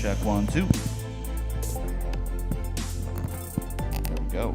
Check 1, 2. There we go.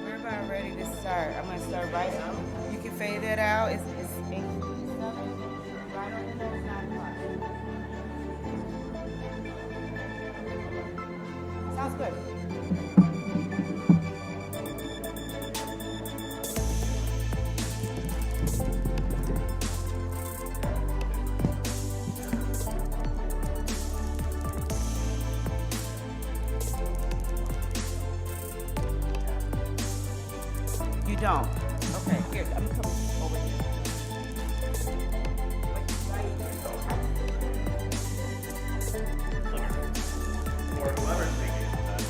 We're about ready to start. I'm gonna start right now. You can fade that out. It's 8:57. Right on the nose, 9 o'clock. Sounds good. You don't. Okay, here. I'm gonna come over here. Or whoever's thinking that.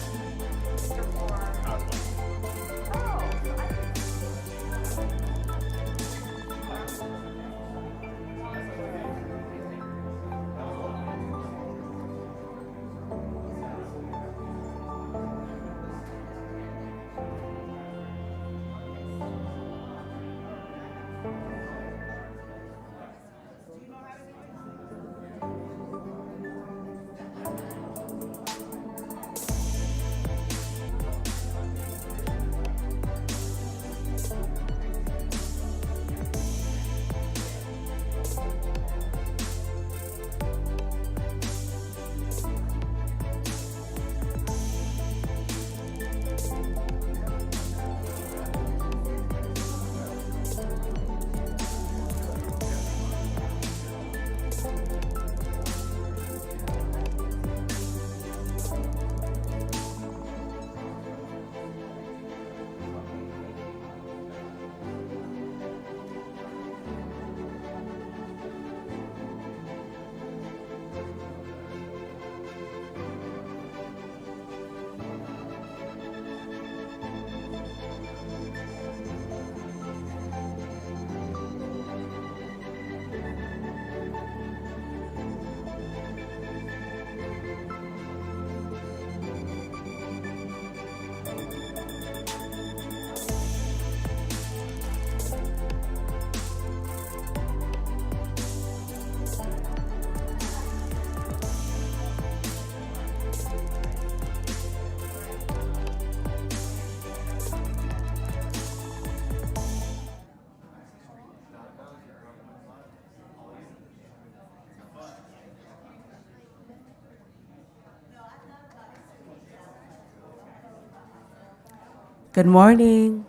Good morning.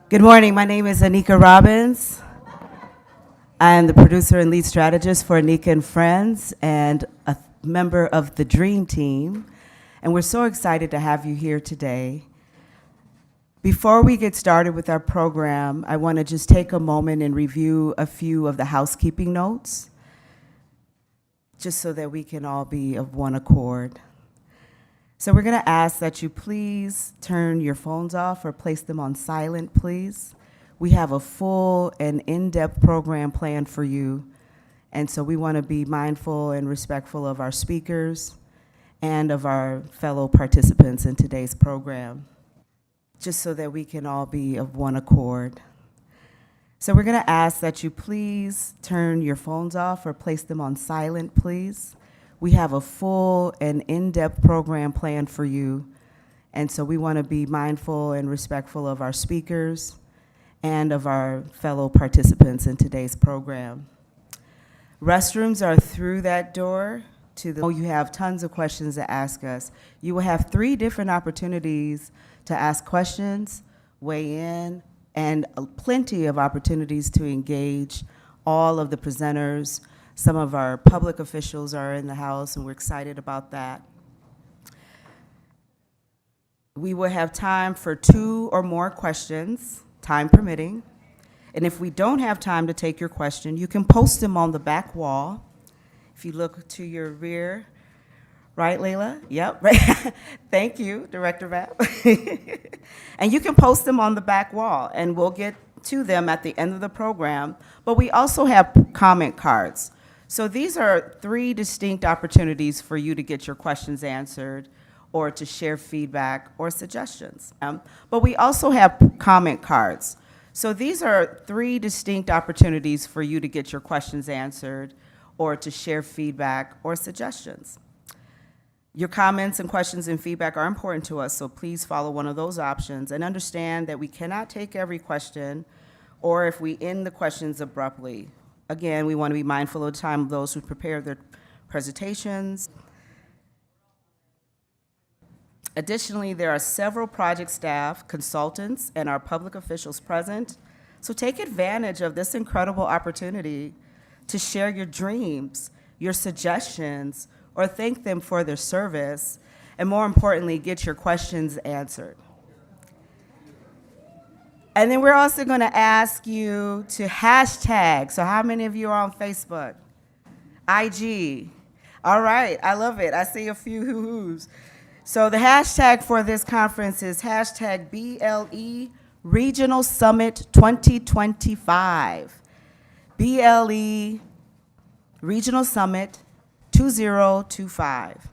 Good morning. My name is Anika Robbins. I am the producer and lead strategist for Anika and Friends and a member of the Dream Team. And we're so excited to have you here today. Before we get started with our program, I want to just take a moment and review a few of the housekeeping notes, just so that we can all be of one accord. So we're going to ask that you please turn your phones off or place them on silent, please. We have a full and in-depth program planned for you, and so we want to be mindful and respectful of our speakers and of our fellow participants in today's program, just so that we can all be of one accord. So we're going to ask that you please turn your phones off or place them on silent, please. We have a full and in-depth program planned for you, and so we want to be mindful and respectful of our speakers and of our fellow participants in today's program. Restrooms are through that door to the, you have tons of questions to ask us. You will have 3 different opportunities to ask questions, weigh in, and plenty of opportunities to engage all of the presenters. Some of our public officials are in the house, and we're excited about that. We will have time for 2 or more questions, time permitting. And if we don't have time to take your question, you can post them on the back wall. If you look to your rear, right, Layla? Yep, right. Thank you, Director Vapp. And you can post them on the back wall, and we'll get to them at the end of the program. But we also have comment cards. So these are 3 distinct opportunities for you to get your questions answered or to share feedback or suggestions. But we also have comment cards. So these are 3 distinct opportunities for you to get your questions answered or to share feedback or suggestions. Your comments and questions and feedback are important to us, so please follow one of those options and understand that we cannot take every question or if we end the questions abruptly. Again, we want to be mindful of the time of those who prepare their presentations. Additionally, there are several project staff, consultants, and our public officials present, so take advantage of this incredible opportunity to share your dreams, your suggestions, or thank them for their service, and more importantly, get your questions answered. And then we're also going to ask you to hashtag. So how many of you are on Facebook? IG. All right, I love it. I see a few hoo-hoos. So the hashtag for this conference is hashtag BLE Regional Summit 2025. BLE Regional Summit 2025.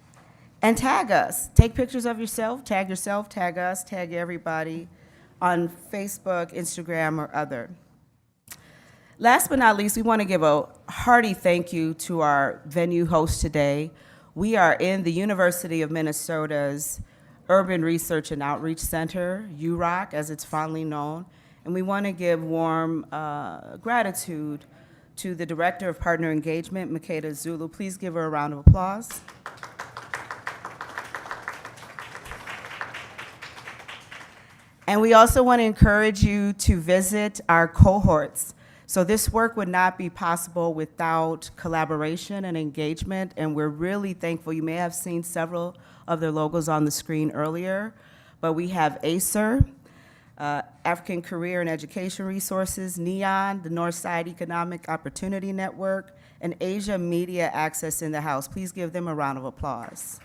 And tag us. Take pictures of yourself, tag us, tag everybody on Facebook, Instagram, or other. Last but not least, we want to give a hearty thank you to our venue host today. We are in the University of Minnesota's Urban Research and Outreach Center, UROC, as it's fondly known, and we want to give warm gratitude to the Director of Partner Engagement, Makeda Zulu. Please give her a round of applause. And we also want to encourage you to visit our cohorts. So this work would not be possible without collaboration and engagement, and we're really thankful. You may have seen several of their logos on the screen earlier, but we have ACER, African Career and Education Resources, NEON, the Northside Economic Opportunity Network, and Asia Media Access in the house. Please give them a round of applause.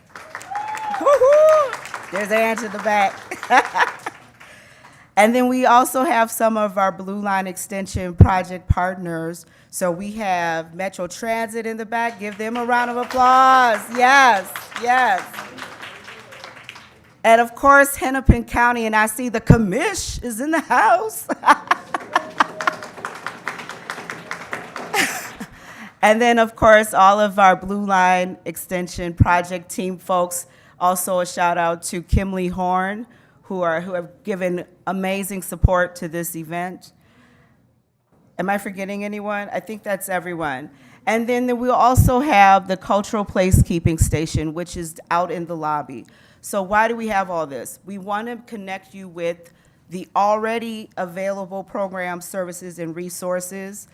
Woo-hoo! There's Ange in the back. And then we also have some of our Blue Line Extension project partners. So we have Metro Transit in the back. Give them a round of applause. Yes, yes. And of course, Hennepin County, and I see the commish is in the house. And then, of course, all of our Blue Line Extension project team folks. Also a shout out to Kimley Horn, who have given amazing support to this event. Am I forgetting anyone? I think that's everyone. And then we'll also have the Cultural Placekeeping Station, which is out in the lobby. So why do we have all this? We want to connect you with the already available programs, services, and resources.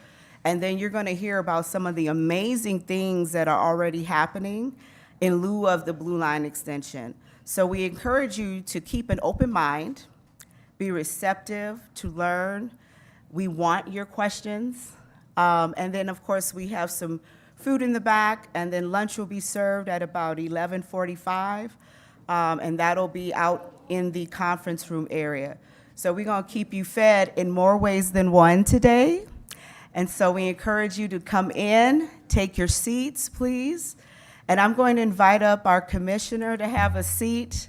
And then you're going to hear about some of the amazing things that are already happening in lieu of the Blue Line Extension. So we encourage you to keep an open mind, be receptive to learn. We want your questions. And then, of course, we have some food in the back, and then lunch will be served at about 11:45, and that'll be out in the conference room area. So we're going to keep you fed in more ways than one today. And so we encourage you to come in, take your seats, please. And I'm going to invite up our commissioner to have a seat.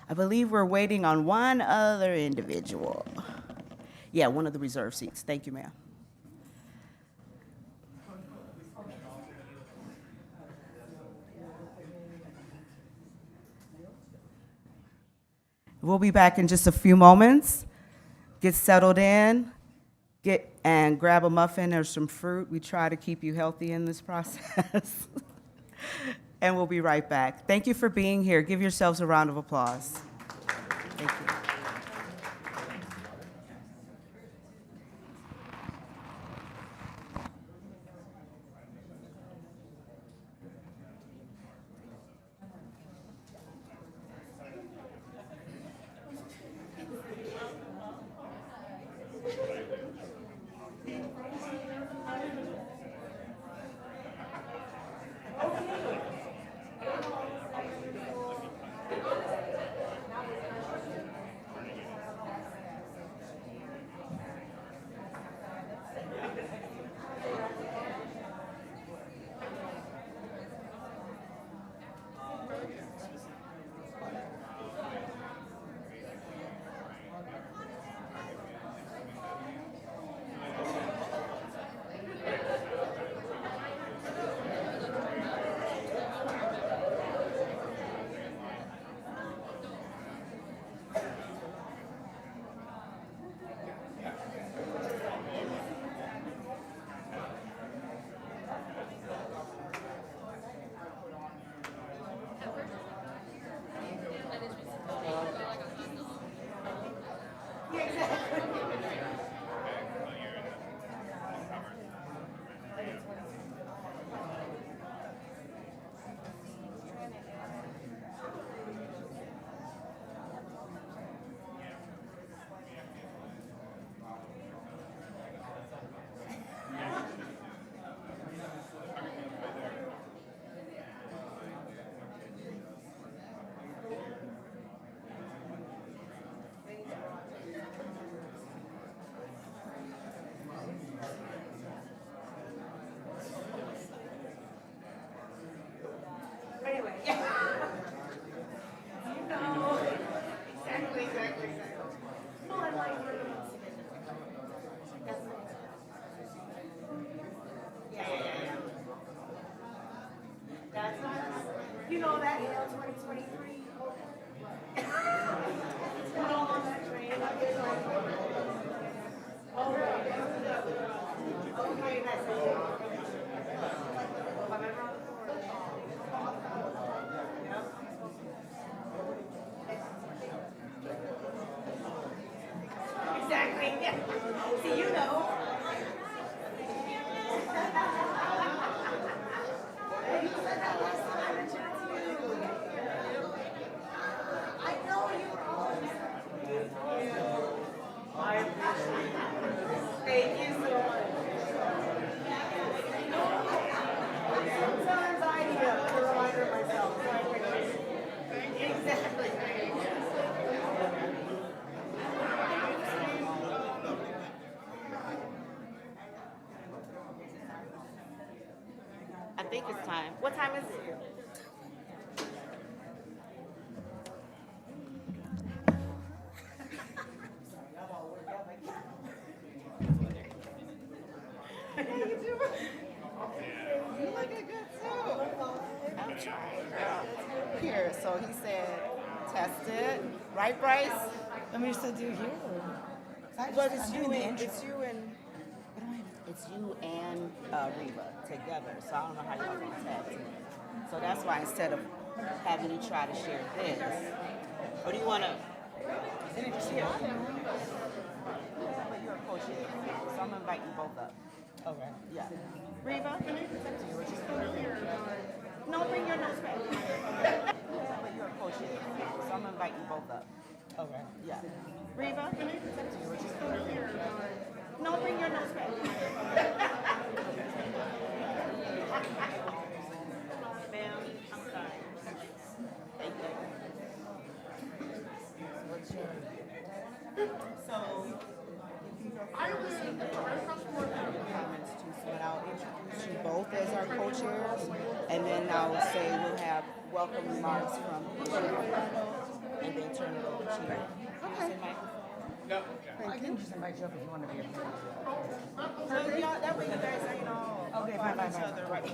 I believe we're waiting on one other individual. Yeah, one of the reserved seats. Thank you, ma'am. We'll be back in just a few moments. Get settled in, and grab a muffin or some fruit. We try to keep you healthy in this process. And we'll be right back. Thank you for being here. Give yourselves a round of applause. Thank you. See, you know. Thank you so much. Sometimes I need a reminder of myself, so I appreciate it. Exactly. I think it's time. What time is it? You looking good too. I'm trying, girl. Here, so he said, test it. Right, Bryce? Let me just do here. But it's you and Reva together. So I don't know how y'all gonna tag team. So that's why instead of having you try to share this, or do you wanna? Send it just here. But you're a co-chair, so I'm gonna invite you both up. Okay. Yeah. Reva, no, bring your nose back. But you're a co-chair, so I'm gonna invite you both up. Okay. Yeah. Reva, no, bring your nose back. Ma'am, I'm sorry. Thank you. So, I received the comments too, so I'll introduce you both as our co-chairs, and then I'll say we'll have welcome remarks from each of you, and then turn it over to you. Okay. I can just invite you up if you want to be up here. So, yeah, that way you guys are, you know, Okay, find fine, each fine. other, right?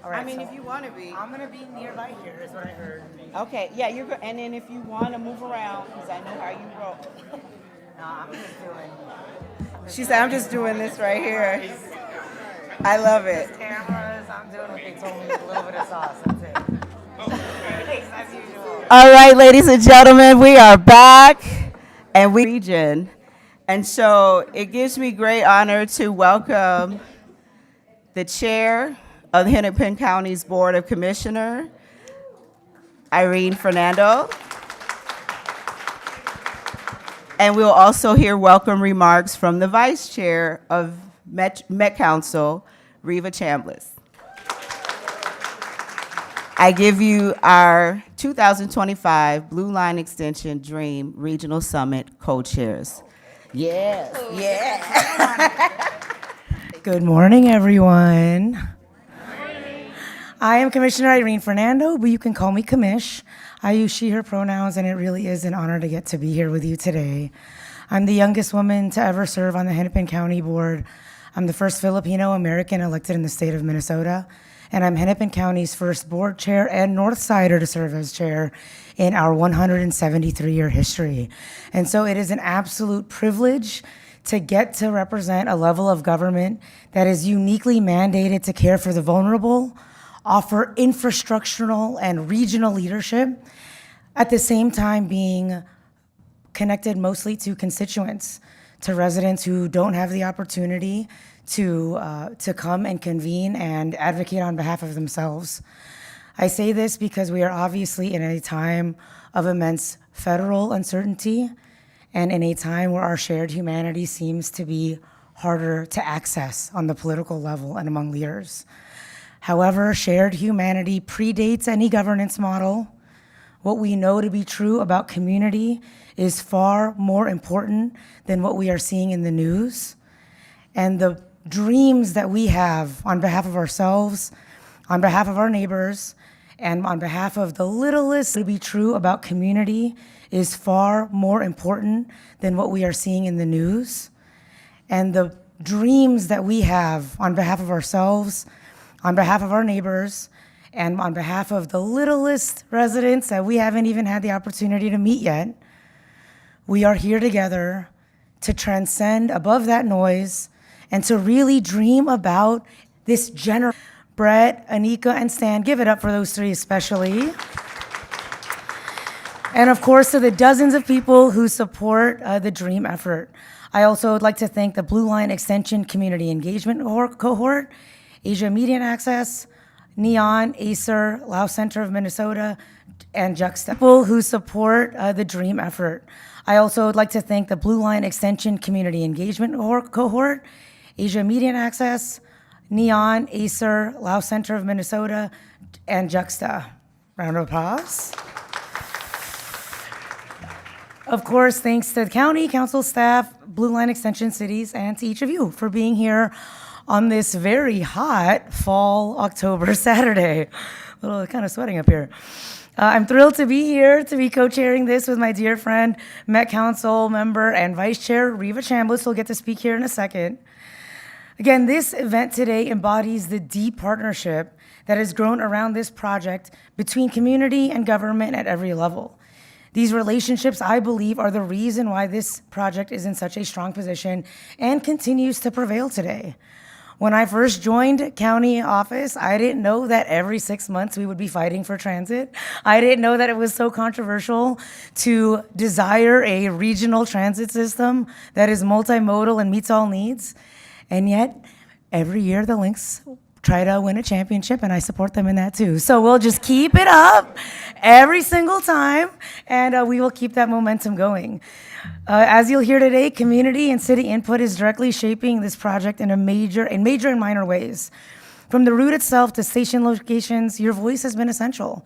All right, I mean, so if you want to be. I'm going to be nearby here, is what I heard. Okay, yeah, you're good. And then if you want to move around, because I know how you roll. No, I'm just doing She said, I'm just doing this right here. I love it. cameras. I'm doing what they told me, a little bit of sauce. That's it. Thanks, as usual. All right, ladies and gentlemen, we are back and we region. And so it gives me great honor to welcome the chair of the Hennepin County's Board of Commissioners, Irene Fernando. And we'll also hear welcome remarks from the Vice Chair of Met Council, Reva Chambliss. I give you our 2025 Blue Line Extension Dream Regional Summit co-chairs. Yes, yeah. Good morning, everyone. I am Commissioner Irene Fernando, but you can call me Commish. I use she, her pronouns, and it really is an honor to get to be here with you today. I'm the youngest woman to ever serve on the Hennepin County Board. I'm the first Filipino American elected in the state of Minnesota, and I'm Hennepin County's first board chair and Northsider to serve as chair in our 173-year history. And so it is an absolute privilege to get to represent a level of government that is uniquely mandated to care for the vulnerable, offer infrastructural and regional leadership, at the same time being connected mostly to constituents, to residents who don't have the opportunity to come and convene and advocate on behalf of themselves. I say this because we are obviously in a time of immense federal uncertainty and in a time where our shared humanity seems to be harder to access on the political level and among leaders. However, shared humanity predates any governance model. What we know to be true about community is far more important than what we are seeing in the news. And the dreams that we have on behalf of ourselves, on behalf of our neighbors, and on behalf of the littlest to be true about community is far more important than what we are seeing in the news. And the dreams that we have on behalf of ourselves, on behalf of our neighbors, and on behalf of the littlest residents that we haven't even had the opportunity to meet yet, we are here together to transcend above that noise and to really dream about this generation. Brett, Anika, and Stan, give it up for those three especially. And of course, to the dozens of people who support the DREAM effort. I also would like to thank the Blue Line Extension Community Engagement Cohort, Asia Media and Access, Neon, Acer, Lao Center of Minnesota, and Juxta. People who support the DREAM effort. I also would like to thank the Blue Line Extension Community Engagement Cohort, Asia Media and Access, Neon, Acer, Lao Center of Minnesota, and Juxta. Round of applause. Of course, thanks to the county, council staff, Blue Line Extension Cities, and to each of you for being here on this very hot fall October Saturday. A little kind of sweating up here. I'm thrilled to be here to be co-chairing this with my dear friend, Met Council member and Vice Chair Reva Chambliss, who'll get to speak here in a second. Again, this event today embodies the deep partnership that has grown around this project between community and government at every level. These relationships, I believe, are the reason why this project is in such a strong position and continues to prevail today. When I first joined county office, I didn't know that every 6 months we would be fighting for transit. I didn't know that it was so controversial to desire a regional transit system that is multimodal and meets all needs. And yet, every year the Lynx try to win a championship, and I support them in that too. So we'll just keep it up every single time, and we will keep that momentum going. As you'll hear today, community and city input is directly shaping this project in major and minor ways. From the route itself to station locations, your voice has been essential.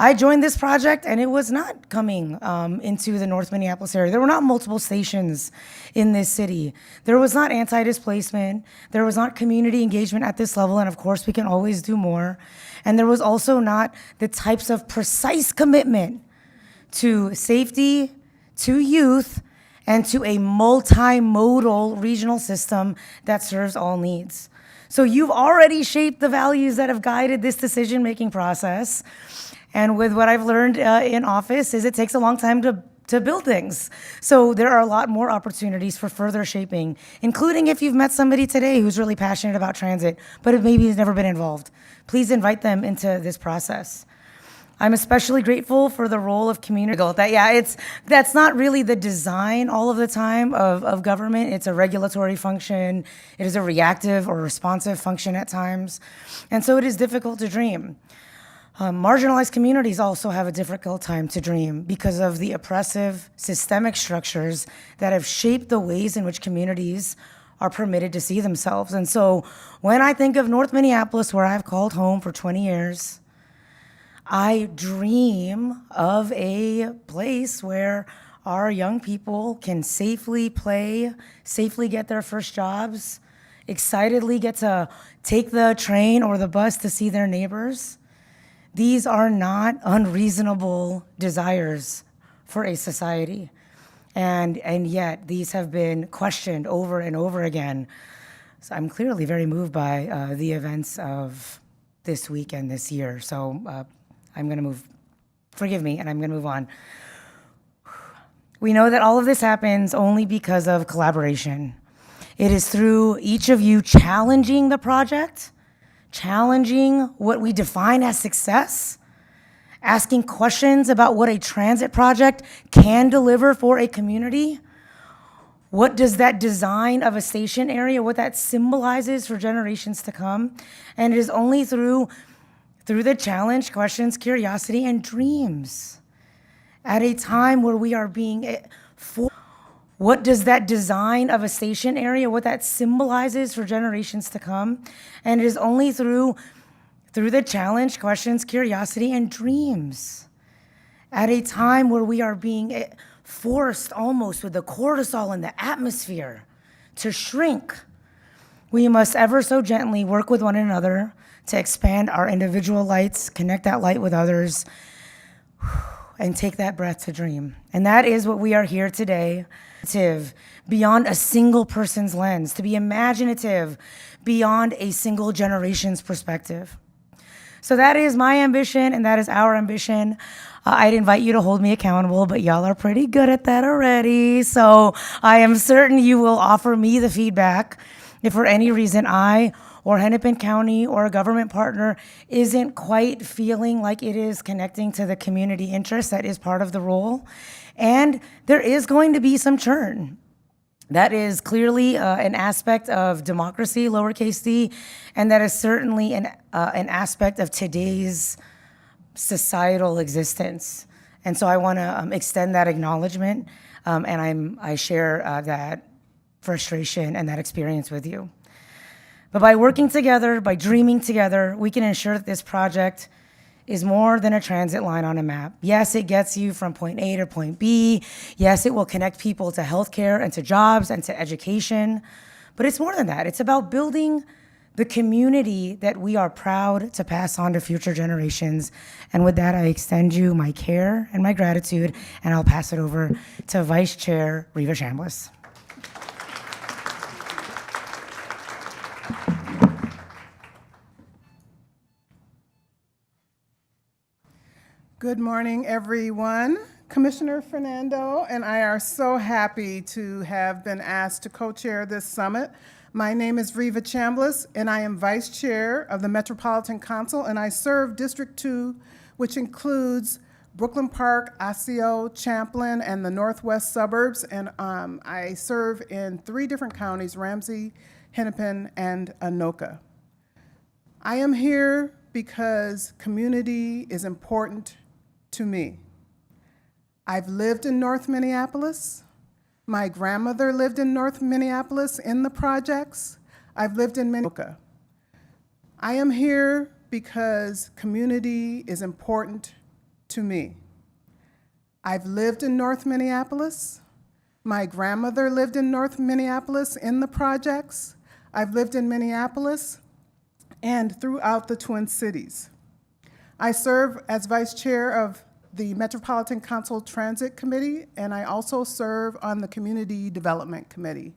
I joined this project and it was not coming into the North Minneapolis area. There were not multiple stations in this city. There was not anti-displacement. There was not community engagement at this level, and of course we can always do more. And there was also not the types of precise commitment to safety, to youth, and to a multimodal regional system that serves all needs. So you've already shaped the values that have guided this decision-making process. And with what I've learned in office is it takes a long time to build things. So there are a lot more opportunities for further shaping, including if you've met somebody today who's really passionate about transit, but maybe has never been involved. Please invite them into this process. I'm especially grateful for the role of community. That's not really the design all of the time of government. It's a regulatory function. It is a reactive or responsive function at times. And so it is difficult to dream. Marginalized communities also have a difficult time to dream because of the oppressive systemic structures that have shaped the ways in which communities are permitted to see themselves. And so when I think of North Minneapolis, where I've called home for 20 years, I dream of a place where our young people can safely play, safely get their first jobs, excitedly get to take the train or the bus to see their neighbors. These are not unreasonable desires for a society. And yet these have been questioned over and over again. So I'm clearly very moved by the events of this week and this year. So I'm gonna forgive me, and I'm gonna move on. We know that all of this happens only because of collaboration. It is through each of you challenging the project, challenging what we define as success, asking questions about what a transit project can deliver for a community. What does that design of a station area, what that symbolizes for generations to come? And it is only through the challenge, questions, curiosity, and dreams at a time where we are being what does that design of a station area, what that symbolizes for generations to come? And it is only through the challenge, questions, curiosity, and dreams at a time where we are being forced almost with the cortisol in the atmosphere to shrink. We must ever so gently work with one another to expand our individual lights, connect that light with others, and take that breath to dream. And that is what we are here today, beyond a single person's lens, to be imaginative beyond a single generation's perspective. So that is my ambition, and that is our ambition. I'd invite you to hold me accountable, but y'all are pretty good at that already. So I am certain you will offer me the feedback if for any reason I or Hennepin County or a government partner isn't quite feeling like it is connecting to the community interest that is part of the role. And there is going to be some churn. That is clearly an aspect of democracy, lowercase d, and that is certainly an aspect of today's societal existence. And so I want to extend that acknowledgement, and I share that frustration and that experience with you. But by working together, by dreaming together, we can ensure that this project is more than a transit line on a map. Yes, it gets you from point A to point B. Yes, it will connect people to healthcare and to jobs and to education. But it's more than that. It's about building the community that we are proud to pass on to future generations. And with that, I extend you my care and my gratitude, and I'll pass it over to Vice Chair Riva Chambliss. Good morning, everyone. Commissioner Fernando and I are so happy to have been asked to co-chair this summit. My name is Riva Chambliss, and I am Vice Chair of the Metropolitan Council, and I serve District 2, which includes Brooklyn Park, Osseo, Champlin, and the northwest suburbs, and I serve in 3 different counties, Ramsey, Hennepin, and Anoka. I am here because community is important to me. I've lived in North Minneapolis. My grandmother lived in North Minneapolis in the projects. I've lived in Anoka. I am here because community is important to me. I've lived in North Minneapolis. My grandmother lived in North Minneapolis in the projects. I've lived in Minneapolis and throughout the Twin Cities. I serve as Vice Chair of the Metropolitan Council Transit Committee, and I also serve on the Community Development Committee.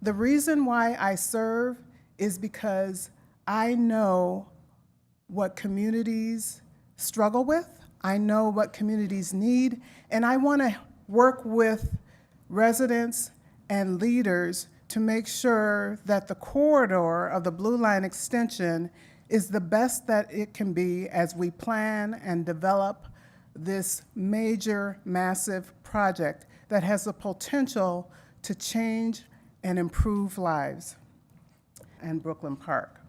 The reason why I serve is because I know what communities struggle with, I know what communities need, and I want to work with residents and leaders to make sure that the corridor of the Blue Line extension is the best that it can be as we plan and develop this major, massive project that has the potential to change and improve lives. And Brooklyn Park.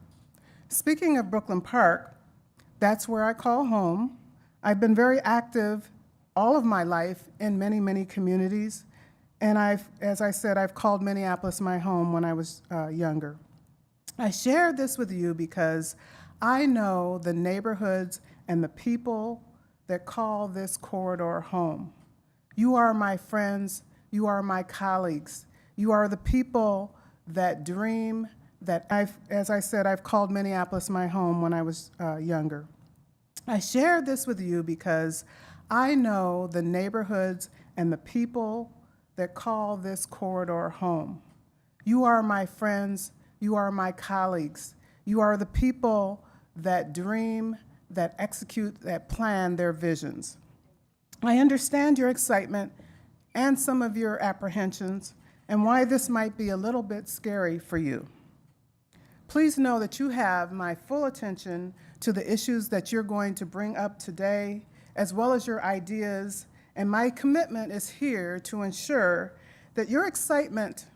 Speaking of Brooklyn Park, that's where I call home. I've been very active all of my life in many, many communities, and as I said, I've called Minneapolis my home when I was younger. I share this with you because I know the neighborhoods and the people that call this corridor home. You are my friends, you are my colleagues, you are the people that dream, that as I said, I've called Minneapolis my home when I was younger. I share this with you because I know the neighborhoods and the people that call this corridor home. You are my friends, you are my colleagues, you are the people that dream, that execute, that plan their visions. I understand your excitement and some of your apprehensions and why this might be a little bit scary for you. Please know that you have my full attention to the issues that you're going to bring up today, as well as your ideas, and my commitment is here to ensure that your excitement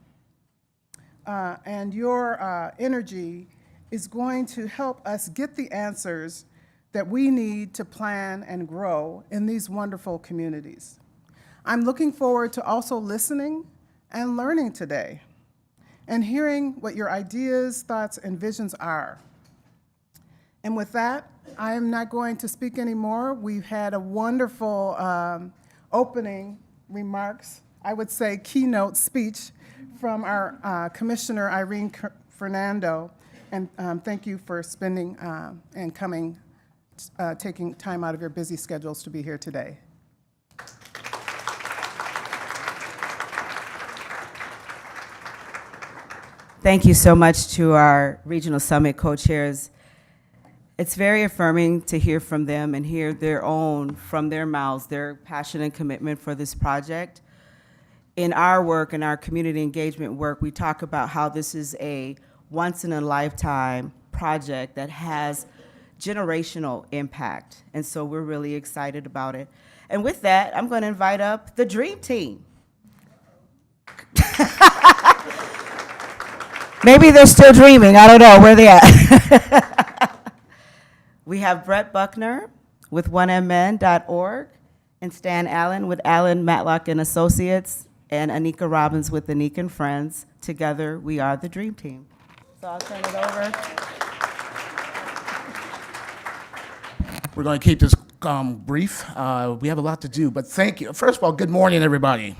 and your energy is going to help us get the answers that we need to plan and grow in these wonderful communities. I'm looking forward to also listening and learning today and hearing what your ideas, thoughts, and visions are. And with that, I am not going to speak anymore. We've had a wonderful opening remarks, I would say keynote speech from our Commissioner Irene Fernando. And thank you for spending and coming, taking time out of your busy schedules to be here today. Thank you so much to our Regional Summit co-chairs. It's very affirming to hear from them and hear from their mouths, their passion and commitment for this project. In our work, in our community engagement work, we talk about how this is a once-in-a-lifetime project that has generational impact. And so we're really excited about it. And with that, I'm going to invite up the Dream Team. Maybe they're still dreaming. I don't know where they at. We have Brett Buckner with 1MN.org and Stan Allen with Allen, Matlock and Associates, and Anika Robbins with Anika and Friends. Together, we are the Dream Team. So I'll turn it over. We're going to keep this brief. We have a lot to do, but thank you. First of all, good morning, everybody.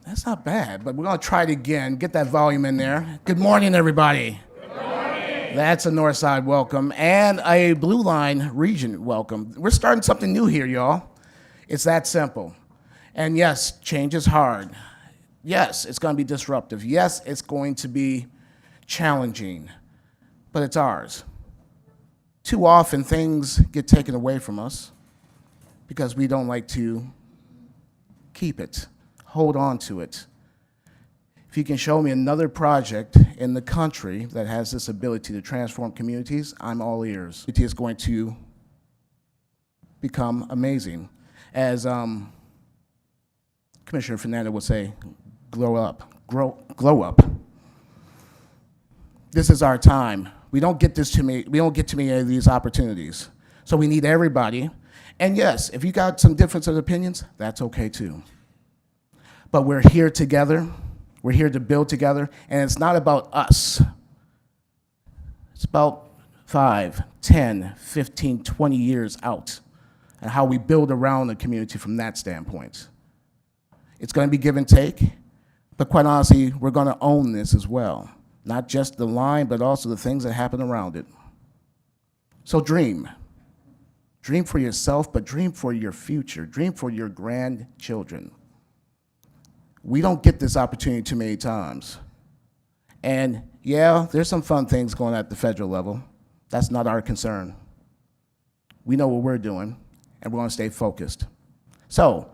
That's not bad, but we're going to try it again. Get that volume in there. Good morning, everybody. Good morning. That's a Northside welcome and a Blue Line region welcome. We're starting something new here, y'all. It's that simple. And yes, change is hard. Yes, it's going to be disruptive. Yes, it's going to be challenging, but it's ours. Too often, things get taken away from us because we don't like to keep it. Hold on to it. If you can show me another project in the country that has this ability to transform communities, I'm all ears. It is going to become amazing. As Commissioner Fernando would say, glow up, glow up. This is our time. We don't get many of these opportunities. So we need everybody. And yes, if you got some difference of opinions, that's okay too. But we're here together. We're here to build together. And it's not about us. It's about 5, 10, 15, 20 years out and how we build around the community from that standpoint. It's going to be give and take. But quite honestly, we're going to own this as well. Not just the line, but also the things that happen around it. So dream. Dream for yourself, but dream for your future. Dream for your grandchildren. We don't get this opportunity too many times. And yeah, there's some fun things going at the federal level. That's not our concern. We know what we're doing, and we're going to stay focused. So,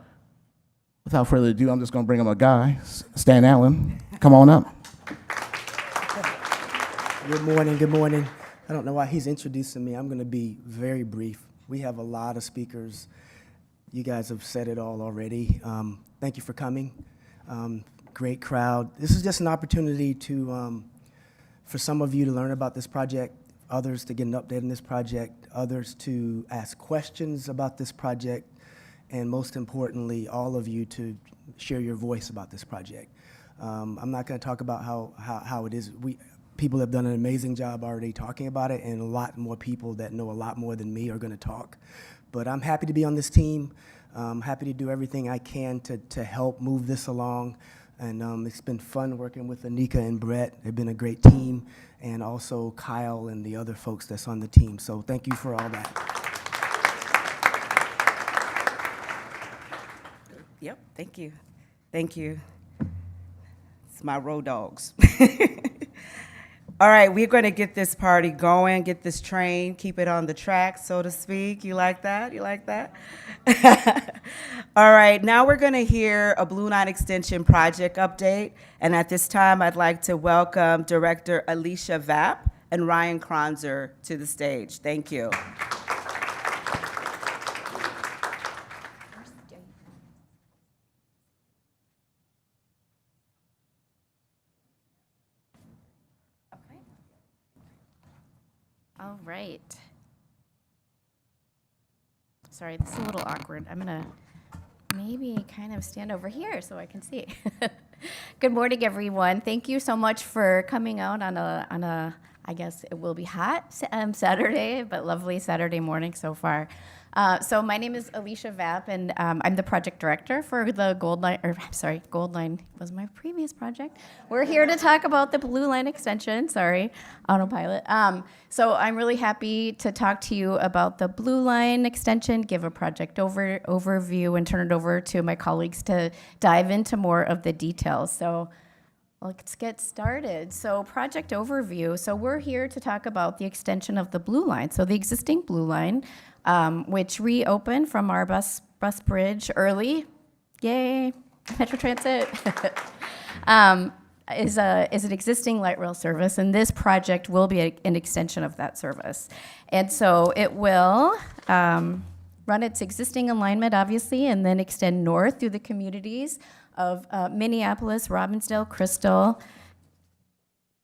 without further ado, I'm just going to bring up a guy, Stan Allen. Come on up. Good morning, good morning. I don't know why he's introducing me. I'm going to be very brief. We have a lot of speakers. You guys have said it all already. Thank you for coming. Great crowd. This is just an opportunity to, for some of you to learn about this project, others to get an update on this project, others to ask questions about this project, and most importantly, all of you to share your voice about this project. I'm not going to talk about how it is. People have done an amazing job already talking about it, and a lot more people that know a lot more than me are going to talk. But I'm happy to be on this team. I'm happy to do everything I can to help move this along. And it's been fun working with Anika and Brett. They've been a great team, and also Kyle and the other folks that's on the team. So thank you for all that. Yep, thank you. Thank you. It's my road dogs. All right, we're going to get this party going, get this train, keep it on the track, so to speak. You like that? You like that? All right, now we're going to hear a Blue Line Extension project update. And at this time, I'd like to welcome Director Alicia Vapp and Ryan Kronzer to the stage. Thank you. All right. Sorry, this is a little awkward. I'm gonna maybe kind of stand over here so I can see. Good morning, everyone. Thank you so much for coming out on a I guess it will be hot Saturday, but lovely Saturday morning so far. So my name is Alicia Vapp, and I'm the project director for the Gold Line was my previous project. We're here to talk about the Blue Line Extension, autopilot. So I'm really happy to talk to you about the Blue Line Extension, give a project overview, and turn it over to my colleagues to dive into more of the details. So let's get started. So project overview. So we're here to talk about the extension of the Blue Line. So the existing Blue Line, which reopened from our bus bridge early. Yay, Metro Transit. is an existing light rail service, and this project will be an extension of that service. And so it will run its existing alignment, obviously, and then extend north through the communities of Minneapolis, Robbinsdale, Crystal,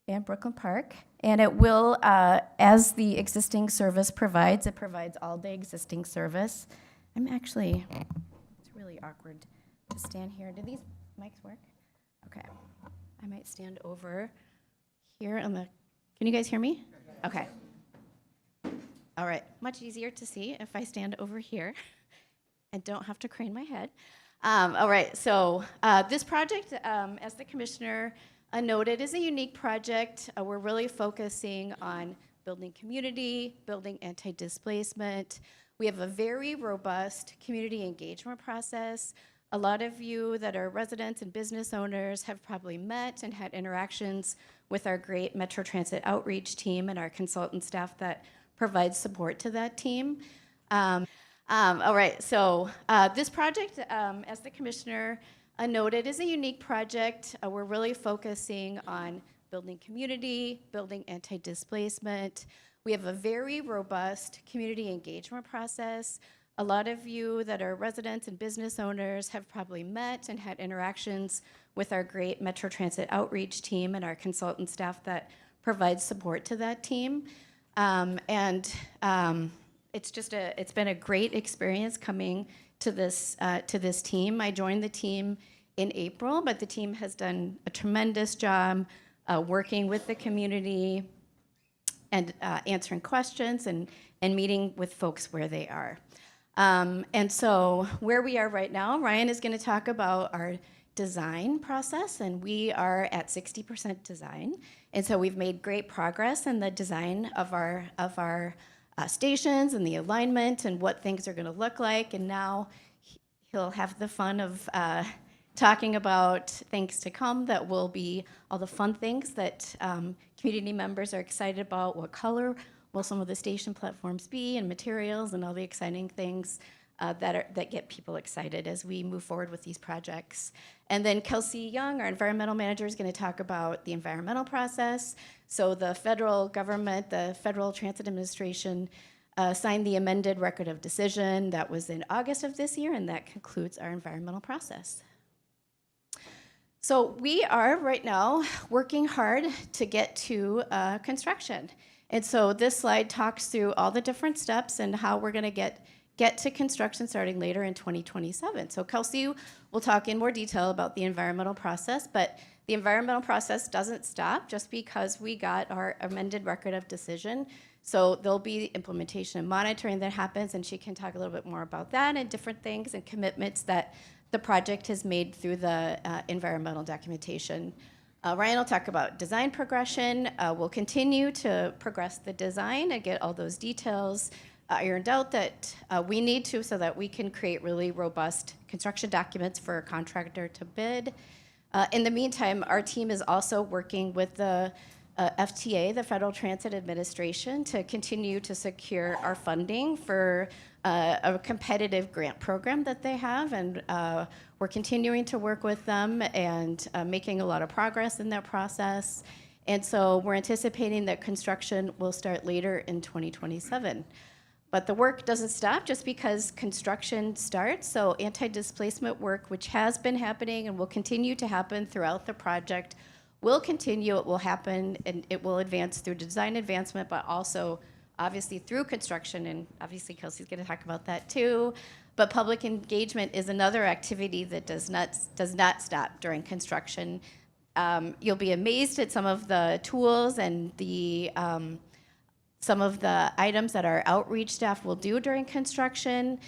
and Brooklyn Park. And it will, as the existing service provides, it provides all the existing service. It's really awkward to stand here. Do these mics work? Okay. I might stand over here on the, can you guys hear me? Okay. All right, much easier to see if I stand over here and don't have to crane my head. All right, so this project, as the commissioner noted, is a unique project. We're really focusing on building community, building anti-displacement. We have a very robust community engagement process. A lot of you that are residents and business owners have probably met and had interactions with our great Metro Transit outreach team and our consultant staff that provides support to that team. All right, so this project, as the commissioner noted, is a unique project. We're really focusing on building community, building anti-displacement. We have a very robust community engagement process. A lot of you that are residents and business owners have probably met and had interactions with our great Metro Transit outreach team and our consultant staff that provides support to that team. It's been a great experience coming to this team. I joined the team in April, but the team has done a tremendous job working with the community and answering questions and meeting with folks where they are. And so where we are right now, Ryan is going to talk about our design process, and we are at 60% design. And so we've made great progress in the design of our stations and the alignment and what things are going to look like. And now he'll have the fun of talking about things to come that will be all the fun things that community members are excited about. What color will some of the station platforms be, and materials, and all the exciting things that get people excited as we move forward with these projects. And then Kelsey Young, our environmental manager, is going to talk about the environmental process. So the federal government, the Federal Transit Administration, signed the amended record of decision. That was in August of this year, and that concludes our environmental process. So we are right now working hard to get to construction. And so this slide talks through all the different steps and how we're going to get to construction starting later in 2027. So Kelsey will talk in more detail about the environmental process, but the environmental process doesn't stop just because we got our amended record of decision. So there'll be implementation and monitoring that happens, and she can talk a little bit more about that and different things and commitments that the project has made through the environmental documentation. Ryan will talk about design progression. We'll continue to progress the design and get all those details ironed out that we need to so that we can create really robust construction documents for a contractor to bid. In the meantime, our team is also working with the FTA, the Federal Transit Administration, to continue to secure our funding for a competitive grant program that they have, and we're continuing to work with them and making a lot of progress in that process. And so we're anticipating that construction will start later in 2027. But the work doesn't stop just because construction starts. So anti-displacement work, which has been happening and will continue to happen throughout the project, will continue. It will happen, and it will advance through design advancement, but also obviously through construction, and obviously Kelsey's going to talk about that too. But public engagement is another activity that does not stop during construction. You'll be amazed at some of the tools and the some of the items that our outreach staff will do during construction.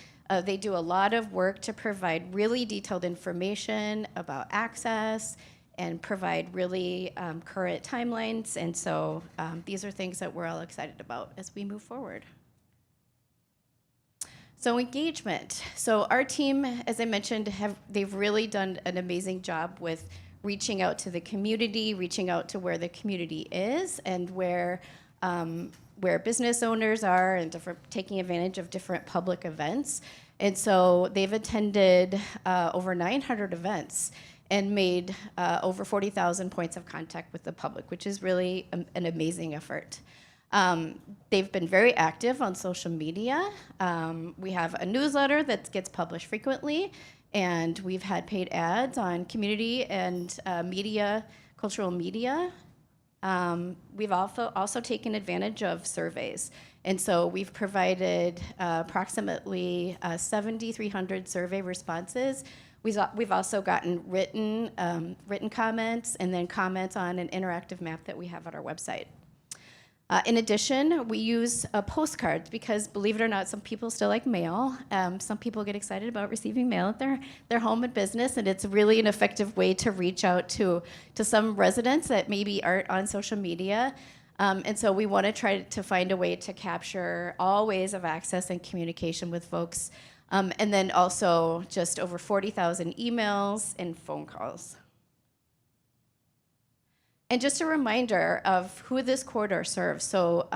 They do a lot of work to provide really detailed information about access and provide really current timelines. And so these are things that we're all excited about as we move forward. So engagement. So our team, as I mentioned, they've really done an amazing job with reaching out to the community, reaching out to where the community is and where business owners are, and taking advantage of different public events. And so they've attended over 900 events. and made over 40,000 points of contact with the public, which is really an amazing effort. They've been very active on social media. We have a newsletter that gets published frequently, and we've had paid ads on community and media, cultural media. We've also taken advantage of surveys. And so we've provided approximately 7,300 survey responses. We've also gotten written comments and then comments on an interactive map that we have on our website. In addition, we use postcards because, believe it or not, some people still like mail. Some people get excited about receiving mail at their home and business, and it's really an effective way to reach out to some residents that maybe aren't on social media. And so we want to try to find a way to capture all ways of access and communication with folks. And then also just over 40,000 emails and phone calls. And just a reminder of who this corridor serves. So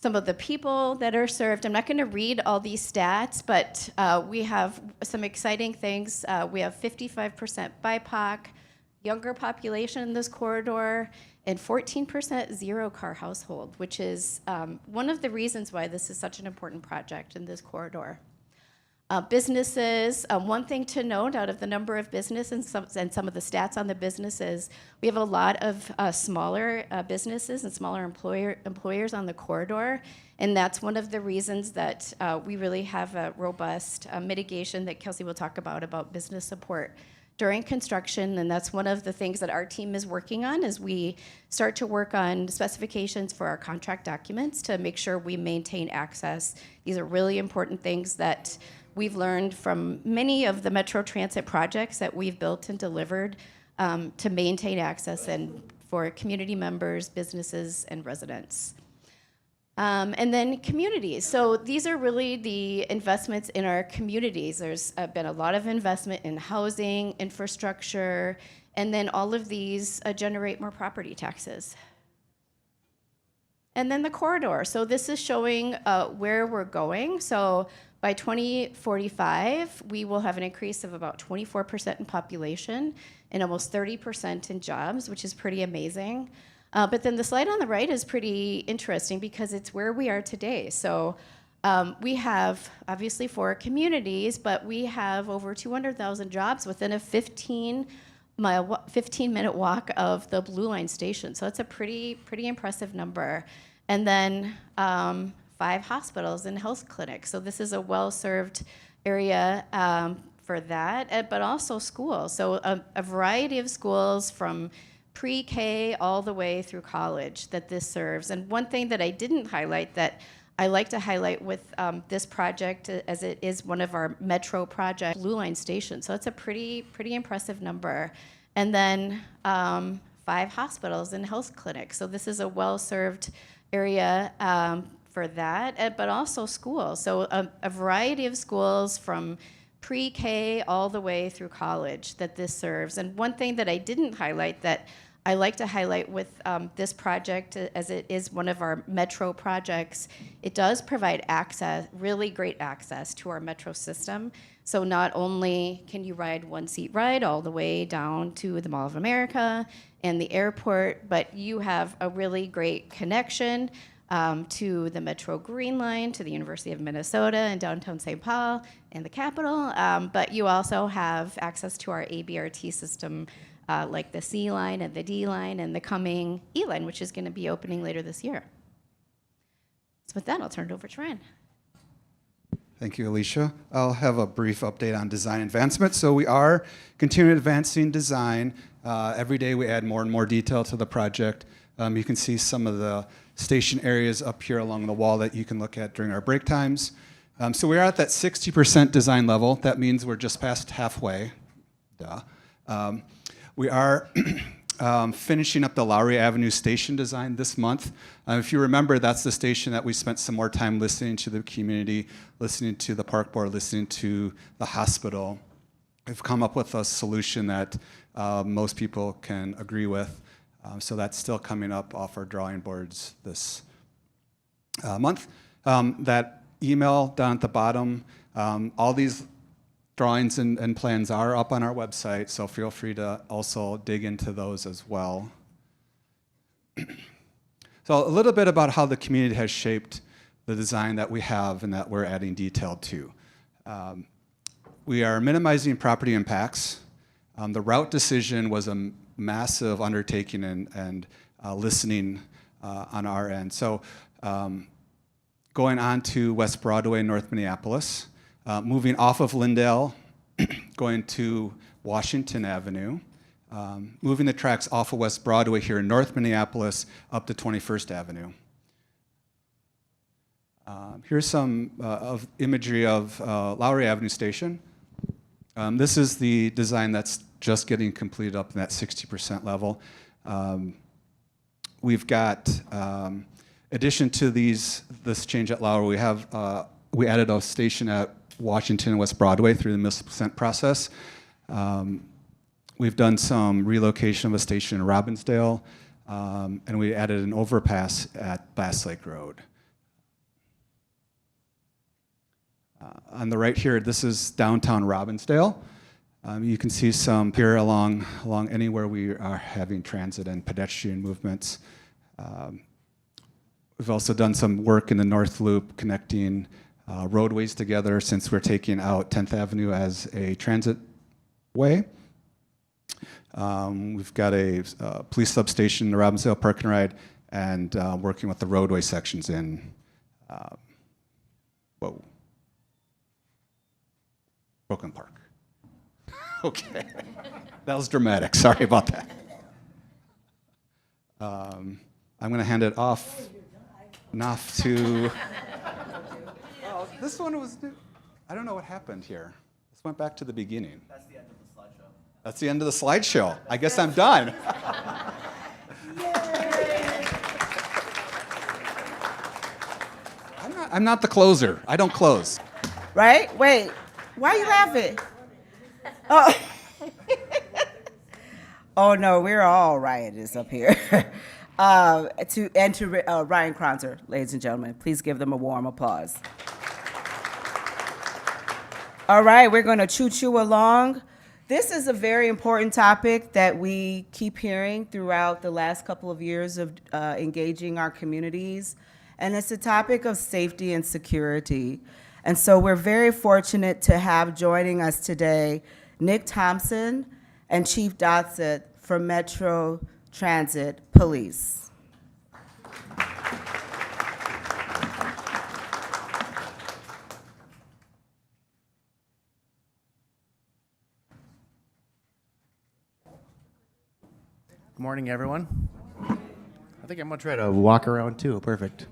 some of the people that are served, I'm not going to read all these stats, but we have some exciting things. We have 55% BIPOC, younger population in this corridor, and 14% zero-car household, which is one of the reasons why this is such an important project in this corridor. Businesses, one thing to note out of the number of businesses and some of the stats on the businesses, we have a lot of smaller businesses and smaller employers on the corridor, and that's one of the reasons that we really have a robust mitigation that Kelsey will talk about business support during construction, and that's one of the things that our team is working on as we start to work on specifications for our contract documents to make sure we maintain access. These are really important things that we've learned from many of the Metro Transit projects that we've built and delivered to maintain access and for community members, businesses, and residents. And then communities. So these are really the investments in our communities. There's been a lot of investment in housing, infrastructure, and then all of these generate more property taxes. And then the corridor. So this is showing where we're going. So by 2045, we will have an increase of about 24% in population and almost 30% in jobs, which is pretty amazing. But then the slide on the right is pretty interesting because it's where we are today. So we have obviously 4 communities, but we have over 200,000 jobs within a 15-minute walk of the Blue Line station. So it's a pretty impressive number. And then 5 hospitals and health clinics. So this is a well-served area for that, but also schools. So a variety of schools from pre-K all the way through college that this serves. And one thing that I didn't highlight that I like to highlight with this project, as it is one of our metro projects, Blue Line Station. So it's a pretty impressive number. And then 5 hospitals and health clinics. So this is a well-served area for that, but also schools. So a variety of schools from pre-K all the way through college that this serves. And one thing that I didn't highlight that I like to highlight with this project, as it is one of our metro projects, it does provide access, really great access to our metro system. So not only can you ride one-seat ride all the way down to the Mall of America and the airport, but you have a really great connection to the Metro Green Line, to the University of Minnesota and downtown St. Paul and the Capitol, but you also have access to our ABRT system like the C line and the D line and the coming E line, which is going to be opening later this year. So with that, I'll turn it over to Ryan. Thank you, Alicia. I'll have a brief update on design advancement. So we are continuing advancing design. Every day we add more and more detail to the project. You can see some of the station areas up here along the wall that you can look at during our break times. So we are at that 60% design level. That means we're just past halfway. Duh. We are finishing up the Lowry Avenue station design this month. If you remember, that's the station that we spent some more time listening to the community, listening to the park board, listening to the hospital. We've come up with a solution that most people can agree with. So that's still coming up off our drawing boards this month. That email down at the bottom, all these drawings and plans are up on our website, so feel free to also dig into those as well. So a little bit about how the community has shaped the design that we have and that we're adding detail to. We are minimizing property impacts. The route decision was a massive undertaking and listening on our end. So going on to West Broadway, North Minneapolis, moving off of Lindale, going to Washington Avenue, moving the tracks off of West Broadway here in North Minneapolis up to 21st Avenue. Here's some of imagery of Lowry Avenue Station. This is the design that's just getting completed up in that 60% level. We've got, addition to this change at Lowry, we added a station at Washington and West Broadway through the municipal consent process. We've done some relocation of a station in Robbinsdale, and we added an overpass at Bass Lake Road. On the right here, this is downtown Robbinsdale. You can see some here along anywhere we are having transit and pedestrian movements. We've also done some work in the North Loop connecting roadways together since we're taking out 10th Avenue as a transit way. We've got a police substation in the Robbinsdale Park and Ride, and working with the roadway sections in Brooklyn Park. Okay, that was dramatic. Sorry about that. I'm going to hand it off to. Oh, this one was new. I don't know what happened here. This went back to the beginning. That's the end of the slideshow. That's the end of the slideshow. I guess I'm done. I'm not the closer. I don't close. Right? Wait, why are you laughing? Oh, oh no, we're all riotous up here. To Ryan Kronzer, ladies and gentlemen, please give them a warm applause. All right, we're going to choo-choo along. This is a very important topic that we keep hearing throughout the last couple of years of engaging our communities, and it's a topic of safety and security. And so we're very fortunate to have joining us today Nick Thompson and Chief Dotseth from Metro Transit Police. Good morning, everyone. I think I'm going to try to walk around too. Perfect.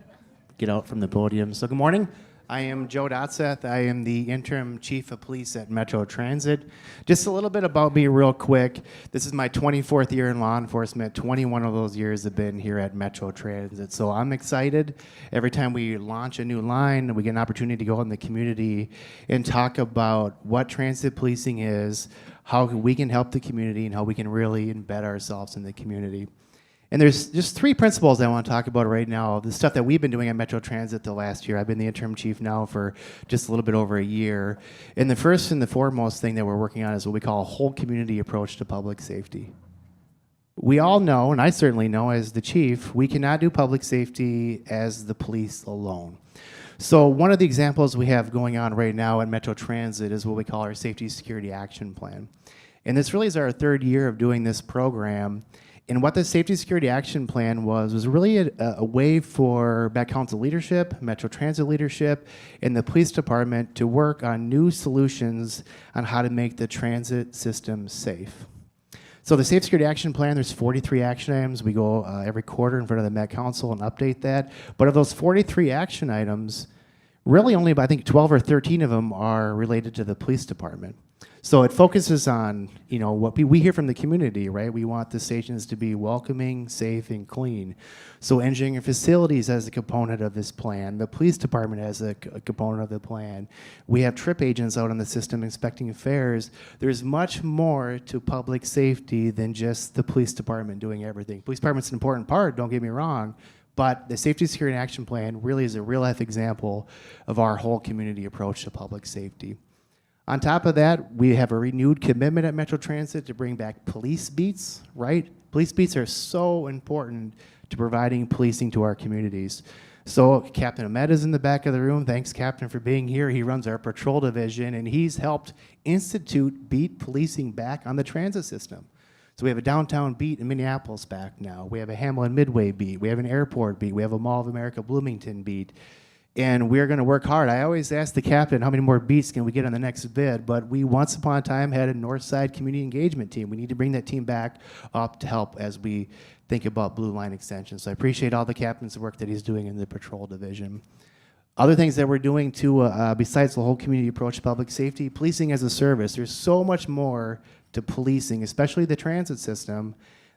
Get out from the podium. So good morning. I am Joe Dotseth. I am the interim chief of police at Metro Transit. Just a little bit about me real quick. This is my 24th year in law enforcement. 21 of those years have been here at Metro Transit. So I'm excited. Every time we launch a new line, we get an opportunity to go out in the community and talk about what transit policing is, how we can help the community, and how we can really embed ourselves in the community. And there's just three principles I want to talk about right now. The stuff that we've been doing at Metro Transit the last year. I've been the interim chief now for just a little bit over a year. And the first and the foremost thing that we're working on is what we call a whole community approach to public safety. We all know, and I certainly know as the chief, we cannot do public safety as the police alone. So one of the examples we have going on right now at Metro Transit is what we call our Safety Security Action Plan. And this really is our third year of doing this program. And what the Safety Security Action Plan was really a way for Met Council leadership, Metro Transit leadership, and the police department to work on new solutions on how to make the transit system safe. So the Safety Security Action Plan, there's 43 action items. We go every quarter in front of the Met Council and update that. But of those 43 action items, really only about, I think, 12 or 13 of them are related to the police department. So it focuses on, you know, what we hear from the community, right? We want the stations to be welcoming, safe, and clean. So engineering facilities as a component of this plan. The police department as a component of the plan. We have trip agents out on the system inspecting fares. There's much more to public safety than just the police department doing everything. Police department's an important part, don't get me wrong, but the Safety Security Action Plan really is a real-life example of our whole community approach to public safety. On top of that, we have a renewed commitment at Metro Transit to bring back police beats, right? Police beats are so important to providing policing to our communities. So Captain Ahmed is in the back of the room. Thanks, Captain, for being here. He runs our patrol division, and he's helped institute beat policing back on the transit system. So we have a downtown beat in Minneapolis back now. We have a Hamlin Midway beat. We have an airport beat. We have a Mall of America Bloomington beat. And we're going to work hard. I always ask the captain, how many more beats can we get on the next bid? But we once upon a time had a Northside Community Engagement team. We need to bring that team back up to help as we think about Blue Line extension. So I appreciate all the captain's work that he's doing in the patrol division. Other things that we're doing too, besides the whole community approach to public safety, policing as a service. There's so much more to policing, especially the transit system,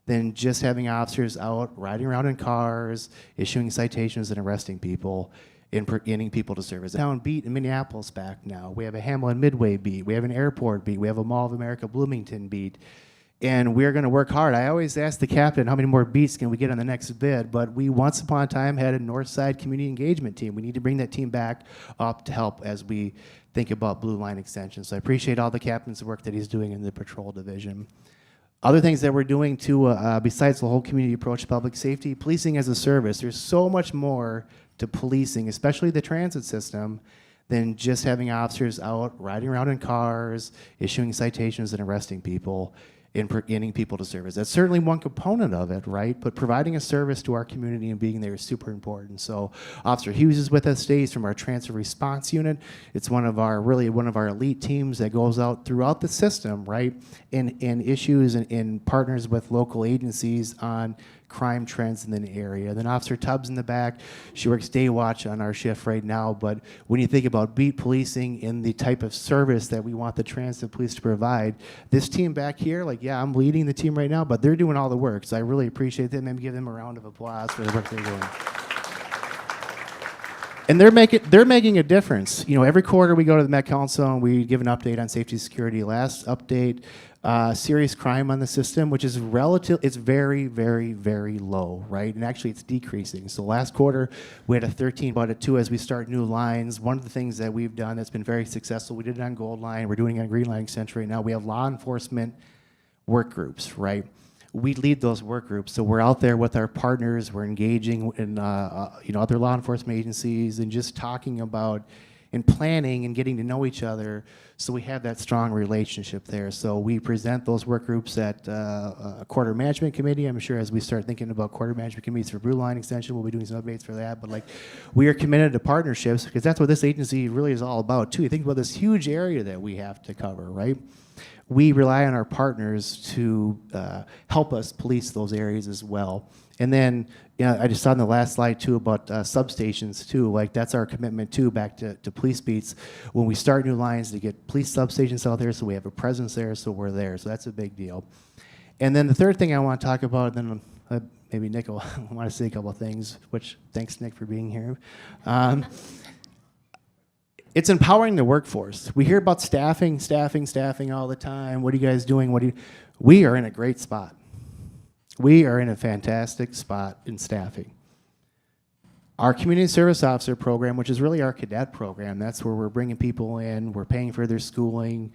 than just having officers out riding around in cars, issuing citations and arresting people, and getting people to service. Town beat in Minneapolis back now. We have a Hamlin Midway beat. We have an airport beat. We have a Mall of America Bloomington beat. And we're going to work hard. I always ask the captain, how many more beats can we get on the next bid? But we once upon a time had a Northside Community Engagement team. We need to bring that team back up to help as we think about Blue Line extension. So I appreciate all the captain's work that he's doing in the patrol division. Other things that we're doing too, besides the whole community approach to public safety, policing as a service. There's so much more to policing, especially the transit system, than just having officers out riding around in cars, issuing citations and arresting people, and getting people to service. That's certainly one component of it, right? But providing a service to our community and being there is super important. So Officer Hughes is with us today. He's from our Transit Response Unit. It's really one of our elite teams that goes out throughout the system, right? And issues and partners with local agencies on crime trends in the area. Then Officer Tubbs in the back, she works day watch on our shift right now, but when you think about beat policing and the type of service that we want the transit police to provide, this team back here, like, yeah, I'm leading the team right now, but they're doing all the work, so I really appreciate them. Maybe give them a round of applause for the work they're doing. And they're making a difference. You know, every quarter we go to the Met Council and we give an update on safety and security. Last update, serious crime on the system, which is it's very, very, very low, right? And actually it's decreasing. So last quarter we had a 13, but at 2 as we start new lines. One of the things that we've done that's been very successful, we did it on Gold Line, we're doing it on Green Line Extension right now. We have law enforcement work groups, right? We lead those work groups, so we're out there with our partners. We're engaging in other law enforcement agencies and just talking about and planning and getting to know each other. So we have that strong relationship there. So we present those work groups at a quarter management committee. I'm sure as we start thinking about quarter management committees for Blue Line extension, we'll be doing some updates for that. But like, we are committed to partnerships because that's what this agency really is all about too. You think about this huge area that we have to cover, right? We rely on our partners to help us police those areas as well. And then, I just saw in the last slide too about substations too. Like that's our commitment too, back to police beats. When we start new lines to get police substations out there, so we have a presence there, so we're there. So that's a big deal. And then the third thing I want to talk about, and then maybe Nick will want to say a couple of things. Which thanks Nick for being here. It's empowering the workforce. We hear about staffing all the time. What are you guys doing? We are in a great spot. We are in a fantastic spot in staffing. Our community service officer program, which is really our cadet program, that's where we're bringing people in, we're paying for their schooling,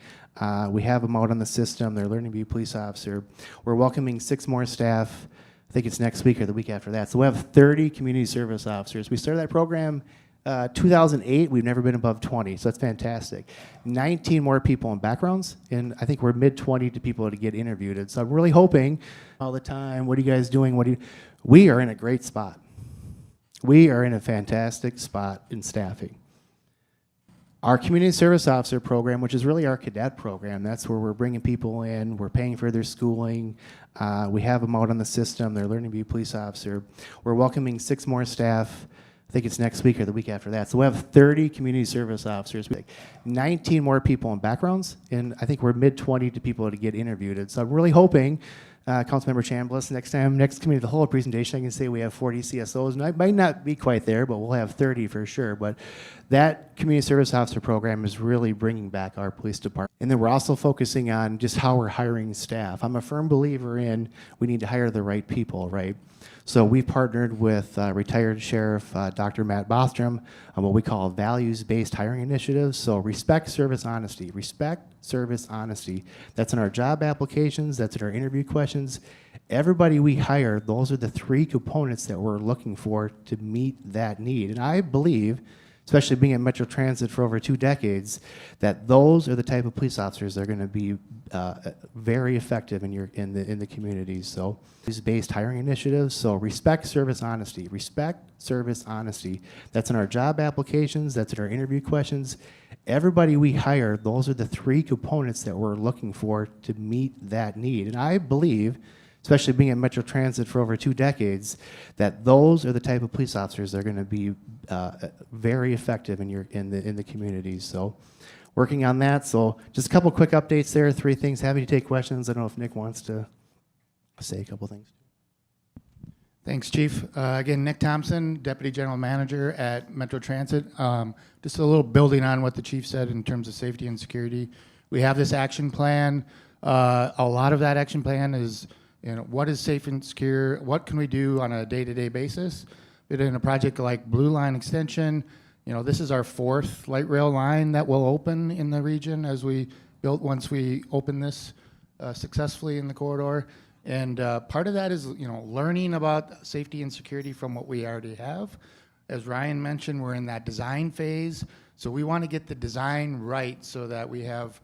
we have them out on the system, they're learning to be a police officer. We're welcoming 6 more staff, I think it's next week or the week after that. So we have 30 community service officers. We started that program 2008, we've never been above 20, so that's fantastic. 19 more people in backgrounds, and I think we're mid-20 to people to get interviewed. And so I'm really hoping all the time, what are you guys doing? We are in a great spot. We are in a fantastic spot in staffing. Our community service officer program, which is really our cadet program, that's where we're bringing people in, we're paying for their schooling, we have them out on the system, they're learning to be a police officer. We're welcoming 6 more staff, I think it's next week or the week after that. So we have 30 community service officers, 19 more people in backgrounds, and I think we're mid-20 to people to get interviewed. And so I'm really hoping, Councilmember Chambliss, next committee of the whole presentation, I can say we have 40 CSOs, and I might not be quite there, but we'll have 30 for sure. But that community service officer program is really bringing back our police department. And then we're also focusing on just how we're hiring staff. I'm a firm believer in we need to hire the right people, right? So we partnered with retired Sheriff Dr. Matt Bostrom on what we call values-based hiring initiatives. So respect, service, honesty. Respect, service, honesty. That's in our job applications. That's in our interview questions. Everybody we hire, those are the three components that we're looking for to meet that need. And I believe, especially being at Metro Transit for over 2 decades, that those are the type of police officers that are going to be very effective in the communities. So based hiring initiatives. So respect, service, honesty. Respect, service, honesty. That's in our job applications. That's in our interview questions. Everybody we hire, those are the three components that we're looking for to meet that need. And I believe, especially being at Metro Transit for over 2 decades, that those are the type of police officers that are going to be very effective in the communities. So working on that. So just a couple quick updates there, 3 things. Happy to take questions. I don't know if Nick wants to say a couple things. Thanks, Chief. Again, Nick Thompson, Deputy General Manager at Metro Transit. Just a little building on what the Chief said in terms of safety and security. We have this action plan. A lot of that action plan is, what is safe and secure? What can we do on a day-to-day basis? But in a project like Blue Line Extension, this is our 4th light rail line that will open in the region as we built once we open this successfully in the corridor. And part of that is, learning about safety and security from what we already have. As Ryan mentioned, we're in that design phase. So we want to get the design right so that we have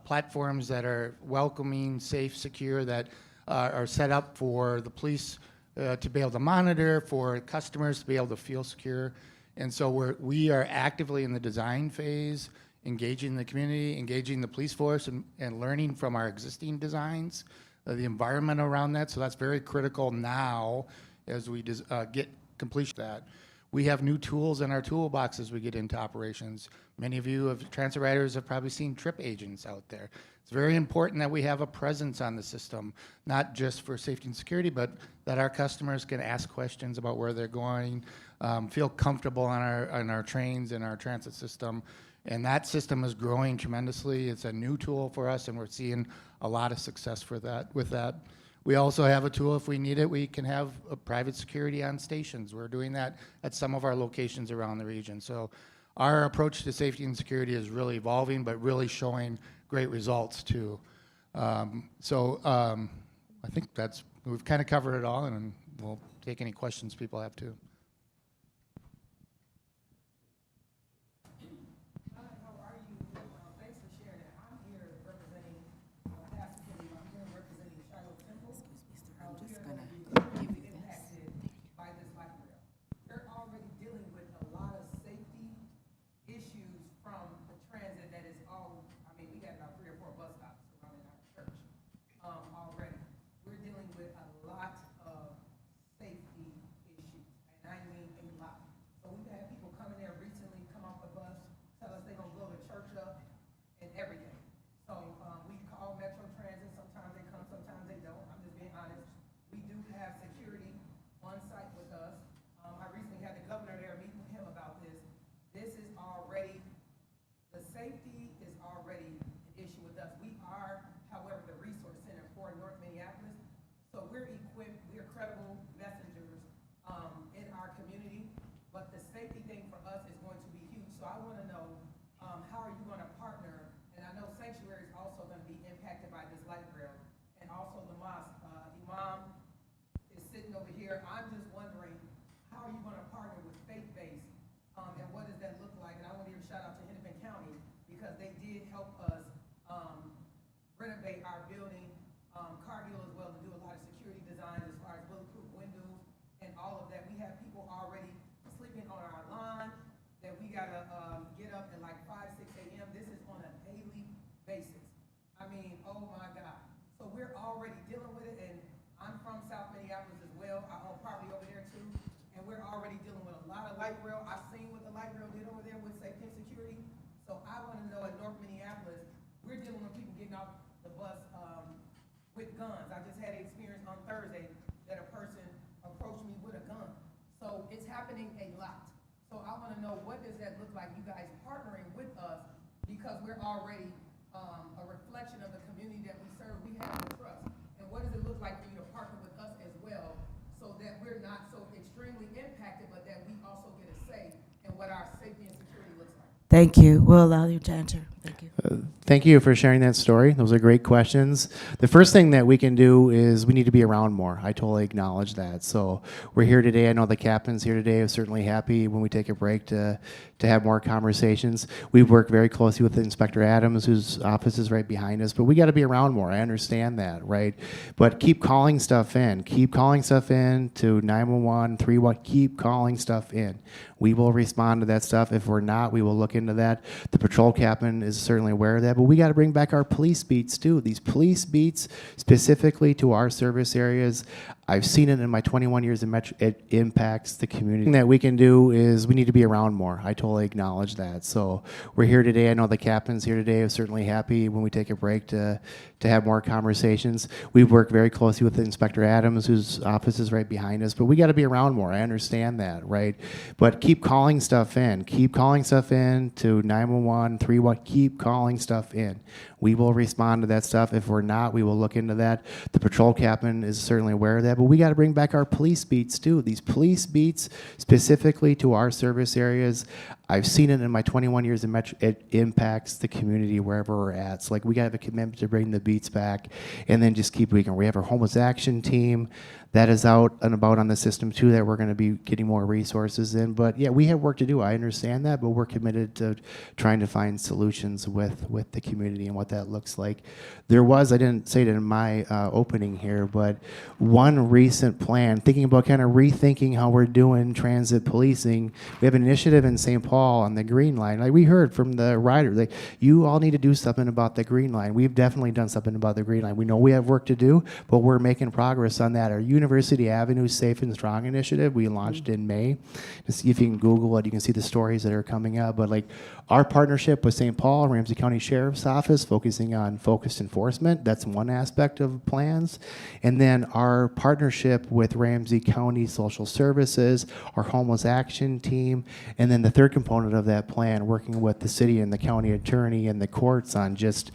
platforms that are welcoming, safe, secure, that are set up for the police to be able to monitor, for customers to be able to feel secure. And so we are actively in the design phase, engaging the community, engaging the police force, and learning from our existing designs, the environment around that. So that's very critical now as we get completion of that. We have new tools in our toolbox as we get into operations. Many of you transit riders have probably seen trip agents out there. It's very important that we have a presence on the system, not just for safety and security, but that our customers can ask questions about where they're going, feel comfortable on our trains and our transit system. And that system is growing tremendously. It's a new tool for us, and we're seeing a lot of success with that. We also have a tool, if we need it, we can have a private security on stations. We're doing that at some of our locations around the region. So our approach to safety and security is really evolving, but really showing great results too. I think we've kind of covered it all, and we'll take any questions people have too. That we're Thank you. We'll allow you to answer. Thank you. Thank you for sharing that story. Those are great questions. The first thing that we can do is we need to be around more. I totally acknowledge that. So we're here today. I know the captain's here today. I'm certainly happy when we take a break to have more conversations. We work very closely with Inspector Adams, whose office is right behind us, but we got to be around more. I understand that, right? But keep calling stuff in. Keep calling stuff in to 911, 311. Keep calling stuff in. We will respond to that stuff. If we're not, we will look into that. The patrol captain is certainly aware of that, but we got to bring back our police beats too. These police beats specifically to our service areas. I've seen it in my 21 years in Metro. It impacts the community. The thing that we can do is we need to be around more. I totally acknowledge that. So we're here today. I know the captain's here today. I'm certainly happy when we take a break to have more conversations. We work very closely with Inspector Adams, whose office is right behind us, but we got to be around more. I understand that, right? But keep calling stuff in. Keep calling stuff in to 911, 311. Keep calling stuff in. We will respond to that stuff. If we're not, we will look into that. The patrol captain is certainly aware of that, but we got to bring back our police beats too. These police beats specifically to our service areas. I've seen it in my 21 years in Metro. It impacts the community wherever we're at. So like we got to have a commitment to bring the beats back and then just keep working. We have our homeless action team that is out and about on the system too, that we're going to be getting more resources in. But yeah, we have work to do. I understand that, but we're committed to trying to find solutions with the community and what that looks like. There was, I didn't say it in my opening here, but one recent plan, thinking about kind of rethinking how we're doing transit policing. We have an initiative in St. Paul on the Green Line. Like we heard from the rider, like you all need to do something about the Green Line. We've definitely done something about the Green Line. We know we have work to do, but we're making progress on that. Our University Avenue Safe and Strong initiative, we launched in May. To see if you can Google it, you can see the stories that are coming up. But like our partnership with St. Paul, Ramsey County Sheriff's Office, focusing on focused enforcement, that's one aspect of plans. And then our partnership with Ramsey County Social Services, our homeless action team, and then the third component of that plan, working with the city and the county attorney and the courts on just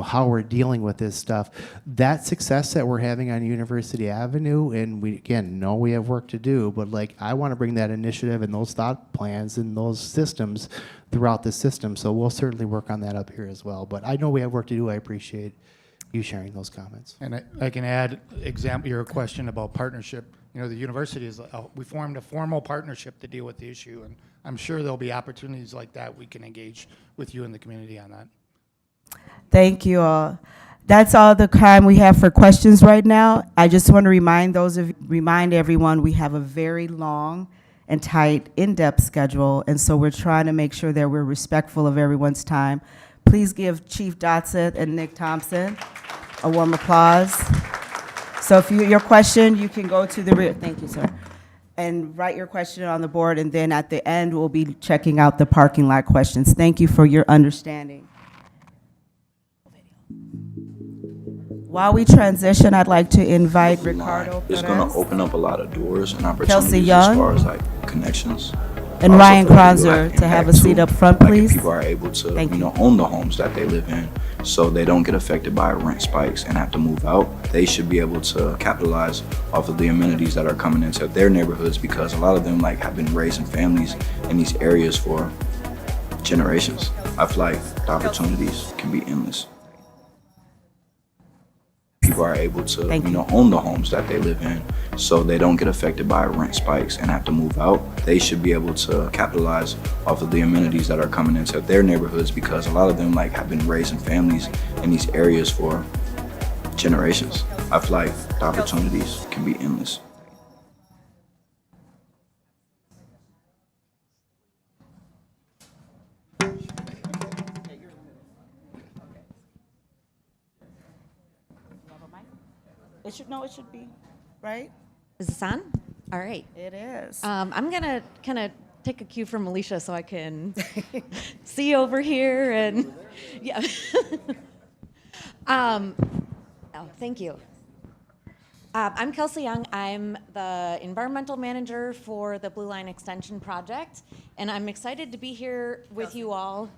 how we're dealing with this stuff. That success that we're having on University Avenue, and we, again, know we have work to do, but like I want to bring that initiative and those thought plans and those systems throughout the system. So we'll certainly work on that up here as well. But I know we have work to do. I appreciate you sharing those comments. And I can add your question about partnership. The university we formed a formal partnership to deal with the issue, and I'm sure there'll be opportunities like that we can engage with you in the community on that. Thank you all. That's all the time we have for questions right now. I just want to remind everyone we have a very long and tight, in-depth schedule, and so we're trying to make sure that we're respectful of everyone's time. Please give Chief Dotseth and Nick Thompson a warm applause. So if your question, you can go to the rear. Thank you, sir. And write your question on the board, and then at the end, we'll be checking out the parking lot questions. Thank you for your understanding. While we transition, I'd like to invite Ricardo It's going Perez to open up a lot of doors and Kelsey opportunities Young, as far as like connections. and Also Ryan feel like Kronzer to have a impact seat too. up front, Like, if please. people are able to, Thank you. own the homes that they live in, so they don't get affected by rent spikes and have to move out. They should be able to capitalize off of the amenities that are coming into their neighborhoods, because a lot of them have been raising families in these areas for generations. I feel like the opportunities can be endless. People are able to, own the homes that they live in, so they don't get affected by rent spikes and have to move out. They should be able to capitalize off of the amenities that are coming into their neighborhoods, because a lot of them have been raising families in these areas for generations. I feel like the opportunities can be endless. It should be, right? Is this on? All right. It is. I'm going to kind of take a cue from Alicia so I can see over here and, yeah. Thank you. I'm Kelsey Young. I'm the environmental manager for the Blue Line Extension Project, and I'm excited to be here with you all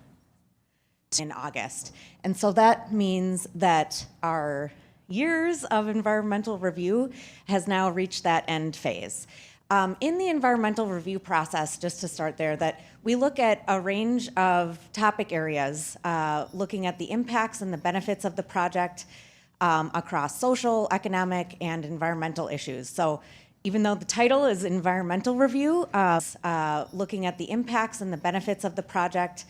in August. And so that means that our years of environmental review has now reached that end phase. In the environmental review process, just to start there, that we look at a range of topic areas, looking at the impacts and the benefits of the project across social, economic, and environmental issues. So even though the title is environmental review, looking at the impacts and the benefits of the project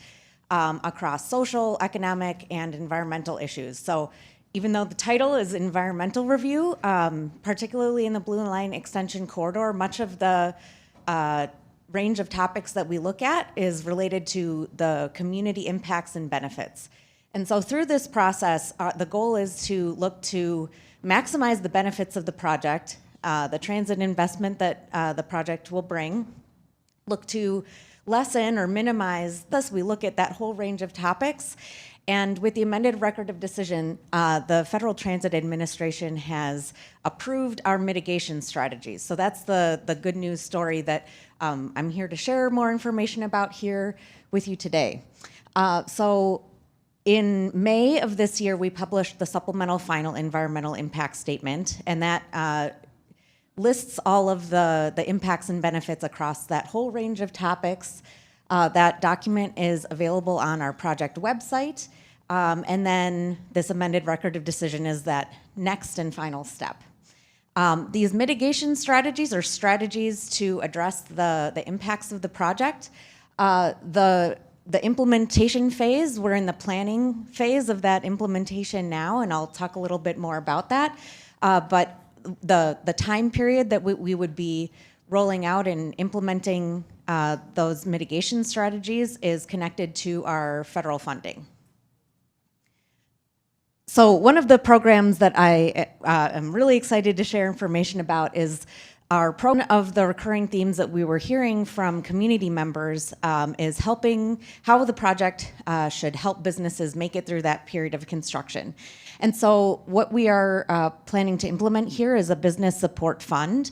across social, economic, and environmental issues. So even though the title is environmental review, particularly in the Blue Line Extension Corridor, much of the range of topics that we look at is related to the community impacts and benefits. And so through this process, the goal is to look to maximize the benefits of the project, the transit investment that the project will bring, look to lessen or minimize, thus we look at that whole range of topics. And with the amended record of decision, the Federal Transit Administration has approved our mitigation strategies. So that's the good news story that I'm here to share more information about here with you today. So in May of this year, we published the supplemental final environmental impact statement, and that lists all of the impacts and benefits across that whole range of topics. That document is available on our project website. And then this amended record of decision is that next and final step. These mitigation strategies are strategies to address the impacts of the project. The implementation phase, we're in the planning phase of that implementation now, and I'll talk a little bit more about that. But the time period that we would be rolling out and implementing those mitigation strategies is connected to our federal funding. So one of the programs that I am really excited to share information about is our program of the recurring themes that we were hearing from community members is helping how the project should help businesses make it through that period of construction. And so what we are planning to implement here is a business support fund.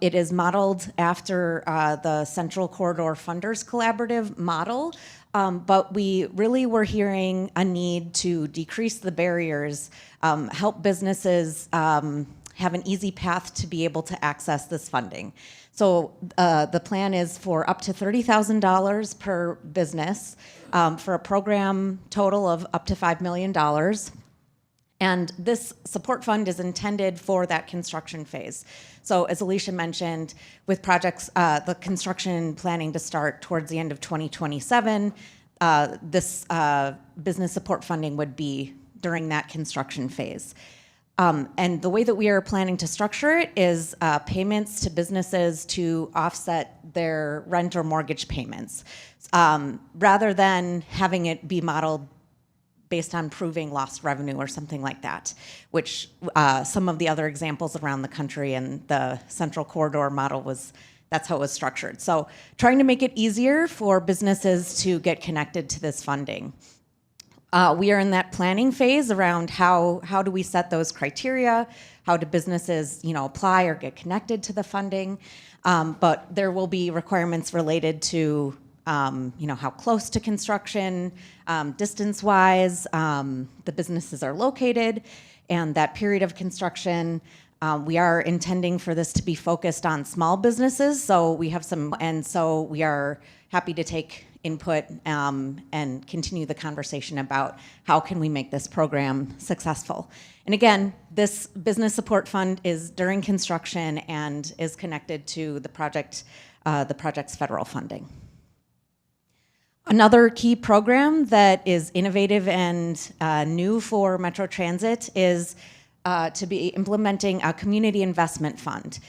It is modeled after the Central Corridor Funders Collaborative model, but we really were hearing a need to decrease the barriers, help businesses have an easy path to be able to access this funding. So the plan is for up to $30,000 per business for a program total of up to $5 million. And this support fund is intended for that construction phase. So as Alicia mentioned, with projects, the construction planning to start towards the end of 2027, this business support funding would be during that construction phase. And the way that we are planning to structure it is payments to businesses to offset their rent or mortgage payments, rather than having it be modeled based on proving lost revenue or something like that, which some of the other examples around the country and the Central Corridor model that's how it was structured. So trying to make it easier for businesses to get connected to this funding. We are in that planning phase around how do we set those criteria, how do businesses apply or get connected to the funding, but there will be requirements related to how close to construction, distance-wise, the businesses are located, and that period of construction. We are intending for this to be focused on small businesses, so we have so we are happy to take input and continue the conversation about how can we make this program successful. And again, this business support fund is during construction and is connected to the project's federal funding. Another key program that is innovative and new for Metro Transit is to be implementing a community investment fund.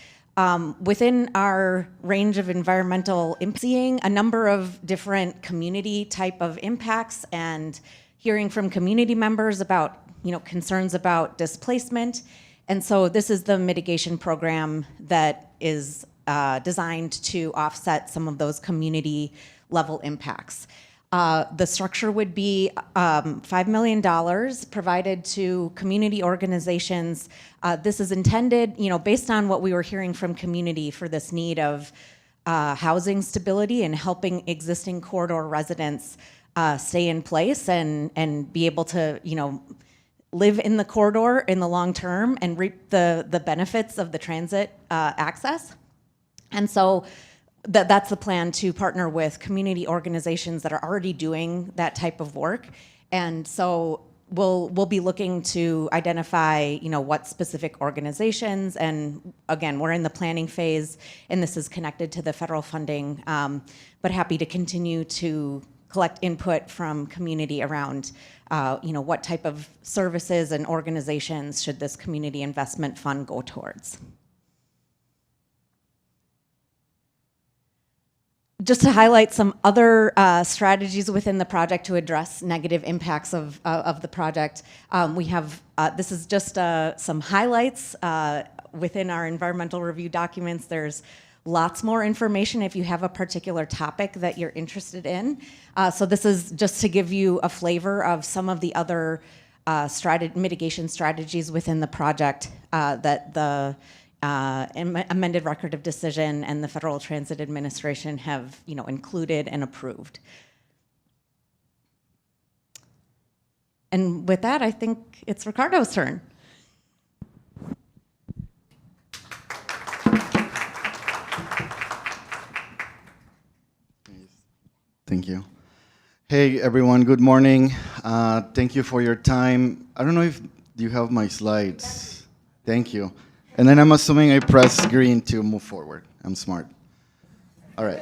Within our range of environmental, seeing a number of different community type of impacts and hearing from community members about concerns about displacement. And so this is the mitigation program that is designed to offset some of those community level impacts. The structure would be $5 million provided to community organizations. This is intended, based on what we were hearing from community for this need of housing stability and helping existing corridor residents stay in place and be able to, live in the corridor in the long term and reap the benefits of the transit access. And so that's the plan, to partner with community organizations that are already doing that type of work. And so we'll be looking to identify, what specific organizations, and again, we're in the planning phase, and this is connected to the federal funding, but happy to continue to collect input from community around, what type of services and organizations should this community investment fund go towards. Just to highlight some other strategies within the project to address negative impacts of the project, we have, this is just some highlights within our environmental review documents. There's lots more information if you have a particular topic that you're interested in. So this is just to give you a flavor of some of the other mitigation strategies within the project that the amended record of decision and the Federal Transit Administration have, included and approved. And with that, I think it's Ricardo's turn. Thank you. Hey, everyone. Good morning. Thank you for your time. I don't know if you have my slides. Thank you. And then I'm assuming I press green to move forward. I'm smart. All right.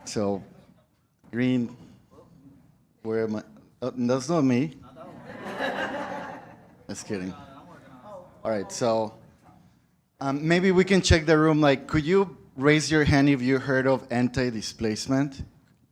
So, green. Where am I? Oh, that's not me. Just kidding. All right. So, maybe we can check the room. Like, could you raise your hand if you heard of anti-displacement?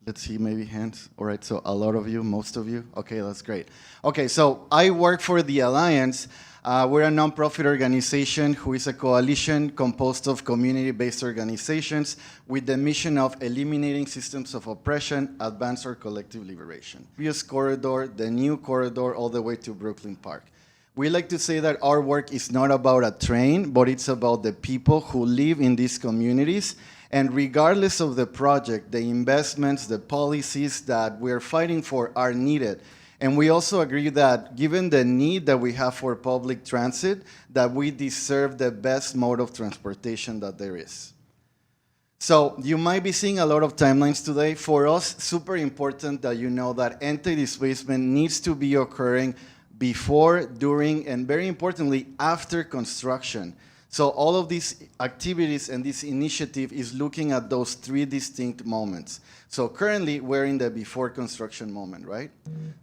Let's see, maybe hands. All right, so a lot of you, most of you. Okay, that's great. Okay, so I work for the Alliance. We're a nonprofit organization who is a coalition composed of community-based organizations with the mission of eliminating systems of oppression, advance our collective liberation. Previous corridor, the new corridor, all the way to Brooklyn Park. We like to say that our work is not about a train, but it's about the people who live in these communities. And regardless of the project, the investments, the policies that we're fighting for are needed. And we also agree that given the need that we have for public transit, that we deserve the best mode of transportation that there is. So you might be seeing a lot of timelines today. For us, super important that you know that anti-displacement needs to be occurring before, during, and very importantly, after construction. So all of these activities and this initiative is looking at those three distinct moments. So currently, we're in the before construction moment, right?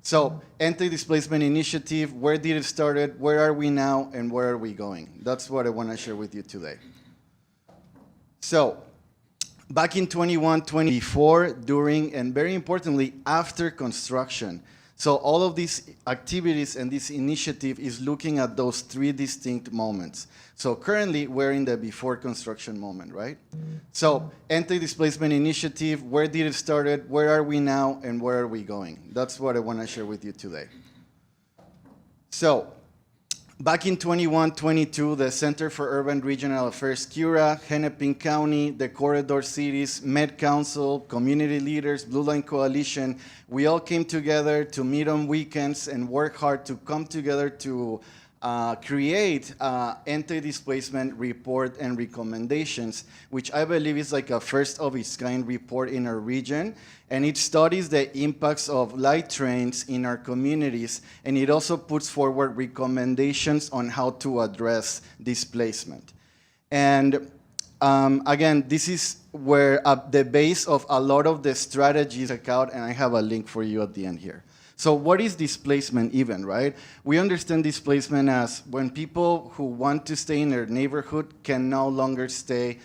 So anti-displacement initiative, where did it start? Where are we now? And where are we going? That's what I want to share with you today. So back in 21-20, before, during, and very importantly, after construction. So all of these activities and this initiative is looking at those three distinct moments. So currently, we're in the before construction moment, right? So anti-displacement initiative, where did it start? Where are we now? And where are we going? That's what I want to share with you today. So back in 21-22, the Center for Urban Regional Affairs, CURA, Hennepin County, the Corridor Cities, Med Council, community leaders, Blue Line Coalition, we all came together to meet on weekends and work hard to come together to create anti-displacement report and recommendations, which I believe is like a first of its kind report in our region. And it studies the impacts of light trains in our communities, and it also puts forward recommendations on how to address displacement. And again, this is where the base of a lot of the strategies check out, and I have a link for you at the end here. So what is displacement even, right? We understand displacement as when people who want to stay in their neighborhood can no longer stay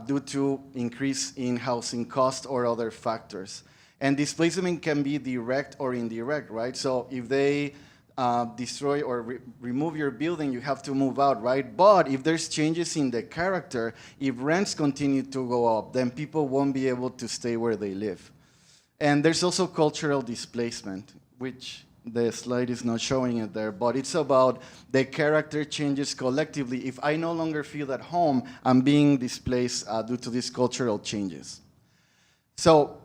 due to increase in housing cost or other factors. And displacement can be direct or indirect, right? So if they destroy or remove your building, you have to move out, right? But if there's changes in the character, if rents continue to go up, then people won't be able to stay where they live. And there's also cultural displacement, which the slide is not showing it there, but it's about the character changes collectively. If I no longer feel at home, I'm being displaced due to these cultural changes. So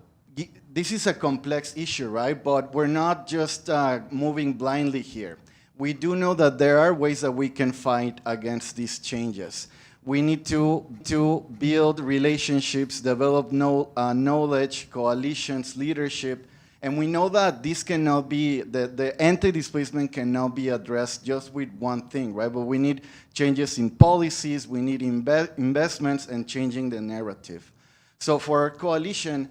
this is a complex issue, right? But we're not just moving blindly here. We do know that there are ways that we can fight against these changes. We need to build relationships, develop knowledge, coalitions, leadership. And we know that this cannot be, the anti-displacement cannot be addressed just with one thing, right? But we need changes in policies, we need investments, and changing the narrative. So for our coalition,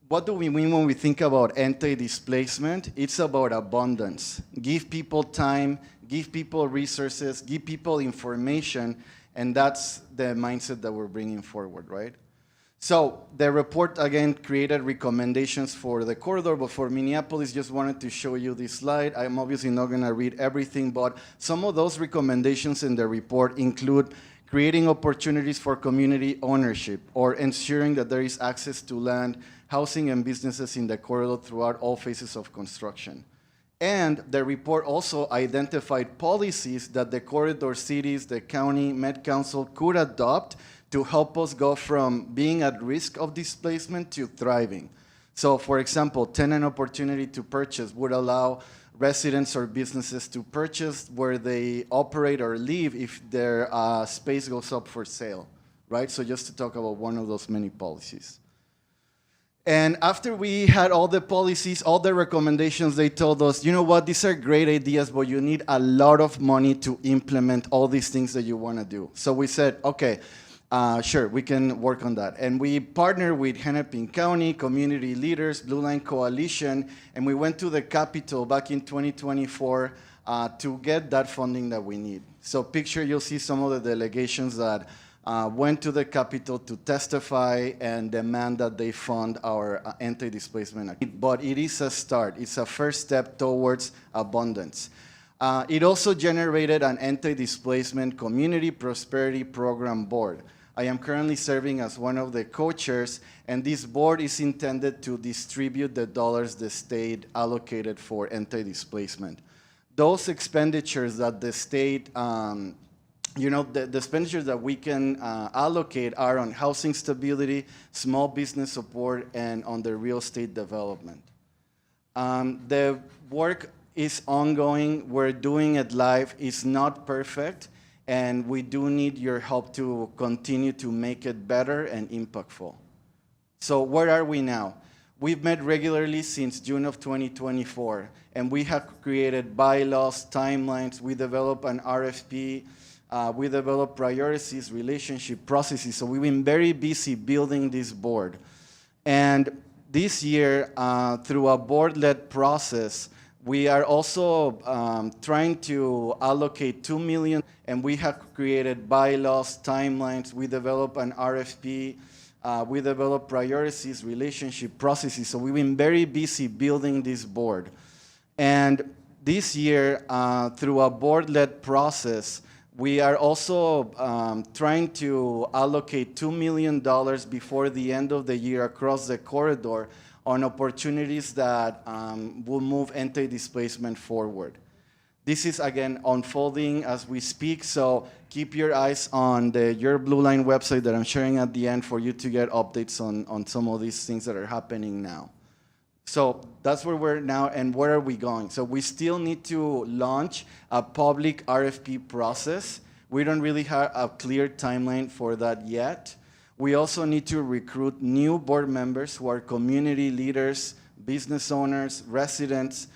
what do we mean when we think about anti-displacement? It's about abundance. Give people time, give people resources, give people information, and that's the mindset that we're bringing forward, right? So the report, again, created recommendations for the corridor, but for Minneapolis, just wanted to show you this slide. I'm obviously not going to read everything, but some of those recommendations in the report include creating opportunities for community ownership or ensuring that there is access to land, housing, and businesses in the corridor throughout all phases of construction. And the report also identified policies that the corridor cities, the county, Met Council could adopt to help us go from being at risk of displacement to thriving. So for example, tenant opportunity to purchase would allow residents or businesses to purchase where they operate or live if their space goes up for sale, right? So just to talk about one of those many policies. And after we had all the policies, all the recommendations, they told us, you know what, these are great ideas, but you need a lot of money to implement all these things that you want to do. So we said, okay, sure, we can work on that. And we partnered with Hennepin County, community leaders, Blue Line Coalition, and we went to the Capitol back in 2024 to get that funding that we need. So picture, you'll see some of the delegations that went to the Capitol to testify and demand that they fund our anti-displacement activity. But it is a start. It's a first step towards abundance. It also generated an anti-displacement community prosperity program board. I am currently serving as one of the co-chairs, and this board is intended to distribute the dollars the state allocated for anti-displacement. Those expenditures that the state the expenditures that we can allocate are on housing stability, small business support, and on the real estate development. The work is ongoing. We're doing it live. It's not perfect, and we do need your help to continue to make it better and impactful. So where are we now? We've met regularly since June of 2024, and we have created bylaws, timelines. We developed an RFP. We developed priorities, relationship processes. So we've been very busy building this board. And this year, through a board-led process, we are also trying to allocate $2 million, and we have created bylaws, timelines. We developed an RFP. We developed priorities, relationship processes. So we've been very busy building this board. And this year, through a board-led process, we are also trying to allocate $2 million before the end of the year across the corridor on opportunities that will move anti-displacement forward. This is, again, unfolding as we speak, so keep your eyes on the Your Blue Line website that I'm sharing at the end for you to get updates on some of these things that are happening now. So that's where we're now, and where are we going? So we still need to launch a public RFP process. We don't really have a clear timeline for that yet. We also need to recruit new board members who are community leaders, business owners, residents,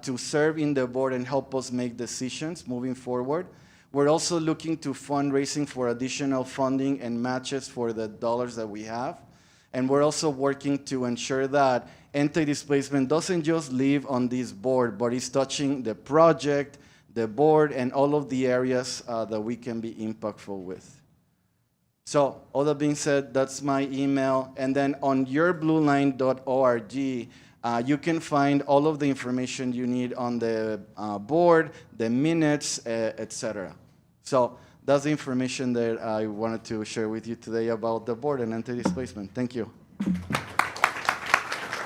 to serve in the board and help us make decisions moving forward. We're also looking to fundraising for additional funding and matches for the dollars that we have. And we're also working to ensure that anti-displacement doesn't just live on this board, but it's touching the project, the board, and all of the areas that we can be impactful with. So all that being said, that's my email. And then on yourblueline.org, you can find all of the information you need on the board, the minutes, etc. So that's the information that I wanted to share with you today about the board and anti-displacement. Thank you.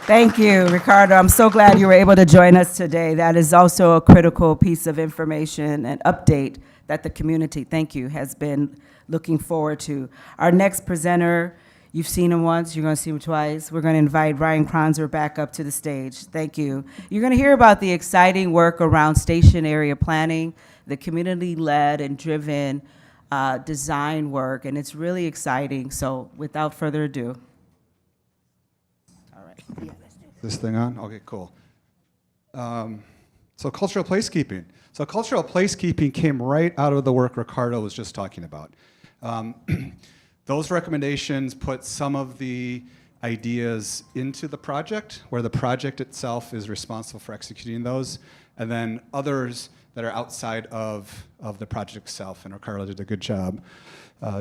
Thank you, Ricardo. I'm so glad you were able to join us today. That is also a critical piece of information and update that the community, thank you, has been looking forward to. Our next presenter, you've seen him once, you're going to see him twice. We're going to invite Ryan Kronzer back up to the stage. Thank you. You're going to hear about the exciting work around station area planning, the community-led and driven design work, and it's really exciting. So without further ado. All right. This thing on? Okay, cool. So cultural placekeeping. So cultural placekeeping came right out of the work Ricardo was just talking about. Those recommendations put some of the ideas into the project, where the project itself is responsible for executing those, and then others that are outside of the project itself, and Ricardo did a good job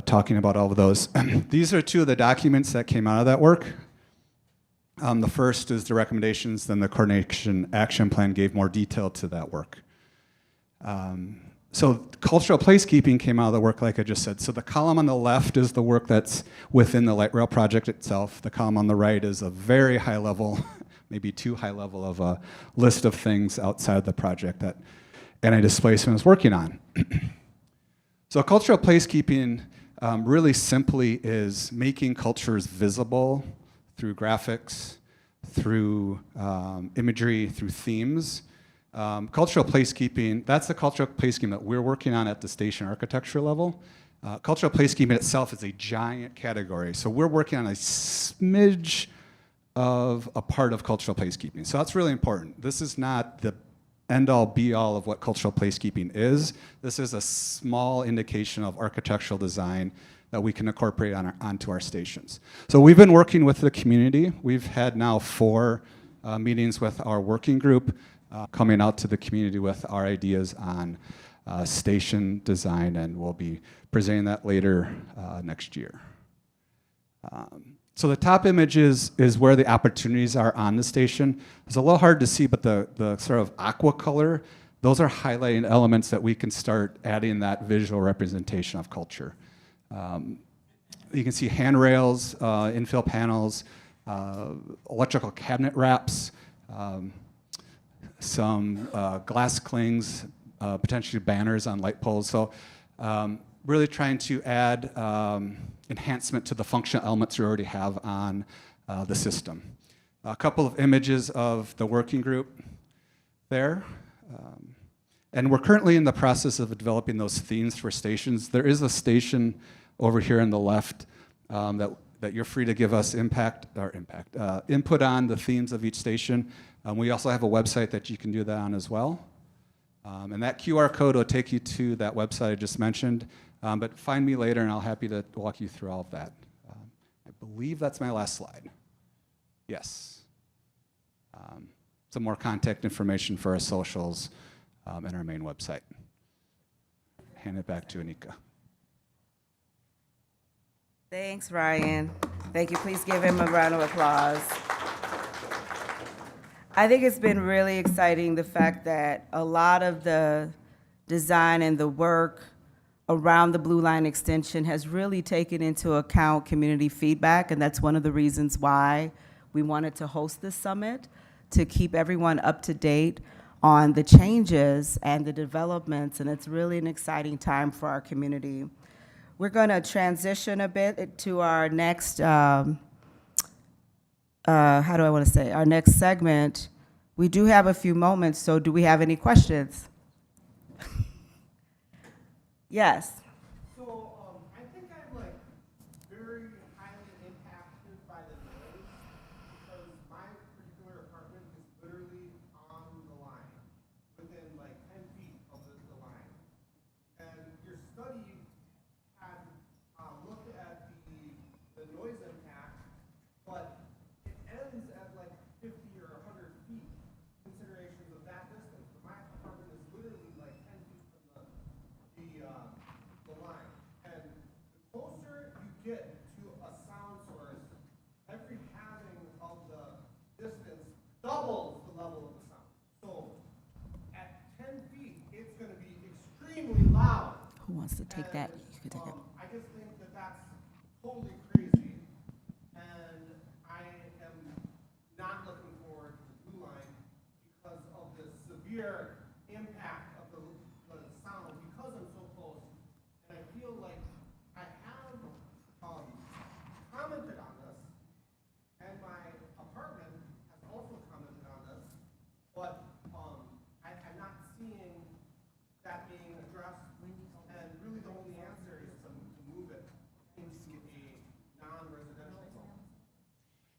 talking about all of those. These are two of the documents that came out of that work. The first is the recommendations, then the coordination action plan gave more detail to that work. So cultural placekeeping came out of the work, like I just said. So the column on the left is the work that's within the light rail project itself. The column on the right is a very high level, maybe too high level of a list of things outside the project that anti-displacement is working on. So cultural placekeeping really simply is making cultures visible through graphics, through imagery, through themes. Cultural placekeeping, that's the cultural placekeeping that we're working on at the station architecture level. Cultural placekeeping itself is a giant category. So we're working on a smidge of a part of cultural placekeeping. So that's really important. This is not the end-all, be-all of what cultural placekeeping is. This is a small indication of architectural design that we can incorporate onto our stations. So we've been working with the community. We've had now 4 meetings with our working group, coming out to the community with our ideas on station design, and we'll be presenting that later next year. So the top image is where the opportunities are on the station. It's a little hard to see, but the sort of aqua color, those are highlighting elements that we can start adding that visual representation of culture. You can see handrails, infill panels, electrical cabinet wraps, some glass clings, potentially banners on light poles. So really trying to add enhancement to the functional elements we already have on the system. A couple of images of the working group there. And we're currently in the process of developing those themes for stations. There is a station over here on the left that you're free to give us input on the themes of each station. We also have a website that you can do that on as well. And that QR code will take you to that website I just mentioned. But find me later and I'll be happy to walk you through all of that. I believe that's my last slide. Yes. Some more contact information for our socials and our main website. Hand it back to Anika. Thanks, Ryan. Thank you. Please give him a round of applause. I think it's been really exciting, the fact that a lot of the design and the work around the Blue Line extension has really taken into account community feedback, and that's one of the reasons why we wanted to host this summit, to keep everyone up to date on the changes and the developments, and it's really an exciting time for our community. We're going to transition a bit to our next, our next segment. We do have a few moments, so do we have any questions? Yes. So I think I'm like very highly impacted by the noise because my particular apartment is literally on the line, within like 10 feet of the line. And your study had looked at the noise impact, but it ends at like 50 or 100 feet, considerations of that distance. But my apartment is literally like 10 feet from the line. And the closer you get to a sound source, every halving of the distance doubles the level of the sound. So at 10 feet, it's going to be extremely loud. Who wants to take that? You can take it. I just think that that's totally crazy, and I am not looking forward to the Blue Line because of the severe impact of the sound, because I'm so close. And I feel like I have commented on this, and my apartment has also commented on this, but I'm not seeing that being addressed. And really the only answer is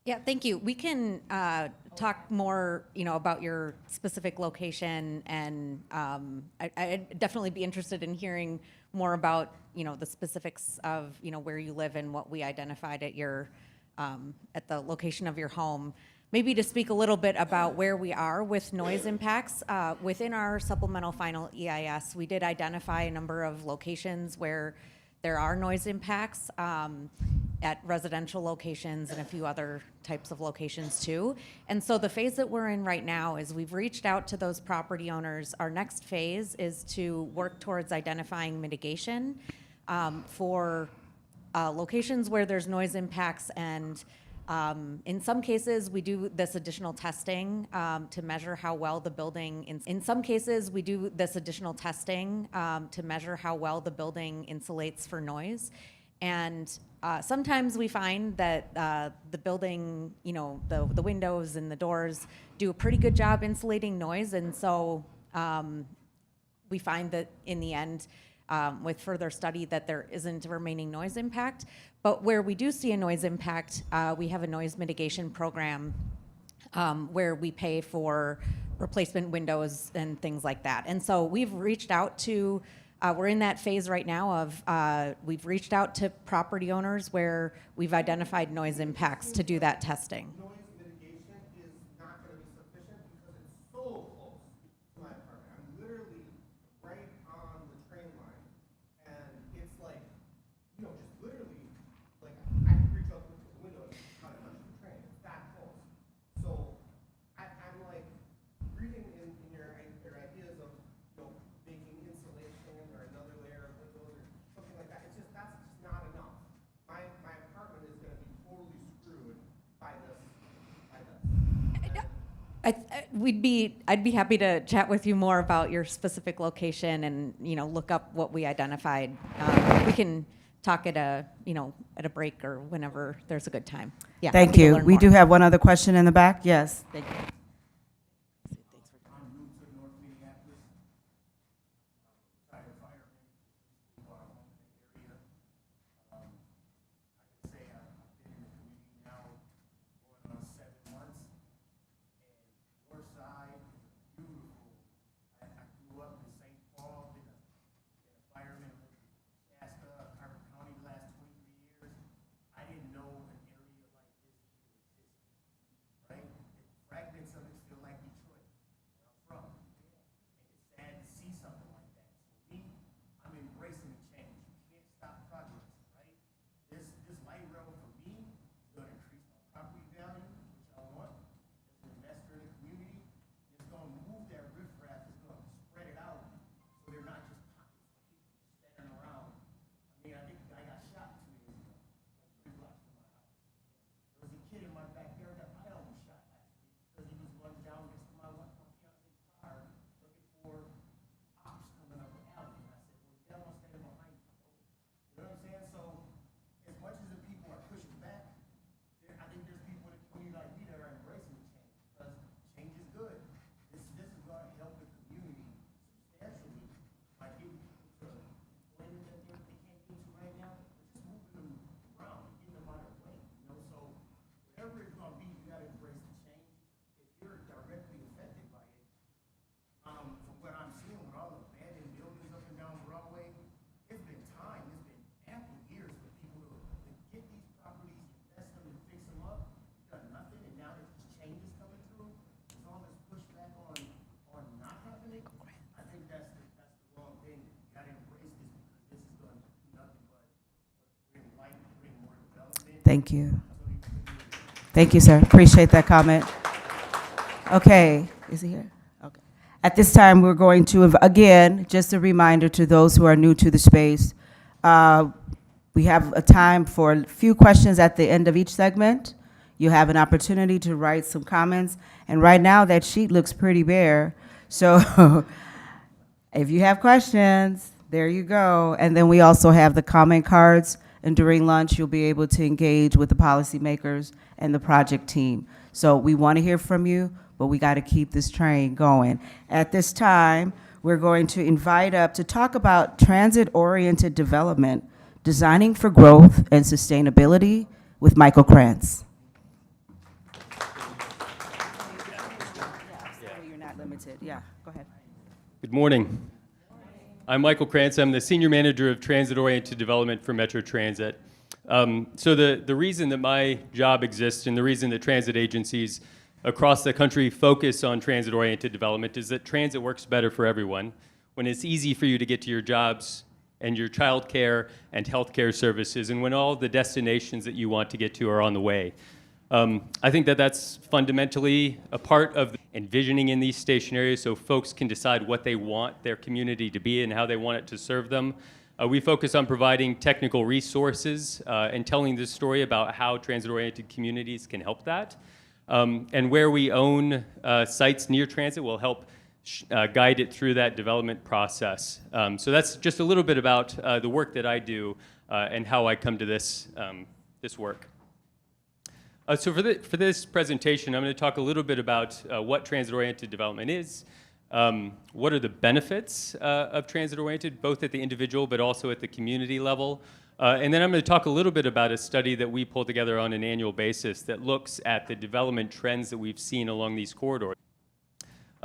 Yeah, thank you. We can talk more, about your specific location, and I'd definitely be interested in hearing more about, the specifics of, where you live and what we identified at your, at the location of your home. Maybe to speak a little bit about where we are with noise impacts. Within our supplemental final EIS, we did identify a number of locations where there are noise impacts at residential locations and a few other types of locations too. And so the phase that we're in right now is we've reached out to those property owners. Our next phase is to work towards identifying mitigation for locations where there's noise impacts, and in some cases, we do this additional testing to measure how well the building. In some cases, we do this additional testing to measure how well the building insulates for noise, and sometimes we find that the building, the windows and the doors do a pretty good job insulating noise, and so we find that in the end, with further study, that there isn't a remaining noise impact. But where we do see a noise impact, we have a noise mitigation program where we pay for replacement windows and things like that. And so we've reached out to, we're in that phase right now of, we've reached out to property owners where we've identified noise impacts to do that testing. Noise mitigation is not going to be sufficient because it's so close to my apartment. I'm literally right on the train line, and it's like, just literally, like, I can reach up to the window and try to touch the train. It's that close. So I'm like reading in your ideas of, making insulation or another layer of windows or something like that. It's just, that's just not enough. My apartment is going to be totally screwed by this. I'd be happy to chat with you more about your specific location and, look up what we identified. We can talk at a break or whenever there's a good time. Yeah. Thank happy to you. learn We more. do have one other question in the back. Yes. Thank you. I'm new to North Minneapolis. Retired fireman. Bought a home in the area. I can say I've been in the community now going on 7 months. And your side is beautiful. I grew up in St. Paul, been a fireman in Shasta, Carver County the last 23 years. I didn't know an area like this existed, right? Fragments of it feel like Detroit, where I'm from. And it's sad to see something like that. So I'm embracing the change. You can't stop progress, right? This light rail for me is going to increase my property value, which I want as an investor in the community. It's going to move that riffraff. It's going to spread it out so they're not just pockets of people just standing around. I mean, I think the guy got shot 2 years ago, like 3 blocks from my house. There was a kid in my backyard that I almost shot last week because he was running down next to my fiance's car looking for ops coming up the alley. And I said, well, you don't want to stand behind you. You know what I'm saying? So as much as the people are pushing back, I think there's people in the community like me that are embracing the change because change is good. This is going to help the community substantially by getting people to employment that they can't get to right now, but just moving them around, getting them out of the way. So whatever it's going to be, you got to embrace the change. If you're directly affected by it, from what I'm seeing with all the abandoned buildings up and down Broadway, it's been time, it's been ample years for people to get these properties, invest them, and fix them up. You've done nothing, and now that this change is coming through, there's all this pushback on not happening. I think that's the wrong thing. You got to embrace this because this is going to do nothing but bring light, bring more development. Thank you. Thank you, sir. Appreciate that comment. Okay, is he here? Okay. At this time, we're going to, again, just a reminder to those who are new to the space, we have a time for a few questions at the end of each segment. You have an opportunity to write some comments, and right now that sheet looks pretty bare. So if you have questions, there you go. And then we also have the comment cards, and during lunch, you'll be able to engage with the policymakers and the project team. So we want to hear from you, but we got to keep this train going. At this time, we're going to invite up to talk about transit-oriented development, designing for growth and sustainability with Michael Krantz. Yeah, go ahead. Good morning. I'm Michael Krantz. I'm the Senior Manager of Transit-Oriented Development for Metro Transit. So the reason that my job exists and the reason that transit agencies across the country focus on transit-oriented development is that transit works better for everyone when it's easy for you to get to your jobs and your childcare and healthcare services, and when all the destinations that you want to get to are on the way. I think that that's fundamentally a part of envisioning in these station areas so folks can decide what they want their community to be and how they want it to serve them. We focus on providing technical resources and telling the story about how transit-oriented communities can help that. And where we own sites near transit will help guide it through that development process. So that's just a little bit about the work that I do and how I come to this, this work. So for this presentation, I'm going to talk a little bit about what transit-oriented development is, what are the benefits of transit-oriented, both at the individual but also at the community level. And then I'm going to talk a little bit about a study that we pull together on an annual basis that looks at the development trends that we've seen along these corridors.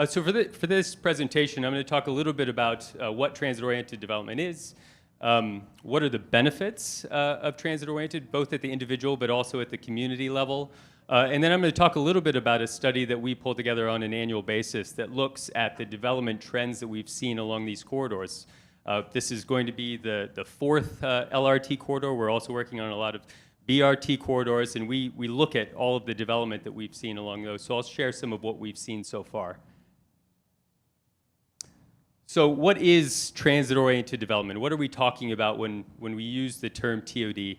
So for this presentation, I'm going to talk a little bit about what transit-oriented development is, what are the benefits of transit-oriented, both at the individual but also at the community level. And then I'm going to talk a little bit about a study that we pull together on an annual basis that looks at the development trends that we've seen along these corridors. This is going to be the fourth LRT corridor. We're also working on a lot of BRT corridors, and we look at all of the development that we've seen along those. So I'll share some of what we've seen so far. So what is transit-oriented development? What are we talking about when we use the term TOD?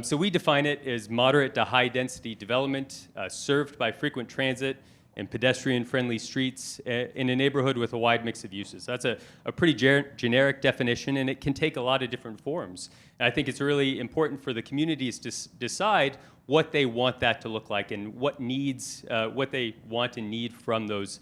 So we define it as moderate to high-density development served by frequent transit and pedestrian-friendly streets in a neighborhood with a wide mix of uses. That's a pretty generic definition, and it can take a lot of different forms. And I think it's really important for the communities to decide what they want that to look like and what needs, what they want and need from those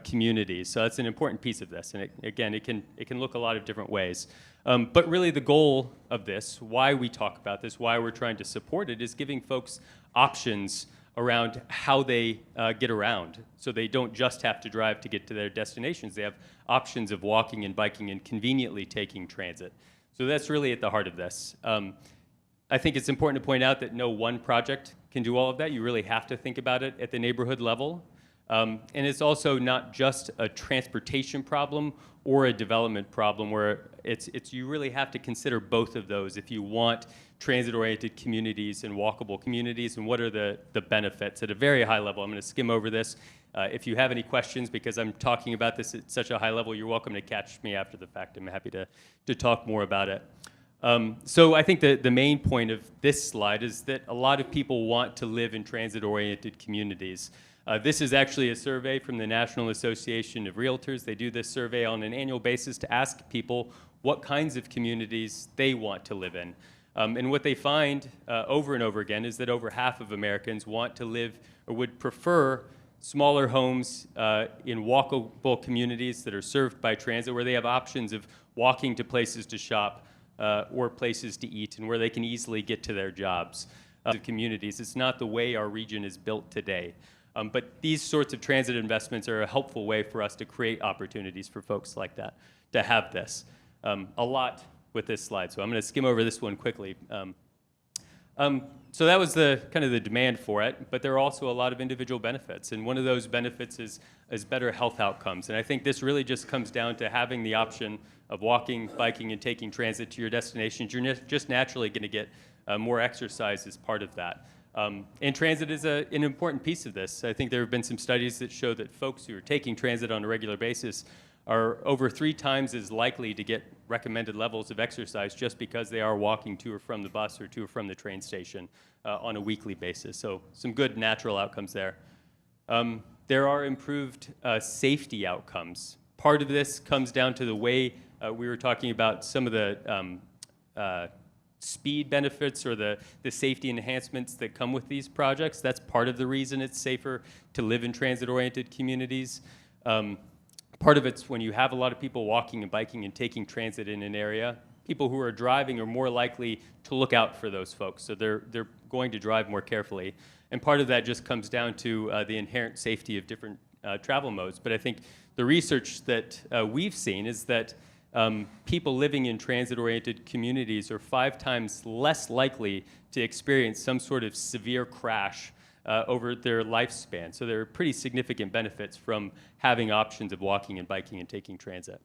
communities. So that's an important piece of this. And again, it can look a lot of different ways. But really the goal of this, why we talk about this, why we're trying to support it, is giving folks options around how they get around. So they don't just have to drive to get to their destinations. They have options of walking and biking and conveniently taking transit. So that's really at the heart of this. I think it's important to point out that no one project can do all of that. You really have to think about it at the neighborhood level. And it's also not just a transportation problem or a development problem where you really have to consider both of those if you want transit-oriented communities and walkable communities, and what are the benefits at a very high level. I'm going to skim over this. If you have any questions, because I'm talking about this at such a high level, you're welcome to catch me after the fact. I'm happy to talk more about it. So I think the main point of this slide is that a lot of people want to live in transit-oriented communities. This is actually a survey from the National Association of Realtors. They do this survey on an annual basis to ask people what kinds of communities they want to live in. And what they find over and over again is that over half of Americans want to live or would prefer smaller homes in walkable communities that are served by transit, where they have options of walking to places to shop or places to eat, and where they can easily get to their jobs. Communities. It's not the way our region is built today. But these sorts of transit investments are a helpful way for us to create opportunities for folks like that to have this. A lot with this slide, so I'm going to skim over this one quickly. So that was the kind of the demand for it, but there are also a lot of individual benefits, and one of those benefits is better health outcomes. And I think this really just comes down to having the option of walking, biking, and taking transit to your destinations. You're just naturally going to get more exercise as part of that. And transit is an important piece of this. I think there have been some studies that show that folks who are taking transit on a regular basis are over 3 times as likely to get recommended levels of exercise just because they are walking to or from the bus or to or from the train station on a weekly basis. So some good natural outcomes there. There are improved safety outcomes. Part of this comes down to the way we were talking about some of the speed benefits or the safety enhancements that come with these projects. That's part of the reason it's safer to live in transit-oriented communities. Part of it's when you have a lot of people walking and biking and taking transit in an area, people who are driving are more likely to look out for those folks. So they're going to drive more carefully. And part of that just comes down to the inherent safety of different travel modes. But I think the research that we've seen is that people living in transit-oriented communities are 5 times less likely to experience some sort of severe crash over their lifespan. So there are pretty significant benefits from having options of walking and biking and taking transit.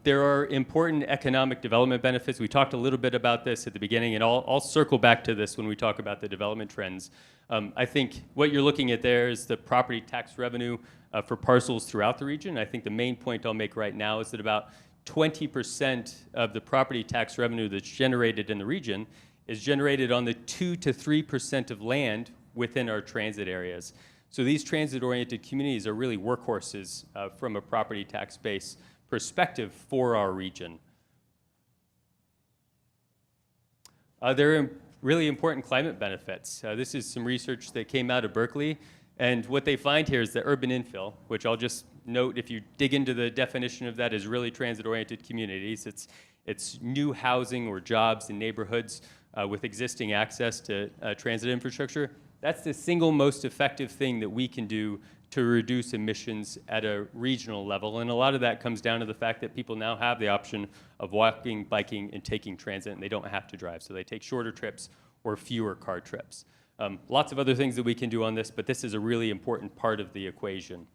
There are important economic development benefits. We talked a little bit about this at the beginning, and I'll circle back to this when we talk about the development trends. I think what you're looking at there is the property tax revenue for parcels throughout the region. I think the main point I'll make right now is that about 20% of the property tax revenue that's generated in the region is generated on the 2 to 3% of land within our transit areas. So these transit-oriented communities are really workhorses from a property tax base perspective for our region. There are really important climate benefits. This is some research that came out of Berkeley, and what they find here is that urban infill, which I'll just note if you dig into the definition of that, is really transit-oriented communities. It's new housing or jobs in neighborhoods with existing access to transit infrastructure. That's the single most effective thing that we can do to reduce emissions at a regional level. And a lot of that comes down to the fact that people now have the option of walking, biking, and taking transit, and they don't have to drive. So they take shorter trips or fewer car trips. Lots of other things that we can do on this, but this is a really important part of the equation.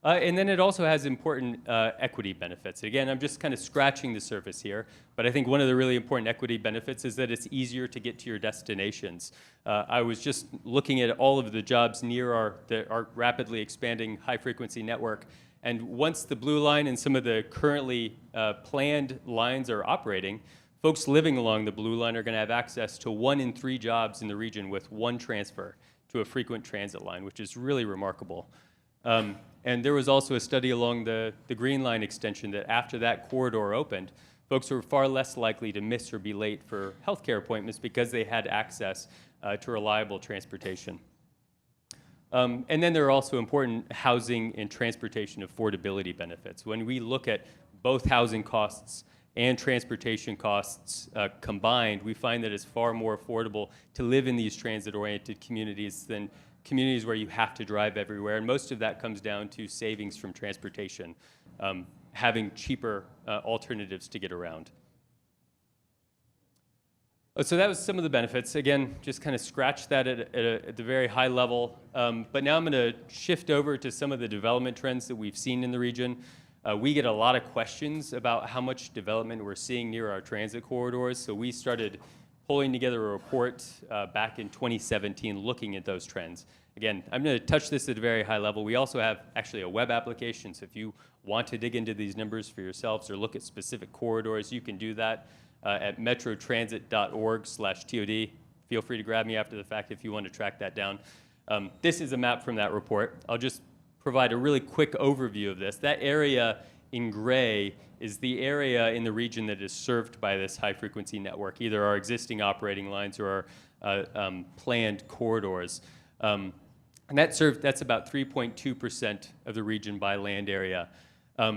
And then it also has important equity benefits. Again, I'm just kind of scratching the surface here, but I think one of the really important equity benefits is that it's easier to get to your destinations. I was just looking at all of the jobs near our rapidly expanding high-frequency network, and once the Blue Line and some of the currently planned lines are operating, folks living along the Blue Line are going to have access to 1 in 3 jobs in the region with 1 transfer to a frequent transit line, which is really remarkable. And there was also a study along the Green Line extension that after that corridor opened, folks were far less likely to miss or be late for healthcare appointments because they had access to reliable transportation. And then there are also important housing and transportation affordability benefits. When we look at both housing costs and transportation costs combined, we find that it's far more affordable to live in these transit-oriented communities than communities where you have to drive everywhere, and most of that comes down to savings from transportation, having cheaper alternatives to get around. So that was some of the benefits. Again, just kind of scratch that at the very high level, but now I'm going to shift over to some of the development trends that we've seen in the region. We get a lot of questions about how much development we're seeing near our transit corridors, so we started pulling together a report back in 2017 looking at those trends. Again, I'm going to touch this at a very high level. We also have actually a web application, so if you want to dig into these numbers for yourselves or look at specific corridors, you can do that at metrotransit.org/TOD. Feel free to grab me after the fact if you want to track that down. This is a map from that report. I'll just provide a really quick overview of this. That area in gray is the area in the region that is served by this high-frequency network, either our existing operating lines or our planned corridors. And that's about 3.2% of the region by land area.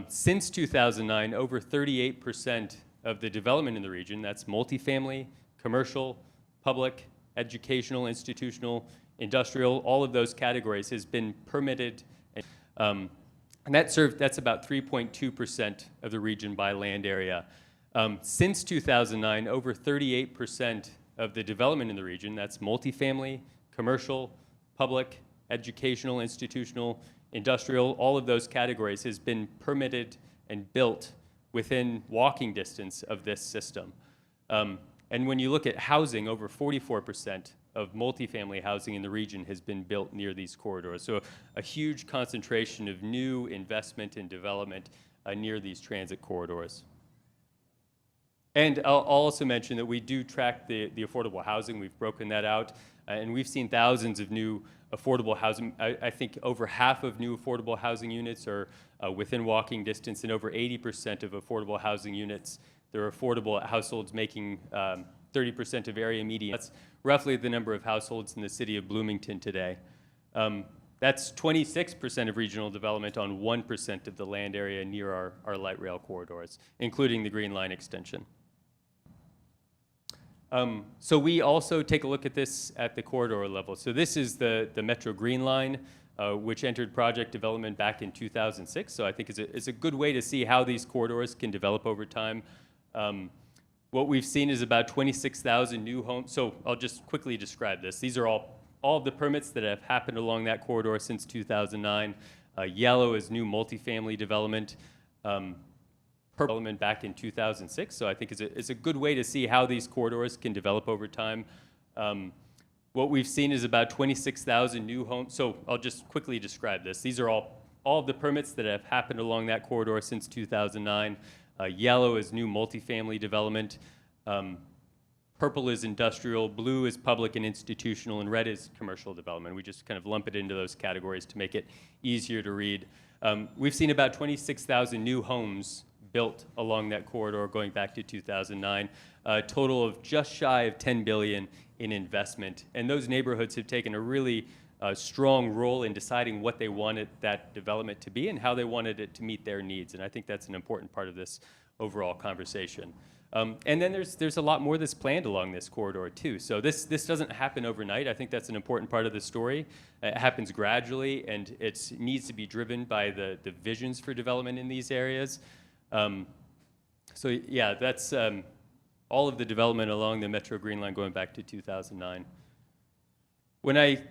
Since 2009, over 38% of the development in the region, that's multifamily, commercial, public, educational, institutional, industrial, all of those categories has been permitted. And that's about 3.2% of the region by land area. Since 2009, over 38% of the development in the region, that's multifamily, commercial, public, educational, institutional, industrial, all of those categories has been permitted and built within walking distance of this system. And when you look at housing, over 44% of multifamily housing in the region has been built near these corridors. So a huge concentration of new investment and development near these transit corridors. And I'll also mention that we do track the affordable housing. We've broken that out, and we've seen thousands of new affordable housing. I think over half of new affordable housing units are within walking distance, and over 80% of affordable housing units, there are affordable households making 30% of area median. That's roughly the number of households in the city of Bloomington today. That's 26% of regional development on 1% of the land area near our light rail corridors, including the Green Line extension. So we also take a look at this at the corridor level. So this is the Metro Green Line, which entered project development back in 2006. So I think it's a good way to see how these corridors can develop over time. What we've seen is about 26,000 new homes. So I'll just quickly describe this. These are all of the permits that have happened along that corridor since 2009. Yellow is new multifamily development. Purple development back in 2006. So I think it's a good way to see how these corridors can develop over time. What we've seen is about 26,000 new homes. So I'll just quickly describe this. These are all of the permits that have happened along that corridor since 2009. Yellow is new multifamily development. Purple is industrial, blue is public and institutional, and red is commercial development. We just kind of lump it into those categories to make it easier to read. We've seen about 26,000 new homes built along that corridor going back to 2009, a total of just shy of $10 billion in investment. And those neighborhoods have taken a really strong role in deciding what they wanted that development to be and how they wanted it to meet their needs. And I think that's an important part of this overall conversation. And then there's a lot more that's planned along this corridor too. So this doesn't happen overnight. I think that's an important part of the story. It happens gradually, and it needs to be driven by the visions for development in these areas. So yeah, that's all of the development along the Metro Green Line going back to 2009. When I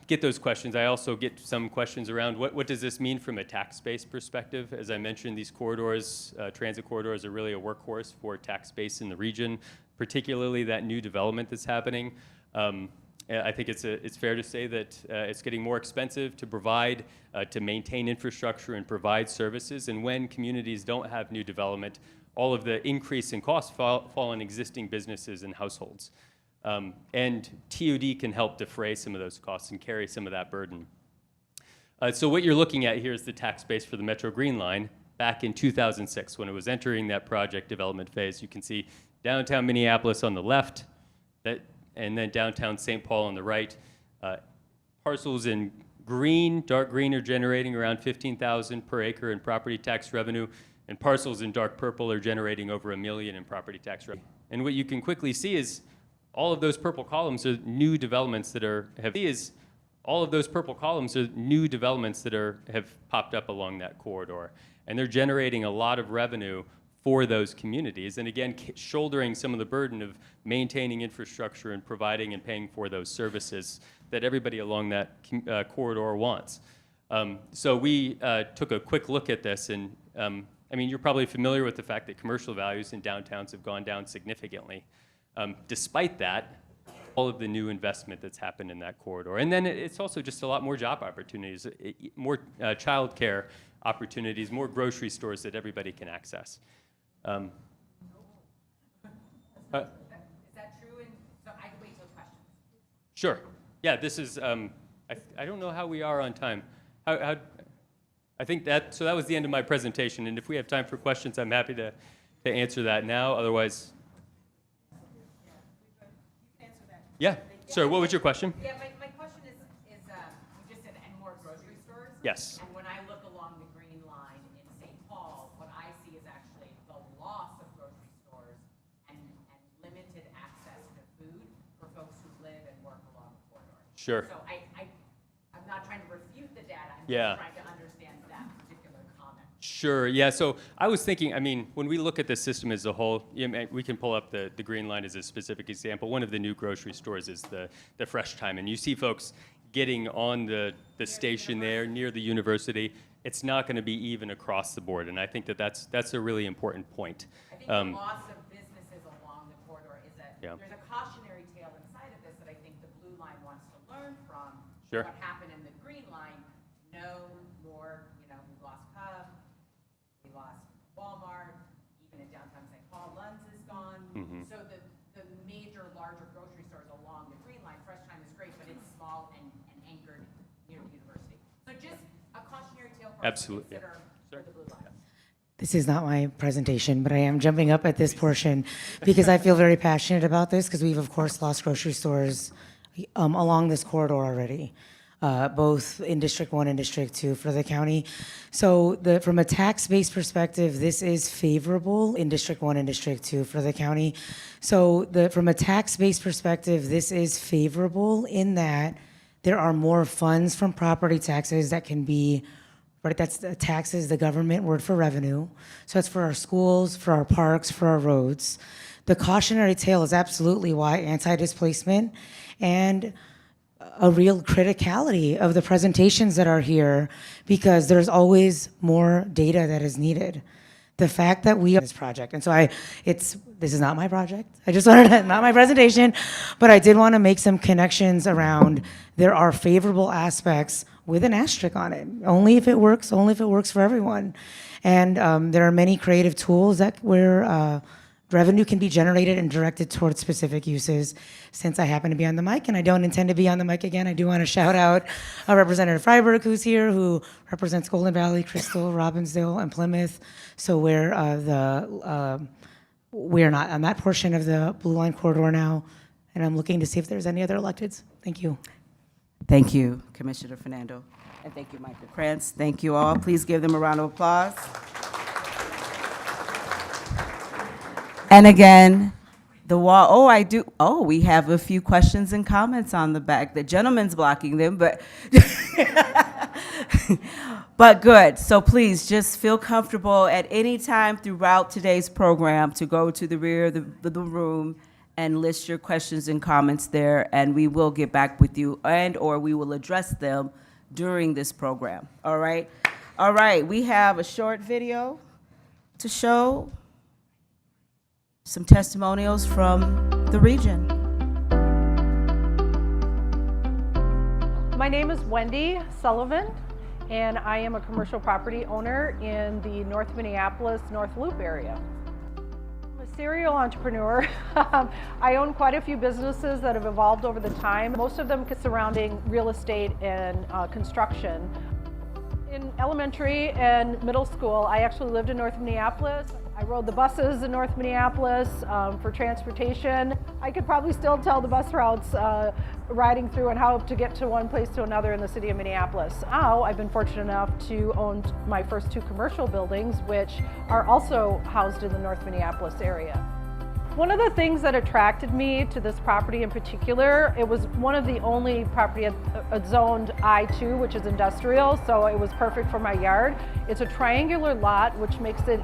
get those questions, I also get some questions around what does this mean from a tax base perspective? As I mentioned, these corridors, transit corridors, are really a workhorse for tax base in the region, particularly that new development that's happening. I think it's fair to say that it's getting more expensive to provide, to maintain infrastructure and provide services. And when communities don't have new development, all of the increase in costs fall on existing businesses and households. And TOD can help defray some of those costs and carry some of that burden. So what you're looking at here is the tax base for the Metro Green Line back in 2006 when it was entering that project development phase. You can see downtown Minneapolis on the left, and then downtown St. Paul on the right. Parcels in green, dark green, are generating around $15,000 per acre in property tax revenue, and parcels in dark purple are generating over $1 million in property tax revenue. And what you can quickly see is all of those purple columns are new developments that have popped up along that corridor, and they're generating a lot of revenue for those communities, and again, shouldering some of the burden of maintaining infrastructure and providing and paying for those services that everybody along that corridor wants. So we took a quick look at this, and I mean, you're probably familiar with the fact that commercial values in downtowns have gone down significantly. Despite that, all of the new investment that's happened in that corridor. And then it's also just a lot more job opportunities, more child care opportunities, more grocery stores that everybody can access. Is that true? And so I can wait till questions. Sure. Yeah, this is, I don't know how we are on time. I think that was the end of my presentation, and if we have time for questions, I'm happy to answer that now. Otherwise, yeah. Sorry, what was your question? Yeah, my question is you just said and more grocery stores? Yes. And when I look along the Green Line in St. Paul, what I see is actually the loss of grocery stores and limited access to food for folks who live and work along the corridor. Sure. So I'm not trying to refute the data, I'm Yeah. just trying to understand that particular comment. Sure, yeah, so I was thinking, I mean, when we look at the system as a whole, we can pull up the Green Line as a specific example. One of the new grocery stores is the Fresh Time, and you see folks getting on the station there near the university. It's not going to be even across the board, and I think that's a really important point. I think the loss of businesses along the corridor is Yeah. there's a cautionary tale inside of this that I think the Blue Line wants to learn from. Sure. What happened in the Green Line, no more, we lost Cub, we lost Walmart, even in downtown St. Paul, Lund's is gone. Mhm. So the major, larger grocery stores along the Green Line, Fresh Time is great, but it's small and anchored near the university. So just a cautionary tale for us to Absolutely, yeah. consider for the Blue Line. This is not my presentation, but I am jumping up at this portion because I feel very passionate about this because we've, of course, lost grocery stores along this corridor already. both in District 1 and District 2 for the county. So from a tax-based perspective, this is favorable in District 1 and District 2 for the county. So from a tax-based perspective, this is favorable in that there are more funds from property taxes that can be, right, that's the taxes, the government word for revenue. So it's for our schools, for our parks, for our roads. The cautionary tale is absolutely why anti-displacement and a real criticality of the presentations that are here, because there's always more data that is needed. The fact that we this project, and so this is not my project. I just wanted to, not my presentation, but I did want to make some connections around there are favorable aspects with an asterisk on it. Only if it works for everyone. And there are many creative tools where revenue can be generated and directed towards specific uses. Since I happen to be on the mic and I don't intend to be on the mic again, I do want to shout out Representative Freiberg, who's here, who represents Golden Valley, Crystal, Robbinsdale, and Plymouth. So we're not on that portion of the Blue Line corridor now, and I'm looking to see if there's any other electeds. Thank you. Thank you, Commissioner Fernando. And thank you, Michael Krantz. Thank you all. Please give them a round of applause. And again, the wall, we have a few questions and comments on the back. The gentleman's blocking them, but, but good. So please just feel comfortable at any time throughout today's program to go to the rear of the room and list your questions and comments there, and we will get back with you or we will address them during this program, all right? All right, we have a short video to show some testimonials from the region. My name is Wendy Sullivan, and I am a commercial property owner in the North Minneapolis, North Loop area. I'm a serial entrepreneur. I own quite a few businesses that have evolved over the time, most of them surrounding real estate and construction. In elementary and middle school, I actually lived in North Minneapolis. I rode the buses in North Minneapolis for transportation. I could probably still tell the bus routes riding through and how to get to one place to another in the city of Minneapolis. Now I've been fortunate enough to own my first 2 commercial buildings, which are also housed in the North Minneapolis area. One of the things that attracted me to this property in particular, it was one of the only property zoned I-2, which is industrial, so it was perfect for my yard. It's a triangular lot, which makes it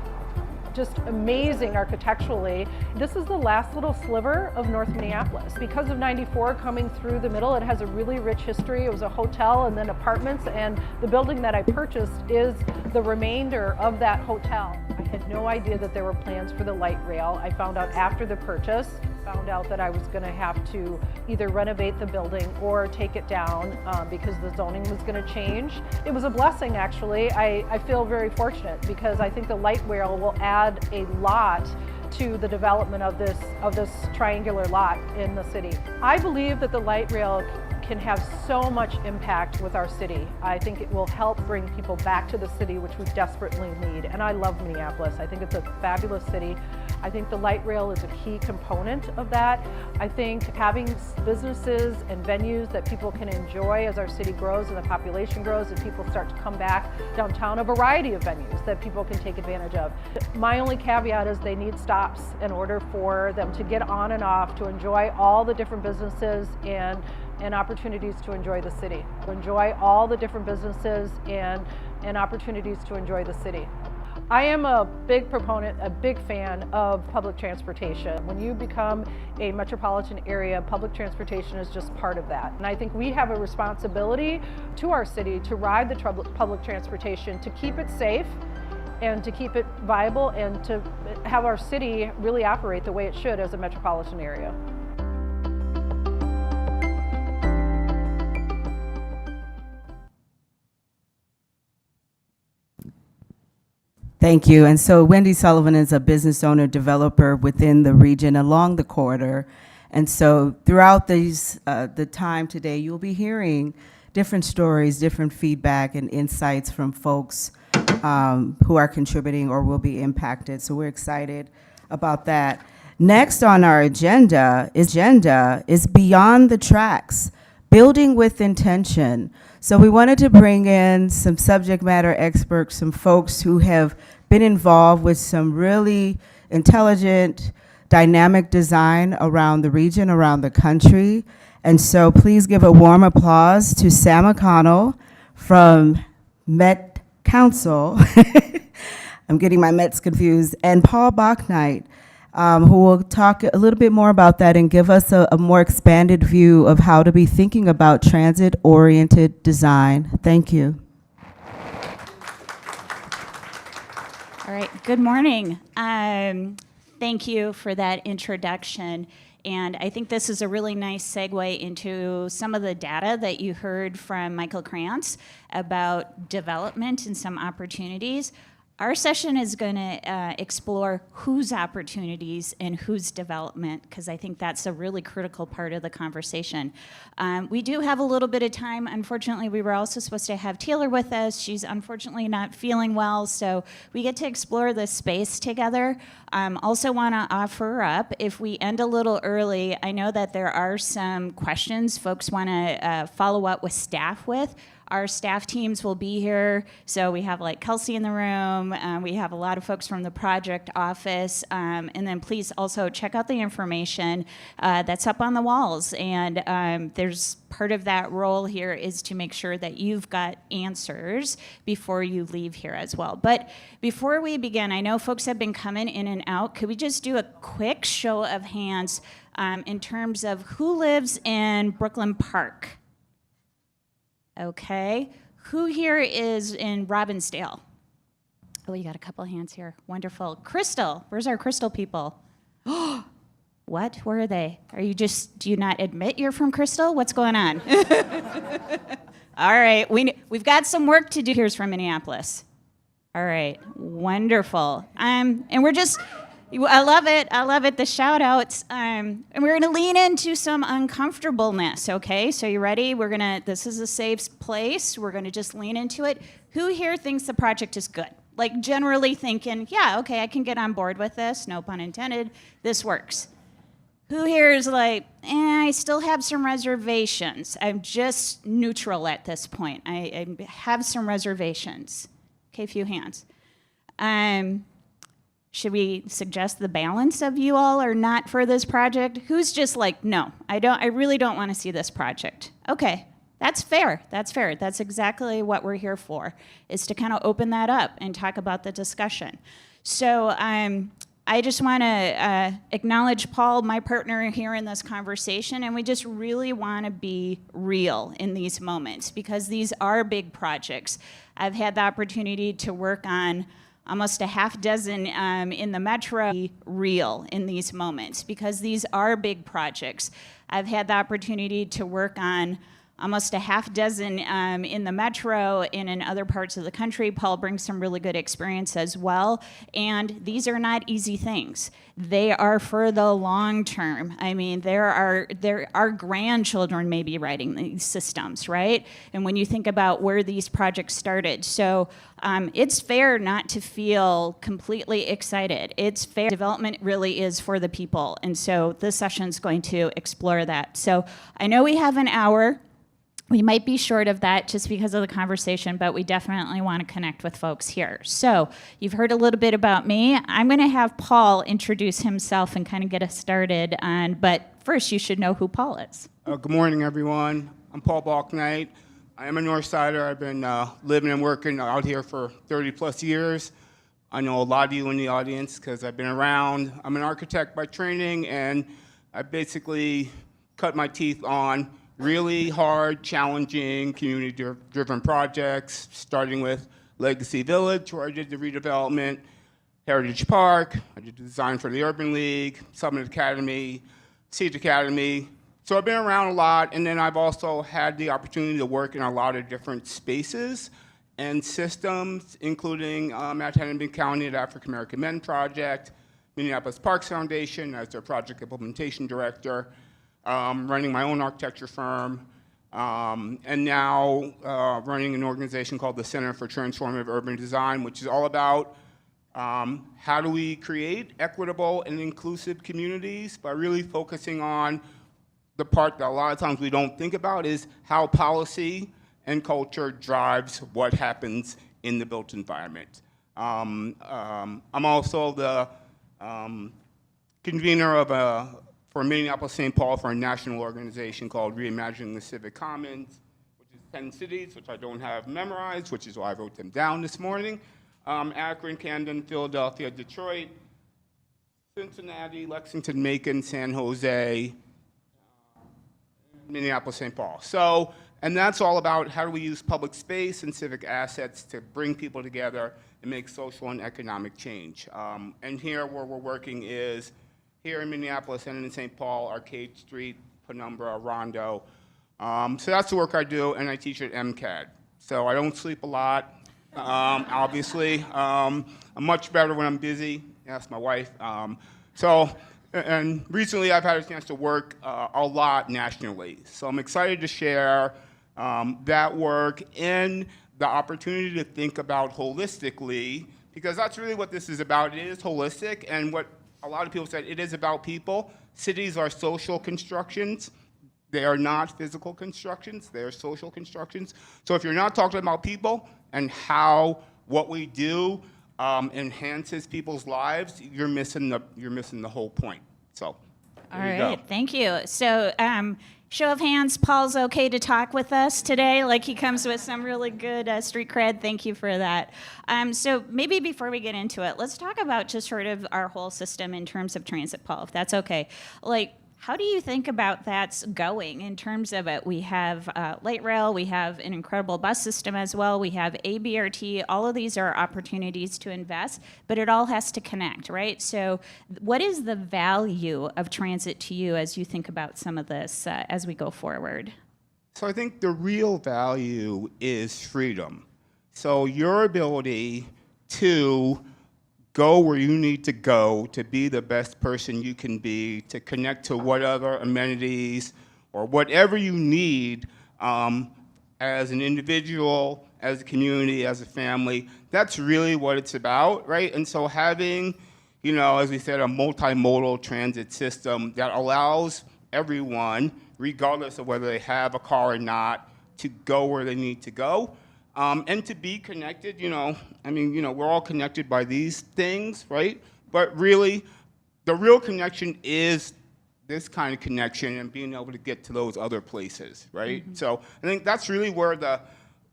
just amazing architecturally. This is the last little sliver of North Minneapolis. Because of 94 coming through the middle, it has a really rich history. It was a hotel and then apartments, and the building that I purchased is the remainder of that hotel. I had no idea that there were plans for the light rail. I found out after the purchase, found out that I was going to have to either renovate the building or take it down because the zoning was going to change. It was a blessing, actually. I feel very fortunate because I think the light rail will add a lot to the development of this triangular lot in the city. I believe that the light rail can have so much impact with our city. I think it will help bring people back to the city, which we desperately need. And I love Minneapolis. I think it's a fabulous city. I think the light rail is a key component of that. I think having businesses and venues that people can enjoy as our city grows and the population grows and people start to come back downtown, a variety of venues that people can take advantage of. My only caveat is they need stops in order for them to get on and off, to enjoy all the different businesses and opportunities to enjoy the city. Enjoy all the different businesses and opportunities to enjoy the city. I am a big proponent, a big fan of public transportation. When you become a metropolitan area, public transportation is just part of that. And I think we have a responsibility to our city to ride the public transportation, to keep it safe and to keep it viable and to have our city really operate the way it should as a metropolitan area. Thank you. And so Wendy Sullivan is a business owner developer within the region along the corridor. And so throughout the time today, you'll be hearing different stories, different feedback and insights from folks who are contributing or will be impacted. So we're excited about that. Next on our agenda is Beyond the Tracks, building with intention. So we wanted to bring in some subject matter experts, some folks who have been involved with some really intelligent, dynamic design around the region, around the country. And so please give a warm applause to Sam O'Connell from Met Council. I'm getting my Mets confused. And Paul Bachnight, who will talk a little bit more about that and give us a more expanded view of how to be thinking about transit-oriented design. Thank you. All right, good morning. Thank you for that introduction. And I think this is a really nice segue into some of the data that you heard from Michael Krantz about development and some opportunities. Our session is going to explore whose opportunities and whose development, because I think that's a really critical part of the conversation. We do have a little bit of time. Unfortunately, we were also supposed to have Taylor with us. She's unfortunately not feeling well, so we get to explore this space together. Also want to offer up, if we end a little early, I know that there are some questions folks want to follow up with staff with. Our staff teams will be here, so we have like Kelsey in the room, we have a lot of folks from the project office, and then please also check out the information that's up on the walls, and there's part of that role here is to make sure that you've got answers before you leave here as well. But before we begin, I know folks have been coming in and out. Could we just do a quick show of hands in terms of who lives in Brooklyn Park? Okay. Who here is in Robbinsdale? Oh, you got a couple hands here. Wonderful. Crystal. Where's our Crystal people? What? Where are they? Do you not admit you're from Crystal? What's going on? All right. We've got some work to do. Here's from Minneapolis. All right. Wonderful. And we're just... I love it. I love it. The shout outs. And we're going to lean into some uncomfortableness. Okay. So you ready? This is a safe place. We're going to just lean into it. Who here thinks the project is good? Like generally thinking, yeah, okay, I can get on board with this. No pun intended. This works. Who here is like, I still have some reservations. I'm just neutral at this point. I have some reservations. Okay, a few hands. Should we suggest the balance of you all are not for this project? Who's just like, no, I really don't want to see this project. Okay, that's fair. That's fair. That's exactly what we're here for, is to kind of open that up and talk about the discussion. So I just want to acknowledge Paul, my partner here in this conversation, and we just really want to be real in these moments because these are big projects. I've had the opportunity to work on almost a half dozen in the metro. Real in these moments because these are big projects. I've had the opportunity to work on almost a half dozen in the metro and in other parts of the country. Paul brings some really good experience as well. And these are not easy things. They are for the long term. I mean, our grandchildren may be writing these systems, right? And when you think about where these projects started. So it's fair not to feel completely excited. It's fair. Development really is for the people. And so this session's going to explore that. So I know we have an hour. We might be short of that just because of the conversation, but we definitely want to connect with folks here. So you've heard a little bit about me. I'm going to have Paul introduce himself and kind of get us started on, but first you should know who Paul is. Good morning, everyone. I'm Paul Bachnight. I am a North Sider. I've been living and working out here for 30 plus years. I know a lot of you in the audience because I've been around. I'm an architect by training, and I basically cut my teeth on really hard, challenging, community-driven projects, starting with Legacy Village, where I did the redevelopment, Heritage Park, I did the design for the Urban League, Summit Academy, Siege Academy. So I've been around a lot, and then I've also had the opportunity to work in a lot of different spaces and systems, including at Hennepin County at African American Men Project, Minneapolis Parks Foundation as their project implementation director, running my own architecture firm, and now running an organization called the Center for Transformative Urban Design, which is all about how do we create equitable and inclusive communities by really focusing on the part that a lot of times we don't think about is how policy and culture drives what happens in the built environment. I'm also the convener for Minneapolis-St. Paul for a national organization called Reimagining the Civic Commons, which is 10 cities, which I don't have memorized, which is why I wrote them down this morning. Akron, Camden, Philadelphia, Detroit, Cincinnati, Lexington, Macon, San Jose, Minneapolis-St. Paul. So, and that's all about how do we use public space and civic assets to bring people together and make social and economic change. And here where we're working is here in Minneapolis and in St. Paul, Arcade Street, Penumbra, Rondo. So that's the work I do, and I teach at MCAD. So I don't sleep a lot, obviously. I'm much better when I'm busy. Ask my wife. And recently I've had a chance to work a lot nationally. So I'm excited to share that work and the opportunity to think about holistically, because that's really what this is about. It is holistic, and what a lot of people said, it is about people. Cities are social constructions. They are not physical constructions. They are social constructions. So if you're not talking about people and how what we do enhances people's lives, you're missing the whole point. So, all right, thank you. So, show of hands, Paul's okay to talk with us today. Like he comes with some really good street cred. Thank you for that. So maybe before we get into it, let's talk about just sort of our whole system in terms of transit, Paul, if that's okay. Like, how do you think about that's going in terms of it? We have light rail, we have an incredible bus system as well, we have ABRT, all of these are opportunities to invest, but it all has to connect, right? So what is the value of transit to you as you think about some of this as we go forward? So I think the real value is freedom. So your ability to go where you need to go to be the best person you can be, to connect to whatever amenities or whatever you need as an individual, as a community, as a family. That's really what it's about, right? And so having, you know, as we said, a multimodal transit system that allows everyone, regardless of whether they have a car or not, to go where they need to go. And to be connected, you know, I mean, you know, we're all connected by these things, right? But really, the real connection is this kind of connection and being able to get to those other places, right? Mm-hmm. So I think that's really where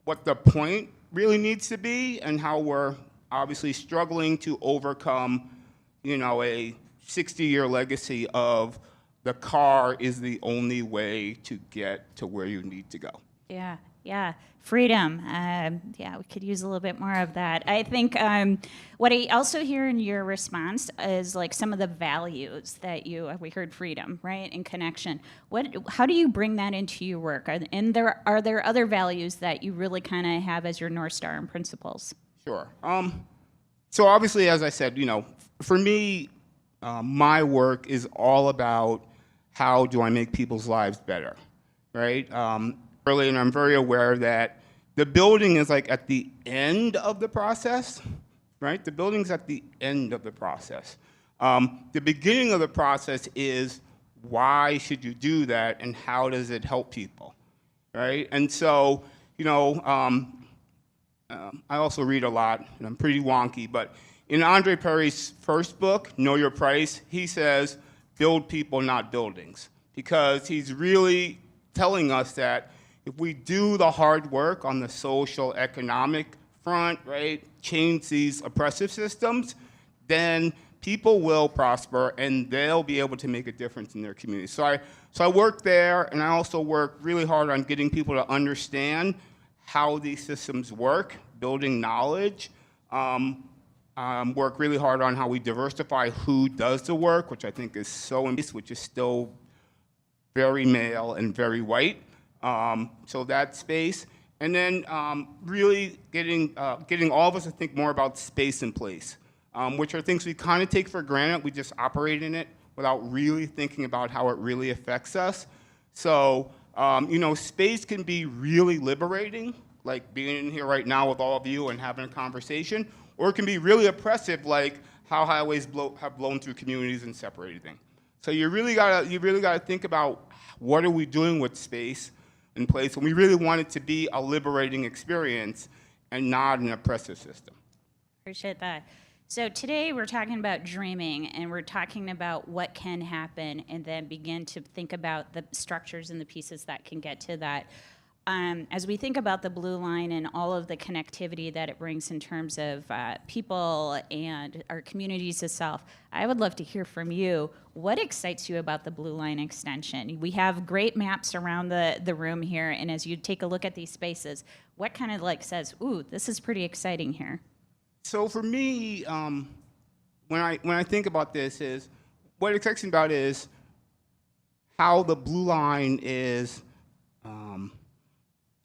what the point really needs to be, and how we're obviously struggling to overcome, you know, a 60-year legacy of the car is the only way to get to where you need to go. Yeah. Yeah, freedom. Yeah, we could use a little bit more of that. I think what I also hear in your response is like some of the values that we heard freedom, right, and connection. How do you bring that into your work? Are there other values that you really kind of have as your North Star and principles? Sure. So obviously, as I said, you know, for me, my work is all about how do I make people's lives better, right? Early, and I'm very aware that the building is like at the end of the process, right? The building's at the end of the process. The beginning of the process is why should you do that and how does it help people, right? And so, you know, I also read a lot, and I'm pretty wonky, but in Andre Perry's first book, Know Your Price, he says, build people, not buildings, because he's really telling us that if we do the hard work on the social, economic front, right, change these oppressive systems, then people will prosper and they'll be able to make a difference in their community. So I work there, and I also work really hard on getting people to understand how these systems work, building knowledge. Work really hard on how we diversify who does the work, which I think is so important, which is still very male and very white. So that space, and then really getting all of us to think more about space and place, which are things we kind of take for granted. We just operate in it without really thinking about how it really affects us. So, you know, space can be really liberating, like being in here right now with all of you and having a conversation, or it can be really oppressive, like how highways have blown through communities and separated things. So you really gotta think about what are we doing with space in place, and we really want it to be a liberating experience and not an oppressive system. Appreciate that. So today we're talking about dreaming, and we're talking about what can happen, and then begin to think about the structures and the pieces that can get to that. As we think about the Blue Line and all of the connectivity that it brings in terms of people and our communities itself, I would love to hear from you. What excites you about the Blue Line extension? We have great maps around the room here, and as you take a look at these spaces, what kind of like says, ooh, this is pretty exciting here? So for me, when I think about this, is what excites me about is how the Blue Line is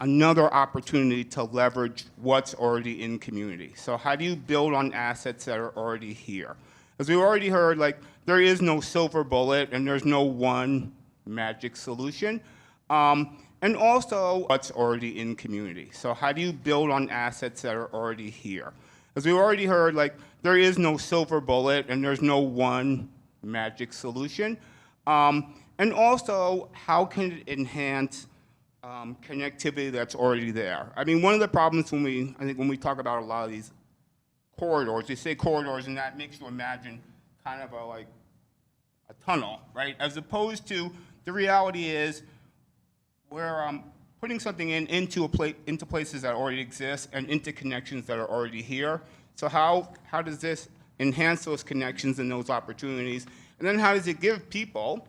another opportunity to leverage what's already in community. So how do you build on assets that are already here? As we already heard, like, there is no silver bullet and there's no one magic solution. And also what's already in community. So how do you build on assets that are already here? As we already heard, like, there is no silver bullet and there's no one magic solution. And also, how can it enhance connectivity that's already there? I mean, one of the problems when we talk about a lot of these corridors, they say corridors, and that makes you imagine kind of a tunnel, right? As opposed to the reality is we're putting something into places that already exist and into connections that are already here. So how does this enhance those connections and those opportunities? And then how does it give people,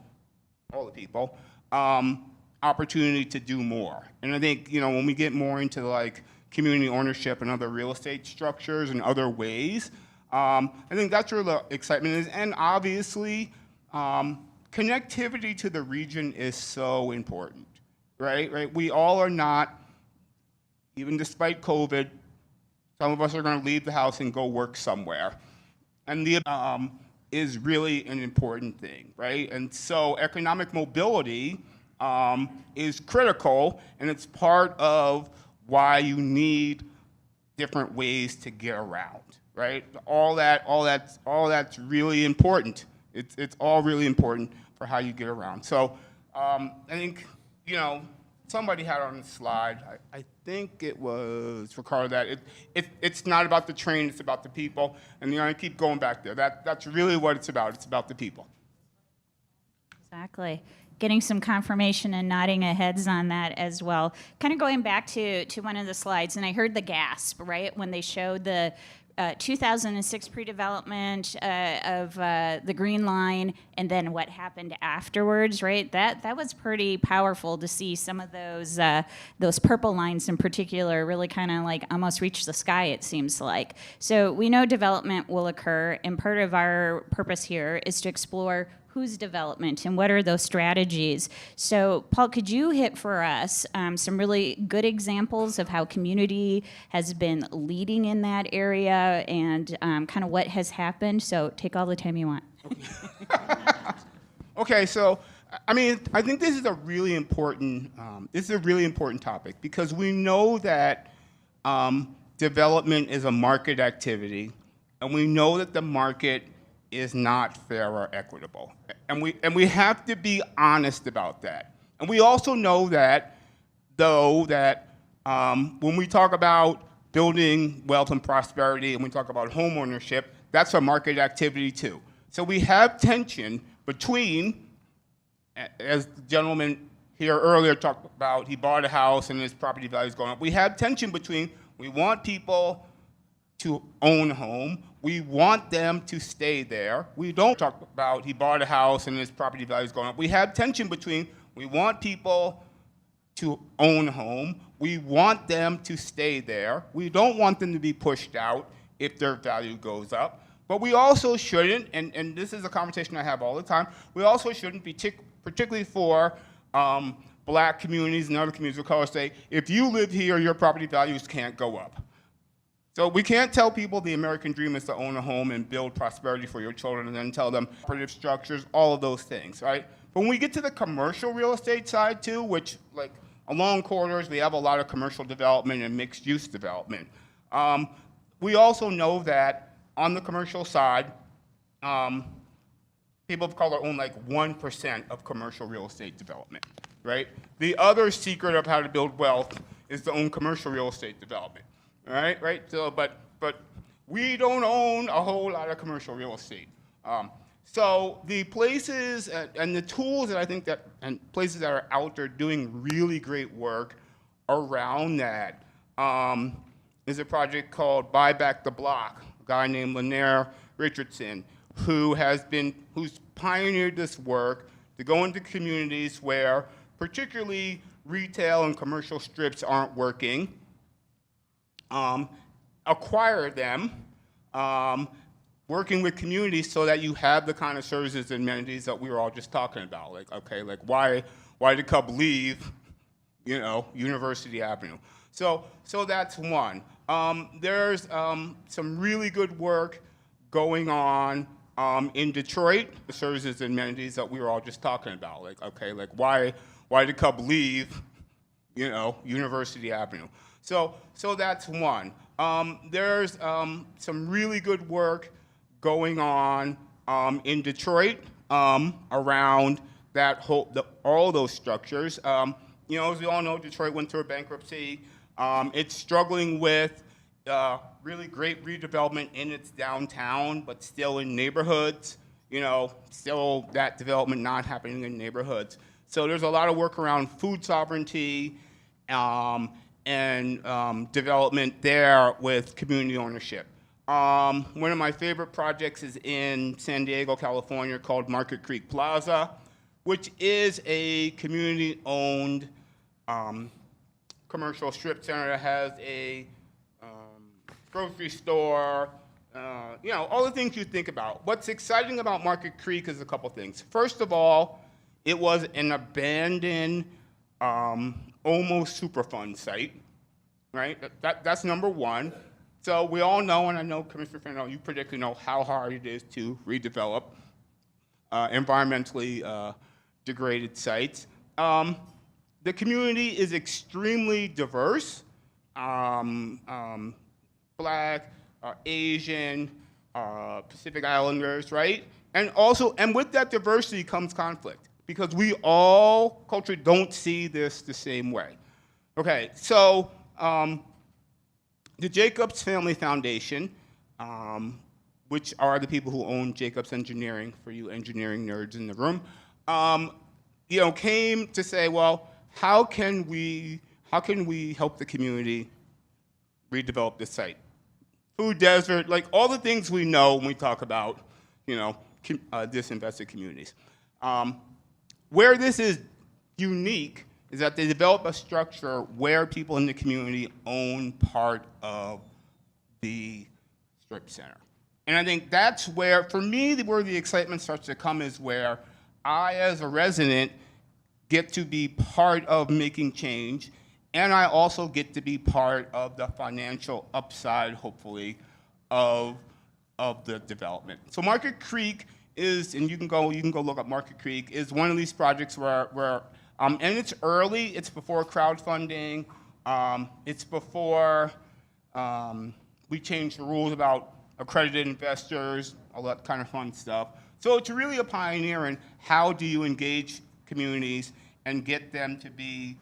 all the people, opportunity to do more? And I think, when we get more into like community ownership and other real estate structures and other ways, I think that's where the excitement is. And obviously, connectivity to the region is so important, right? We all are not, even despite COVID, some of us are going to leave the house and go work somewhere. And the is really an important thing, right? And so economic mobility is critical, and it's part of why you need different ways to get around, right? All that's really important. It's all really important for how you get around. So I think, somebody had on the slide, I think it was Ricardo, that it's not about the train, it's about the people. And I keep going back there. That's really what it's about. It's about the people. Exactly. Getting some confirmation and nodding our heads on that as well. Kind of going back to one of the slides, and I heard the gasp, right, when they showed the 2006 pre-development of the Green Line, and then what happened afterwards, right? That was pretty powerful to see some of those purple lines in particular really kind of like almost reach the sky, it seems like. So we know development will occur, and part of our purpose here is to explore whose development and what are those strategies. So Paul, could you hit for us some really good examples of how community has been leading in that area and kind of what has happened? So take all the time you want. Okay, so I think this is a really important topic, because we know that development is a market activity, and we know that the market is not fair or equitable. And we have to be honest about that. And we also know that, when we talk about building wealth and prosperity and we talk about home ownership, that's a market activity too. So we have tension between, as the gentleman here earlier talked about, he bought a house and his property value is going up. We have tension between, we want people to own a home, we want them to stay there. We don't talk about he bought a house and his property value is going up. We have tension between, we want people to own a home, we want them to stay there. We don't want them to be pushed out if their value goes up. But we also shouldn't, and this is a conversation I have all the time, we also shouldn't be, particularly for black communities and other communities of color, say, if you live here, your property values can't go up. So we can't tell people the American dream is to own a home and build prosperity for your children and then tell them cooperative structures, all of those things, right? But when we get to the commercial real estate side too, which like along corridors, we have a lot of commercial development and mixed use development. We also know that on the commercial side, people of color own like 1% of commercial real estate development, right? The other secret of how to build wealth is to own commercial real estate development, all right? So, but we don't own a whole lot of commercial real estate. So the places and the tools that I think that, and places that are out there doing really great work around that is a project called Buy Back the Block, a guy named Lanier Richardson, who's pioneered this work to go into communities where particularly retail and commercial strips aren't working, acquire them, working with communities so that you have the kind of services and amenities that we were all just talking about. Like, okay, like why did Cub leave, University Avenue? So that's one. There's some really good work going on in Detroit, the services and amenities that we were all just talking about. Like, okay, like why did Cub leave, University Avenue? So that's one. There's some really good work going on in Detroit around that all those structures. As we all know, Detroit went through a bankruptcy. It's struggling with really great redevelopment in its downtown, but still in neighborhoods. Still that development not happening in neighborhoods. So there's a lot of work around food sovereignty and development there with community ownership. One of my favorite projects is in San Diego, California, called Market Creek Plaza, which is a community-owned commercial strip center that has a grocery store, all the things you think about. What's exciting about Market Creek is a couple things. First of all, it was an abandoned, almost Superfund site, right? That's number one. So we all know, and I know Commissioner Fernando, you particularly know how hard it is to redevelop environmentally degraded sites. The community is extremely diverse, Black, Asian, Pacific Islanders, right? And with that diversity comes conflict, because we all culturally don't see this the same way. Okay, so the Jacobs Family Foundation, which are the people who own Jacobs Engineering, for you engineering nerds in the room, came to say, well, how can we help the community redevelop this site? Food desert, like all the things we know when we talk about, disinvested communities. Where this is unique is that they develop a structure where people in the community own part of the strip center. And I think that's where, for me, where the excitement starts to come is where I, as a resident, get to be part of making change, and I also get to be part of the financial upside, hopefully, of the development. So Market Creek is, and you can go look up Market Creek, is one of these projects where and it's early, it's before crowdfunding, it's before we changed the rules about accredited investors, all that kind of fun stuff. So it's really a pioneer in how do you engage communities and get them to be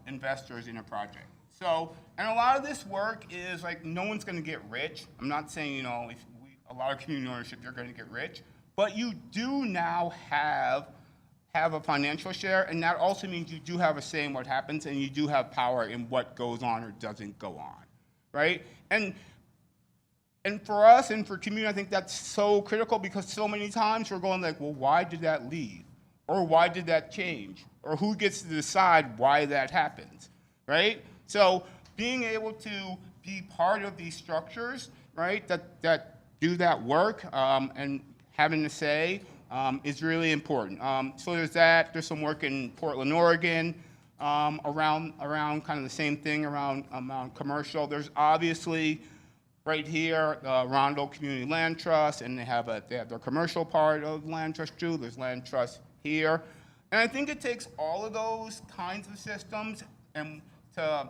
investors in a project. So, and a lot of this work is like, no one's gonna get rich. I'm not saying, a lot of community ownership, you're gonna get rich, but you do now have a financial share, and that also means you do have a say in what happens, and you do have power in what goes on or doesn't go on, right? And for us and for community, I think that's so critical, because so many times we're going like, well, why did that leave? Or why did that change? Or who gets to decide why that happens, right? So being able to be part of these structures, right, that do that work and having a say is really important. So there's that. There's some work in Portland, Oregon around kind of the same thing around commercial. There's obviously right here, Rondo Community Land Trust, and they have their commercial part of Land Trust too. There's Land Trust here. And I think it takes all of those kinds of systems and to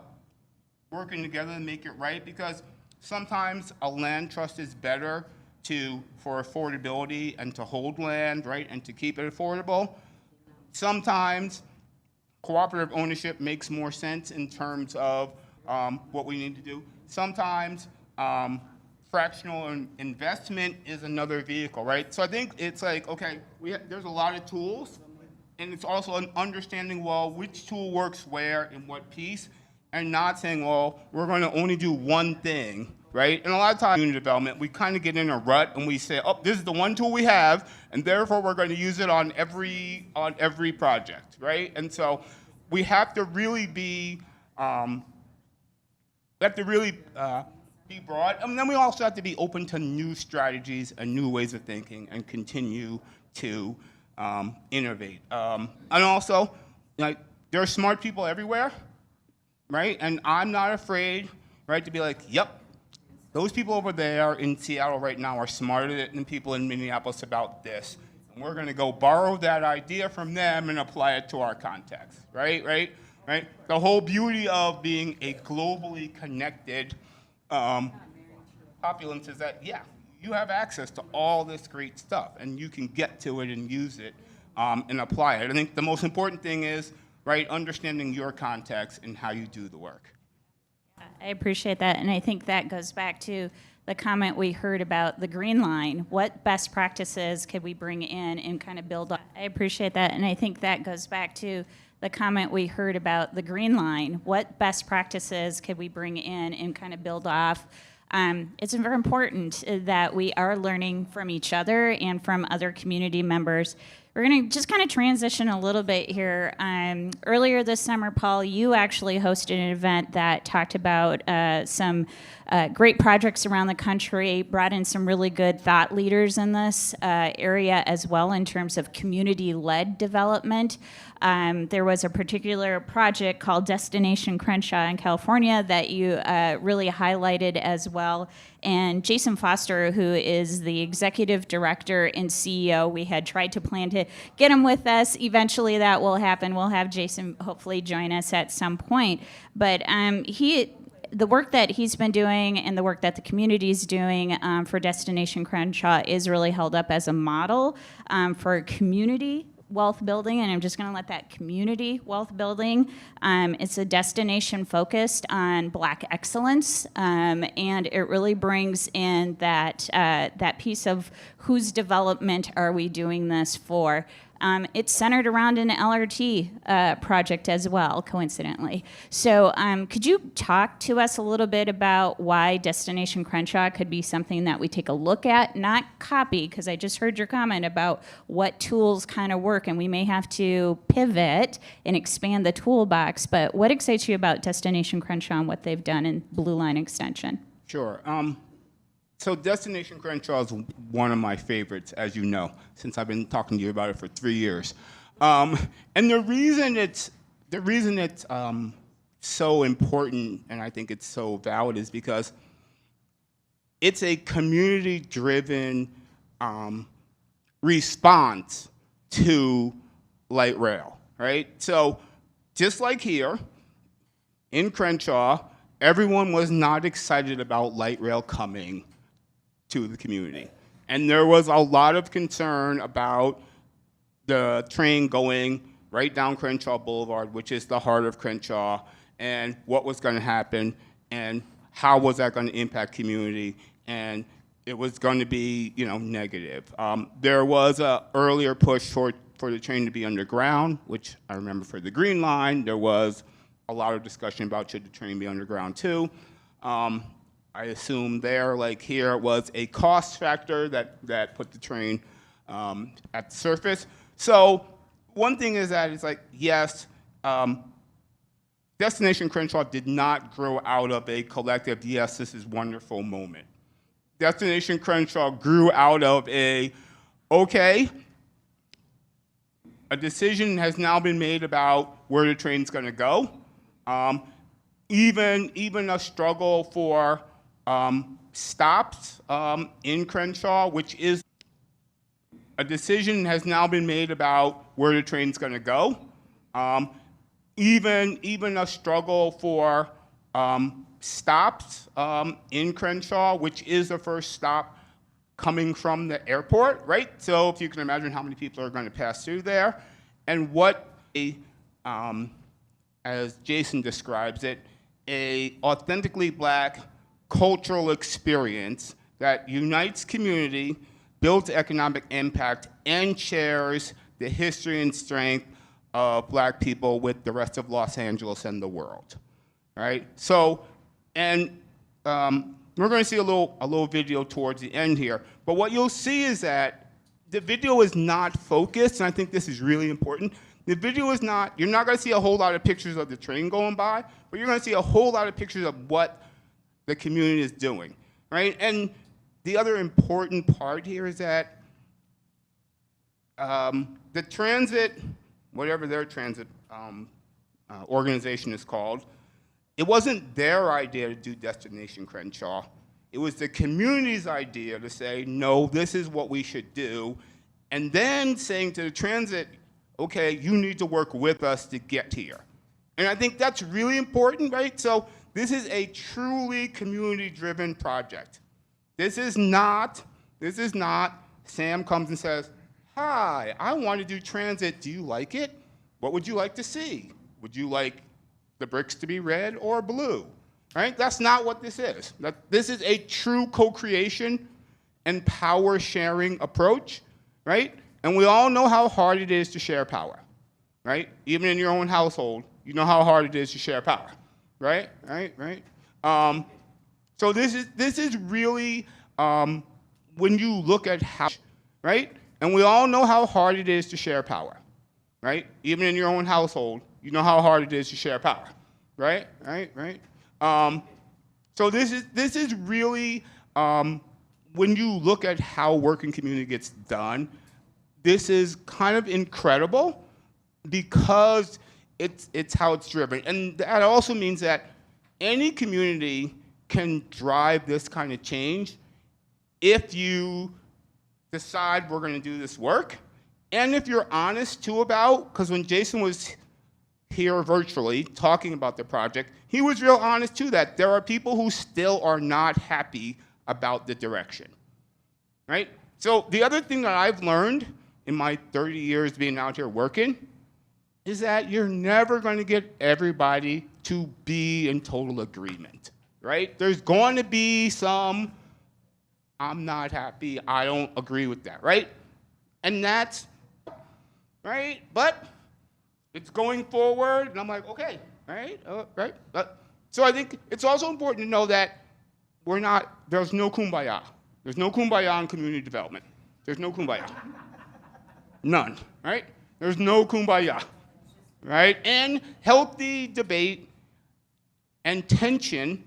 working together to make it right, because sometimes a land trust is better for affordability and to hold land, right, and to keep it affordable. Sometimes cooperative ownership makes more sense in terms of what we need to do. Sometimes fractional investment is another vehicle, right? So I think it's like, okay, there's a lot of tools, and it's also an understanding, well, which tool works where in what piece, and not saying, well, we're going to only do one thing, right? And a lot of times in community development, we kind of get in a rut and we say, oh, this is the one tool we have, and therefore we're going to use it on every project, right? And so we have to really be broad, and then we also have to be open to new strategies and new ways of thinking and continue to innovate. And also, like, there are smart people everywhere, right? And I'm not afraid, right, to be like, yep, those people over there in Seattle right now are smarter than people in Minneapolis about this. And we're going to go borrow that idea from them and apply it to our context, right? The whole beauty of being a globally connected populace is that, yeah, you have access to all this great stuff, and you can get to it and use it and apply it. I think the most important thing is, right, understanding your context and how you do the work. I appreciate that, and I think that goes back to the comment we heard about the Green Line. What best practices could we bring in and kind of build on? I appreciate that, and I think that goes back to the comment we heard about the Green Line. What best practices could we bring in and kind of build off? It's very important that we are learning from each other and from other community members. We're going to just kind of transition a little bit here. Earlier this summer, Paul, you actually hosted an event that talked about some great projects around the country, brought in some really good thought leaders in this area as well in terms of community-led development. There was a particular project called Destination Crenshaw in California that you really highlighted as well. And Jason Foster, who is the executive director and CEO, we had tried to plan to get him with us. Eventually that will happen. We'll have Jason hopefully join us at some point. But the work that he's been doing and the work that the community is doing for Destination Crenshaw is really held up as a model for community wealth building, and I'm just going to let that community wealth building. It's a destination focused on Black excellence, and it really brings in that piece of whose development are we doing this for. It's centered around an LRT project as well, coincidentally. So could you talk to us a little bit about why Destination Crenshaw could be something that we take a look at, not copy, because I just heard your comment about what tools kind of work, and we may have to pivot and expand the toolbox, but what excites you about Destination Crenshaw and what they've done in Blue Line Extension? Sure. So Destination Crenshaw is one of my favorites, as you know, since I've been talking to you about it for 3 years. And the reason it's so important, and I think it's so valid, is because it's a community-driven response to light rail, right? So just like here in Crenshaw, everyone was not excited about light rail coming to the community. And there was a lot of concern about the train going right down Crenshaw Boulevard, which is the heart of Crenshaw, and what was going to happen, and how was that going to impact community, and it was going to be, negative. There was an earlier push for the train to be underground, which I remember for the Green Line. There was a lot of discussion about should the train be underground too. I assume there, like here, was a cost factor that put the train at the surface. So one thing is that it's like, yes, Destination Crenshaw did not grow out of a collective, yes, this is wonderful moment. Destination Crenshaw grew out of a decision has now been made about where the train's going to go. Even a struggle for stops in Crenshaw, which is a decision has now been made about where the train's going to go. Even a struggle for stops in Crenshaw, which is the first stop coming from the airport, right? So if you can imagine how many people are going to pass through there, and what as Jason describes it, a authentically black cultural experience that unites community, builds economic impact, and shares the history and strength of black people with the rest of Los Angeles and the world, right? So, and we're going to see a little video towards the end here, but what you'll see is that the video is not focused, and I think this is really important. The video is not, you're not going to see a whole lot of pictures of the train going by, but you're going to see a whole lot of pictures of what the community is doing, right? And the other important part here is that the transit, whatever their transit organization is called, it wasn't their idea to do Destination Crenshaw. It was the community's idea to say, no, this is what we should do, and then saying to the transit, okay, you need to work with us to get here. And I think that's really important, right? So this is a truly community-driven project. This is not Sam comes and says, hi, I want to do transit, do you like it? What would you like to see? Would you like the bricks to be red or blue? Right? That's not what this is. This is a true co-creation and power-sharing approach, right? And we all know how hard it is to share power, right? Even in your own household, you know how hard it is to share power, right? So this is really, when you look at how, right? And we all know how hard it is to share power, right? Even in your own household, you know how hard it is to share power, right? So this is really, when you look at how work in community gets done, this is kind of incredible because it's how it's driven. And that also means that any community can drive this kind of change if you decide we're going to do this work, and if you're honest too about, because when Jason was here virtually talking about the project, he was real honest too that there are people who still are not happy about the direction, right? So the other thing that I've learned in my 30 years being out here working is that you're never going to get everybody to be in total agreement, right? There's going to be some, I'm not happy, I don't agree with that, right? And that's, right? But it's going forward, and I'm like, okay, right? So I think it's also important to know that there's no kumbaya. There's no kumbaya in community development. There's no kumbaya. None, right? There's no kumbaya, right? And healthy debate and tension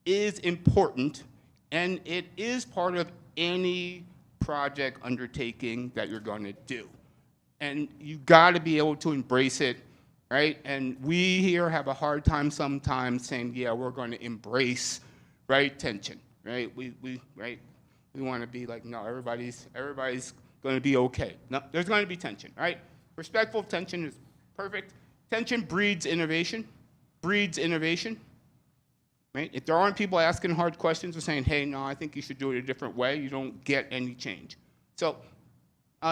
is important, and it is part of any project undertaking that you're going to do. And you got to be able to embrace it, right? And we here have a hard time sometimes saying, yeah, we're going to embrace, right, tension, right? We want to be like, no, everybody's going to be okay. No, there's going to be tension, right? Respectful tension is perfect. Tension breeds innovation, right? If there aren't people asking hard questions or saying, hey, no, I think you should do it a different way, you don't get any change. So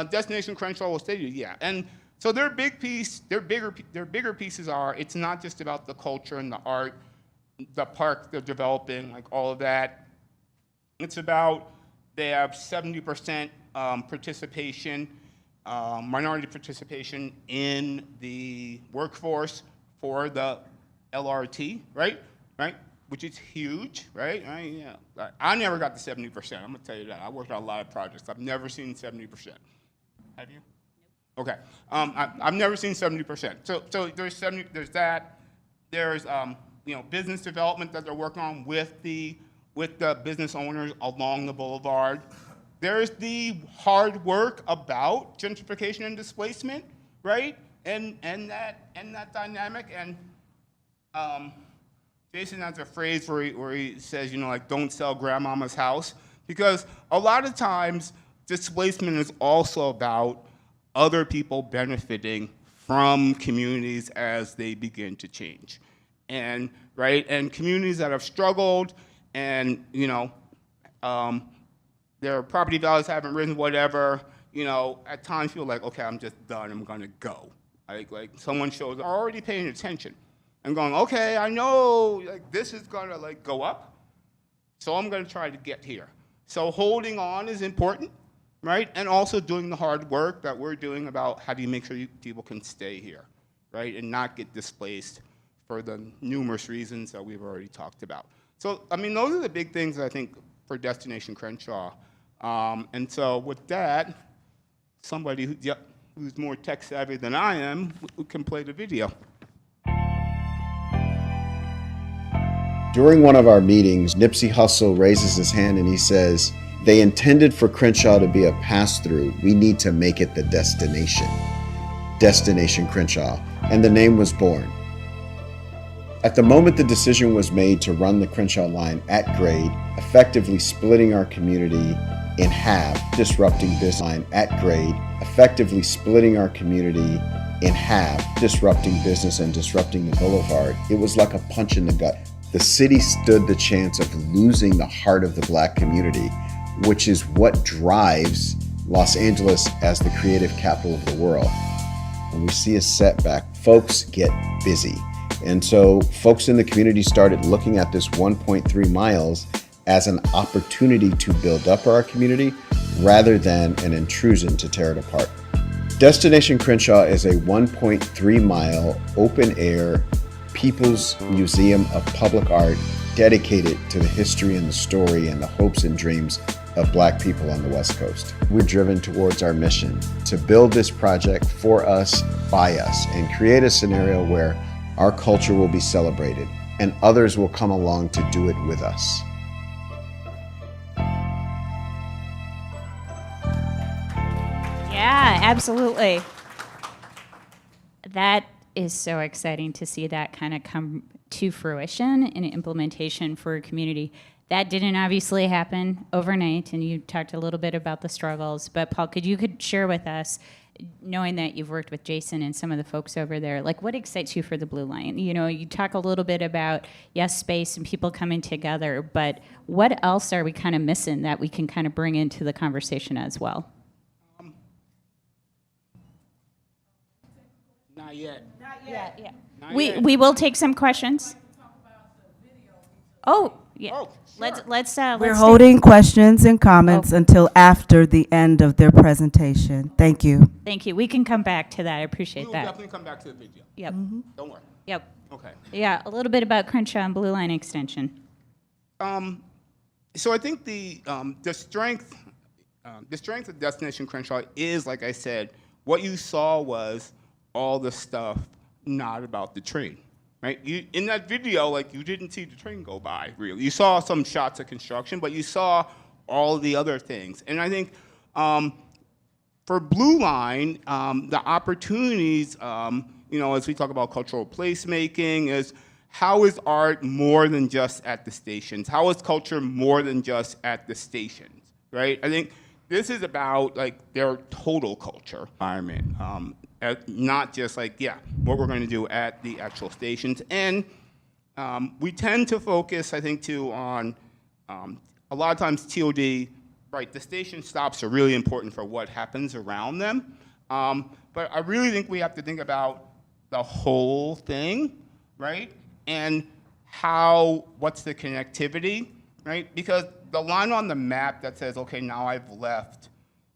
Destination Crenshaw will say to you, yeah. And so their bigger pieces are, it's not just about the culture and the art, the park they're developing, like all of that. It's about, they have 70% participation, minority participation in the workforce for the LRT, right? Which is huge, right? Yeah. I never got to 70%. I'm gonna tell you that. I worked on a lot of projects. I've never seen 70%. Have you? Okay. I've never seen 70%. So there's 70. There's that. There's business development that they're working on with the business owners along the boulevard. There's the hard work about gentrification and displacement, right? And that dynamic. And Jason has a phrase where he says, like, don't sell grandmama's house, because a lot of times displacement is also about other people benefiting from communities as they begin to change, and communities that have struggled and their property values haven't risen, whatever, you know, at times feel like, okay, I'm just done, I'm gonna go. Like someone shows, already paying attention and going, okay, I know like this is gonna like go up, so I'm gonna try to get here. So holding on is important, right? And also doing the hard work that we're doing about how do you make sure people can stay here, right? And not get displaced for the numerous reasons that we've already talked about. So, I mean, those are the big things I think for Destination Crenshaw. And so with that, somebody who's more tech savvy than I am who can play the video. During one of our meetings, Nipsey Hussle raises his hand and he says, "They intended for Crenshaw to be a pass-through. We need to make it the destination." Destination Crenshaw. And the name was born. At the moment the decision was made to run the Crenshaw line at grade, effectively splitting our community in half, disrupting business line at grade, effectively splitting our community in half, disrupting business and disrupting the boulevard, it was like a punch in the gut. The city stood the chance of losing the heart of the Black community, which is what drives Los Angeles as the creative capital of the world. When we see a setback, folks get busy. And so folks in the community started looking at this 1.3 miles as an opportunity to build up our community rather than an intrusion to tear it apart. Destination Crenshaw is a 1.3 mile open air People's Museum of Public Art dedicated to the history and the story and the hopes and dreams of Black people on the West Coast. We're driven towards our mission to build this project for us, by us, and create a scenario where our culture will be celebrated and others will come along to do it with us. Yeah, absolutely. That is so exciting to see that kind of come to fruition in implementation for a community. That didn't obviously happen overnight, and you talked a little bit about the struggles, but Paul, could share with us, knowing that you've worked with Jason and some of the folks over there, like what excites you for the Blue Line? You know, you talk a little bit about, yes, space and people coming together, but what else are we kind of missing that we can kind of bring into the conversation as well? Not yet. Yeah. Not We yet. we will take some questions. Oh, yeah. Oh, Let's We're let's holding questions and comments until after the end of their presentation. Thank you. Thank you. We can come back to that. I appreciate We will that. definitely come back to the video. Yep. Don't worry. Yep. Okay. Yeah, a little bit about Crenshaw and Blue Line Extension. So I think the strength of Destination Crenshaw is, like I said, what you saw was all the stuff not about the train, right? In that video, like you didn't see the train go by, really. You saw some shots of construction, but you saw all the other things. And I think for Blue Line, the opportunities, you know, as we talk about cultural placemaking, is how is art more than just at the stations? How is culture more than just at the stations, right? I think this is about like their total culture environment, not just like, yeah, what we're going to do at the actual stations. And we tend to focus, I think, too, on a lot of times TOD, right, the station stops are really important for what happens around them. But I really think we have to think about the whole thing, right? And what's the connectivity, right? Because the line on the map that says, okay, now I've left,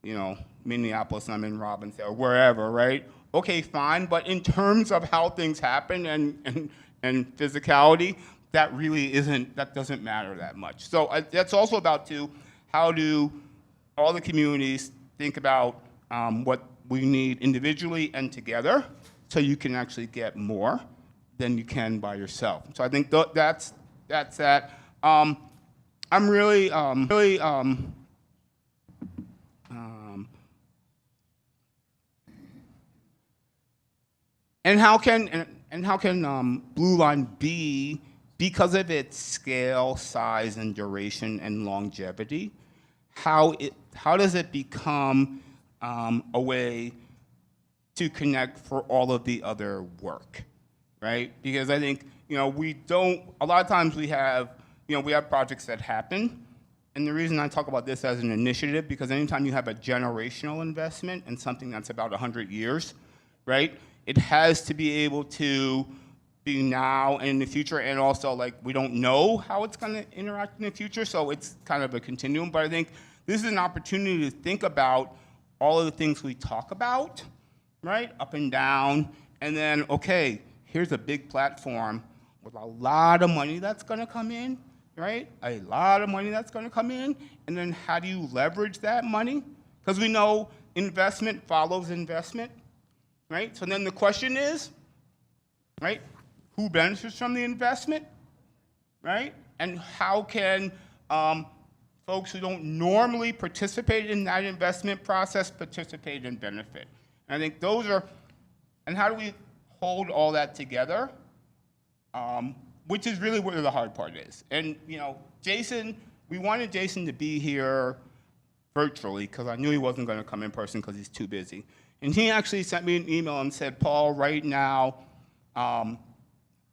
you know, Minneapolis and I'm in Robinson or wherever, right? Okay, fine, but in terms of how things happen and physicality, that really doesn't matter that much. So that's also about too, how do all the communities think about what we need individually and together so you can actually get more than you can by yourself. So I think that's that. I'm really and how can Blue Line be, because of its scale, size, and duration and longevity, how does it become a way to connect for all of the other work, right? Because I think, you know, a lot of times we have projects that happen, And the reason I talk about this as an initiative, because anytime you have a generational investment in something that's about 100 years, right, it has to be able to be now and in the future, and also, like, we don't know how it's going to interact in the future, so it's kind of a continuum. But I think this is an opportunity to think about all of the things we talk about, right, up and down, and then, okay, here's a big platform with a lot of money that's going to come in, right? A lot of money that's going to come in, and then how do you leverage that money? Because we know investment follows investment, right? So then the question is, right, who benefits from the investment, right? And how can folks who don't normally participate in that investment process participate and benefit? And I think those are, and how do we hold all that together? Which is really where the hard part is. And, you know, Jason, we wanted Jason to be here virtually because I knew he wasn't going to come in person because he's too busy. And he actually sent me an email and said, Paul, right now,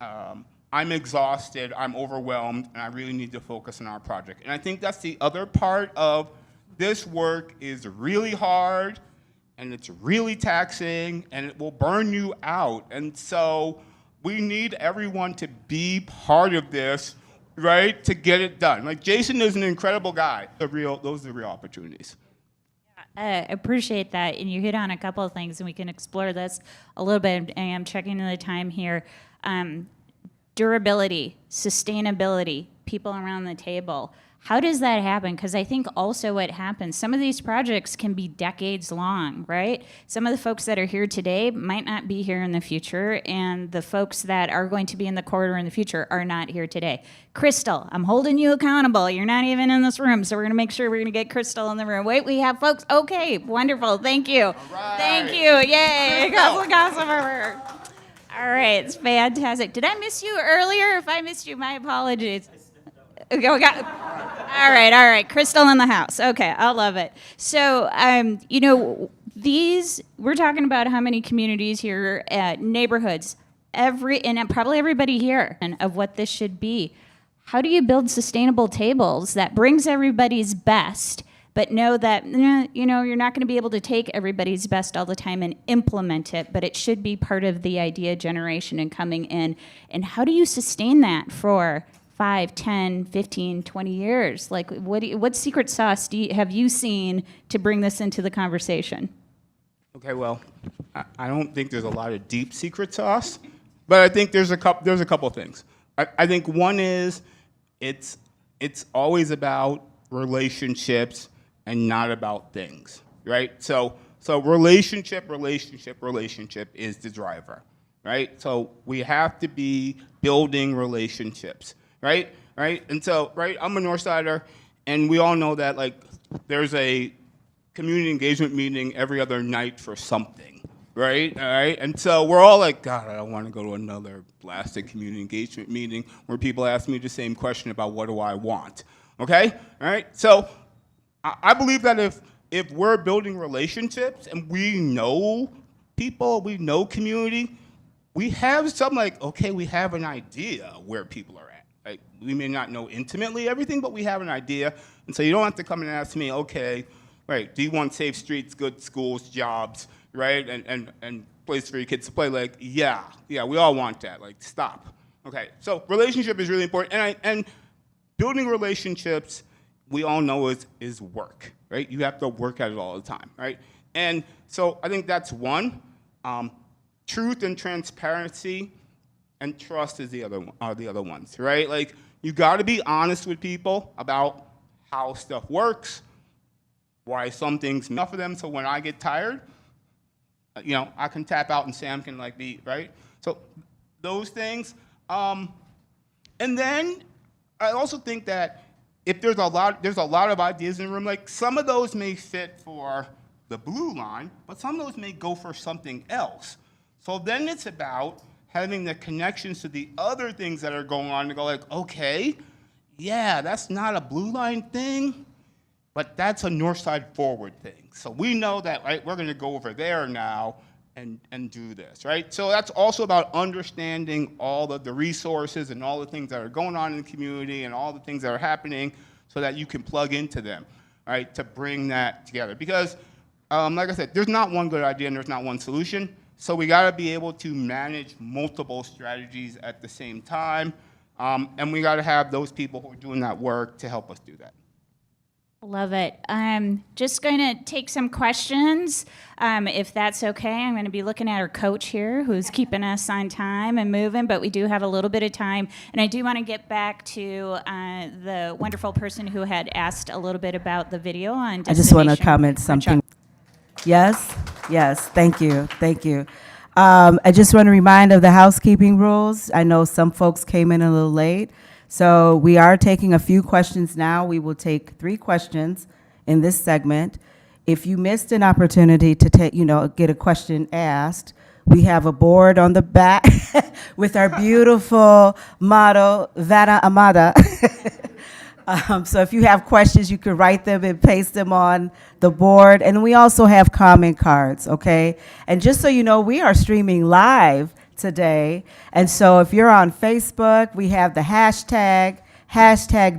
I'm exhausted, I'm overwhelmed, and I really need to focus on our project. And I think that's the other part of this work is really hard, and it's really taxing, and it will burn you out. And so we need everyone to be part of this, right, to get it done. Like, Jason is an incredible guy. Those are the real opportunities. I appreciate that, and you hit on a couple of things, and we can explore this a little bit. I am checking the time here. Durability, sustainability, people around the table. How does that happen? Because I think also what happens, some of these projects can be decades long, right? Some of the folks that are here today might not be here in the future, and the folks that are going to be in the corridor in the future are not here today. Crystal, I'm holding you accountable. You're not even in this room, so we're gonna make sure we're gonna get Crystal in the room. Wait, we have folks, okay, wonderful, thank you. All right. Thank you, yay, Gossamer. All right, it's fantastic. Did I miss you earlier? If I missed you, my apologies. Okay, all right. Crystal in the house. Okay, I love it. So, you know, we're talking about how many communities here, neighborhoods, and probably everybody here, and of what this should be. How do you build sustainable tables that brings everybody's best, but know that, you know, you're not going to be able to take everybody's best all the time and implement it, but it should be part of the idea generation and coming in. And how do you sustain that for 5, 10, 15, 20 years? Like, what secret sauce have you seen to bring this into the conversation? Okay, well, I don't think there's a lot of deep secret sauce, but I think there's a couple things. I think one is it's always about relationships and not about things, right? So relationship is the driver, right? So we have to be building relationships. Right? And so, right, I'm a Northsider, and we all know that, like, there's a community engagement meeting every other night for something, right? All right? And so we're all like, God, I don't want to go to another blasted community engagement meeting where people ask me the same question about what do I want, okay? All right? So I believe that if we're building relationships and we know people, we know community, we have some, like, okay, we have an idea where people are at. Like, we may not know intimately everything, but we have an idea. And so you don't have to come and ask me, okay, right, do you want safe streets, good schools, jobs, right, and place for your kids to play? Like, yeah, we all want that. Like, stop. Okay, so relationship is really important. And building relationships, we all know is work, right? You have to work at it all the time, right? And so I think that's one. Truth and transparency and trust is the other ones, right? Like, you got to be honest with people about how stuff works, why some things enough of them, so when I get tired, you know, I can tap out and Sam can, like, be, right? So those things. And then I also think that if there's a lot of ideas in the room, like, some of those may fit for the blue line, but some of those may go for something else. So then it's about having the connections to the other things that are going on to go, like, okay, yeah, that's not a blue line thing, but that's a North Side Forward thing. So we know that, right, we're going to go over there now and do this, right? So that's also about understanding all of the resources and all the things that are going on in the community and all the things that are happening so that you can plug into them, right, to bring that together. Because, like I said, there's not one good idea and there's not one solution. So we got to be able to manage multiple strategies at the same time. And we got to have those people who are doing that work to help us do that. Love it. I'm just going to take some questions, if that's okay. I'm going to be looking at our coach here, who's keeping us on time and moving, but we do have a little bit of time. And I do want to get back to the wonderful person who had asked a little bit about the video on I just want to Destination comment something. Crenshaw. Yes, thank you, thank you. I just want to remind of the housekeeping rules. I know some folks came in a little late. So we are taking a few questions now. We will take 3 questions in this segment. If you missed an opportunity to get a question asked, we have a board on the back with our beautiful motto, Vada Amada. So if you have questions, you can write them and paste them on the board. And we also have comment cards, okay? And just so you know, we are streaming live today. And so if you're on Facebook, we have the hashtag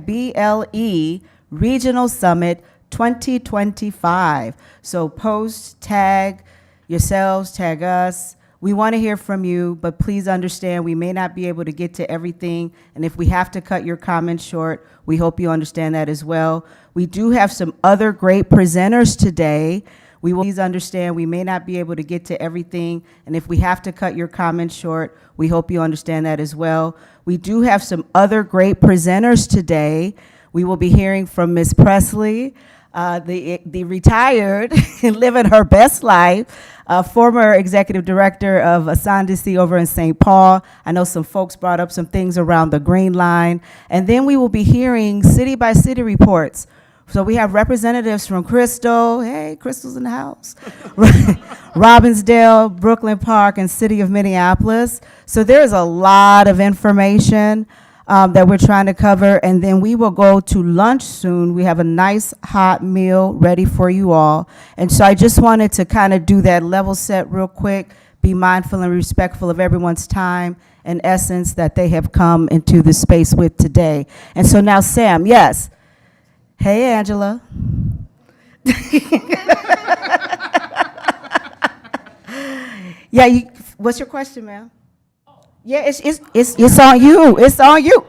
BLE Regional Summit 2025. So post, tag yourselves, tag us. We want to hear from you, but please understand we may not be able to get to everything. And if we have to cut your comments short, we hope you understand that as well. We do have some other great presenters today. We will please understand we may not be able to get to everything, and if we have to cut your comments short, we hope you understand that as well. We do have some other great presenters today. We will be hearing from Ms. Presley, the retired, living her best life, former executive director of Asandisi over in St. Paul. I know some folks brought up some things around the Green Line. And then we will be hearing city-by-city reports. So we have representatives from Crystal, hey, Crystal's in the house, Robbinsdale, Brooklyn Park, and City of Minneapolis. So there's a lot of information that we're trying to cover, and then we will go to lunch soon. We have a nice hot meal ready for you all. And so I just wanted to kind of do that level set real quick, be mindful and respectful of everyone's time and essence that they have come into the space with today. And so now, Sam, yes. Hey, Angela. Yeah, what's your question, ma'am? Yeah, it's on you. It's on you.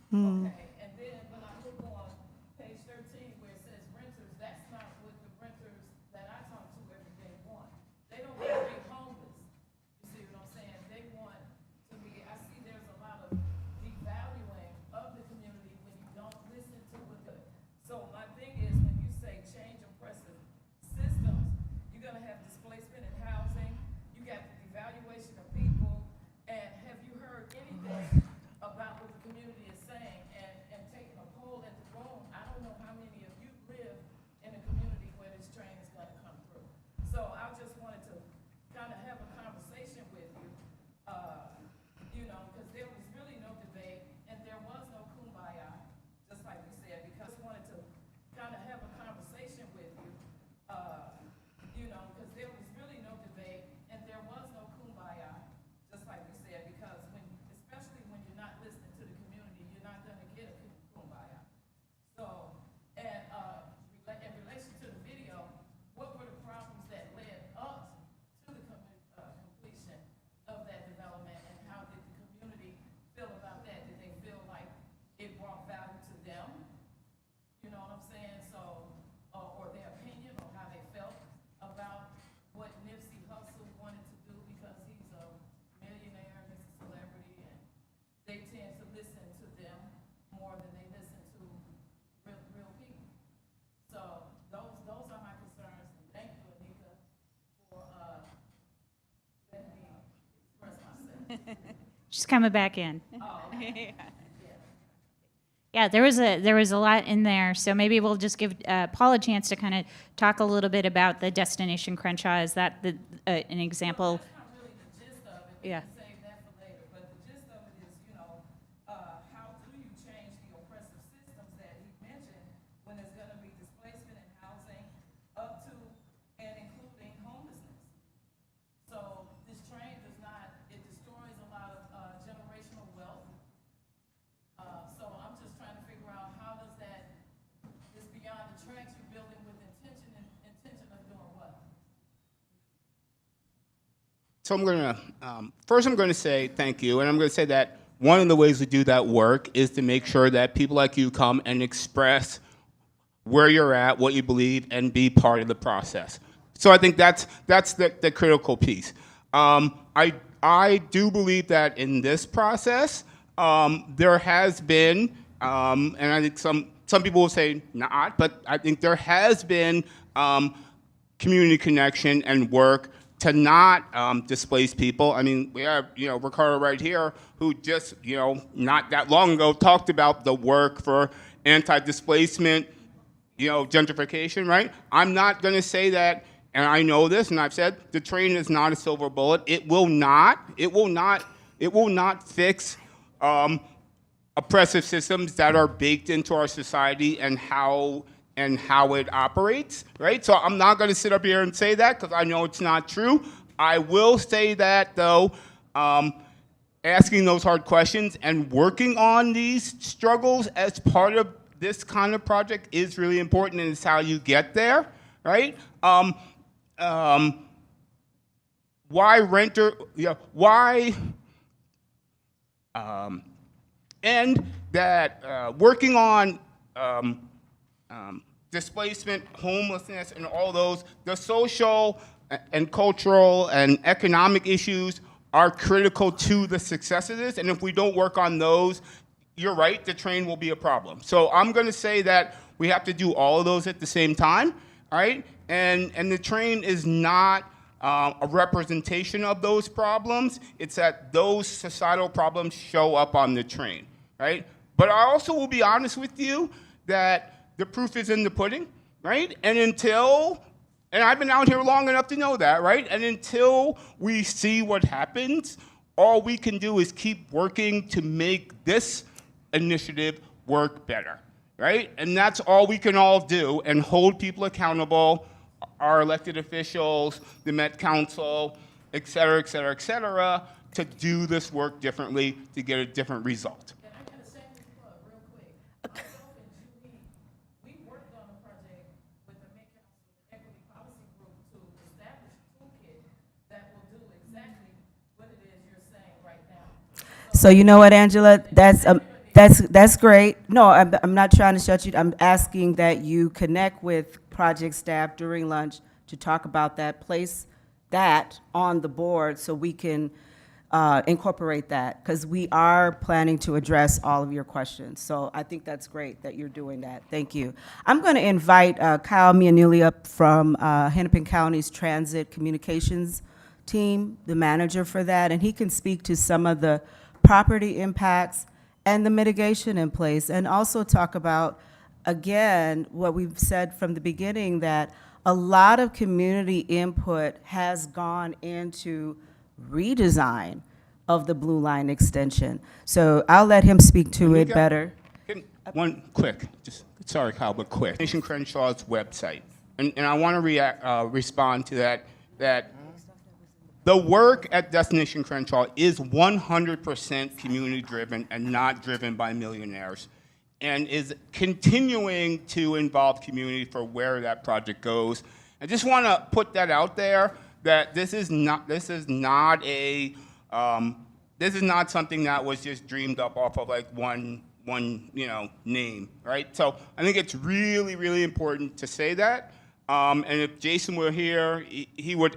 Okay, and then when I look on page 13 where it says renters, that's not what the renters that I talk to every day want. They don't want to be homeless. You see what I'm saying? They want to be, I see there's a lot of devaluing of the community when you don't listen to what the, so my thing is when you say change oppressive systems, you're going to have displacement in housing, you got the devaluation of people, and have you heard anything about what the community is saying and taking a poll at the room? I don't know how many of you live in a community where this train is going to come through. So I just wanted to kind of have a conversation with you, because there was really no debate and there was no kumbaya, just like we said, because I wanted to kind of have a conversation with you, because there was really no debate and there was no kumbaya, just like we said, because especially when you're not listening to the community, you're not going to get a kumbaya. So, and in relation to the video, what were the problems that led up to the completion of that development, and how did the community feel about that? Did they feel like it brought value to them? You know what I'm saying? So, or their opinion, or how they felt about what Nipsey Hussle wanted to do, because he's a millionaire, he's a celebrity, and they tend to listen to them more than they listen to real people. So those are my concerns. And thank you, Anika, for letting me express myself. She's coming back in. Oh, okay. Yeah, there was a lot in there, so maybe we'll just give Paul a chance to kind of talk a little bit about the Destination Crenshaw. Is that an example? That's not really the gist of it. Yeah. We can save that for later. But the gist of it is, how do you change the oppressive systems that he mentioned when there's going to be displacement in housing up to and including homelessness? So this train does not, it destroys a lot So I'm going to, first I'm going to say thank you, and I'm going to say that one of the ways we do that work is to make sure that people like you come and express where you're at, what you believe, and be part of the process. So I think that's the critical piece. I do believe that in this process, there has been, and I think some people will say not, but I think there has been community connection and work to not displace people. I mean, we have, Ricardo right here, who just, not that long ago talked about the work for anti-displacement, gentrification, right? I'm not gonna say that, and I know this, and I've said, the train is not a silver bullet. It will not fix oppressive systems that are baked into our society and how it operates, right? So I'm not going to sit up here and say that because I know it's not true. I will say that, though, asking those hard questions and working on these struggles as part of this kind of project is really important, and it's how you get there, right? Why renter? Why? And that working on displacement, homelessness, and all those, the social and cultural and economic issues are critical to the success of this. And if we don't work on those, you're right, the train will be a problem. So I'm going to say that we have to do all of those at the same time, right? And the train is not a representation of those problems. It's that those societal problems show up on the train, right? But I also will be honest with you that the proof is in the pudding, right? And I've been out here long enough to know that, right? And until we see what happens, all we can do is keep working to make this initiative work better, right? And that's all we can all do, and hold people accountable, our elected officials, the Met Council, et cetera, et cetera, et cetera, to do this work differently to get a different result. So you know what, Angela, that's great. No, I'm not trying to shut you. I'm asking that you connect with project staff during lunch to talk about that, place that on the board so we can incorporate that, because we are planning to address all of your questions. So I think that's great that you're doing that. Thank you. I'm going to invite Kyle Mianulli up from Hennepin County's Transit Communications team, the manager for that, and he can speak to some of the property impacts and the mitigation in place, and also talk about, again, what we've said from the beginning, that a lot of community input has gone into redesign of the Blue Line extension. So I'll let him speak to it better. One quick, sorry, Kyle, but quick. Nation Crenshaw's website, and I want to respond to that the work at Destination Crenshaw is 100% community-driven and not driven by millionaires, and is continuing to involve community for where that project goes. I just want to put that out there, that this is not something that was just dreamed up off of like one name, right? So I think it's really, really important to say that. And if Jason were here, he would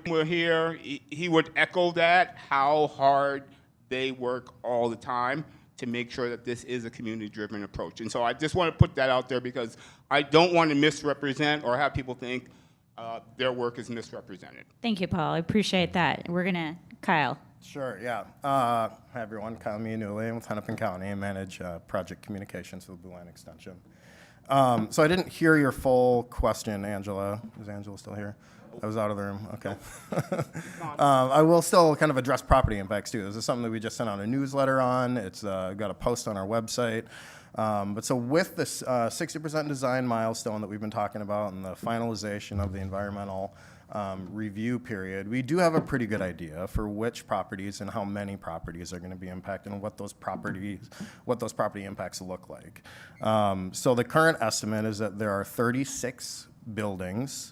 echo that, how hard they work all the time to make sure that this is a community-driven approach. And so I just want to put that out there, because I don't want to misrepresent or have people think their work is misrepresented. Thank you, Paul. I appreciate that. We're going to, Kyle. Sure, yeah. Hi, everyone. Kyle Mianulli. I'm with Hennepin County. I manage project communications for the Blue Line Extension. So I didn't hear your full question, Angela. Is Angela still here? I was out of the room. Okay. I will still kind of address property impacts too. This is something that we just sent out a newsletter on. It's got a post on our website. But so with this 60% design milestone that we've been talking about and the finalization of the environmental review period, we do have a pretty good idea for which properties and how many properties are going to be impacted and what those property impacts look like. So the current estimate is that there are 36 buildings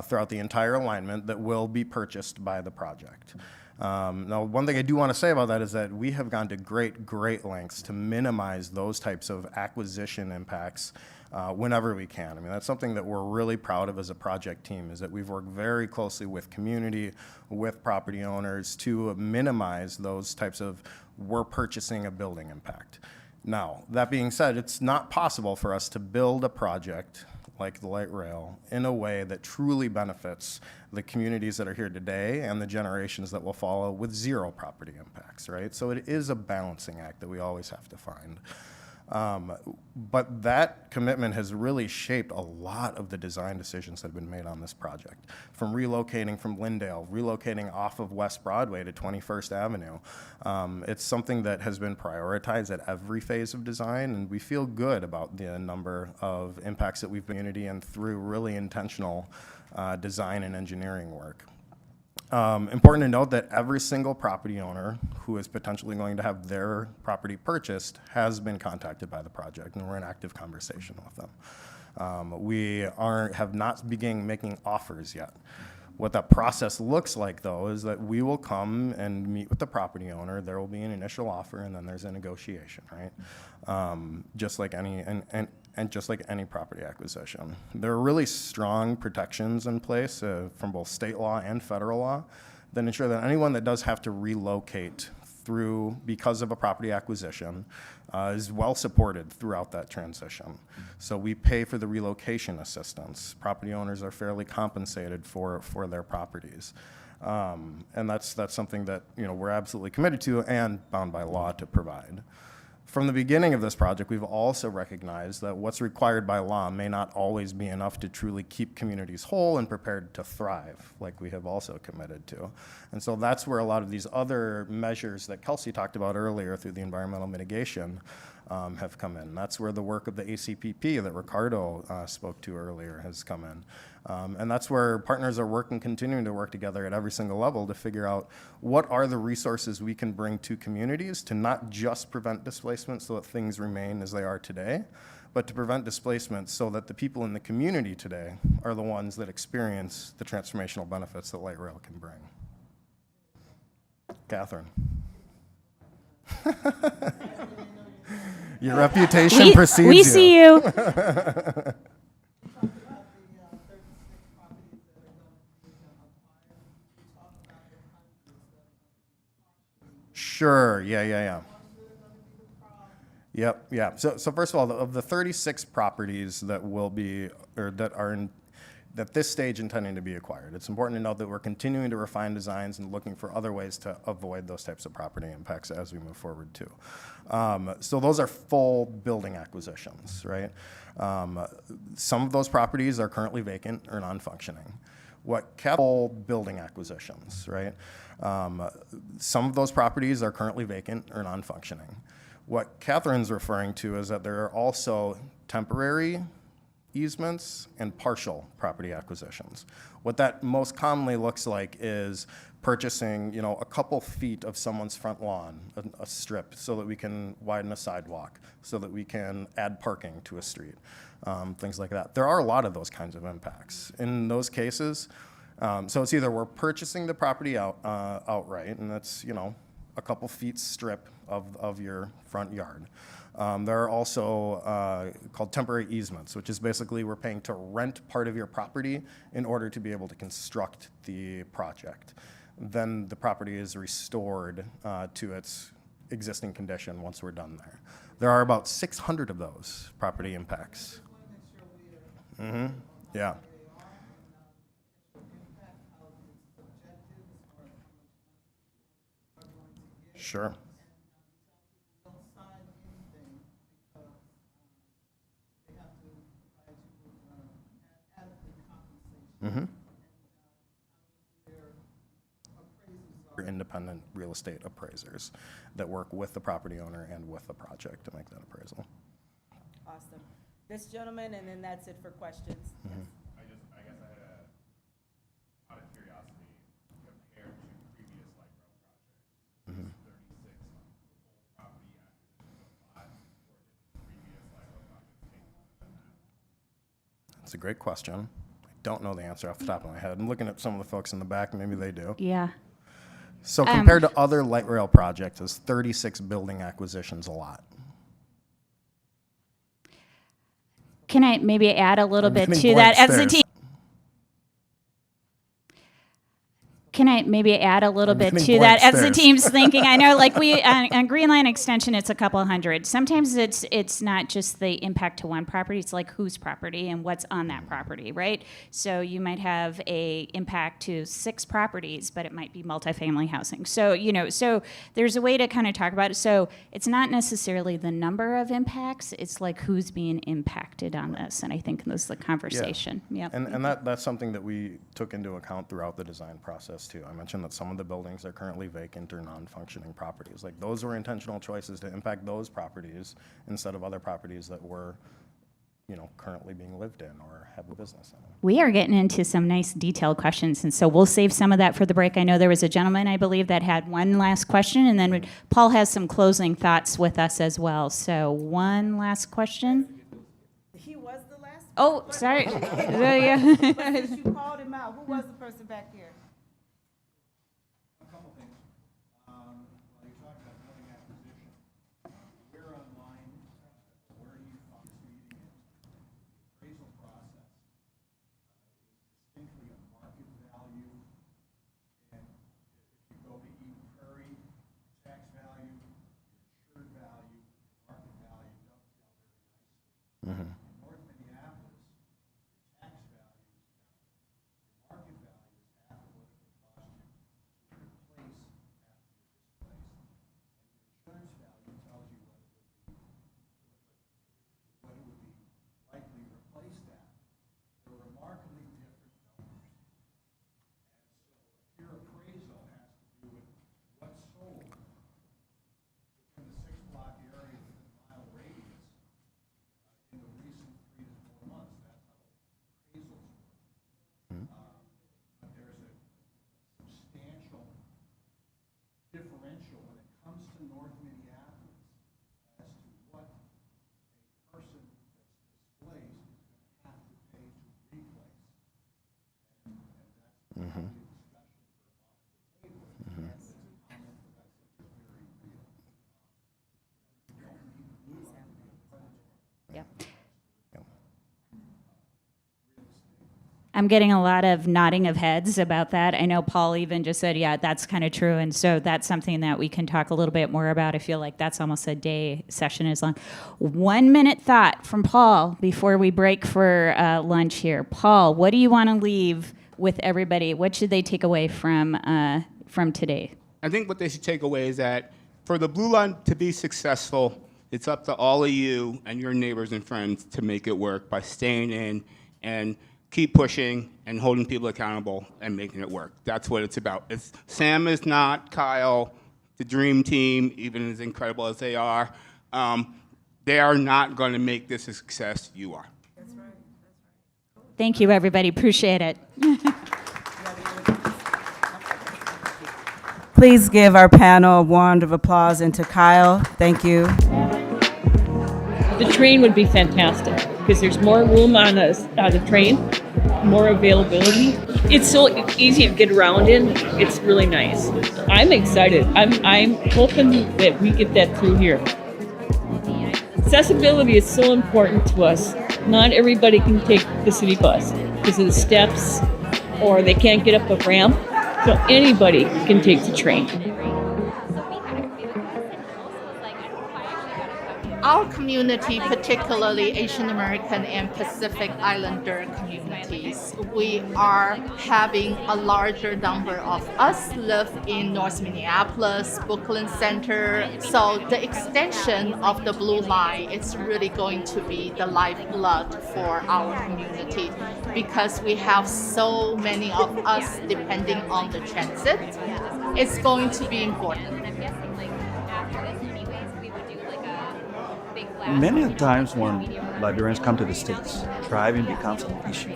throughout the entire alignment that will be purchased by the project. Now, one thing I do want to say about that is that we have gone to great lengths to minimize those types of acquisition impacts whenever we can. I mean, that's something that we're really proud of as a project team, is that we've worked very closely with community, with property owners to minimize those types of we're purchasing a building impact. Now, that being said, it's not possible for us to build a project like the light rail in a way that truly benefits the communities that are here today and the generations that will follow with zero property impacts, right? So it is a balancing act that we always have to find. But that commitment has really shaped a lot of the design decisions that have been made on this project. From relocating from Lyndale, relocating off of West Broadway to 21st Avenue. It's something that has been prioritized at every phase of design, and we feel good about the number of impacts that we've been community and through really intentional design and engineering work. Important to note that every single property owner who is potentially going to have their property purchased has been contacted by the project, and we're in active conversation with them. We have not begun making offers yet. What that process looks like, though, is that we will come and meet with the property owner. There will be an initial offer, and then there's a negotiation, right? Just like any and just like any property acquisition. There are really strong protections in place from both state law and federal law that ensure that anyone that does have to relocate because of a property acquisition is well supported throughout that transition. So we pay for the relocation assistance. Property owners are fairly compensated for their properties. And that's something that we're absolutely committed to and bound by law to provide. From the beginning of this project, we've also recognized that what's required by law may not always be enough to truly keep communities whole and prepared to thrive, like we have also committed to. And so that's where a lot of these other measures that Kelsey talked about earlier through the environmental mitigation have come in. That's where the work of the ACPP that Ricardo spoke to earlier has come in. And that's where partners are continuing to work together at every single level to figure out what are the resources we can bring to communities to not just prevent displacement so that things remain as they are today, but to prevent displacement so that the people in the community today are the ones that experience the transformational benefits that light rail can bring. Catherine. Your reputation precedes you. We see you. Sure, yeah. Yep, yeah. So first of all, of the 36 properties that will be, or that are in, at this stage intending to be acquired, it's important to note that we're continuing to refine designs and looking for other ways to avoid those types of property impacts as we move forward too. So those are full building acquisitions, right? Some of those properties are currently vacant or non-functioning. Full building acquisitions, right? Some of those properties are currently vacant or non-functioning. What Catherine's referring to is that there are also temporary easements and partial property acquisitions. What that most commonly looks like is purchasing, a couple feet of someone's front lawn, a strip, so that we can widen a sidewalk, so that we can add parking to a street, things like that. There are a lot of those kinds of impacts. In those cases, so it's either we're purchasing the property outright, and that's, a couple feet strip of your front yard. There are also called temporary easements, which is basically we're paying to rent part of your property in order to be able to construct the project. Then the property is restored to its existing condition once we're done there. There are about 600 of those property impacts. Yeah. Sure. Independent real estate appraisers that work with the property owner and with the project to make that appraisal. Awesome. This gentleman, and then that's it for questions. Yes. I guess I had out of curiosity, compared to previous light rail projects, 36 full property acquisitions a lot, or did previous light rail projects take longer than that? That's a great question. I don't know the answer off the top of my head. I'm looking at some of the folks in the back, maybe they do. Yeah. So compared to other light rail projects, is 36 building acquisitions a lot? Can I maybe add a little I'm bit getting to that blank as a stares. team? Can I maybe add a little I'm bit getting to that blank as the stares. team's thinking? I know, like on Green Line Extension, it's a couple hundred. Sometimes it's not just the impact to one property; it's like whose property and what's on that property, right? So you might have a impact to 6 properties, but it might be multifamily housing. So so there's a way to kind of talk about it. So it's not necessarily the number of impacts; it's like who's being impacted on this. And I think that's the conversation. Yeah. Yep. And that's something that we took into account throughout the design process too. I mentioned that some of the buildings are currently vacant or non-functioning properties. Like those were intentional choices to impact those properties instead of other properties that were, currently being lived in or have a business in. We are getting into some nice detailed questions, and so we'll save some of that for the break. I know there was a gentleman, I believe, that had one last question, and then Paul has some closing thoughts with us as well. So one last question. He was the last. Oh, sorry. Yeah. Since you called him out, who was the person back here? differential when it comes to North Minneapolis as to what a person that's displaced is going to have to pay to replace. And that's Mhm. the discussion for off the table. That's a comment that I think is very real. You don't need blue line to be a predator. Yep. I'm getting a lot of nodding of heads about that. I know Paul even just said, yeah, that's kind of true. And so that's something that we can talk a little bit more about. I feel like that's almost a day session is long. 1 minute thought from Paul before we break for lunch here. Paul, what do you want to leave with everybody? What should they take away from today? I think what they should take away is that for the Blue Line to be successful, it's up to all of you and your neighbors and friends to make it work by staying in and keep pushing and holding people accountable and making it work. That's what it's about. Sam is not Kyle, the dream team, even as incredible as they are not going to make this a success. You are. That's right. Thank you, everybody. Appreciate it. Please give our panel a round of applause and to Kyle. Thank you. The train would be fantastic because there's more room on the train, more availability. It's so easy to get around in. It's really nice. I'm excited. I'm hoping that we get that through here. Accessibility is so important to us. Not everybody can take the city bus because of the steps or they can't get up a ramp. So anybody can take the train. Our community, particularly Asian American and Pacific Islander communities, we are having a larger number of us live in North Minneapolis, Brooklyn Center. So the extension of the Blue Line is really going to be the lifeblood for our community because we have so many of us depending on the transit. It's going to be important. Many times when Liberians come to the States, driving becomes an issue.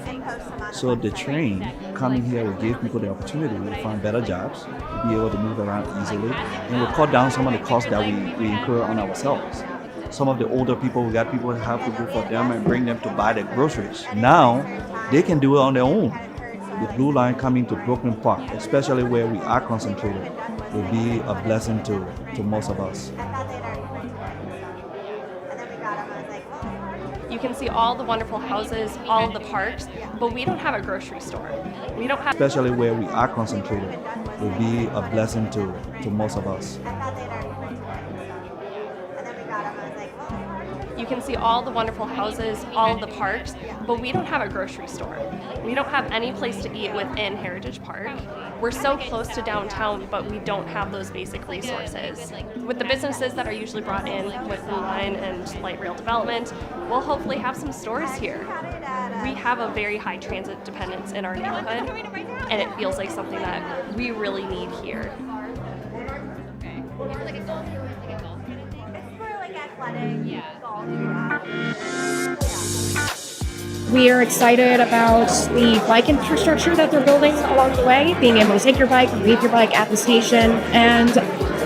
So the train coming here will give people the opportunity to find better jobs, be able to move around easily, and will cut down some of the costs that we incur on ourselves. Some of the older people, we got people who have to go for them and bring them to buy their groceries. Now, they can do it on their own. The Blue Line coming to Brooklyn Park, especially where we are concentrated, will be a blessing to most of us. You can see all the wonderful houses, all of the parks, but we don't have a grocery store. We don't have, Especially where we are concentrated, will be a blessing to most of us. you can see all the wonderful houses, all of the parks, but we don't have a grocery store. We don't have any place to eat within Heritage Park. We're so close to downtown, but we don't have those basic resources. With the businesses that are usually brought in with Blue Line and light rail development, we'll hopefully have some stores here. We have a very high transit dependence in our neighborhood, and it feels like something that we really need here. We are excited about the bike infrastructure that they're building along the way, being able to take your bike and leave your bike at the station. And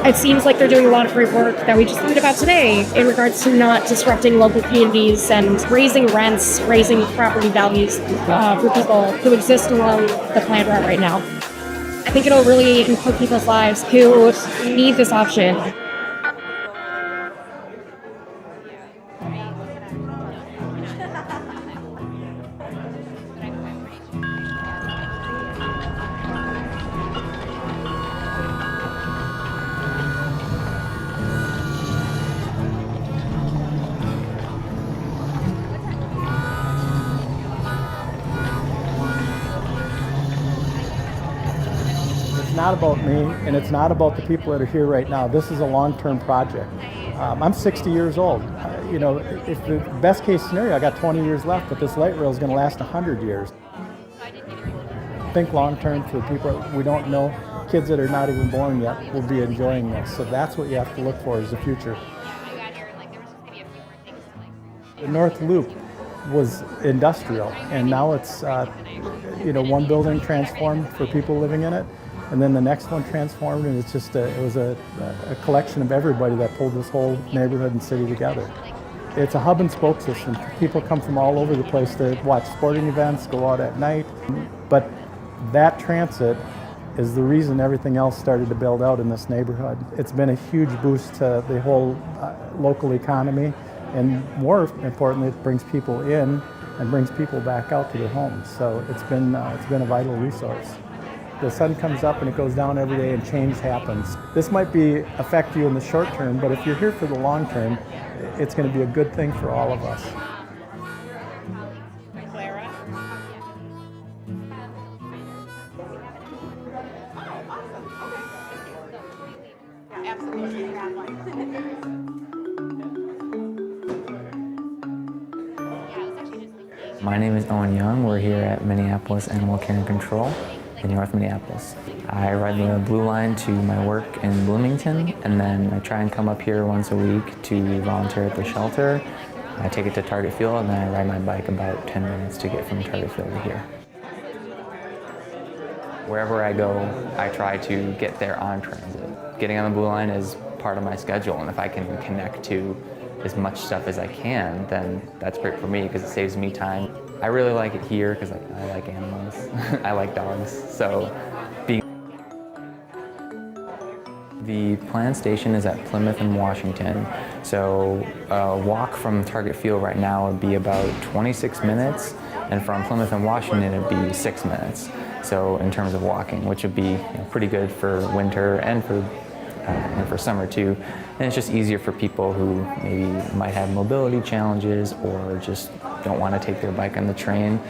it seems like they're doing a lot of great work that we just learned about today in regards to not disrupting local communities and raising rents, raising property values for people who exist along the planned route right now. I think it'll really improve people's lives who need this option. It's not about me, and it's not about the people that are here right now. This is a long-term project. I'm 60 years old. You know, if the best case scenario, I got 20 years left, but this light rail is going to last 100 years. Think long-term for people we don't know. Kids that are not even born yet will be enjoying this. So that's what you have to look for is the future. The North Loop was industrial, and now it's, you know, one building transformed for people living in it. And then the next one transformed, and it's just it was a collection of everybody that pulled this whole neighborhood and city together. It's a hub and spoke system. People come from all over the place to watch sporting events, go out at night. But that transit is the reason everything else started to build out in this neighborhood. It's been a huge boost to the whole local economy, and more importantly, it brings people in and brings people back out to their homes. So it's been a vital resource. The sun comes up and it goes down every day and change happens. This might affect you in the short term, but if you're here for the long term, it's going to be a good thing for all of us. My name is Owen Young. We're here at Minneapolis Animal Care and Control in North Minneapolis. I ride the Blue Line to my work in Bloomington, and then I try and come up here once a week to volunteer at the shelter. I take it to Target Field, and then I ride my bike about 10 minutes to get from Target Field to here. Wherever I go, I try to get there on transit. Getting on the Blue Line is part of my schedule, and if I can connect to as much stuff as I can, then that's great for me because it saves me time. I really like it here because I like animals. I like dogs, so the planned station is at Plymouth and Washington, so a walk from Target Field right now would be about 26 minutes, and from Plymouth and Washington it would be 6 minutes. So in terms of walking, which would be pretty good for winter and for summer too. And it's just easier for people who maybe might have mobility challenges or just don't want to take their bike on the train.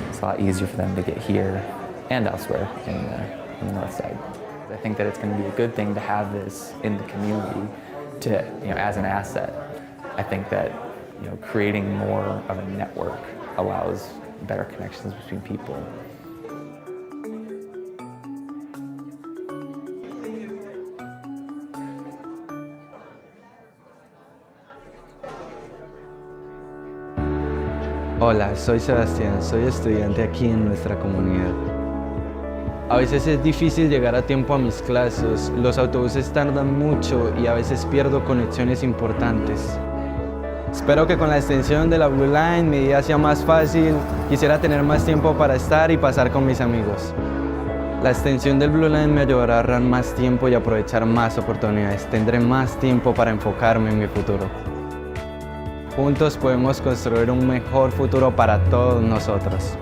It's a lot easier for them to get here and elsewhere in the north side. I think that it's going to be a good thing to have this in the community to, as an asset. I think that, creating more of a network allows better connections between people. Hola, soy Sebastián, soy estudiante aquí en nuestra comunidad. A veces es difícil llegar a tiempo a mis clases, los autobuses tardan mucho y a veces pierdo conexiones importantes. Espero que con la extensión de la Blue Line mi día sea más fácil, quisiera tener más tiempo para estar y pasar con mis amigos. La extensión del Blue Line me ayudará a ahorrar más tiempo y aprovechar más oportunidades. Tendré más tiempo para enfocarme en mi futuro. Juntos podemos construir un mejor futuro para todos nosotros.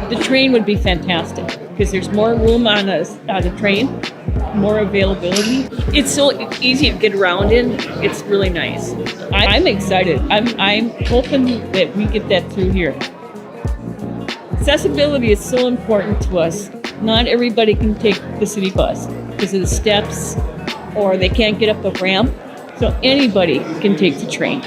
The train would be fantastic because there's more room on the train, more availability. It's so easy to get around in. It's really nice. I'm excited. I'm hoping that we get that through here. Accessibility is so important to us. Not everybody can take the city bus because of the steps or they can't get up a ramp. So anybody can take the train.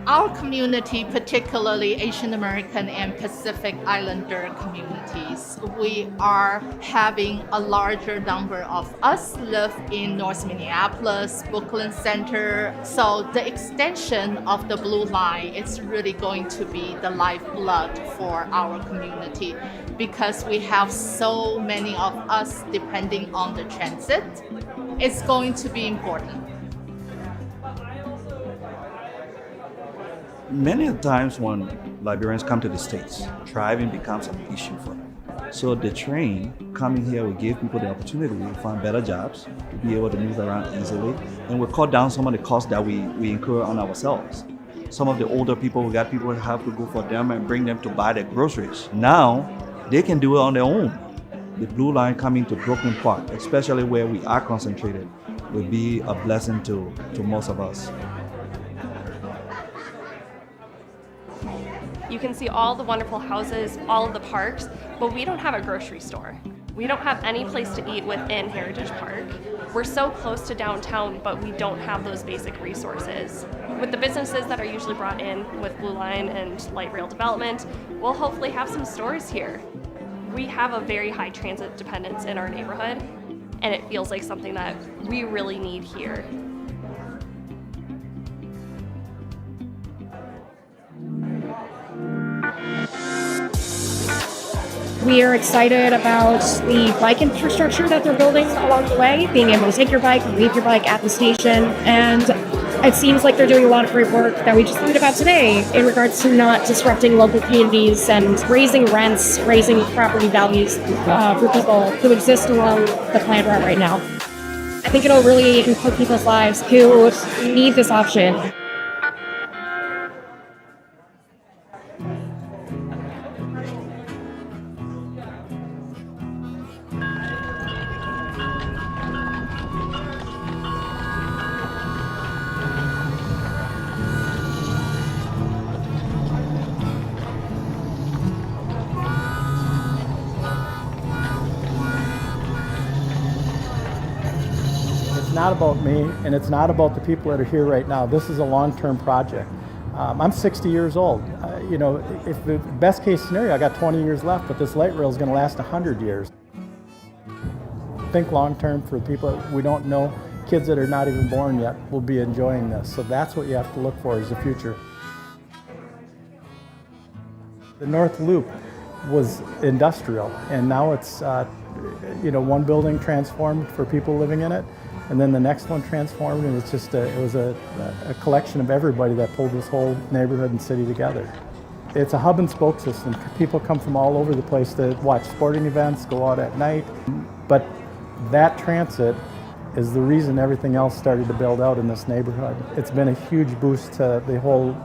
Our community, particularly Asian American and Pacific Islander communities, we are having a larger number of us live in North Minneapolis, Brooklyn Center. So the extension of the Blue Line is really going to be the lifeblood for our community because we have so many of us depending on the transit. It's going to be important. Many times when Liberians come to the States, driving becomes an issue for them. So the train coming here will give people the opportunity to find better jobs, to be able to move around easily, and will cut down some of the costs that we incur on ourselves. Some of the older people, we got people who have to go for them and bring them to buy their groceries. Now, they can do it on their own. The Blue Line coming to Brooklyn Park, especially where we are concentrated, will be a blessing to most of us. You can see all the wonderful houses, all of the parks, but we don't have a grocery store. We don't have any place to eat within Heritage Park. We're so close to downtown, but we don't have those basic resources. With the businesses that are usually brought in with Blue Line and light rail development, we'll hopefully have some stores here. We have a very high transit dependence in our neighborhood, and it feels like something that we really need here. We are excited about the bike infrastructure that they're building along the way, being able to take your bike and leave your bike at the station. And it seems like they're doing a lot of great work that we just learned about today in regards to not disrupting local communities and raising rents, raising property values for people who exist along the planned route right now. I think it'll really improve people's lives who need this option. It's not about me, and it's not about the people that are here right now. This is a long-term project. I'm 60 years old. If the best case scenario, I got 20 years left, but this light rail is going to last 100 years. Think long term for people that we don't know. Kids that are not even born yet will be enjoying this. So that's what you have to look for as the future. The North Loop was industrial, and now it's one building transformed for people living in it, and then the next one transformed, and it's just it was a collection of everybody that pulled this whole neighborhood and city together. It's a hub and spoke system. People come from all over the place to watch sporting events, go out at night, but that transit is the reason everything else started to build out in this neighborhood. It's been a huge boost to the whole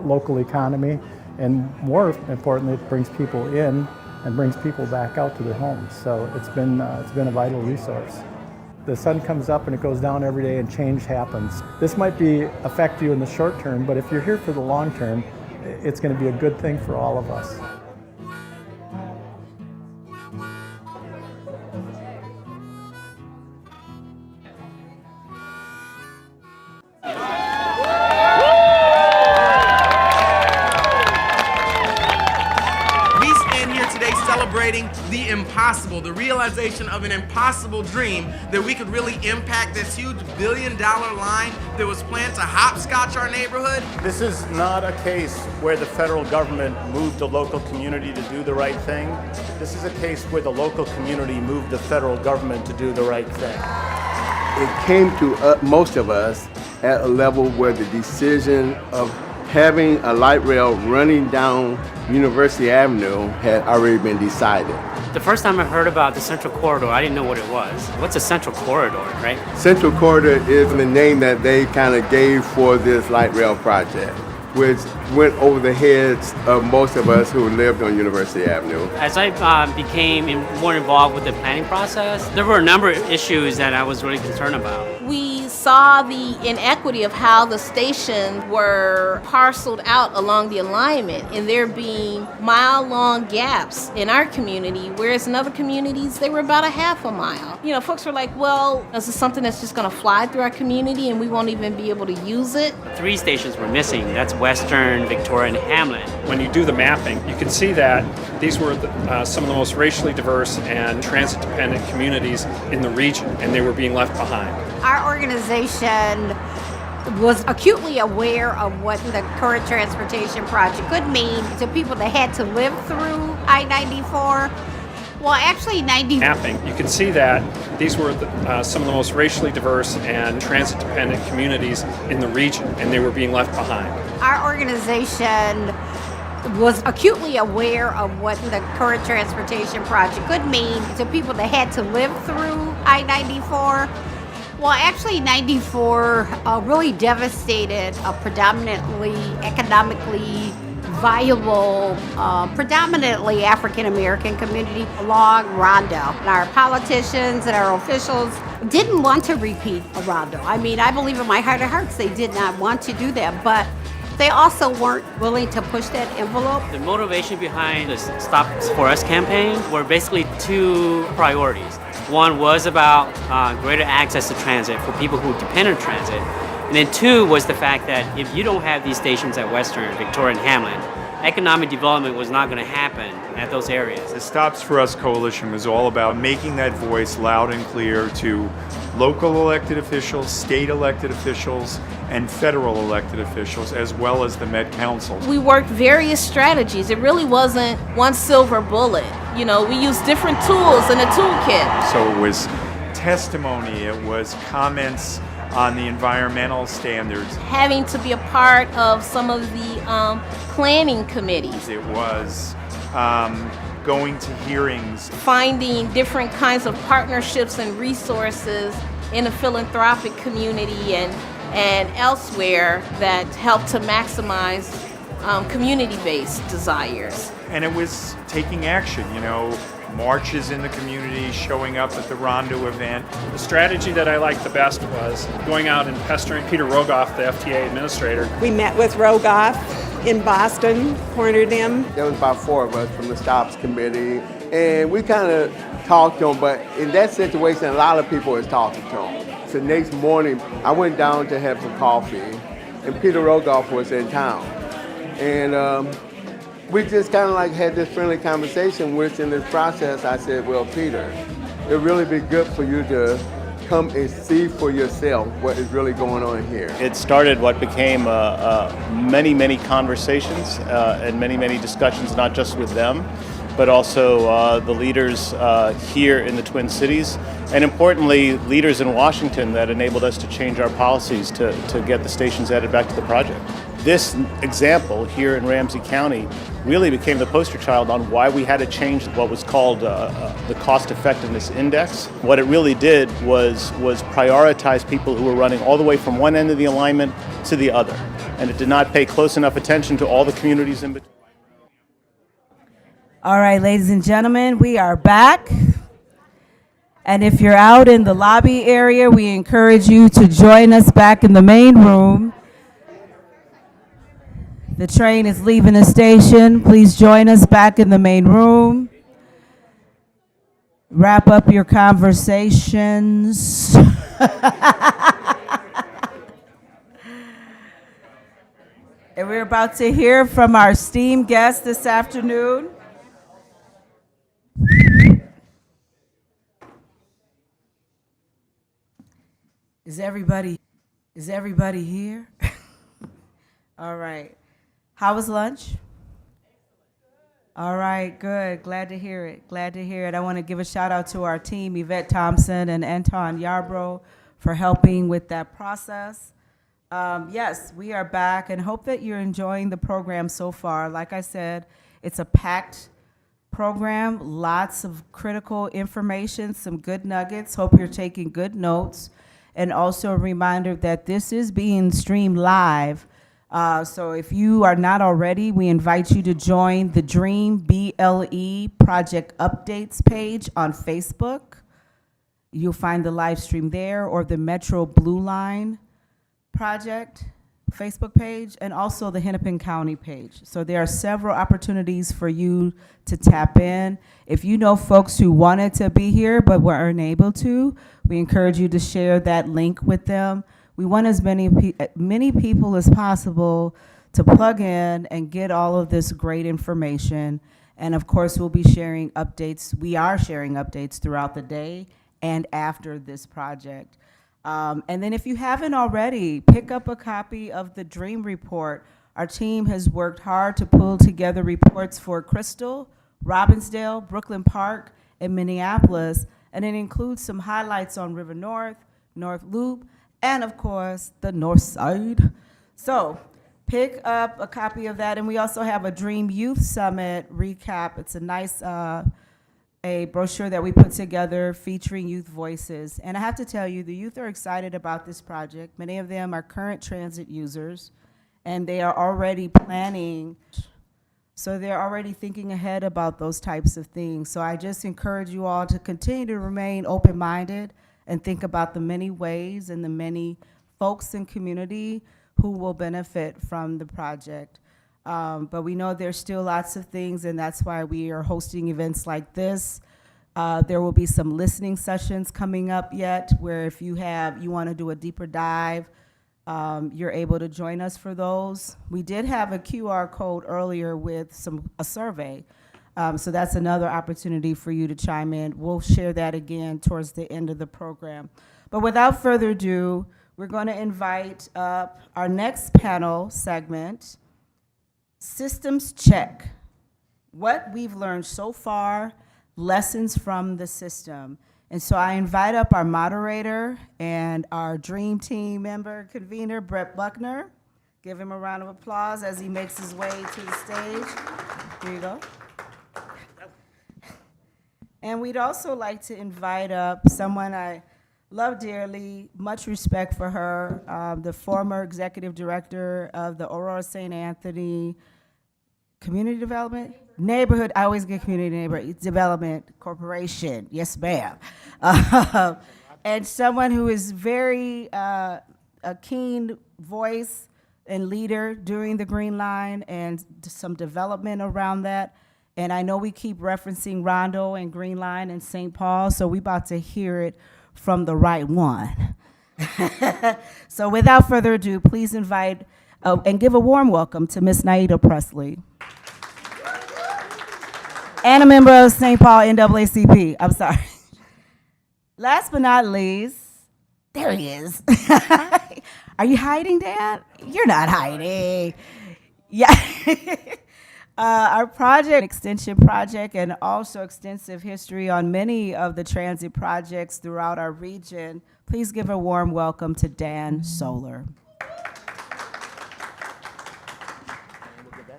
local economy, and more importantly, it brings people in and brings people back out to their homes. So it's been a vital resource. The sun comes up and it goes down every day, and change happens. This might affect you in the short term, but if you're here for the long term, it's going to be a good thing for all of us. The impossible, the realization of an impossible dream that we could really impact this huge billion-dollar line that was planned to hopscotch our neighborhood. This is not a case where the federal government moved the local community to do the right thing. This is a case where the local community moved the federal government to do the right thing. It came to most of us at a level where the decision of having a light rail running down University Avenue had already been decided. The first time I heard about the Central Corridor, I didn't know what it was. What's a Central Corridor, right? Central Corridor is the name that they kind of gave for this light rail project, which went over the heads of most of us who lived on University Avenue. As I became more involved with the planning process, there were a number of issues that I was really concerned about. We saw the inequity of how the stations were parceled out along the alignment, and there being mile-long gaps in our community, whereas in other communities, they were about a half a mile. Folks were like, well, is this something that's just going to fly through our community and we won't even be able to use it? 3 stations were missing. That's Western, Victoria, and Hamlin. When you do the mapping, you can see that these were some of the most racially diverse and transit-dependent communities in the region, and they were being left behind. Our organization was acutely aware of what the current transportation project could mean to people that had to live through I-94. Well, actually, mapping, you can see that these were some of the most racially diverse and transit-dependent communities in the region, and they were being left behind. Our organization was acutely aware of what the current transportation project could mean to people that had to live through I-94. Well, actually, 94 really devastated a predominantly economically viable, predominantly African-American community along Rondo. And our politicians and our officials didn't want to repeat a Rondo. I mean, I believe in my heart of hearts they did not want to do that, but they also weren't willing to push that envelope. The motivation behind the Stop For Us campaign were basically 2 priorities. One was about greater access to transit for people who depend on transit. And then 2 was the fact that if you don't have these stations at Western, Victoria, and Hamlin, economic development was not going to happen at those areas. The Stops For Us coalition was all about making that voice loud and clear to local elected officials, state elected officials, and federal elected officials, as well as the Met Council. We worked various strategies. It really wasn't one silver bullet. We used different tools in the toolkit. So it was testimony, it was comments on the environmental standards. Having to be a part of some of the planning committees. It was going to hearings. Finding different kinds of partnerships and resources in the philanthropic community and elsewhere that help to maximize community-based desires. And it was taking action, marches in the community, showing up at the Rondo event. The strategy that I liked the best was going out and pestering Peter Rogoff, the FTA administrator. We met with Rogoff in Boston, cornered him. There was about 4 of us from the Stops Committee, and we kind of talked to him, but in that situation, a lot of people was talking to him. So next morning, I went down to have some coffee, and Peter Rogoff was in town. And we just kind of like had this friendly conversation, which in this process I said, well, Peter, it'd really be good for you to come and see for yourself what is really going on here. It started what became many, many conversations and many, many discussions, not just with them, but also the leaders here in the Twin Cities, and importantly, leaders in Washington that enabled us to change our policies to get the stations added back to the project. This example here in Ramsey County really became the poster child on why we had to change what was called the cost effectiveness index. What it really did was prioritize people who were running all the way from one end of the alignment to the other. And it did not pay close enough attention to all the communities in between. All right, ladies and gentlemen, we are back. And if you're out in the lobby area, we encourage you to join us back in the main room. The train is leaving the station. Please join us back in the main room. Wrap up your conversations. And we're about to hear from our esteemed guest this afternoon. Is everybody here? All right. How was lunch? All right, good. Glad to hear it. Glad to hear it. I want to give a shout out to our team, Yvette Thompson and Anton Yarbrough, for helping with that process. Yes, we are back and hope that you're enjoying the program so far. Like I said, it's a packed program, lots of critical information, some good nuggets. Hope you're taking good notes. And also a reminder that this is being streamed live. So if you are not already, we invite you to join the Dream BLE Project Updates page on Facebook. You'll find the live stream there, or the Metro Blue Line Project Facebook page, and also the Hennepin County page. So there are several opportunities for you to tap in. If you know folks who wanted to be here but were unable to, we encourage you to share that link with them. We want as many people as possible to plug in and get all of this great information. And of course, we'll be sharing updates. We are sharing updates throughout the day and after this project. And then if you haven't already, pick up a copy of the Dream Report. Our team has worked hard to pull together reports for Crystal, Robbinsdale, Brooklyn Park, and Minneapolis, and it includes some highlights on River North, North Loop, and of course, the North Side. So pick up a copy of that, and we also have a Dream Youth Summit recap. It's a nice a brochure that we put together featuring youth voices. And I have to tell you, the youth are excited about this project. Many of them are current transit users, and they are already planning. So they're already thinking ahead about those types of things. So I just encourage you all to continue to remain open-minded and think about the many ways and the many folks in community who will benefit from the project. But we know there's still lots of things, and that's why we are hosting events like this. There will be some listening sessions coming up yet, where if you want to do a deeper dive, you're able to join us for those. We did have a QR code earlier with a survey. So that's another opportunity for you to chime in. We'll share that again towards the end of the program. But without further ado, we're going to invite up our next panel segment, Systems Check. What we've learned so far, lessons from the system. And so I invite up our moderator and our Dream Team member, convener, Brett Buckner. Give him a round of applause as he makes his way to the stage. Here you go. And we'd also like to invite up someone I love dearly, much respect for her, the former executive director of the Aurora St. Anthony Community Development? Neighborhood, I always get Community Neighborhood Development Corporation, yes ma'am. And someone who is very a keen voice and leader during the Green Line and some development around that. And I know we keep referencing Rondo and Green Line and St. Paul, so we about to hear it from the right one. So without further ado, please invite and give a warm welcome to Miss Naida Presley. And a member of St. Paul NAACP. I'm sorry. Last but not least, there he is. Are you hiding, Dad? You're not hiding. Yeah. Our project, extension project, and also extensive history on many of the transit projects throughout our region. Please give a warm welcome to Dan Solar.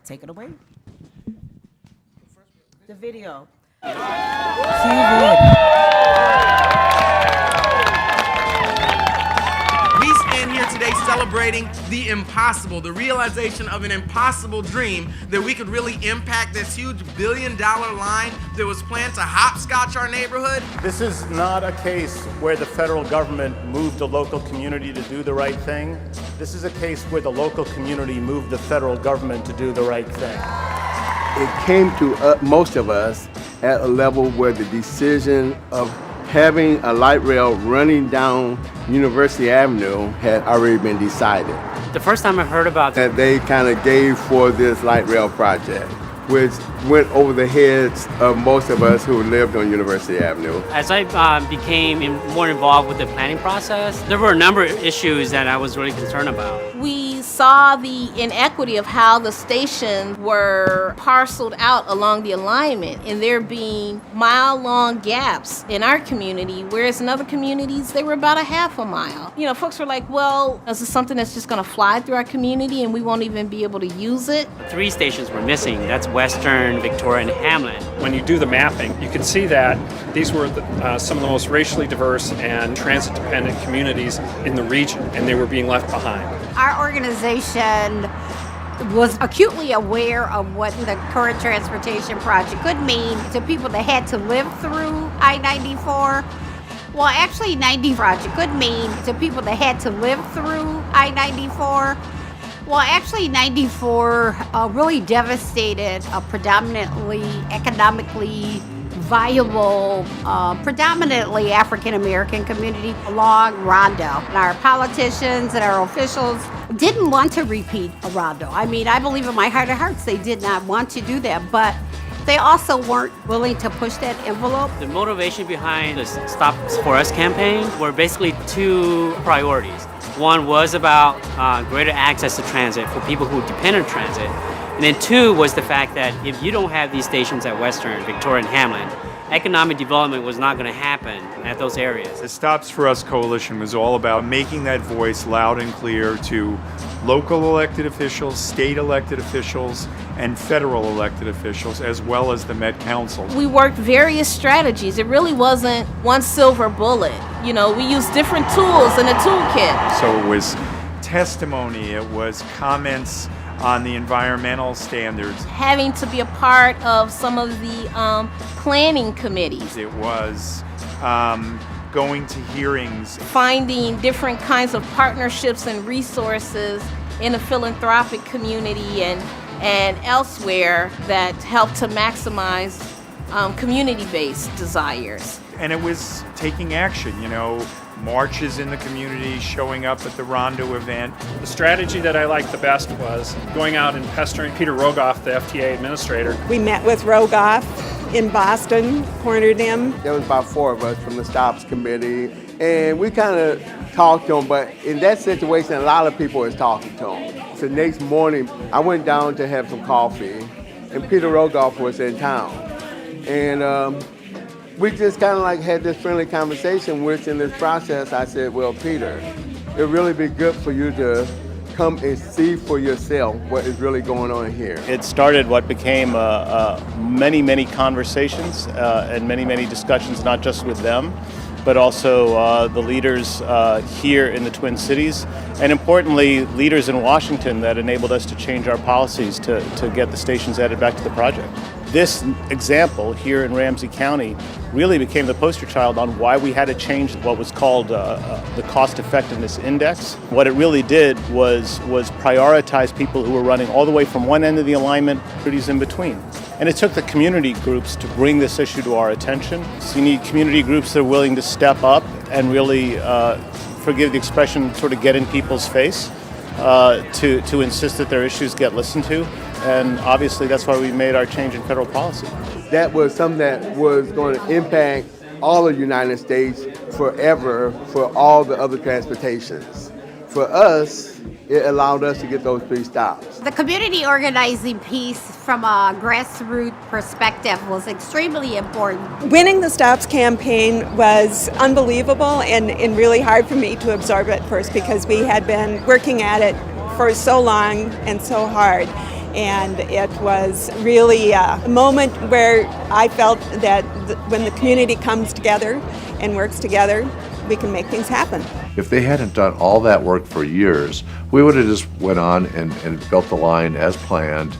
Take it away. The video. Cue it. We stand here today celebrating the impossible, the realization of an impossible dream that we could really impact this huge billion-dollar line that was planned to hopscotch our neighborhood. This is not a case where the federal government moved a local community to do the right thing. This is a case where the local community moved the federal government to do the right thing. It came to most of us at a level where the decision of having a light rail running down University Avenue had already been decided. The first time I heard about that, they kind of gave for this light rail project, which went over the heads of most of us who lived on University Avenue. As I became more involved with the planning process, there were a number of issues that I was really concerned about. We saw the inequity of how the stations were parceled out along the alignment, and there being mile-long gaps in our community, whereas in other communities, they were about a half a mile. You know, folks were like, well, is this something that's just gonna fly through our community and we won't even be able to use it? 3 stations were missing. That's Western, Victoria, and Hamlin. When you do the mapping, you can see that these were some of the most racially diverse and transit-dependent communities in the region, and they were being left behind. Our organization was acutely aware of what the current transportation project could mean to people that had to live through I-94. Well, actually, 90 project could mean to people that had to live through I-94. Well, actually, 94 really devastated a predominantly economically viable, predominantly African-American community along Rondo. And our politicians and our officials didn't want to repeat a Rondo. I mean, I believe in my heart of hearts they did not want to do that, but they also weren't willing to push that envelope. The motivation behind the Stop For Us campaign were basically 2 priorities. One was about greater access to transit for people who depend on transit. And then 2 was the fact that if you don't have these stations at Western, Victoria, and Hamlin, economic development was not going to happen at those areas. The Stops For Us coalition was all about making that voice loud and clear to local elected officials, state elected officials, and federal elected officials, as well as the Met Council. We worked various strategies. It really wasn't one silver bullet. You know, we used different tools in a toolkit. So it was testimony, it was comments on the environmental standards. Having to be a part of some of the planning committees. It was going to hearings. Finding different kinds of partnerships and resources in the philanthropic community and elsewhere that help to maximize community-based desires. And it was taking action, you know, marches in the community, showing up at the Rondo event. The strategy that I liked the best was going out and pestering Peter Rogoff, the FTA administrator. We met with Rogoff in Boston, cornered him. There was about 4 of us from the Stops Committee, and we kind of talked to him, but in that situation, a lot of people was talking to him. So the next morning, I went down to have some coffee, and Peter Rogoff was in town. And we just kind of like had this friendly conversation, which in this process, I said, well, Peter, it'd really be good for you to come and see for yourself what is really going on here. It started what became many, many conversations and many, many discussions, not just with them, but also the leaders here in the Twin Cities, and importantly, leaders in Washington that enabled us to change our policies to get the stations added back to the project. This example here in Ramsey County really became the poster child on why we had to change what was called the cost effectiveness index. What it really did was prioritize people who were running all the way from one end of the alignment, cities in between. And it took the community groups to bring this issue to our attention. So you need community groups that are willing to step up and really forgive the expression, sort of get in people's face to insist that their issues get listened to. And obviously that's why we made our change in federal policy. That was something that was going to impact all of the United States forever for all the other transportations. For us, it allowed us to get those 3 stops. The community organizing piece from a grassroots perspective was extremely important. Winning the Stops campaign was unbelievable and really hard for me to absorb at first because we had been working at it for so long and so hard. And it was really a moment where I felt that when the community comes together and works together, we can make things happen. If they hadn't done all that work for years, we would have just went on and built the line as planned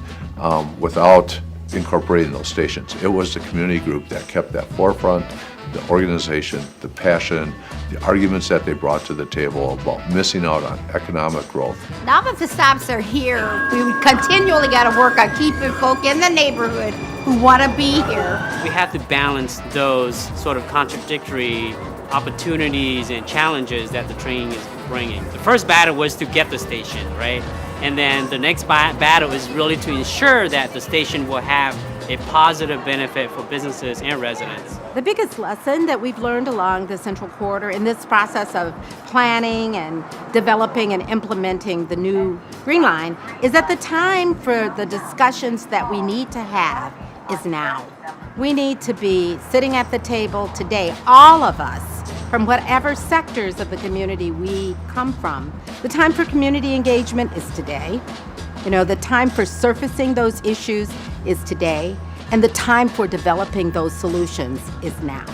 without incorporating those stations. It was the community group that kept that forefront, the organization, the passion, the arguments that they brought to the table about missing out on economic growth. Now that the stops are here, we continually got to work on keeping folk in the neighborhood who want to be here. We have to balance those sort of contradictory opportunities and challenges that the train is bringing. The first battle was to get the station, right? And then the next battle is really to ensure that the station will have a positive benefit for businesses and residents. The biggest lesson that we've learned along the Central Corridor in this process of planning and developing and implementing the new Green Line is that the time for the discussions that we need to have is now. We need to be sitting at the table today, all of us, from whatever sectors of the community we come from. The time for community engagement is today. The time for surfacing those issues is today, and the time for developing those solutions is now.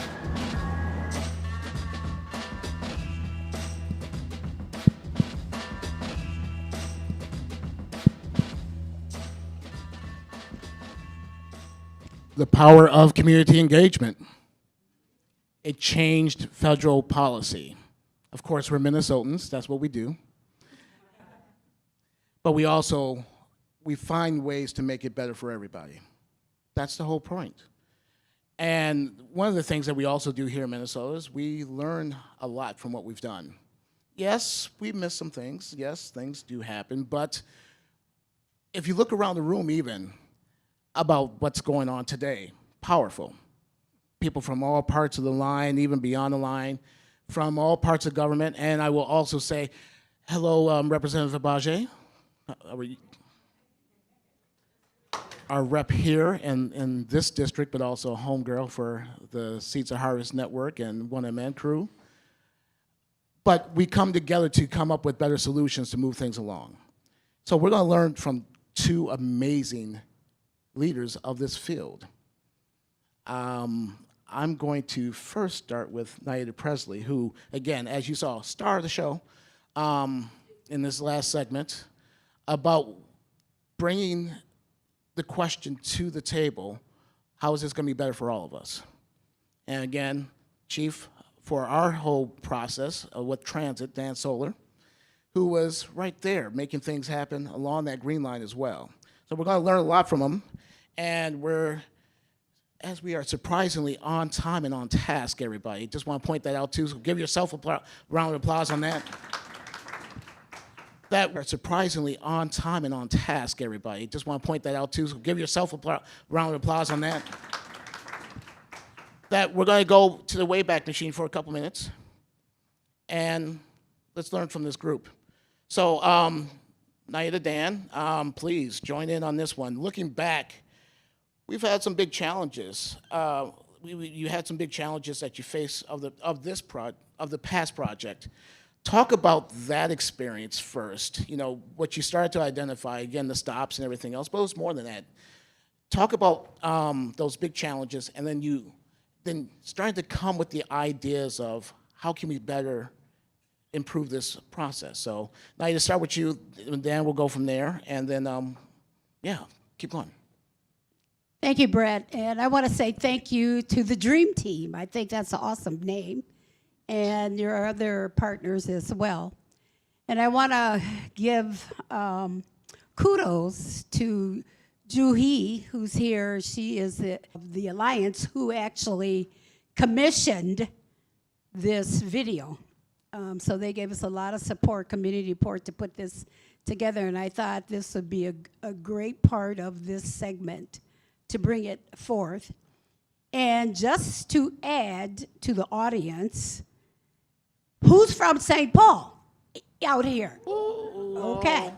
The power of community engagement. It changed federal policy. Of course, we're Minnesotans, that's what we do. But we find ways to make it better for everybody. That's the whole point. And one of the things that we also do here in Minnesota is we learn a lot from what we've done. Yes, we miss some things. Yes, things do happen. But if you look around the room even about what's going on today, powerful. People from all parts of the line, even beyond the line, from all parts of government. And I will also say, hello, Representative Abaje. Our rep here in this district, but also a homegirl for the Seeds of Harvest Network and 1MN crew. But we come together to come up with better solutions to move things along. So we're going to learn from 2 amazing leaders of this field. I'm going to first start with Naida Presley, who, again, as you saw, star of the show in this last segment, about bringing the question to the table, how is this going to be better for all of us? And again, Chief, for our whole process with transit, Dan Solar, who was right there making things happen along that Green Line as well. So we're going to learn a lot from him, and as we are surprisingly on time and on task, everybody. Just want to point that out too, so give yourself a round of applause on that. That we're surprisingly on time and on task, everybody. Just want to point that out too, so give yourself a round of applause on that. That we're going to go to the Wayback Machine for a couple minutes, and let's learn from this group. So, Naida, Dan, please join in on this one. Looking back, we've had some big challenges. You had some big challenges that you face of the past project. Talk about that experience first. What you started to identify, again, the stops and everything else, but it was more than that. Talk about those big challenges, and then starting to come with the ideas of how can we better improve this process. So now to start with you, and Dan will go from there, and then, keep going. Thank you, Brett. And I want to say thank you to the Dream Team. I think that's an awesome name, and your other partners as well. And I want to give kudos to Juhi, who's here. She is the Alliance who actually commissioned this video. So they gave us a lot of support, community support, to put this together. And I thought this would be a great part of this segment to bring it forth. And just to add to the audience, who's from St. Paul out here? Okay.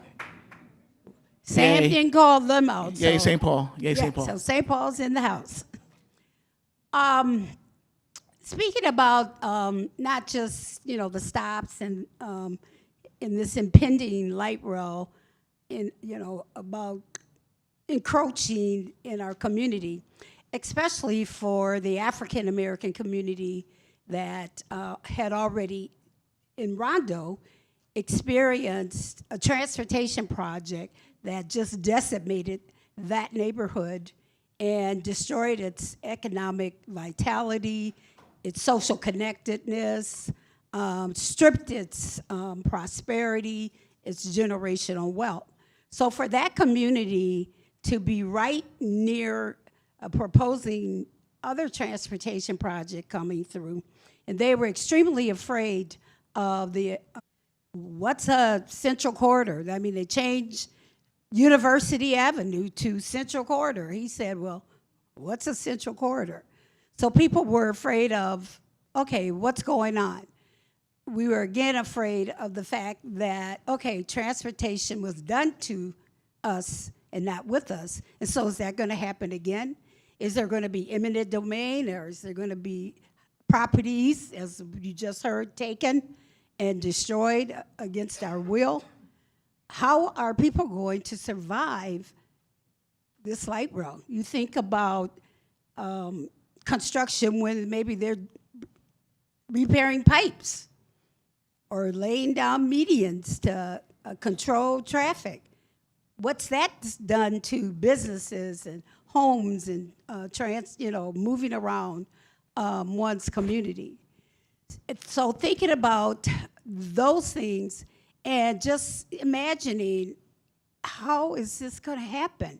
Sam Yay. didn't call them out. Yay, St. Paul. Yay, St. Paul. So St. Paul's in the house. Speaking about not just, you know, the stops and in this impending light rail, about encroaching in our community, especially for the African American community that had already in Rondo experienced a transportation project that just decimated that neighborhood and destroyed its economic vitality, its social connectedness, stripped its prosperity, its generational wealth. So for that community to be right near proposing other transportation project coming through, and they were extremely afraid of what's a Central Corridor? I mean, they changed University Avenue to Central Corridor. He said, well, what's a Central Corridor? So people were afraid of, okay, what's going on? We were again afraid of the fact that, okay, transportation was done to us and not with us. And so is that going to happen again? Is there going to be eminent domain, or is there going to be properties, as you just heard, taken and destroyed against our will? How are people going to survive this light rail? You think about construction when maybe they're repairing pipes or laying down medians to control traffic. What's that done to businesses and homes and moving around one's community? So thinking about those things and just imagining, how is this going to happen?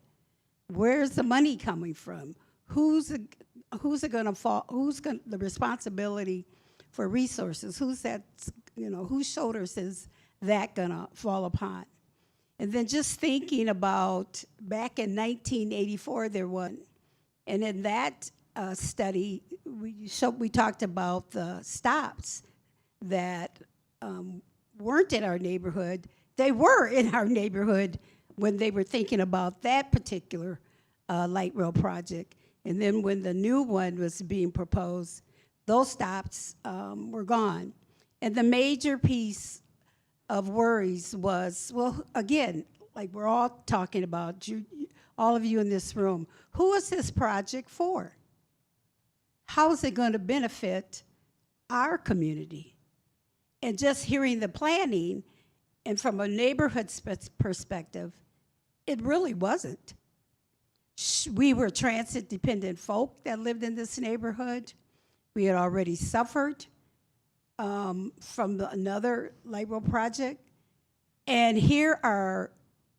Where's the money coming from? Who's it going to fall? The responsibility for resources? Whose shoulders is that going to fall upon? And then just thinking about back in 1984, there was, and in that study, we talked about the stops that weren't in our neighborhood. They were in our neighborhood when they were thinking about that particular light rail project. And then when the new one was being proposed, those stops were gone. And the major piece of worries was, well, again, like we're all talking about, all of you in this room, who is this project for? How is it going to benefit our community? And just hearing the planning, and from a neighborhood perspective, it really wasn't. We were transit-dependent folk that lived in this neighborhood. We had already suffered from another light rail project. And here are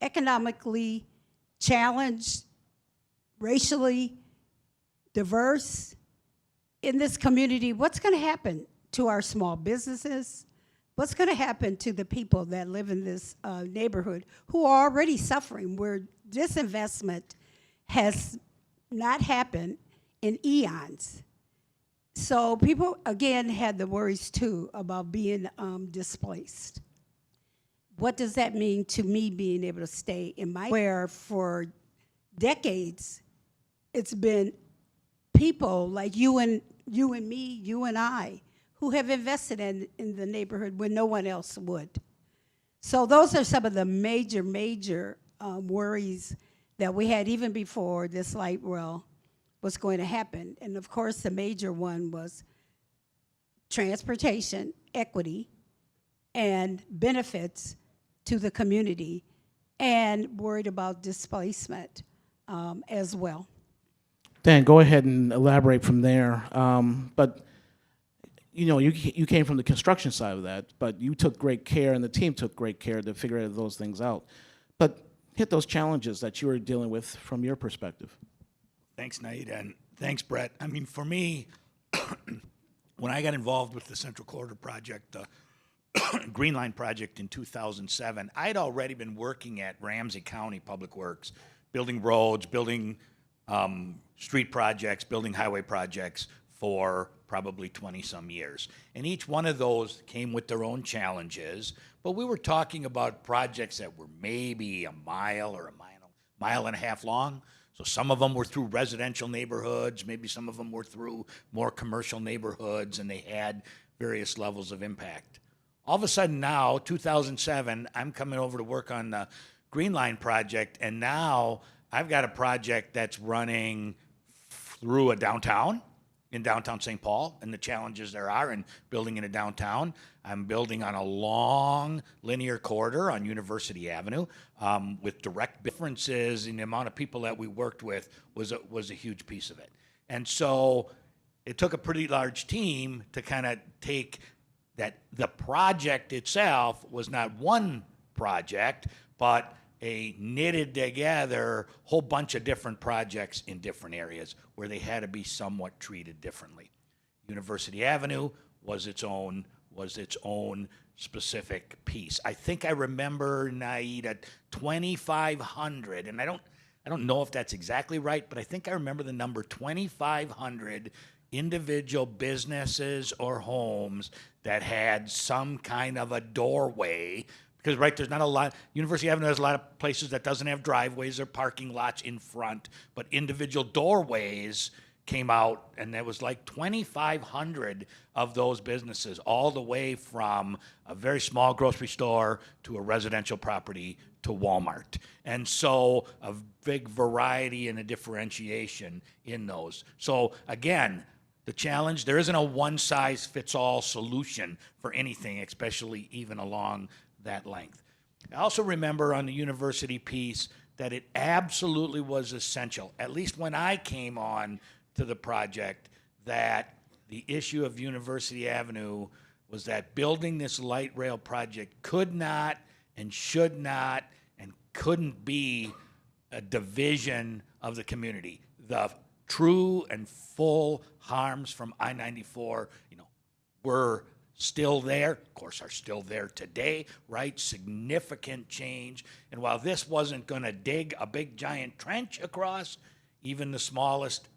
economically challenged, racially diverse in this community. What's going to happen to our small businesses? What's going to happen to the people that live in this neighborhood who are already suffering, where disinvestment has not happened in eons? So people, again, had the worries, too, about being displaced. What does that mean to me being able to stay in my, where for decades it's been people like you and me, you and I, who have invested in the neighborhood when no one else would. So those are some of the major worries that we had even before this light rail was going to happen. And of course, the major one was transportation, equity, and benefits to the community, and worried about displacement as well. Dan, go ahead and elaborate from there. But you came from the construction side of that, but you took great care, and the team took great care to figure those things out. But hit those challenges that you were dealing with from your perspective. Thanks, Naida, and thanks, Brett. I mean, for me, when I got involved with the Central Corridor project, Green Line project in 2007, I'd already been working at Ramsey County Public Works, building roads, building street projects, building highway projects for probably 20 some years. And each one of those came with their own challenges, but we were talking about projects that were maybe a mile or mile and a half long. So some of them were through residential neighborhoods, maybe some of them were through more commercial neighborhoods, and they had various levels of impact. All of a sudden now, 2007, I'm coming over to work on the Green Line project, and now I've got a project that's running through a downtown, in downtown St. Paul, and the challenges there are in building in a downtown. I'm building on a long linear corridor on University Avenue with direct differences in the amount of people that we worked with was a huge piece of it. And so it took a pretty large team to kind of take that. The project itself was not one project, but a knitted together whole bunch of different projects in different areas where they had to be somewhat treated differently. University Avenue was its own specific piece. I think I remember, Naida, 2,500, and I don't know if that's exactly right, but I think I remember the number 2,500 individual businesses or homes that had some kind of a doorway. Because, right, there's not a lot, University Avenue has a lot of places that doesn't have driveways or parking lots in front, but individual doorways came out, and there was like 2,500 of those businesses, all the way from a very small grocery store to a residential property to Walmart. And so a big variety and a differentiation in those. So again, the challenge, there isn't a one-size-fits-all solution for anything, especially even along that length. I also remember on the university piece that it absolutely was essential, at least when I came on to the project, that the issue of University Avenue was that building this light rail project could not and should not and couldn't be a division of the community. The true and full harms from I-94, were still there, of course, are still there today, right? Significant change. And while this wasn't going to dig a big giant trench across, even the smallest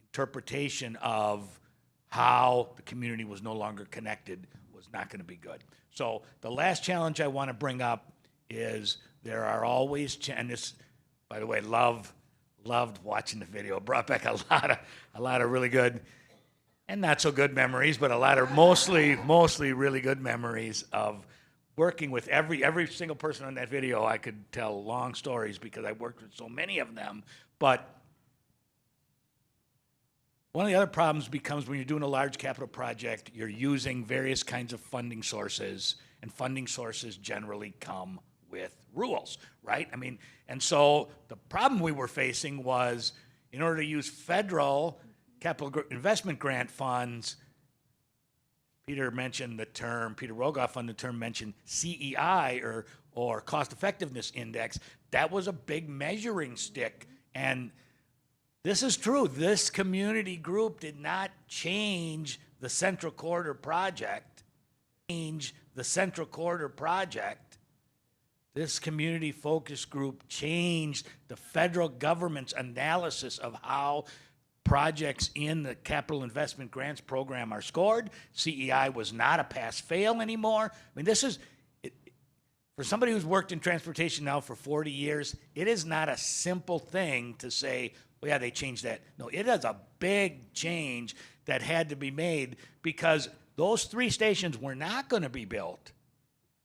interpretation of how the community was no longer connected was not going to be good. So the last challenge I want to bring up is there are always, and this, by the way, loved watching the video. It brought back a lot of really good and not so good memories, but a lot of mostly really good memories of working with every single person on that video. I could tell long stories because I worked with so many of them. But one of the other problems becomes when you're doing a large capital project, you're using various kinds of funding sources, and funding sources generally come with rules, right? I mean, and so the problem we were facing was, in order to use federal capital investment grant funds, Peter Rogoff on the term mentioned CEI or cost effectiveness index. That was a big measuring stick. And this is true. This community group did not change the Central Corridor project. This community focus group changed the federal government's analysis of how projects in the capital investment grants program are scored. CEI was not a pass-fail anymore. I mean, this is, for somebody who's worked in transportation now for 40 years, it is not a simple thing to say, well, yeah, they changed that. No, it is a big change that had to be made because those 3 stations were not going to be built.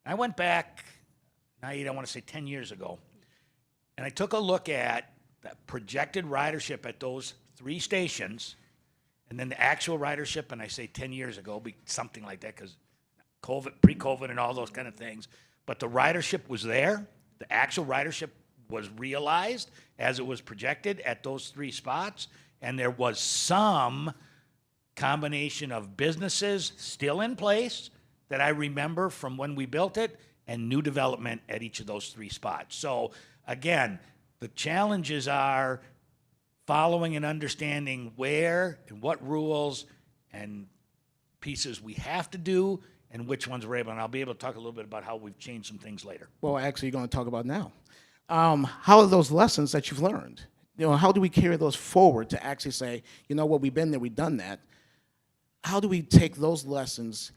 I went back, I want to say 10 years ago, and I took a look at the projected ridership at those 3 stations, and then the actual ridership, and I say 10 years ago, something like that, because pre-COVID and all those kind of things. But the ridership was there. The actual ridership was realized as it was projected at those 3 spots, and there was some combination of businesses still in place that I remember from when we built it, and new development at each of those 3 spots. So again, the challenges are following and understanding where and what rules and pieces we have to do and which ones were able. And I'll be able to talk a little bit about how we've changed some things later. Well, actually, you're going to talk about now. How are those lessons that you've learned? How do we carry those forward to actually say, you know what, we've been there, we've done that. How do we take those lessons,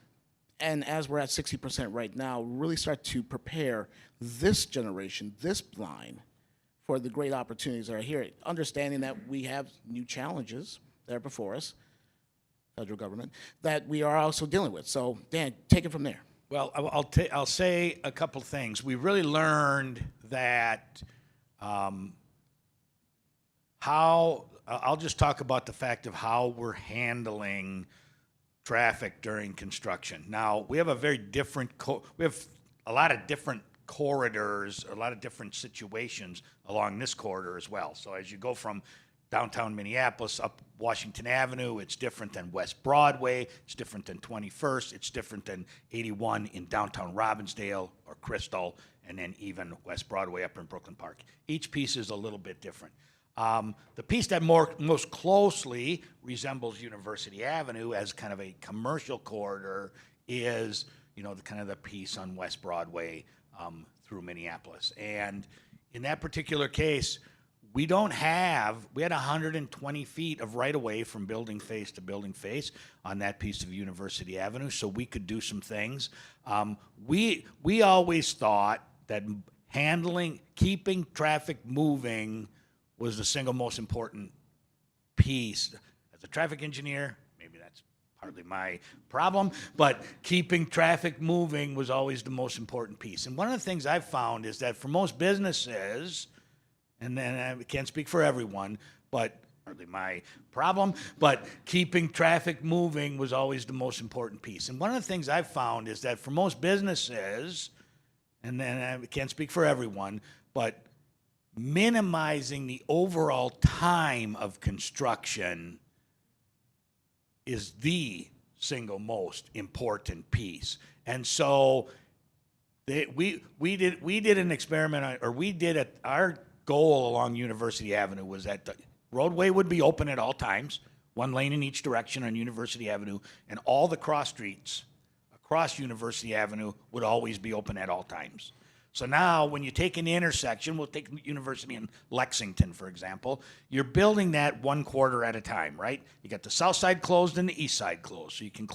and as we're at 60% right now, really start to prepare this generation, this line, for the great opportunities that are here, understanding that we have new challenges that are before us, federal government, that we are also dealing with. So, Dan, take it from there. Well, I'll say a couple things. We really learned that I'll just talk about the fact of how we're handling traffic during construction. Now, we have a very different, we have a lot of different corridors, a lot of different situations along this corridor as well. So as you go from downtown Minneapolis up Washington Avenue, it's different than West Broadway, it's different than 21st, it's different than 81 in downtown Robbinsdale or Crystal, and then even West Broadway up in Brooklyn Park. Each piece is a little bit different. The piece that most closely resembles University Avenue as kind of a commercial corridor is, the piece on West Broadway through Minneapolis. And in that particular case, we had 120 feet of right-of-way from building face to building face on that piece of University Avenue, so we could do some things. We always thought that keeping traffic moving was the single most important piece. As a traffic engineer, maybe that's partly my problem, but keeping traffic moving was always the most important piece. And one of the things I've found is that for most businesses, and then I can't speak for everyone, but partly my problem, but keeping traffic moving was always the most important piece. And one of the things I've found is that for most businesses, and then I can't speak for everyone, but minimizing the overall time of construction is the single most important piece. And so we did an experiment, our goal along University Avenue was that the roadway would be open at all times, one lane in each direction on University Avenue, and all the cross streets across University Avenue would always be open at all times. So now when you take an intersection, we'll take University in Lexington, for example, you're building that one quarter at a time, right? You got the south side closed and the east side closed, so you can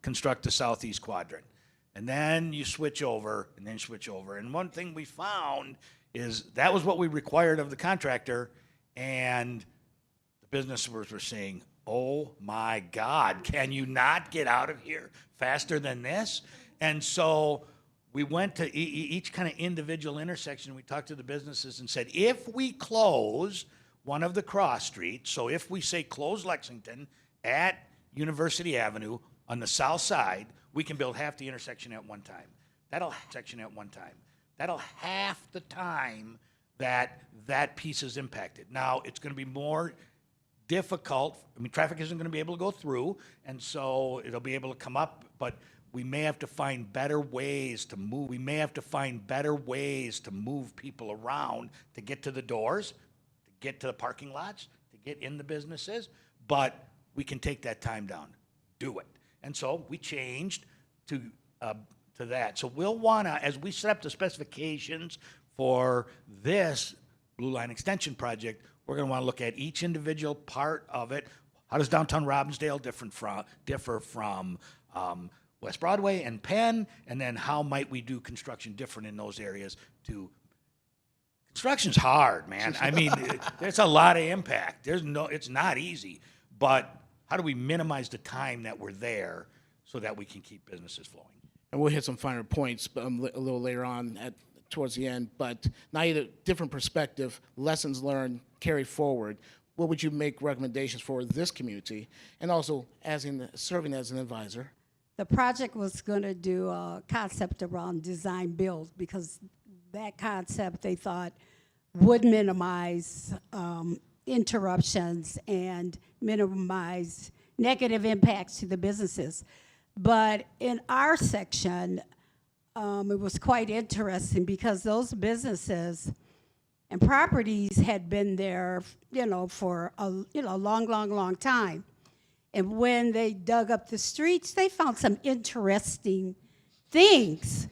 construct the southeast quadrant. And then you switch over, and then switch over. And one thing we found is that was what we required of the contractor, and the businesses were saying, oh my God, can you not get out of here faster than this? And so we went to each kind of individual intersection. We talked to the businesses and said, if we close one of the cross streets, so if we say close Lexington at University Avenue on the south side, we can build half the intersection at one time. That'll half the time that piece is impacted. Now, it's going to be more difficult. I mean, traffic isn't going to be able to go through, and so it'll be able to come up, but we may have to find better ways to move. We may have to find better ways to move people around to get to the doors, to get to the parking lots, to get in the businesses, but we can take that time down. Do it. And so we changed to that. So we'll want to, as we set up the specifications for this Blue Line Extension project, we're going to want to look at each individual part of it. How does downtown Robbinsdale differ from West Broadway and Penn, and then how might we do construction different in those areas? Construction's hard, man. I mean, there's a lot of impact. It's not easy, but how do we minimize the time that we're there so that we can keep businesses flowing? And we'll hit some finer points a little later on towards the end, but now you have a different perspective, lessons learned, carry forward. What would you make recommendations for this community, and also serving as an advisor? The project was going to do a concept around design build, because that concept they thought would minimize interruptions and minimize negative impacts to the businesses. But in our section, it was quite interesting because those businesses and properties had been there, for a long time. And when they dug up the streets, they found some interesting things.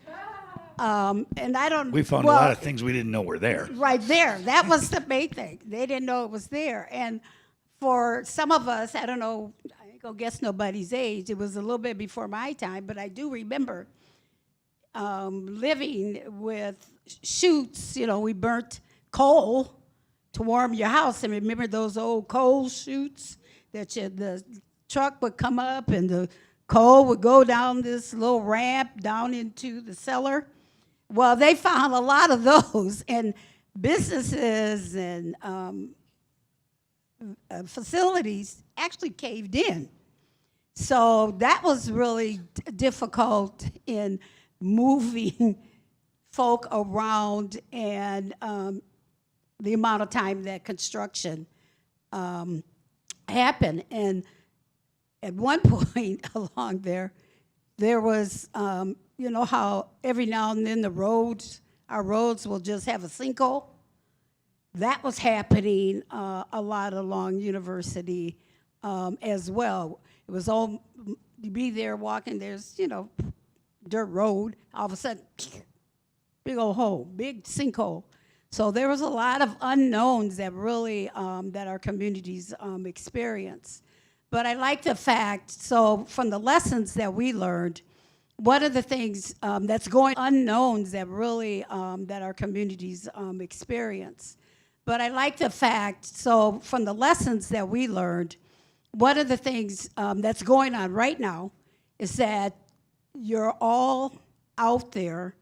And I don't. We found a lot of things we didn't know were there. Right there. That was the main thing. They didn't know it was there. And for some of us, I don't know, I ain't gonna guess nobody's age. It was a little bit before my time, but I do remember living with chutes. You know, we burnt coal to warm your house. And remember those old coal chutes that the truck would come up and the coal would go down this little ramp down into the cellar? Well, they found a lot of those, and businesses and facilities actually caved in. So that was really difficult in moving folk around and the amount of time that construction happened. And at one point along there was, you know how every now and then our roads will just have a sinkhole? That was happening a lot along University as well. It was all, you be there walking, there's, you know, dirt road, all of a sudden, big old hole, big sinkhole. So there was a lot of unknowns that really, that our communities experience. But I like the fact, so from the lessons that we learned, one of the things that's going unknowns that really that our communities experience. But I like the fact, so from the lessons that we learned, one of the things that's going on right now is that you're all out there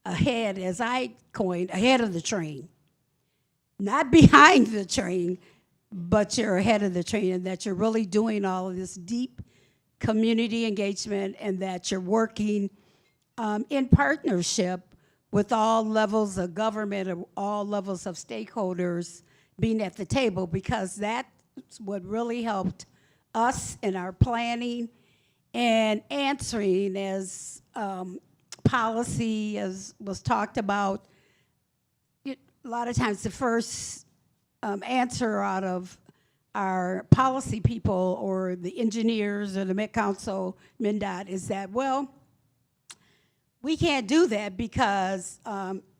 ahead, as I coined, ahead of the train. Not behind the train, but you're ahead of the train, and that you're really doing all of this deep community engagement, and that you're working in partnership with all levels of government and all levels of stakeholders being at the table, because that's what really helped us in our planning and answering as policy, as was talked about. A lot of times the first answer out of our policy people or the engineers or the Met Council, MnDOT, is that, well, we can't do that because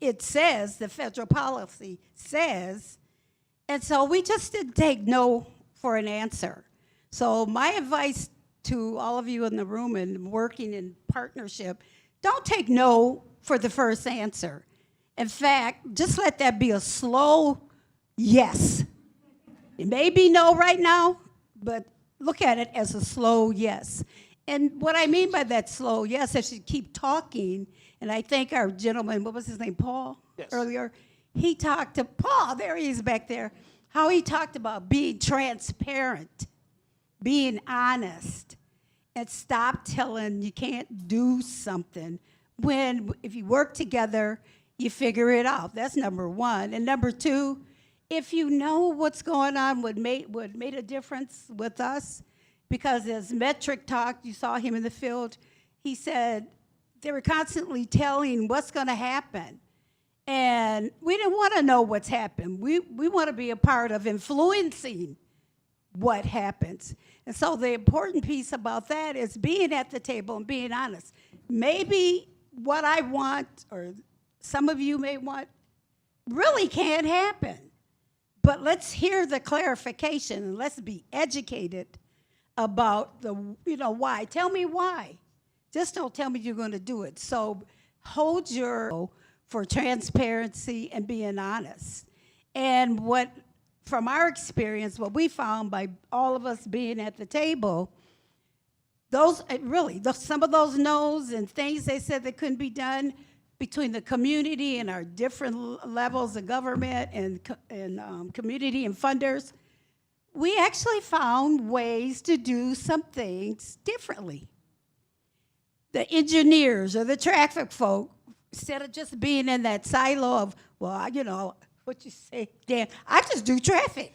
it says, the federal policy says, and so we just didn't take no for an answer. So my advice to all of you in the room and working in partnership, don't take no for the first answer. In fact, just let that be a slow yes. It may be no right now, but look at it as a slow yes. And what I mean by that slow yes, if you keep talking, and I think our gentleman, what was his name, Paul, earlier, he talked to, Paul, there he is back there, how he talked about being transparent, being honest, and stop telling you can't do something when, if you work together, you figure it out. That's number one. And number two, if you know what's going on, what made a difference with us, because as Metric talked, you saw him in the field, he said they were constantly telling what's going to happen. And we didn't want to know what's happened. We want to be a part of influencing what happens. And so the important piece about that is being at the table and being honest. Maybe what I want, or some of you may want, really can't happen. But let's hear the clarification and let's be educated about the, why. Tell me why. Just don't tell me you're going to do it. So hold your for transparency and being honest. And what, from our experience, what we found by all of us being at the table, some of those no's and things they said that couldn't be done between the community and our different levels of government and community and funders, we actually found ways to do some things differently. The engineers or the traffic folk, instead of just being in that silo of, well, what you say, Dan, I just do traffic.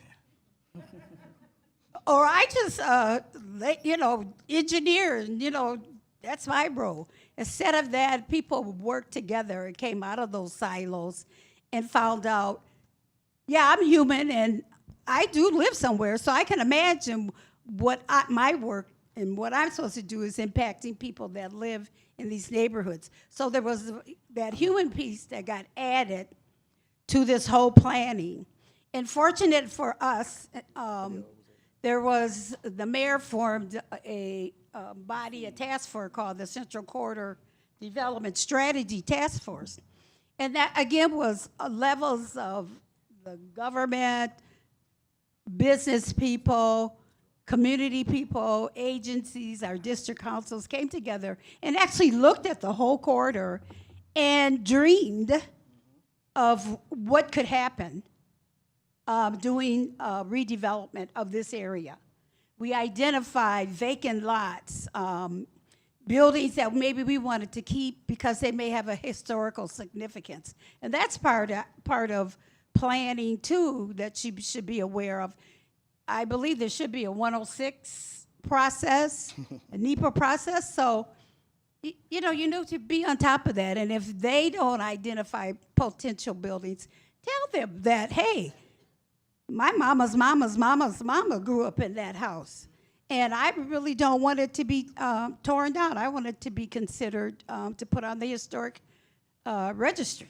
Or I just, engineer, that's my role. Instead of that, people worked together and came out of those silos and found out, yeah, I'm human and I do live somewhere, so I can imagine my work and what I'm supposed to do is impacting people that live in these neighborhoods. So there was that human piece that got added to this whole planning. And fortunate for us, the mayor formed a body, a task force called the Central Corridor Development Strategy Task Force. And that, again, was levels of the government, business people, community people, agencies, our district councils came together and actually looked at the whole corridor and dreamed of what could happen doing redevelopment of this area. We identified vacant lots, buildings that maybe we wanted to keep because they may have a historical significance. And that's part of planning too that you should be aware of. I believe there should be a 106 process, a NEPA process. So, you know to be on top of that. And if they don't identify potential buildings, tell them that, hey, my mama's mama grew up in that house. And I really don't want it to be torn down. I want it to be considered to put on the historic registry.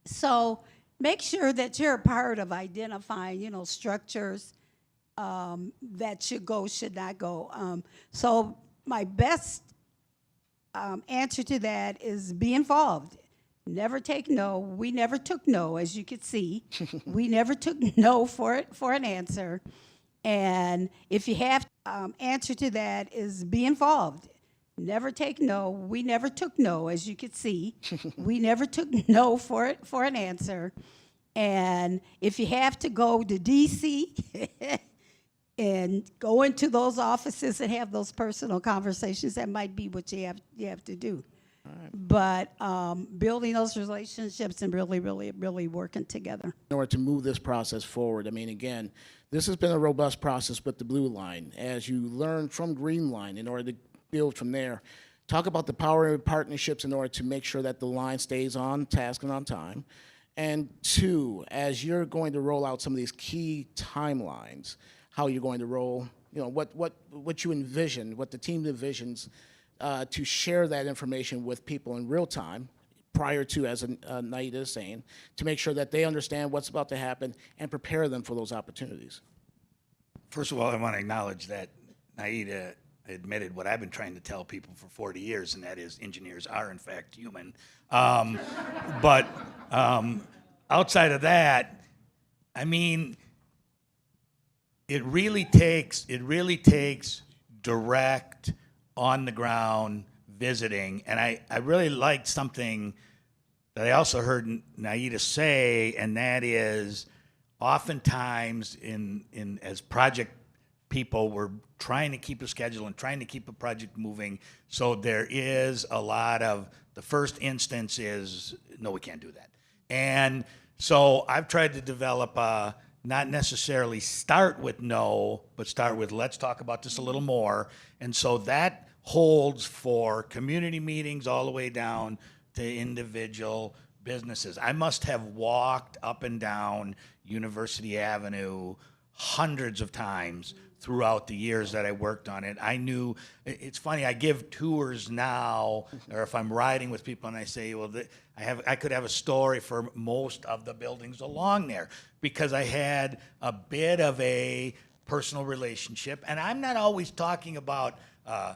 So make sure that you're a part of identifying, structures that should go, should not go. So my best answer to that is be involved. Never take no. We never took no, as you could see. We never took no for an answer. And if you have answer to that is be involved. Never take no. We never took no, as you could see. We never took no for an answer. And if you have to go to DC and go into those offices and have those personal conversations, that might be what you have to do. But building those relationships and really working together. In order to move this process forward, I mean, again, this has been a robust process with the Blue Line. As you learn from Green Line, in order to build from there, talk about the power of partnerships in order to make sure that the line stays on task and on time. And two, as you're going to roll out some of these key timelines, how you're going to roll, what you envision, what the team envisions, to share that information with people in real time prior to, as Naida is saying, to make sure that they understand what's about to happen and prepare them for those opportunities. First of all, I want to acknowledge that Naida admitted what I've been trying to tell people for 40 years, and that is engineers are, in fact, human. But outside of that, I mean, it really takes direct, on-the-ground visiting. And I really liked something that I also heard Naida say, and that is oftentimes as project people, we're trying to keep a schedule and trying to keep a project moving. So there is a lot of, the first instance is, no, we can't do that. And so I've tried to develop not necessarily start with no, but start with let's talk about this a little more. And so that holds for community meetings all the way down to individual businesses. I must have walked up and down University Avenue hundreds of times throughout the years that I worked on it. I knew, it's funny, I give tours now, or if I'm riding with people and I say, well, I could have a story for most of the buildings along there because I had a bit of a personal relationship. And I'm not always talking about, as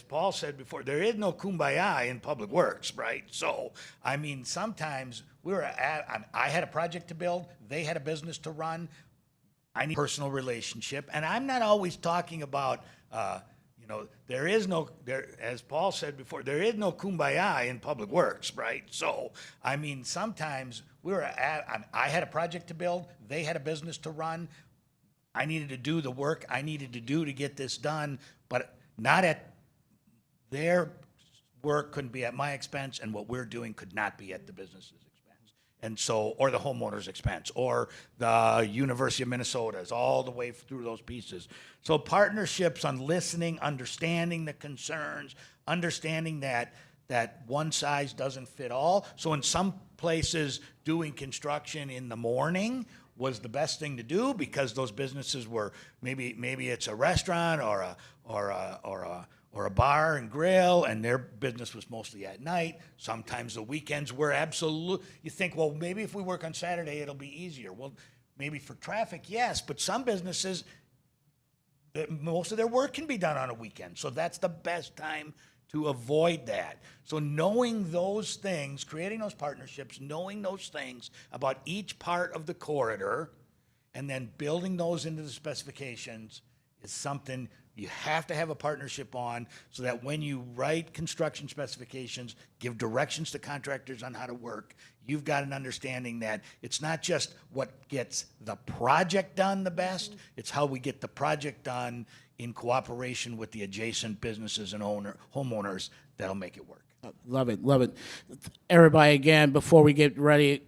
Paul said before, there is no kumbaya in public works, right? So, I mean, sometimes I had a project to build, they had a business to run, I need a personal relationship, and I'm not always talking about, as Paul said before, there is no kumbaya in public works, right? So, I mean, sometimes I had a project to build, they had a business to run, I needed to do the work I needed to do to get this done, but not at their work couldn't be at my expense, and what we're doing could not be at the business's expense. And so, or the homeowner's expense, or the University of Minnesota's, all the way through those pieces. So partnerships on listening, understanding the concerns, understanding that one size doesn't fit all. So in some places, doing construction in the morning was the best thing to do because those businesses were maybe it's a restaurant or a bar and grill, and their business was mostly at night. Sometimes the weekends were absolute. You think, well, maybe if we work on Saturday, it'll be easier. Well, maybe for traffic, yes, but some businesses, most of their work can be done on a weekend, so that's the best time to avoid that. So knowing those things, creating those partnerships, knowing those things about each part of the corridor, and then building those into the specifications is something you have to have a partnership on, so that when you write construction specifications, give directions to contractors on how to work, you've got an understanding that it's not just what gets the project done the best, it's how we get the project done in cooperation with the adjacent businesses and homeowners that'll make it work. Love it, love it. Everybody, again, before we get ready,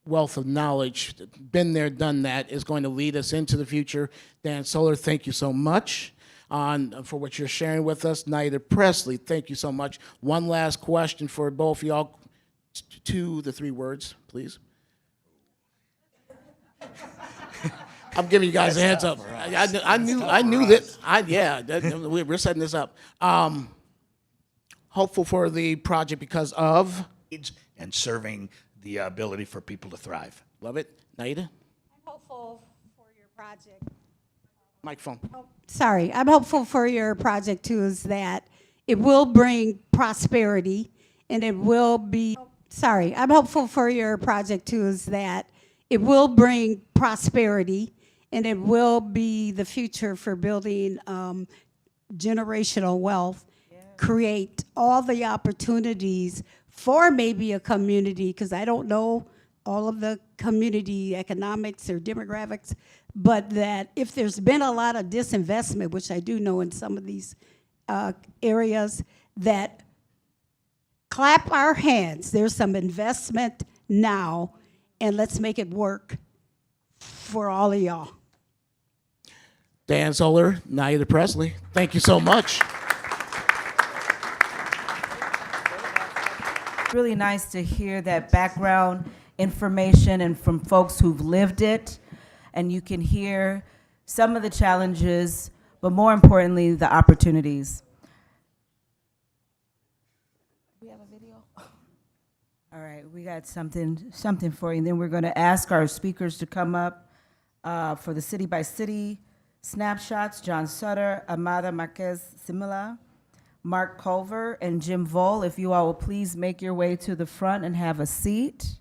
wealth of knowledge, been there, done that, is going to lead us into the future. Dan Solar, thank you so much for what you're sharing with us. Naida Presley, thank you so much. One last question for both of y'all. 2 to 3 words, please. I'm giving you guys a heads up. I knew that. We're setting this up. Hopeful for the project because of? And serving the ability for people to thrive. Love it. Naida? I'm hopeful for your project. Microphone. Sorry, I'm hopeful for your project too, is that it will bring prosperity and it will be, sorry, I'm hopeful for your project too, is that it will bring prosperity and it will be the future for building generational wealth, create all the opportunities for maybe a community, because I don't know all of the community economics or demographics, but that if there's been a lot of disinvestment, which I do know in some of these areas, that clap our hands, there's some investment now, and let's make it work for all of y'all. Dan Solar, Naida Presley, thank you so much. Really nice to hear that background information and from folks who've lived it, and you can hear some of the challenges, but more importantly, the opportunities. We have a video? All right, we got something for you, and then we're going to ask our speakers to come up for the city by city snapshots. John Sutter, Amada Marquez Simila, Mark Culver, and Jim Vole. If you all will please make your way to the front and have a seat.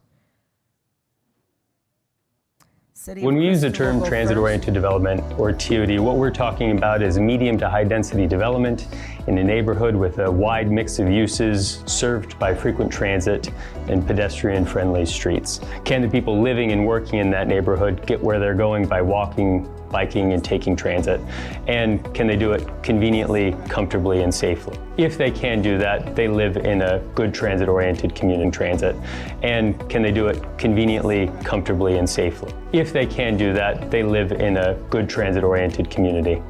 When we use the term transit-oriented development, or TOD, what we're talking about is medium to high density development in a neighborhood with a wide mix of uses served by frequent transit and pedestrian-friendly streets. Can the people living and working in that neighborhood get where they're going by walking, biking, and taking transit? And can they do it conveniently, comfortably, and safely? If they can do that, they live in a good transit-oriented commuting transit. And can they do it conveniently, comfortably, and safely? If they can do that, they live in a good transit-oriented community.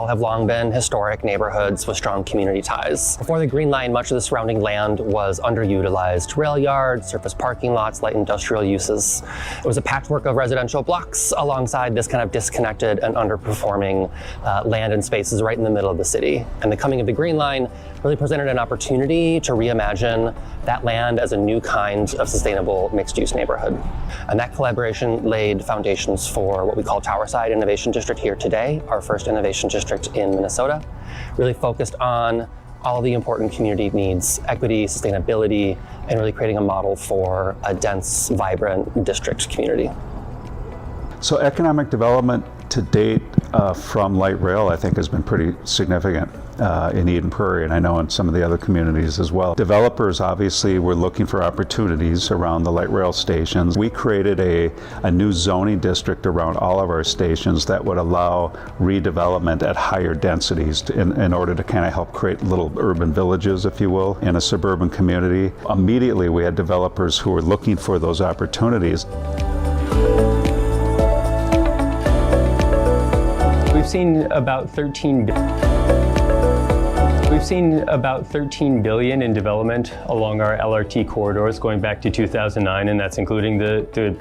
Have long been historic neighborhoods with strong community ties. Before the Green Line, much of the surrounding land was underutilized. Rail yards, surface parking lots, light industrial uses. It was a patchwork of residential blocks alongside this kind of disconnected and underperforming land and spaces right in the middle of the city. And the coming of the Green Line really presented an opportunity to reimagine that land as a new kind of sustainable mixed-use neighborhood. And that collaboration laid foundations for what we call Towerside Innovation District here today, our first innovation district in Minnesota, really focused on all the important community needs, equity, sustainability, and really creating a model for a dense, vibrant district community. So economic development to date from light rail, I think, has been pretty significant in Eden Prairie, and I know in some of the other communities as well. Developers obviously were looking for opportunities around the light rail stations. We created a new zoning district around all of our stations that would allow redevelopment at higher densities in order to kind of help create little urban villages, if you will, in a suburban community. Immediately we had developers who were looking for those opportunities. We've seen about 13 We've seen about $13 billion in development along our LRT corridors going back to 2009, and that's including the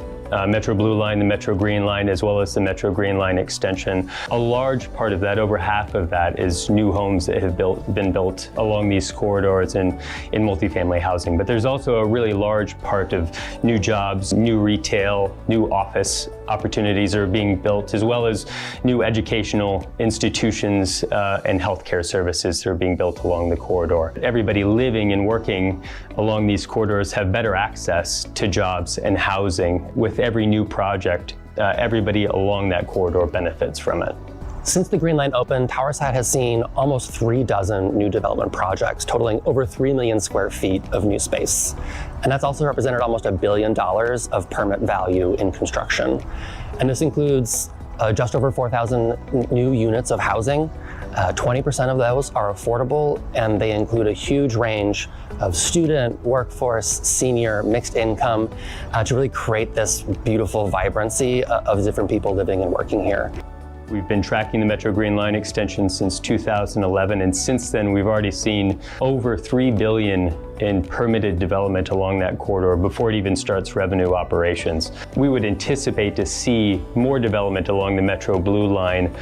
Metro Blue Line, the Metro Green Line, as well as the Metro Green Line extension. A large part of that, over half of that, is new homes that have been built along these corridors and in multifamily housing. But there's also a really large part of new jobs, new retail, new office opportunities are being built, as well as new educational institutions and healthcare services that are being built along the corridor. Everybody living and working along these corridors have better access to jobs and housing. With every new project, everybody along that corridor benefits from it. Since the Green Line opened, Towerside has seen almost 36 new development projects, totaling over 3 million square feet of new space. And that's also represented almost $1 billion of permit value in construction. And this includes just over 4,000 new units of housing. 20% of those are affordable, and they include a huge range of student, workforce, senior, mixed income, to really create this beautiful vibrancy of different people living and working here. We've been tracking the Metro Green Line extension since 2011, and since then we've already seen over $3 billion in permitted development along that corridor before it even starts revenue operations. We would anticipate to see more development along the Metro Blue Line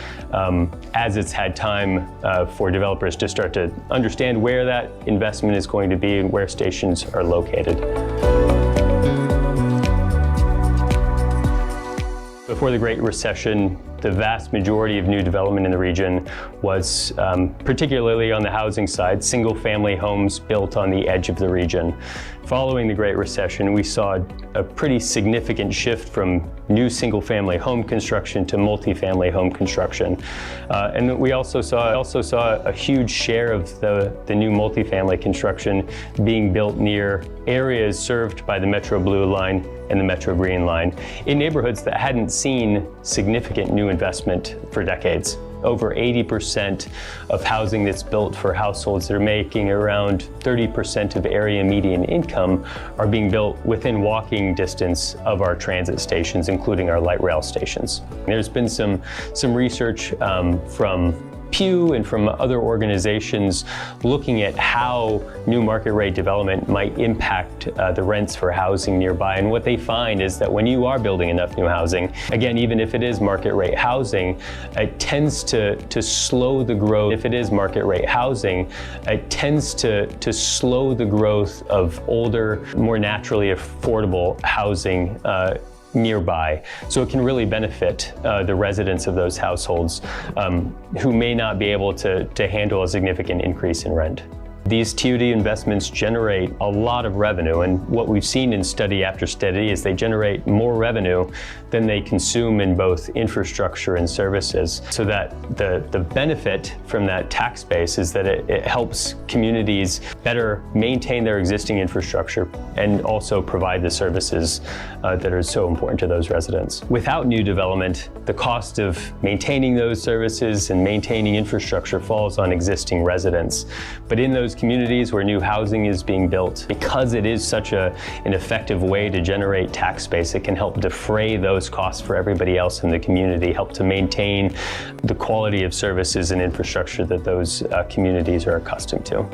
as it's had time for developers to start to understand where that investment is going to be and where stations are located. Before the Great Recession, the vast majority of new development in the region was, particularly on the housing side, single-family homes built on the edge of the region. Following the Great Recession, we saw a pretty significant shift from new single-family home construction to multifamily home construction. And we also saw a huge share of the new multifamily construction being built near areas served by the Metro Blue Line and the Metro Green Line in neighborhoods that hadn't seen significant new investment for decades. Over 80% of housing that's built for households that are making around 30% of area median income are being built within walking distance of our transit stations, including our light rail stations. There's been some research from Pew and from other organizations looking at how new market rate development might impact the rents for housing nearby. And what they find is that when you are building enough new housing, again, even if it is market rate housing, it tends to slow the growth. If it is market rate housing, it tends to slow the growth of older, more naturally affordable housing nearby. So it can really benefit the residents of those households who may not be able to handle a significant increase in rent. These TOD investments generate a lot of revenue, and what we've seen in study after study is they generate more revenue than they consume in both infrastructure and services. So that the benefit from that tax base is that it helps communities better maintain their existing infrastructure and also provide the services that are so important to those residents. Without new development, the cost of maintaining those services and maintaining infrastructure falls on existing residents. But in those communities where new housing is being built, because it is such an effective way to generate tax base, it can help defray those costs for everybody else in the community, help to maintain the quality of services and infrastructure that those communities are accustomed to.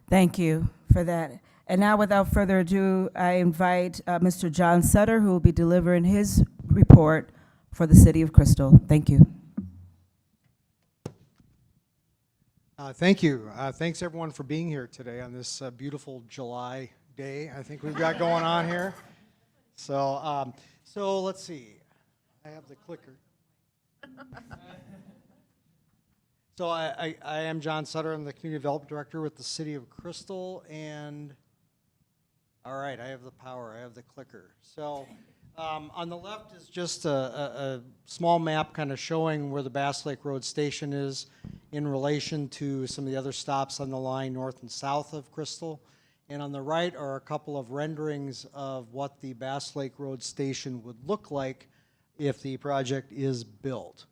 Thank you for that. And now, without further ado, I invite Mr. John Sutter, who will be delivering his report for the City of Crystal. Thank you. Thank you. Thanks everyone for being here today on this beautiful July day I think we've got going on here. So let's see. I have the clicker. So I am John Sutter. I'm the Community Development Director with the City of Crystal, and all right, I have the power. I have the clicker. So on the left is just a small map kind of showing where the Bass Lake Road Station is in relation to some of the other stops on the line north and south of Crystal. And on the right are a couple of renderings of what the Bass Lake Road Station would look like if the project is built.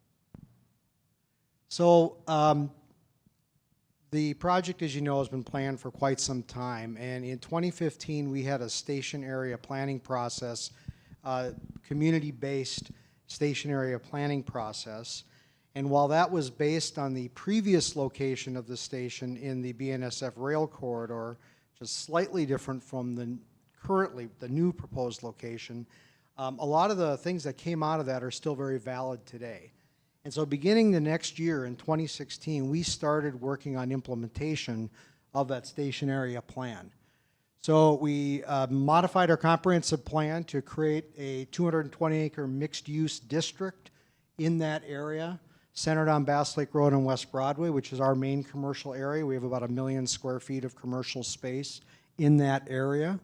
So the project, as you know, has been planned for quite some time. And in 2015, we had a station area planning process community-based station area planning process. And while that was based on the previous location of the station in the BNSF rail corridor, just slightly different from the new proposed location, a lot of the things that came out of that are still very valid today. And so beginning the next year in 2016, we started working on implementation of that station area plan. So we modified our comprehensive plan to create a 220-acre mixed-use district in that area, centered on Bass Lake Road and West Broadway, which is our main commercial area. We have about 1 million square feet of commercial space in that area.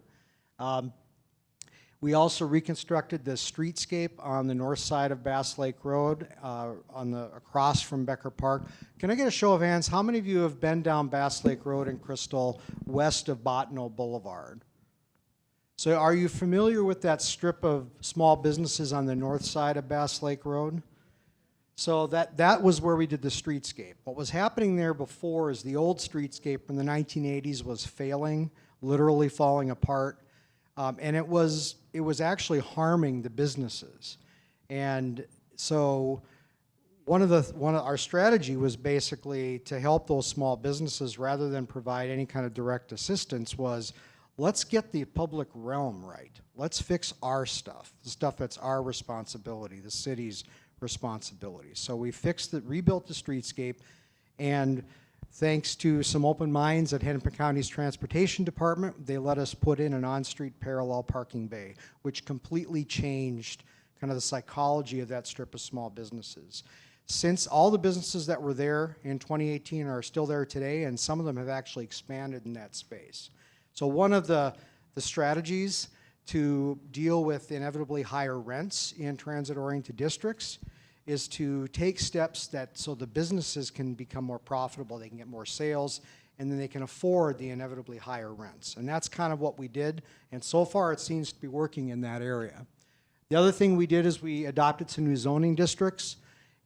We also reconstructed the streetscape on the north side of Bass Lake Road, across from Becker Park. Can I get a show of hands? How many of you have been down Bass Lake Road in Crystal, west of Bottineau Boulevard? So are you familiar with that strip of small businesses on the north side of Bass Lake Road? So that was where we did the streetscape. What was happening there before is the old streetscape from the 1980s was failing, literally falling apart. And it was actually harming the businesses. And so one of our strategy was basically to help those small businesses rather than provide any kind of direct assistance was, let's get the public realm right. Let's fix our stuff, the stuff that's our responsibility, the city's responsibility. So we rebuilt the streetscape, and thanks to some open minds at Hennepin County's Transportation Department, they let us put in an on-street parallel parking bay, which completely changed kind of the psychology of that strip of small businesses. Since all the businesses that were there in 2018 are still there today, and some of them have actually expanded in that space. So one of the strategies to deal with inevitably higher rents in transit-oriented districts is to take steps so the businesses can become more profitable, they can get more sales, and then they can afford the inevitably higher rents. And that's kind of what we did, and so far it seems to be working in that area. The other thing we did is we adopted some new zoning districts,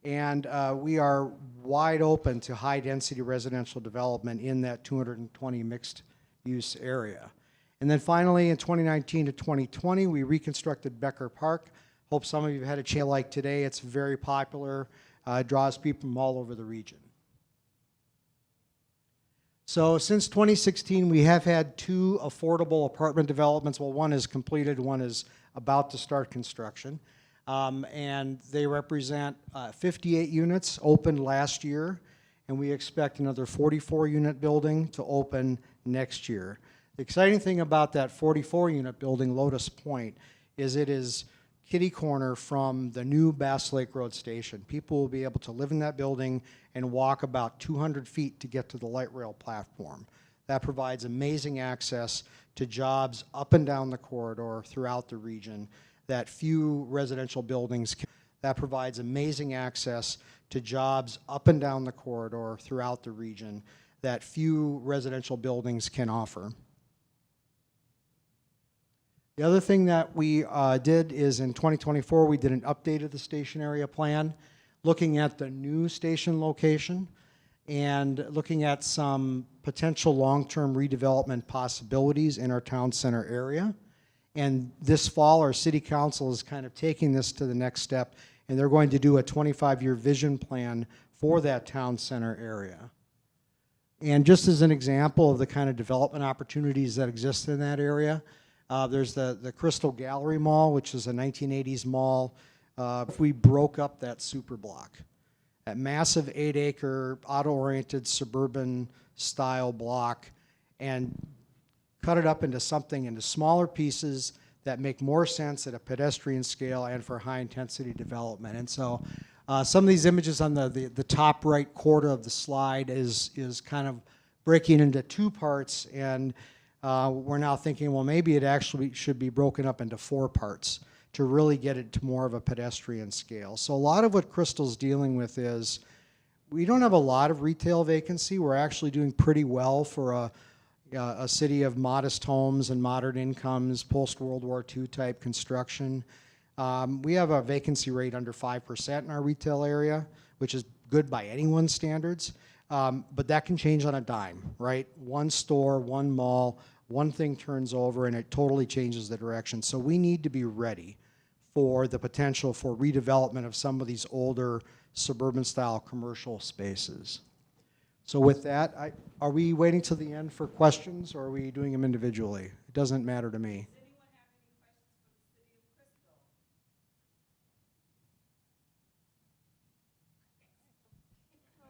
and we are wide open to high-density residential development in that 220 mixed-use area. And then finally, in 2019 to 2020, we reconstructed Becker Park. Hope some of you have had a chance like today. It's very popular, draws people from all over the region. So since 2016, we have had 2 affordable apartment developments. Well, one is completed, one is about to start construction. And they represent 58 units opened last year, and we expect another 44-unit building to open next year. The exciting thing about that 44-unit building, Lotus Point, is it is kitty corner from the new Bass Lake Road station. People will be able to live in that building and walk about 200 feet to get to the light rail platform. That provides amazing access to jobs up and down the corridor throughout the region that few residential buildings can. That provides amazing access to jobs up and down the corridor throughout the region that few residential buildings can offer. The other thing that we did is in 2024, we did an update of the station area plan, looking at the new station location and looking at some potential long-term redevelopment possibilities in our town center area. And this fall, our city council is kind of taking this to the next step, and they're going to do a 25-year vision plan for that town center area. And just as an example of the kind of development opportunities that exist in that area, there's the Crystal Gallery Mall, which is a 1980s mall. If we broke up that super block, that massive 8-acre auto-oriented suburban style block, and cut it up into smaller pieces that make more sense at a pedestrian scale and for high intensity development. And so some of these images on the top right quarter of the slide is kind of breaking into 2 parts, and we're now thinking, well, maybe it actually should be broken up into 4 parts to really get it to more of a pedestrian scale. So a lot of what Crystal's dealing with is we don't have a lot of retail vacancy. We're actually doing pretty well for a city of modest homes and moderate incomes, post-World War II type construction. We have a vacancy rate under 5% in our retail area, which is good by anyone's standards. But that can change on a dime, right? One store, one mall, one thing turns over and it totally changes the direction. So we need to be ready for the potential for redevelopment of some of these older suburban-style commercial spaces. So with that, are we waiting till the end for questions, or are we doing them individually? It doesn't matter to me.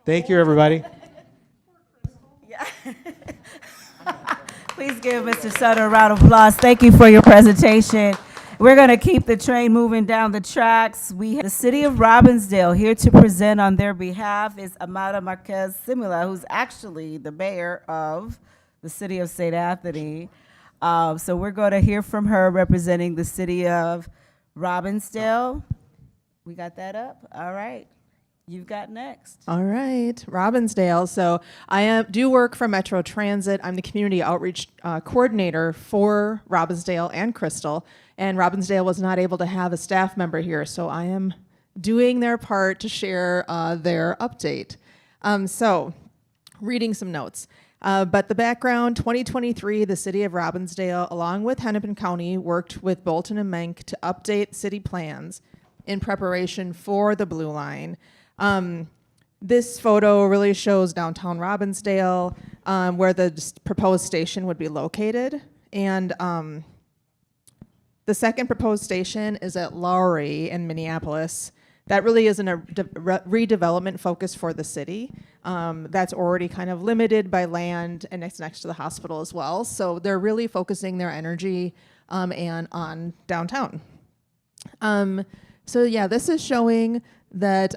Thank you, everybody. Please give Mr. Sutter a round of applause. Thank you for your presentation. We're going to keep the train moving down the tracks. We have the City of Robbinsdale here to present on their behalf is Amada Marquez Simula, who's actually the mayor of the City of St. Anthony. So we're going to hear from her representing the City of Robbinsdale. We got that up? All right. You've got next. All right, Robbinsdale. So I do work for Metro Transit. I'm the community outreach coordinator for Robbinsdale and Crystal. And Robbinsdale was not able to have a staff member here, so I am doing their part to share their update. So, reading some notes. But the background, 2023, the City of Robbinsdale, along with Hennepin County, worked with Bolton and Menk to update city plans in preparation for the Blue Line. This photo really shows downtown Robbinsdale, where the proposed station would be located. And the second proposed station is at Lowry in Minneapolis. That really isn't a redevelopment focus for the city. That's already kind of limited by land, and it's next to the hospital as well. So they're really focusing their energy and on downtown. So yeah, this is showing that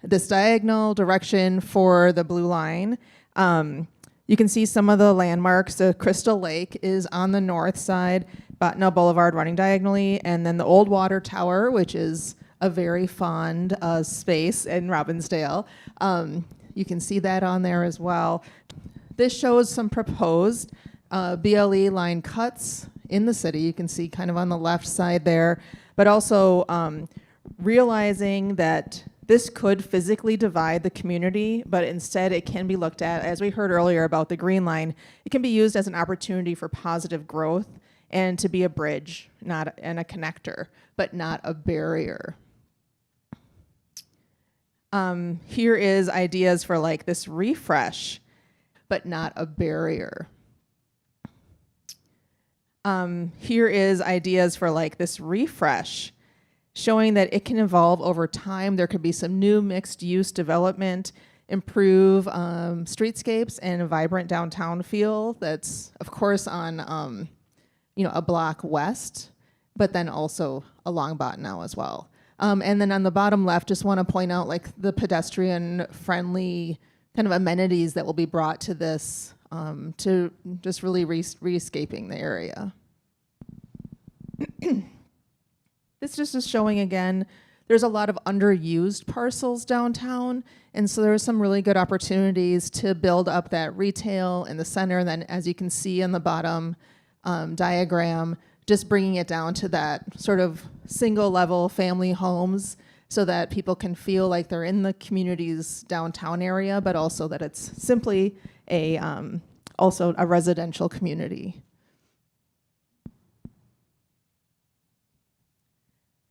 this diagonal direction for the Blue Line. You can see some of the landmarks. The Crystal Lake is on the north side, Bottineau Boulevard running diagonally, and then the Old Water Tower, which is a very fond space in Robbinsdale. You can see that on there as well. This shows some proposed BLE line cuts in the city. You can see kind of on the left side there, but also realizing that this could physically divide the community, but instead it can be looked at, as we heard earlier about the Green Line, it can be used as an opportunity for positive growth and to be a bridge, and a connector, but not a barrier. Here is ideas for like this refresh, but not a barrier. Here is ideas for like this refresh, showing that it can evolve over time. There could be some new mixed use development, improve streetscapes and a vibrant downtown feel that's of course on a block west, but then also along Bottineau as well. And then on the bottom left, just want to point out like the pedestrian friendly kind of amenities that will be brought to this to just really rescaping the area. This just is showing again, there's a lot of underused parcels downtown, and so there's some really good opportunities to build up that retail in the center. And then as you can see in the bottom diagram, just bringing it down to that sort of single level family homes so that people can feel like they're in the community's downtown area, but also that it's simply also a residential community.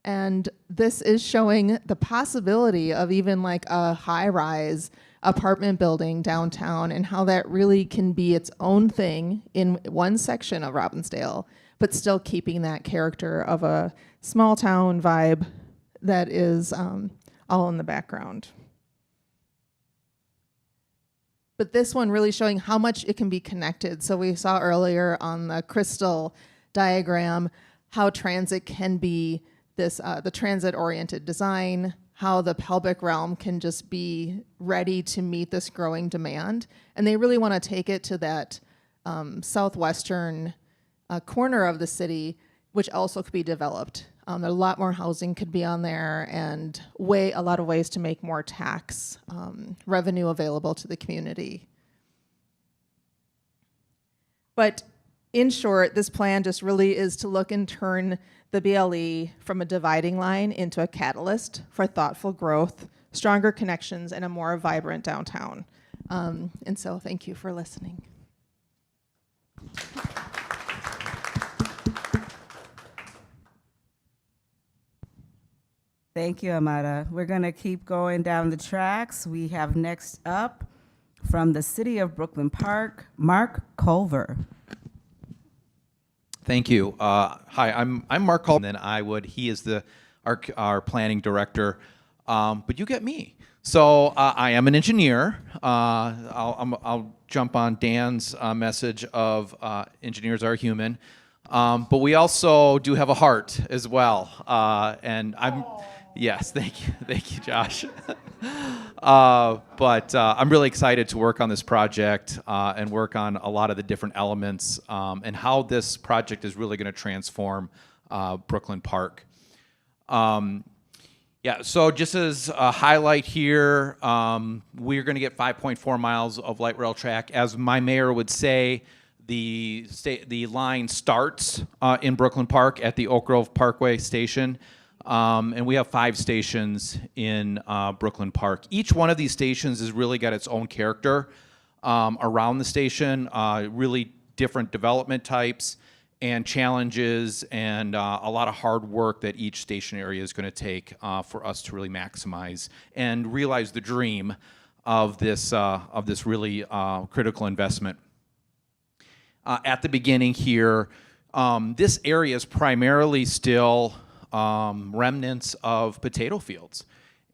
And this is showing the possibility of even like a high-rise apartment building downtown and how that really can be its own thing in one section of Robbinsdale, but still keeping that character of a small town vibe that is all in the background. But this one really showing how much it can be connected. So we saw earlier on the Crystal diagram how transit can be this the transit-oriented design, how the pelvic realm can just be ready to meet this growing demand. And they really want to take it to that southwestern corner of the city, which also could be developed. A lot more housing could be on there, and a lot of ways to make more tax revenue available to the community. But in short, this plan just really is to look and turn the BLE from a dividing line into a catalyst for thoughtful growth, stronger connections, and a more vibrant downtown. And so thank you for listening. Thank you, Amada. We're going to keep going down the tracks. We have next up from the City of Brooklyn Park, Mark Culver. Thank you. Hi, I'm Mark Culver, and he is our planning director, but you get me. So I am an engineer. I'll jump on Dan's message of engineers are human, but we also do have a heart as well. And yes, thank you, Josh. But I'm really excited to work on this project and work on a lot of the different elements and how this project is really going to transform Brooklyn Park. Yeah, so just as a highlight here, we're going to get 5.4 miles of light rail track. As my mayor would say, the line starts in Brooklyn Park at the Oak Grove Parkway station, and we have 5 stations in Brooklyn Park. Each one of these stations has really got its own character around the station, really different development types and challenges, and a lot of hard work that each station area is going to take for us to really maximize and realize the dream of this really critical investment. At the beginning here, this area is primarily still remnants of potato fields.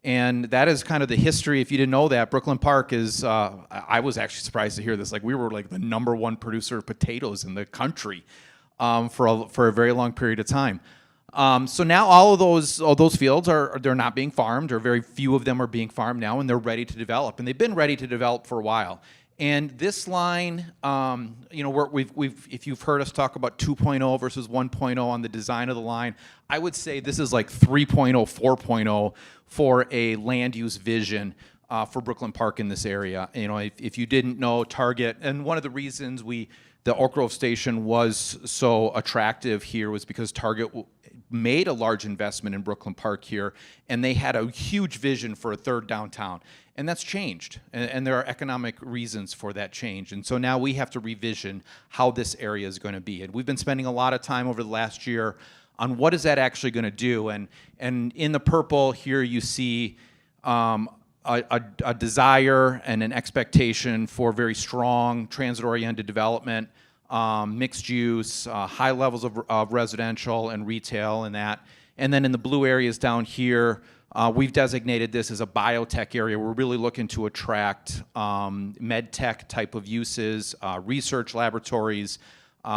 And that is kind of the history. If you didn't know that, Brooklyn Park is, I was actually surprised to hear this, like we were like the #1 producer of potatoes in the country. For a very long period of time. So now all of those fields they're not being farmed, or very few of them are being farmed now, and they're ready to develop, and they've been ready to develop for a while. And this line, if you've heard us talk about 2.0 versus 1.0 on the design of the line, I would say this is like 3.0, 4.0 for a land use vision for Brooklyn Park in this area. If you didn't know, Target, and one of the reasons the Oak Grove station was so attractive here was because Target made a large investment in Brooklyn Park here, and they had a huge vision for a third downtown. And that's changed, and there are economic reasons for that change. And so now we have to revision how this area is going to be. And we've been spending a lot of time over the last year on what is that actually going to do. And in the purple here you see a desire and an expectation for very strong transit-oriented development, mixed use, high levels of residential and retail and that. And then in the blue areas down here, we've designated this as a biotech area. We're really looking to attract med tech type of uses, research laboratories,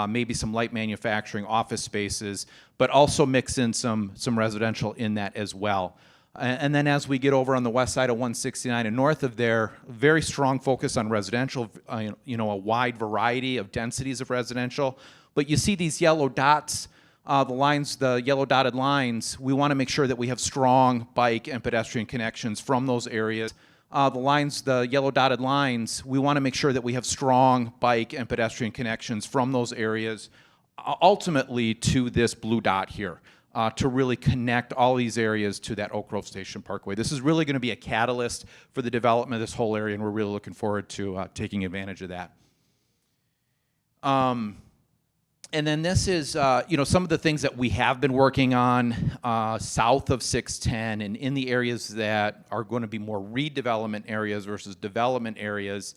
maybe some light manufacturing, office spaces, but also mix in some residential in that as well. And then as we get over on the west side of 169 and north of there, very strong focus on residential, a wide variety of densities of residential. But you see these yellow dots, the yellow dotted lines, we want to make sure that we have strong bike and pedestrian connections from those areas. The yellow dotted lines, we want to make sure that we have strong bike and pedestrian connections from those areas, ultimately to this blue dot here. To really connect all these areas to that Oak Grove Station Parkway. This is really going to be a catalyst for the development of this whole area, and we're really looking forward to taking advantage of that. And then this is, some of the things that we have been working on south of 610 and in the areas that are going to be more redevelopment areas versus development areas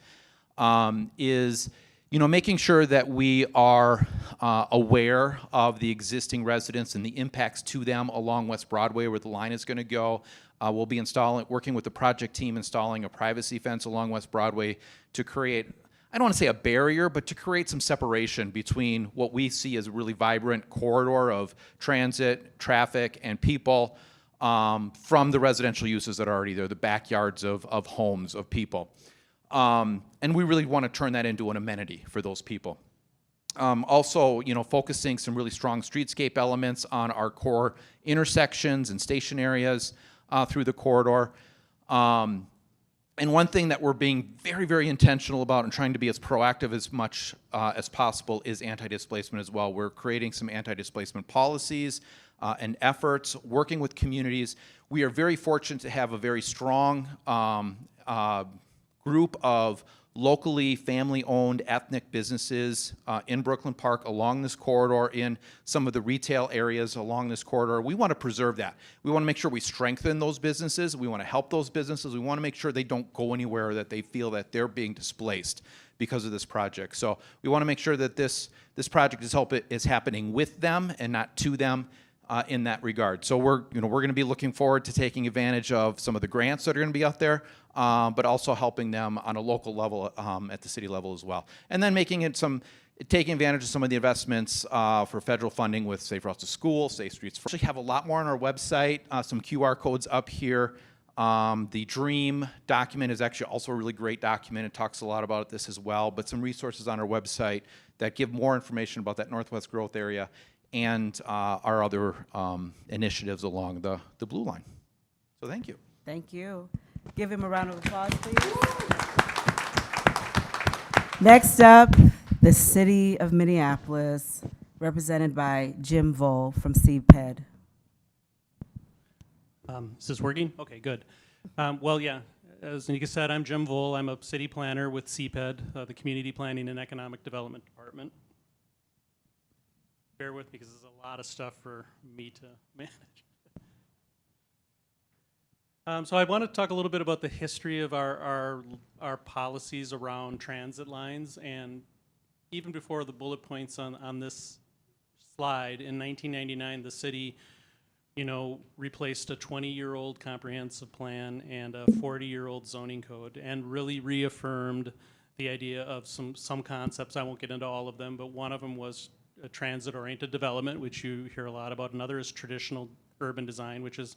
is making sure that we are aware of the existing residents and the impacts to them along West Broadway where the line is going to go. We'll be working with the project team, installing a privacy fence along West Broadway to create, I don't want to say a barrier, but to create some separation between what we see as a really vibrant corridor of transit, traffic, and people from the residential uses that are already there, the backyards of homes of people. And we really want to turn that into an amenity for those people. Also, focusing some really strong streetscape elements on our core intersections and station areas through the corridor. And one thing that we're being very, very intentional about and trying to be as proactive as much as possible is anti-displacement as well. We're creating some anti-displacement policies and efforts, working with communities. We are very fortunate to have a very strong group of locally family-owned ethnic businesses in Brooklyn Park along this corridor, in some of the retail areas along this corridor. We want to preserve that. We want to make sure we strengthen those businesses. We want to help those businesses. We want to make sure they don't go anywhere, that they feel that they're being displaced because of this project. So we want to make sure that this project is happening with them and not to them. In that regard. So we're going to be looking forward to taking advantage of some of the grants that are going to be out there, but also helping them on a local level at the city level as well. And then taking advantage of some of the investments for federal funding with Safe Routes to School, Safe Streets. We actually have a lot more on our website, some QR codes up here. The DREAM document is actually also a really great document. It talks a lot about this as well, but some resources on our website that give more information about that Northwest Growth Area and our other initiatives along the Blue Line. So thank you. Thank you. Give him a round of applause, please. Next up, the City of Minneapolis, represented by Jim Vole from CPED. Is this working? Okay, good. Well, yeah, as Nika said, I'm Jim Vole. I'm a city planner with CPED, the Community Planning and Economic Development Department. Bear with me because there's a lot of stuff for me to manage. So I want to talk a little bit about the history of our policies around transit lines, and even before the bullet points on this slide, in 1999 the city, replaced a 20-year-old comprehensive plan and a 40-year-old zoning code, and really reaffirmed the idea of some concepts. I won't get into all of them, but one of them was a transit-oriented development, which you hear a lot about. Another is traditional urban design, which is,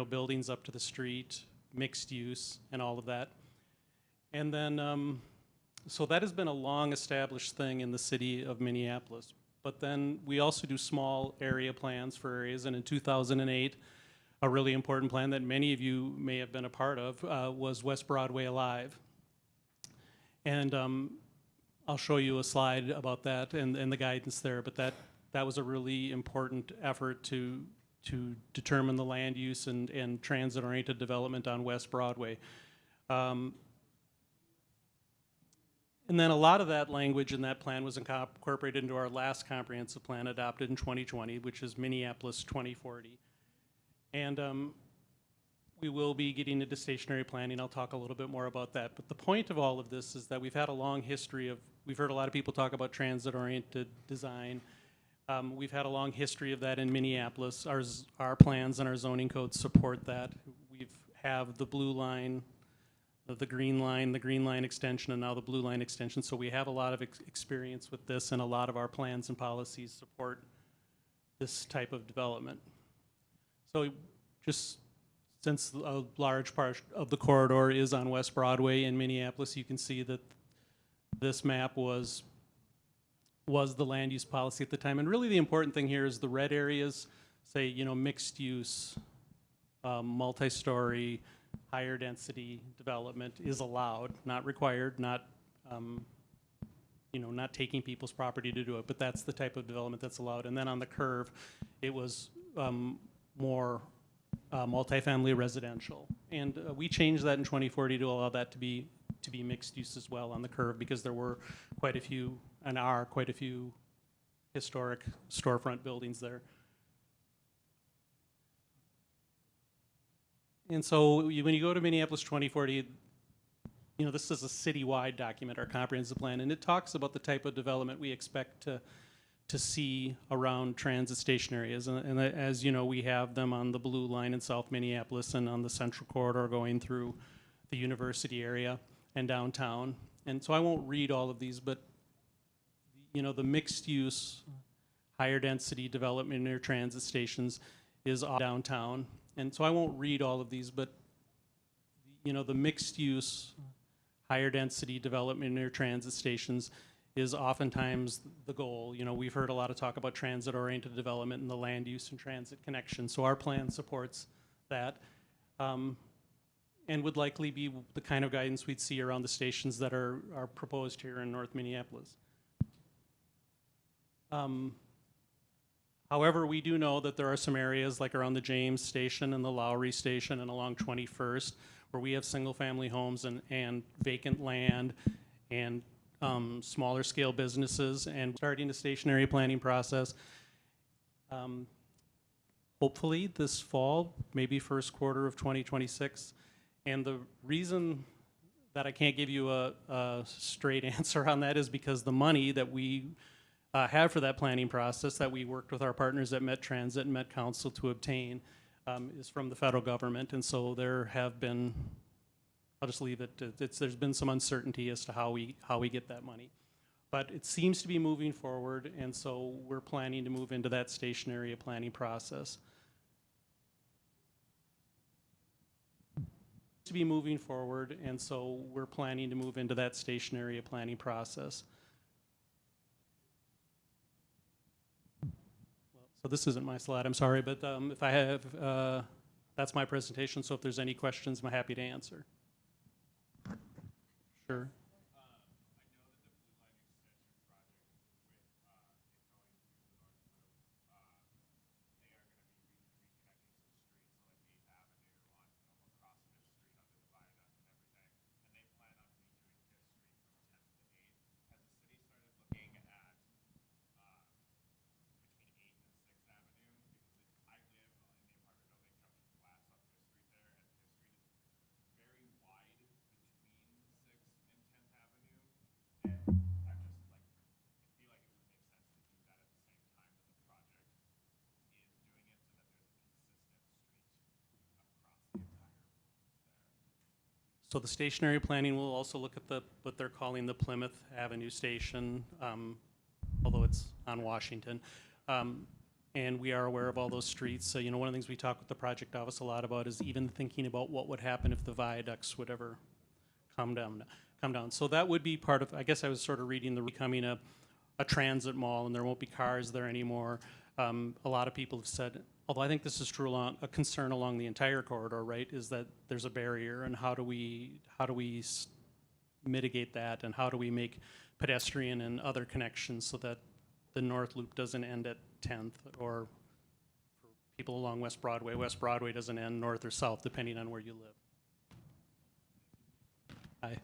buildings up to the street, mixed use, and all of that. And then, so that has been a long-established thing in the city of Minneapolis. But then we also do small area plans for areas, and in 2008, a really important plan that many of you may have been a part of was West Broadway Alive. And I'll show you a slide about that and the guidance there, but that was a really important effort to determine the land use and transit-oriented development on West Broadway. And then a lot of that language in that plan was incorporated into our last comprehensive plan adopted in 2020, which is Minneapolis 2040. And we will be getting into stationary planning. I'll talk a little bit more about that. But the point of all of this is that we've had a long history of, we've heard a lot of people talk about transit-oriented design. We've had a long history of that in Minneapolis. Our plans and our zoning codes support that. We have the blue line, the green line extension, and now the blue line extension. So we have a lot of experience with this, and a lot of our plans and policies support this type of development. So just since a large part of the corridor is on West Broadway in Minneapolis, you can see that this map was the land use policy at the time. And really the important thing here is the red areas say, mixed use, multi-story, higher density development is allowed, not required, not not taking people's property to do it, but that's the type of development that's allowed. And then on the curve, it was more multifamily residential. And we changed that in 2040 to allow that to be mixed use as well on the curve, because there were quite a few, and are quite a few, historic storefront buildings there. And so when you go to Minneapolis 2040, this is a citywide document, our comprehensive plan, and it talks about the type of development we expect to see around transit station areas. And as you know, we have them on the blue line in South Minneapolis and on the central corridor going through the university area and downtown. And so I won't read all of these, but the mixed use, higher density development near transit stations is downtown. And so I won't read all of these, but the mixed use, higher density development near transit stations is oftentimes the goal. We've heard a lot of talk about transit-oriented development and the land use and transit connection. So our plan supports that, and would likely be the kind of guidance we'd see around the stations that are proposed here in North Minneapolis. However, we do know that there are some areas like around the James Station and the Lowry Station and along 21st where we have single-family homes and vacant land and smaller scale businesses, and starting a stationary planning process. Hopefully this fall, maybe first quarter of 2026. And the reason that I can't give you a straight answer on that is because the money that we have for that planning process that we worked with our partners at Met Transit and Met Council to obtain is from the federal government. And so there have been, I'll just leave it, there's been some uncertainty as to how we get that money. But it seems to be moving forward, and so we're planning to move into that station area planning process. To be moving forward, and so we're planning to move into that station area planning process. So this isn't my slide, I'm sorry, but if I have, that's my presentation, so if there's any questions, I'm happy to answer. Sure. So the stationary planning will also look at what they're calling the Plymouth Avenue Station, although it's on Washington. And we are aware of all those streets. So, you know, one of the things we talk with the project office a lot about is even thinking about what would happen if the viaducts would ever come down. So that would be part of, I guess I was sort of reading becoming a transit mall, and there won't be cars there anymore. A lot of people have said, although I think this is true a concern along the entire corridor, right, is that there's a barrier, and how do we mitigate that, and how do we make pedestrian and other connections so that the North Loop doesn't end at 10th, or for people along West Broadway doesn't end north or south, depending on where you live. Hi.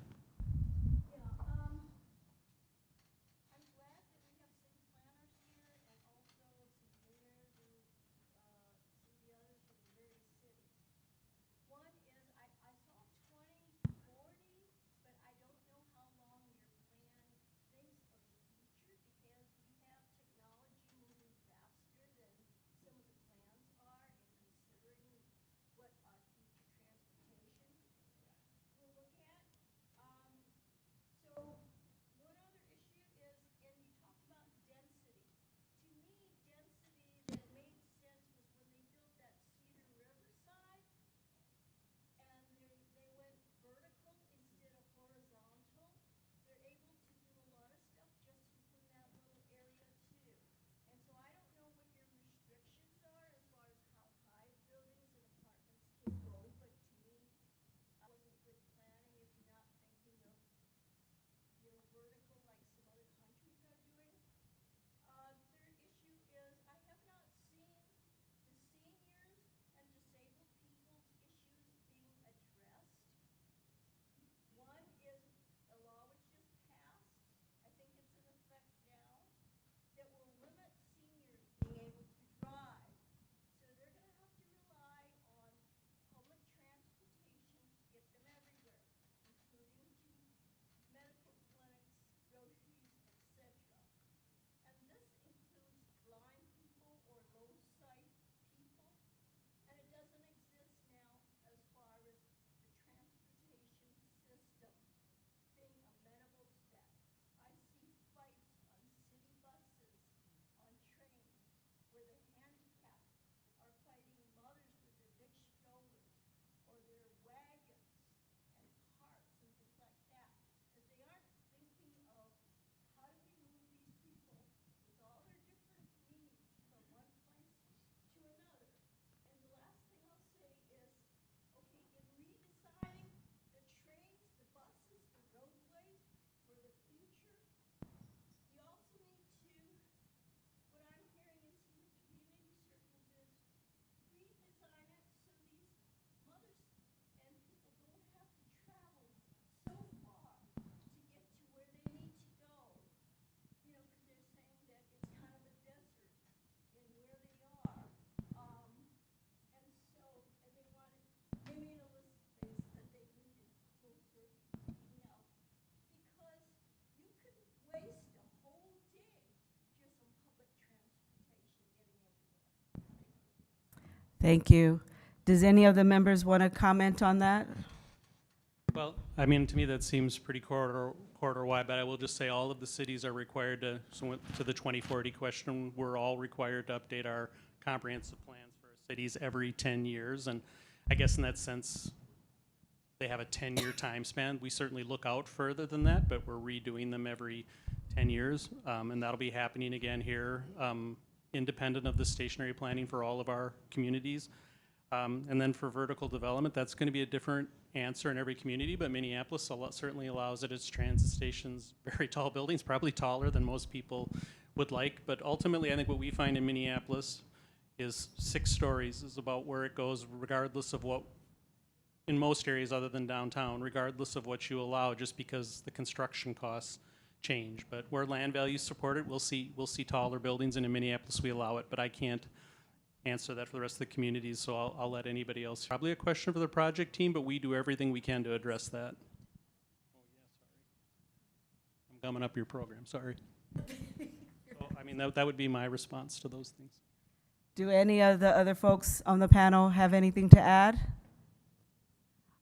Thank you. Does any of the members want to comment on that? Well, I mean, to me, that seems pretty corridor-wide, but I will just say all of the cities are required to, so to the 2040 question, we're all required to update our comprehensive plans for our cities every 10 years. And I guess in that sense, they have a 10-year time span. We certainly look out further than that, but we're redoing them every 10 years. And that'll be happening again here, independent of the stationary planning for all of our communities. And then for vertical development, that's going to be a different answer in every community, but Minneapolis certainly allows it. Its transit stations, very tall buildings, probably taller than most people would like. But ultimately, I think what we find in Minneapolis is 6 stories is about where it goes, regardless of what, in most areas other than downtown, regardless of what you allow, just because the construction costs change. But where land values support it, we'll see taller buildings, and in Minneapolis we allow it, but I can't answer that for the rest of the communities, so I'll let anybody else. Probably a question for the project team, but we do everything we can to address that. Oh, yeah, sorry. I'm gumming up your program, sorry. So, I mean, that would be my response to those things. Do any of the other folks on the panel have anything to add?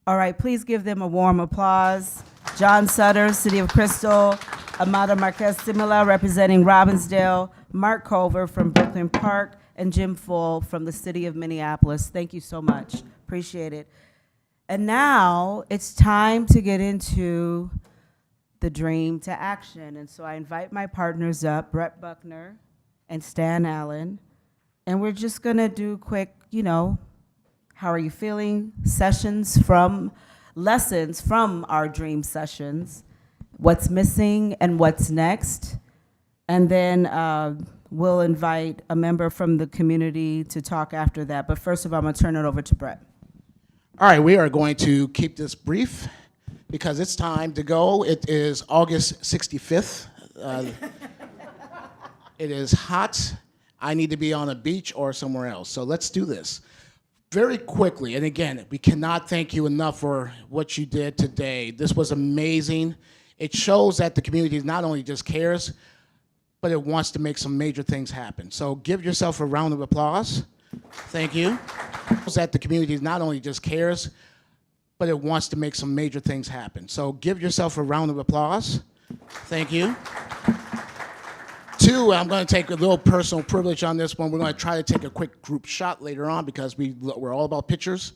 All right, please give them a warm applause. John Sutter, City of Crystal, Amada Marquez Simila representing Robbinsdale, Mark Culver from Brooklyn Park, and Jim Full from the City of Minneapolis. Thank you so much. Appreciate it. And now it's time to get into the dream to action. And so I invite my partners up, Brett Buckner and Stan Allen. And we're just gonna do quick, how are you feeling sessions lessons from our dream sessions, what's missing and what's next. And then we'll invite a member from the community to talk after that. But first of all, I'm gonna turn it over to Brett. All right, we are going to keep this brief because it's time to go. It is August 65th. It is hot. I need to be on a beach or somewhere else. So let's do this. Very quickly, and again, we cannot thank you enough for what you did today. This was amazing. It shows that the community not only just cares, but it wants to make some major things happen. So give yourself a round of applause. Thank you. That the community not only just cares, but it wants to make some major things happen. So give yourself a round of applause. Thank you. 2, I'm going to take a little personal privilege on this one. We're going to try to take a quick group shot later on because we're all about pictures.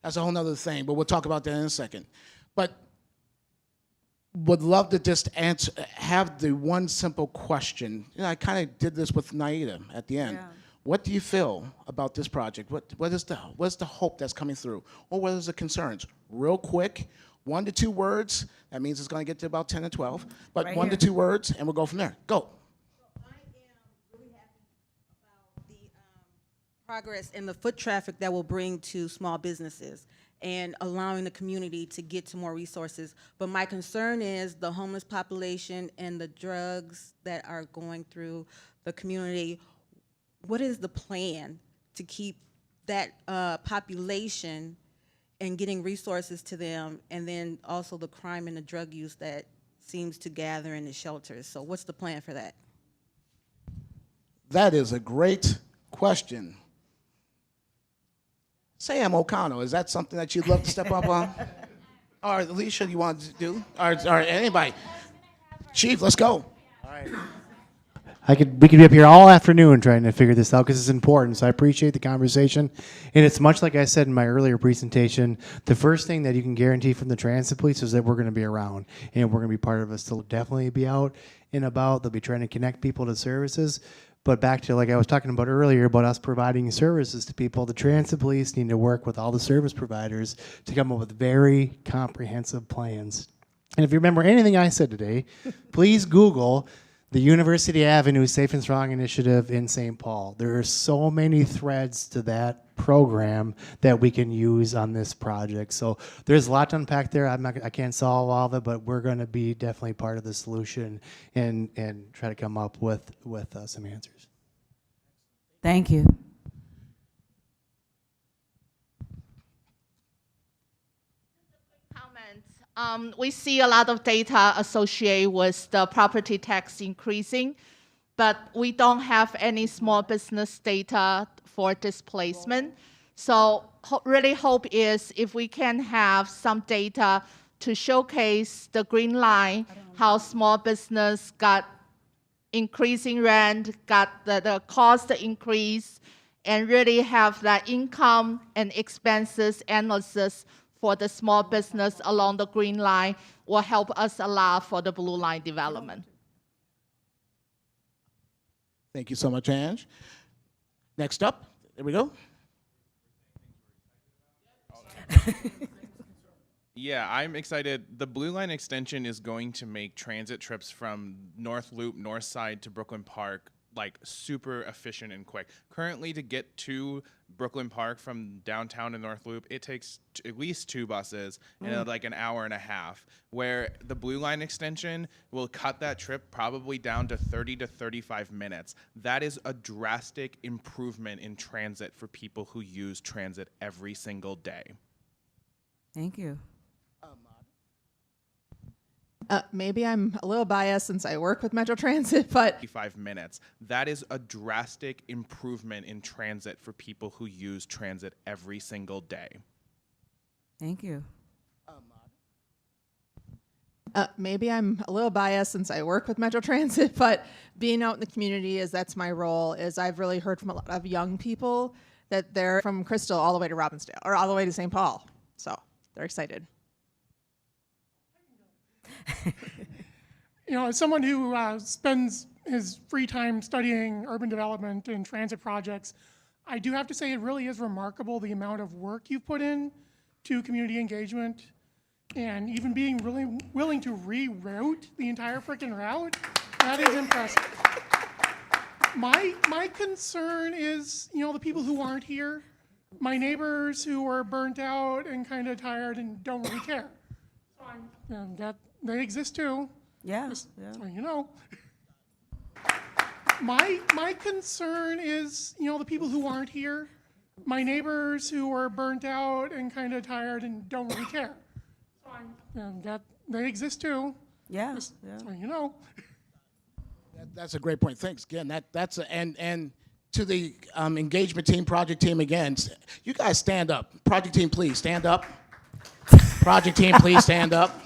That's a whole nother thing, but we'll talk about that in a second. But would love to just have the one simple question. I kind of did this with Naida at the end. Yeah. What do you feel about this project? What's the hope that's coming through? Or what is the concerns? Real quick, 1 to 2 words. That means it's going to get to about 10 or 12. But right 1 here. To 2 words, and we'll go from there. Go. Progress in the foot traffic that will bring to small businesses and allowing the community to get to more resources. But my concern is the homeless population and the drugs that are going through the community. What is the plan to keep that population and getting resources to them, and then also the crime and the drug use that seems to gather in the shelters? So what's the plan for that? That is a great question. Sam O'Connell, is that something that you'd love to step up on? Or Alicia, you want to do? Or anybody? Chief, let's go. All right. We could be up here all afternoon trying to figure this out because it's important. So I appreciate the conversation. And it's much like I said in my earlier presentation, the first thing that you can guarantee from the transit police is that we're going to be around and we're going to be part of us. They'll definitely be out and about. They'll be trying to connect people to services. But back to, like I was talking about earlier, about us providing services to people, the transit police need to work with all the service providers to come up with very comprehensive plans. And if you remember anything I said today, please Google the University Avenue Safe and Strong Initiative in St. Paul. There are so many threads to that program that we can use on this project. So there's a lot to unpack there. I can't solve all of it, but we're going to be definitely part of the solution and try to come up with some answers. Thank you. We see a lot of data associated with the property tax increasing, but we don't have any small business data for displacement. So really hope is if we can have some data to showcase the Green Line, how small business got increasing rent, got the cost increase, and really have that income and expenses analysis for the small business along the Green Line will help us a lot for the Blue Line development. Thank you so much, Ange. Next up, there we go. Yeah, I'm excited. The Blue Line extension is going to make transit trips from North Loop, North Side to Brooklyn Park like super efficient and quick. Currently, to get to Brooklyn Park from downtown to North Loop, it takes at least 2 buses and like an hour and a half, where the Blue Line extension will cut that trip probably down to 30 to 35 minutes. That is a drastic improvement in transit for people who use transit every single day. Thank you. Maybe I'm a little biased since I work with Metro Transit, but 35 minutes. That is a drastic improvement in transit for people who use transit every single day. Thank you. maybe I'm a little biased since I work with Metro Transit, but being out in the community that's my role, is I've really heard from a lot of young people that they're from Crystal all the way to Robbinsdale or all the way to St. Paul. So they're excited. You know, as someone who spends his free time studying urban development and transit projects, I do have to say it really is remarkable the amount of work you've put in to community engagement, and even being really willing to reroute the entire freaking route. That is impressive. My concern is, you know, the people who aren't here, my neighbors who are burnt out and kind of tired and don't really care. So that they exist too. Yeah. Just so you know. My concern is, you know, the people who aren't here, my neighbors who are burnt out and kind of tired and don't really care. So that they exist too. Yeah. Just so you know. That's a great point. Thanks again. And to the engagement team, project team again. You guys stand up. Project team, please stand up. Project team, please stand up.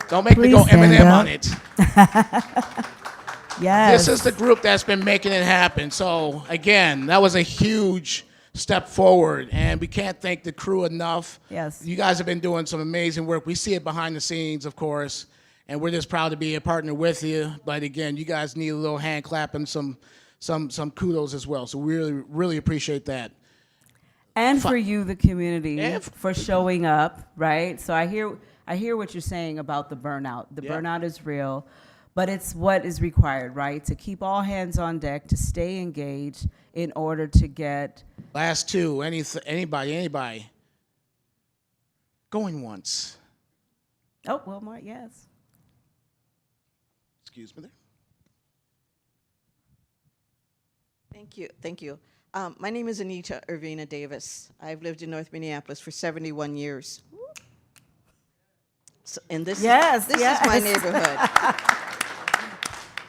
Don't make me go Eminem on it. Yes. This is the group that's been making it happen. So again, that was a huge step forward, and we can't thank the crew enough. Yes. You guys have been doing some amazing work. We see it behind the scenes, of course, and we're just proud to be a partner with you. But again, you guys need a little hand clap and some kudos as well. So we really appreciate that. And for you, the community, for showing up, right? So I hear what you're saying about the burnout. The burnout is real, but it's what is required, right? To keep all hands on deck, to stay engaged in order to get. Last two, anybody. Going once. Oh, well, Mark, yes. Excuse me there. Thank you. My name is Anita Irvina Davis. I've lived in North Minneapolis for 71 years. So, and this is my neighborhood.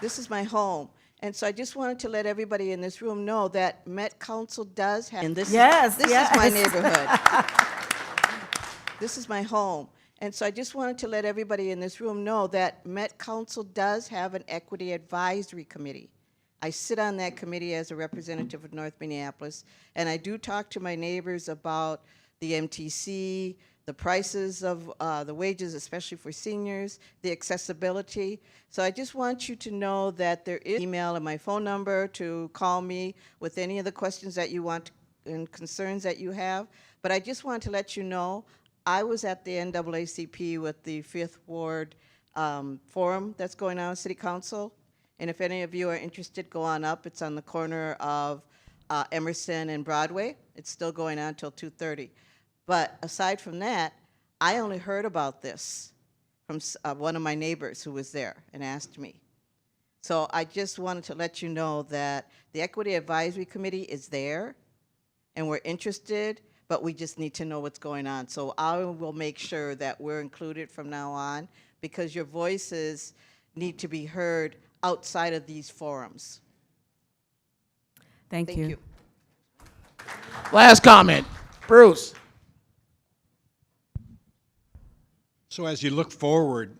This is my home. And so I just wanted to let everybody in this room know that Met Council does have, and this is my neighborhood. This is my home. And so I just wanted to let everybody in this room know that Met Council does have an equity advisory committee. I sit on that committee as a representative of North Minneapolis, and I do talk to my neighbors about the MTC, the prices of the wages, especially for seniors, the accessibility. So I just want you to know that there is email and my phone number to call me with any of the questions that you want and concerns that you have. But I just want to let you know, I was at the NAACP with the 5th Ward forum that's going on in City Council. And if any of you are interested, go on up. It's on the corner of Emerson and Broadway. It's still going on until 2:30. But aside from that, I only heard about this from one of my neighbors who was there and asked me. So I just wanted to let you know that the Equity Advisory Committee is there, and we're interested, but we just need to know what's going on. So I will make sure that we're included from now on, because your voices need to be heard outside of these forums. Thank you. Last comment. Bruce. So as you look forward,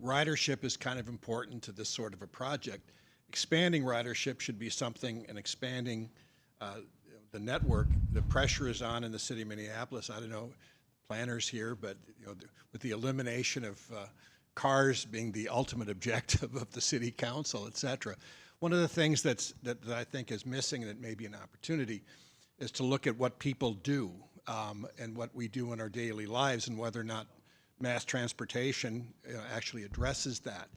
ridership is kind of important to this sort of a project. Expanding ridership should be something, and expanding the network. The pressure is on in the city of Minneapolis. I don't know, planners here, but with the elimination of cars being the ultimate objective of the city council, et cetera. One of the things that I think is missing, that may be an opportunity, is to look at what people do and what we do in our daily lives, and whether or not mass transportation actually addresses that.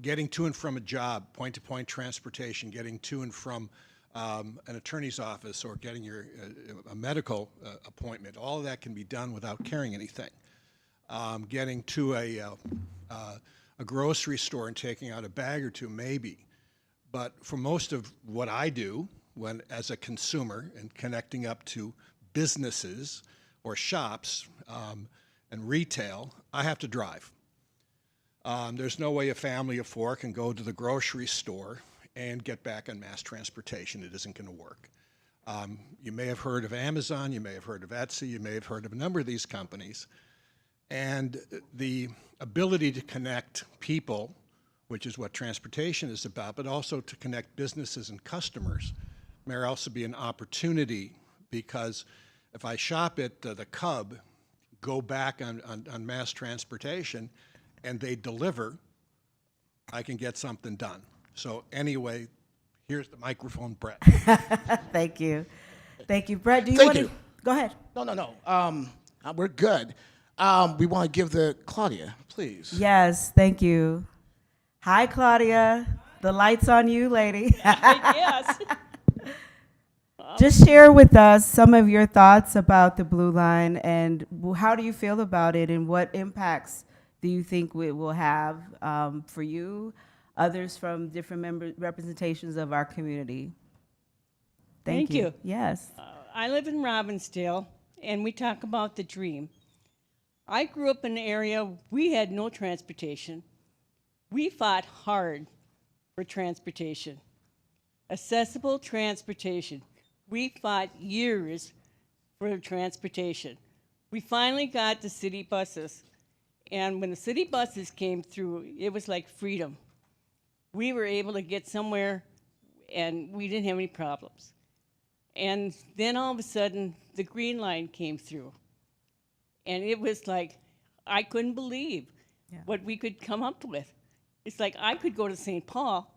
Getting to and from a job, point-to-point transportation, getting to and from an attorney's office, or getting a medical appointment, all of that can be done without carrying anything. Getting to a grocery store and taking out a bag or two, maybe. But for most of what I do, as a consumer and connecting up to businesses or shops and retail, I have to drive. There's no way a family of four can go to the grocery store and get back on mass transportation. It isn't going to work. You may have heard of Amazon, you may have heard of Etsy, you may have heard of a number of these companies. And the ability to connect people, which is what transportation is about, but also to connect businesses and customers, may also be an opportunity, because if I shop at the Cub, go back on mass transportation, and they deliver, I can get something done. So anyway, here's the microphone, Brett. Thank you. Thank you. Brett, do you Thank want to? you. Go ahead. No. We're good. We want to give the Claudia, please. Yes, thank you. Hi, Claudia. The light's on you, lady. Yes. Just share with us some of your thoughts about the Blue Line, and how do you feel about it, and what impacts do you think it will have for you, others from different representations of our community? Thank you. Yes. I live in Robbinsdale, and we talk about the dream. I grew up in an area, we had no transportation. We fought hard for transportation, accessible transportation. We fought years for transportation. We finally got the city buses. And when the city buses came through, it was like freedom. We were able to get somewhere, and we didn't have any problems. And then all of a sudden, the Green Line came through. And it was like, I couldn't believe what we could come up with. It's like I could go to St. Paul.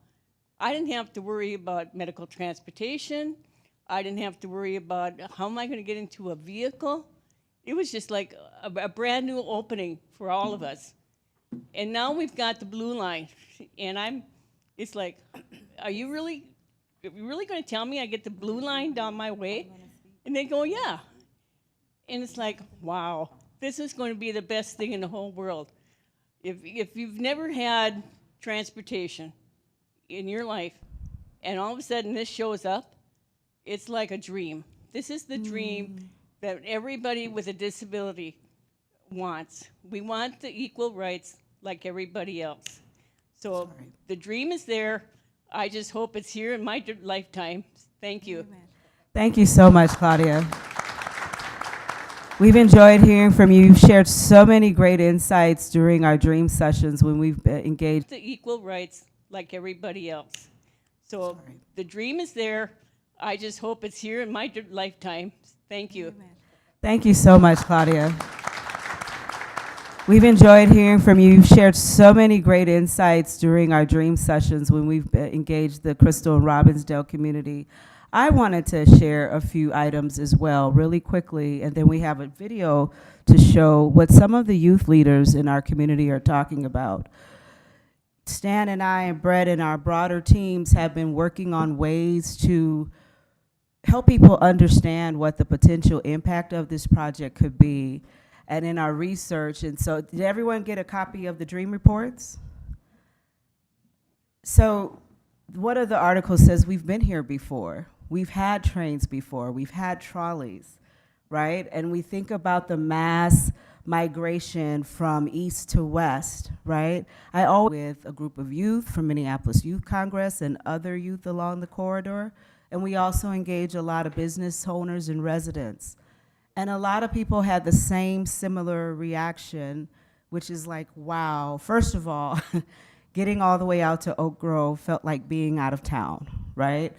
I didn't have to worry about medical transportation. I didn't have to worry about how am I going to get into a vehicle. It was just like a brand new opening for all of us. And now we've got the Blue Line, and it's like, are you really going to tell me I get the Blue Line down my way? And they go, yeah. And it's like, wow, this is going to be the best thing in the whole world. If you've never had transportation in your life, and all of a sudden this shows up, it's like a dream. This is the dream that everybody with a disability wants. We want the equal rights like everybody else. So the dream is there. I just hope it's here in my lifetime. Thank you. Thank you so much, Claudia. We've enjoyed hearing from you. You've shared so many great insights during our dream sessions when we've engaged. The equal rights like everybody else. So the dream is there. I just hope it's here in my lifetime. Thank you. Thank you so much, Claudia. We've enjoyed hearing from you. You've shared so many great insights during our dream sessions when we've engaged the Crystal and Robbinsdale community. I wanted to share a few items as well, really quickly, and then we have a video to show what some of the youth leaders in our community are talking about. Stan and I and Brett and our broader teams have been working on ways to help people understand what the potential impact of this project could be, and in our research. And so, did everyone get a copy of the Dream Reports? So, one of the articles says we've been here before. We've had trains before. We've had trolleys, right? And we think about the mass migration from east to west, right? I always with a group of youth from Minneapolis Youth Congress and other youth along the corridor, And we also engage a lot of business owners and residents. And a lot of people had the same similar reaction, which is like, wow, first of all, getting all the way out to Oak Grove felt like being out of town, right?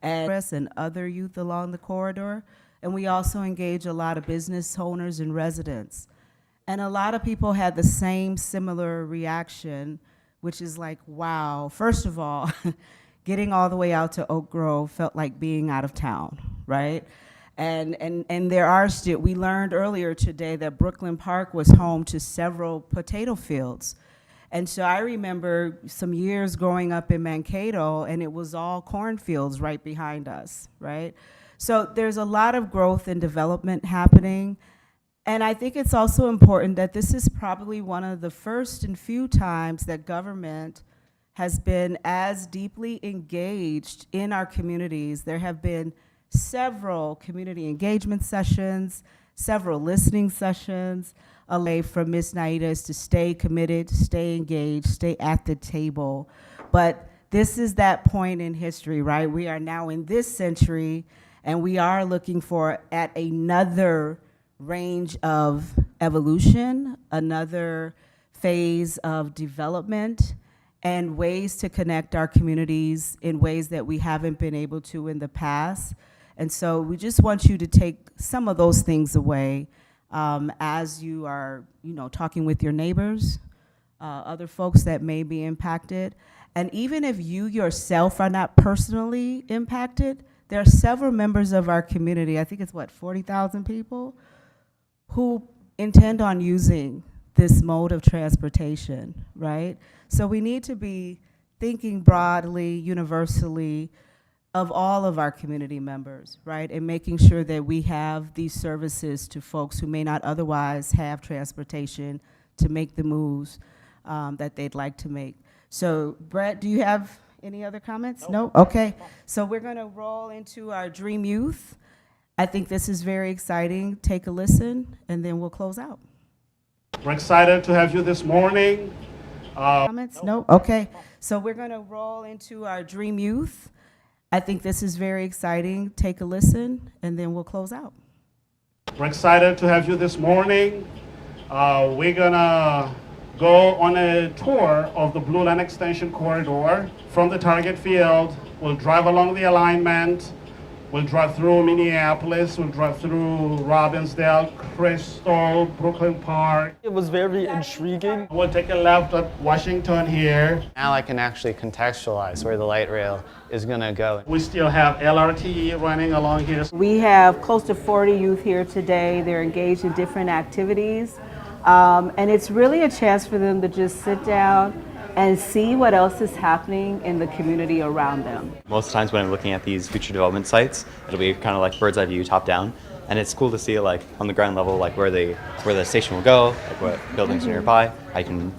And other youth along the corridor. And we also engage a lot of business owners and residents. And a lot of people had the same similar reaction, which is like, wow, first of all, getting all the way out to Oak Grove felt like being out of town, right? And there are still, we learned earlier today that Brooklyn Park was home to several potato fields. And so I remember some years growing up in Mankato, and it was all cornfields right behind us, right? So there's a lot of growth and development happening. And I think it's also important that this is probably one of the first and few times that government has been as deeply engaged in our communities. There have been several community engagement sessions, several listening sessions. A lay from Ms. Naida is to stay committed, stay engaged, stay at the table. But this is that point in history, right? We are now in this century, and we are looking for at another range of evolution, another phase of development, and ways to connect our communities in ways that we haven't been able to in the past. And so we just want you to take some of those things away as you are, talking with your neighbors, other folks that may be impacted. And even if you yourself are not personally impacted, there are several members of our community, I think it's 40,000 people, who intend on using this mode of transportation, right? So we need to be thinking broadly, universally, of all of our community members, right? And making sure that we have these services to folks who may not otherwise have transportation to make the moves that they'd like to make. So Brett, do you have any other comments? No? Okay. So we're gonna roll into our Dream Youth. I think this is very exciting. Take a listen, and then we'll close out. We're excited to have you this morning. Comments? No? Okay. So we're gonna roll into our Dream Youth. I think this is very exciting. Take a listen, and then we'll close out. We're excited to have you this morning. We're gonna go on a tour of the Blue Line Extension Corridor from the target field. We'll drive along the alignment. We'll drive through Minneapolis. We'll drive through Robbinsdale, Crystal, Brooklyn Park. It was very intriguing. We'll take a left at Washington here. Now I can actually contextualize where the light rail is going to go. We still have LRT running along here. We have close to 40 youth here today. They're engaged in different activities. And it's really a chance for them to just sit down and see what else is happening in the community around them. Most times when I'm looking at these future development sites, it'll be kind of like bird's eye view, top down, and it's cool to see like on the ground level, like where the station will go, like what buildings are nearby. I can,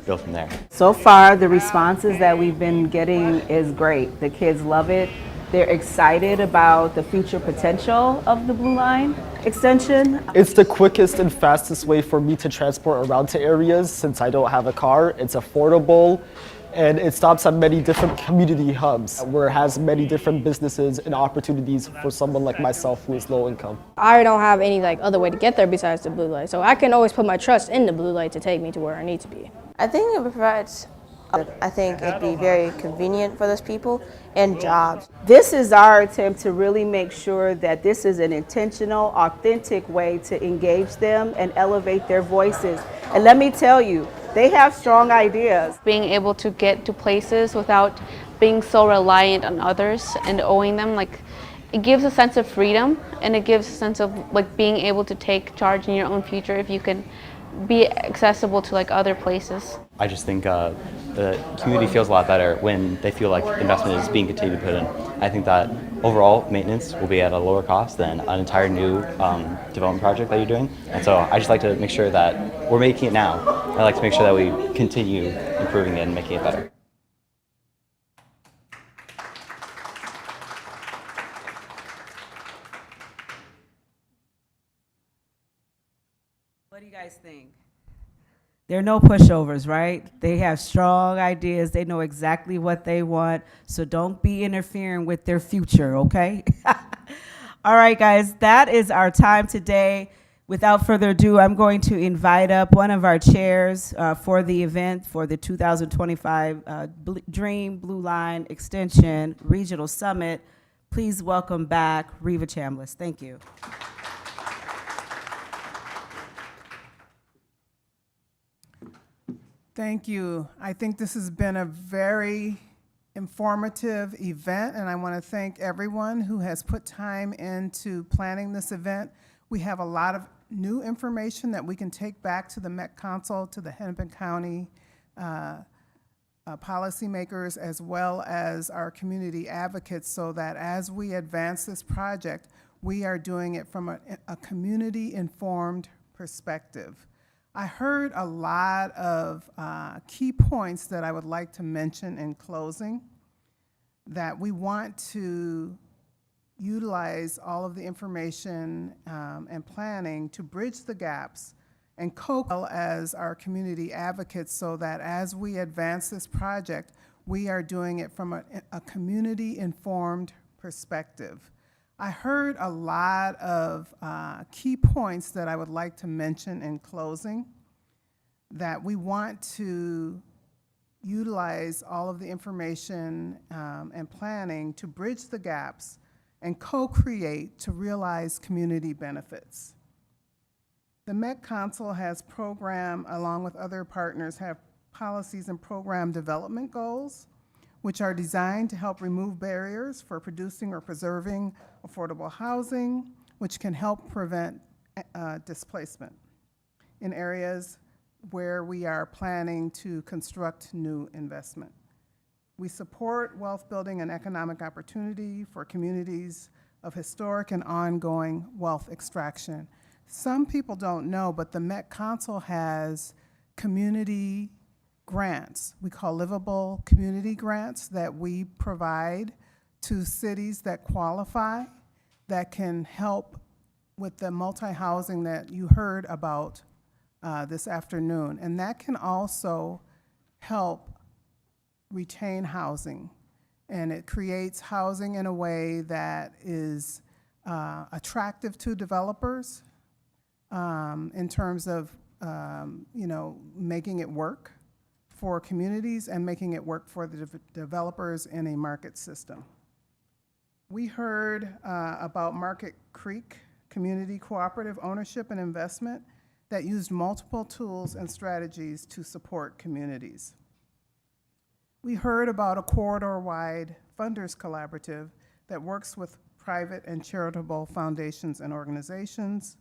build from there. So far, the responses that we've been getting is great. The kids love it. They're excited about the future potential of the Blue Line extension. It's the quickest and fastest way for me to transport around to areas since I don't have a car. It's affordable, and it stops at many different community hubs where it has many different businesses and opportunities for someone like myself who is low income. I don't have any other way to get there besides the Blue Light, so I can always put my trust in the Blue Light to take me to where I need to be. I think it provides, I think it'd be very convenient for those people and jobs. This is our attempt to really make sure that this is an intentional, authentic way to engage them and elevate their voices. And let me tell you, they have strong ideas. Being able to get to places without being so reliant on others and owing them, it gives a sense of freedom, and it gives a sense of being able to take charge in your own future if you can be accessible to other places. I just think the community feels a lot better when they feel like investment is being continued to put in. I think that overall maintenance will be at a lower cost than an entire new development project that you're doing. And so I just like to make sure that we're making it now. I like to make sure that we continue improving it and making it better. What do you guys think? They're no pushovers, right? They have strong ideas. They know exactly what they want. So don't be interfering with their future, okay? All right, guys, that is our time today. Without further ado, I'm going to invite up one of our chairs for the event for the 2025 Dream Blue Line Extension Regional Summit. Please welcome back Reva Chambliss. Thank you. Thank you. I think this has been a very informative event, and I want to thank everyone who has put time into planning this event. We have a lot of new information that we can take back to the Met Council, to the Hennepin County policymakers, as well as our community advocates, so that as we advance this project, we are doing it from a community-informed perspective. I heard a lot of key points that I would like to mention in closing, that we want to utilize all of the information and planning to bridge the gaps and as our community advocates, so that as we advance this project, we are doing it from a community-informed perspective. I heard a lot of key points that I would like to mention in closing, that we want to utilize all of the information and planning to bridge the gaps and co-create to realize community benefits. The Met Council has along with other partners, have policies and program development goals, which are designed to help remove barriers for producing or preserving affordable housing, which can help prevent displacement in areas where we are planning to construct new investment. We support wealth building and economic opportunity for communities of historic and ongoing wealth extraction. Some people don't know, but the Met Council has community grants. We call livable community grants that we provide to cities that qualify, that can help with the multi-housing that you heard about this afternoon. And that can also help retain housing. And it creates housing in a way that is attractive to developers in terms of making it work for communities and making it work for the developers in a market system. We heard about Market Creek Community Cooperative Ownership and Investment that used multiple tools and strategies to support communities. We heard about a corridor-wide funders collaborative that works with private and charitable foundations and organizations.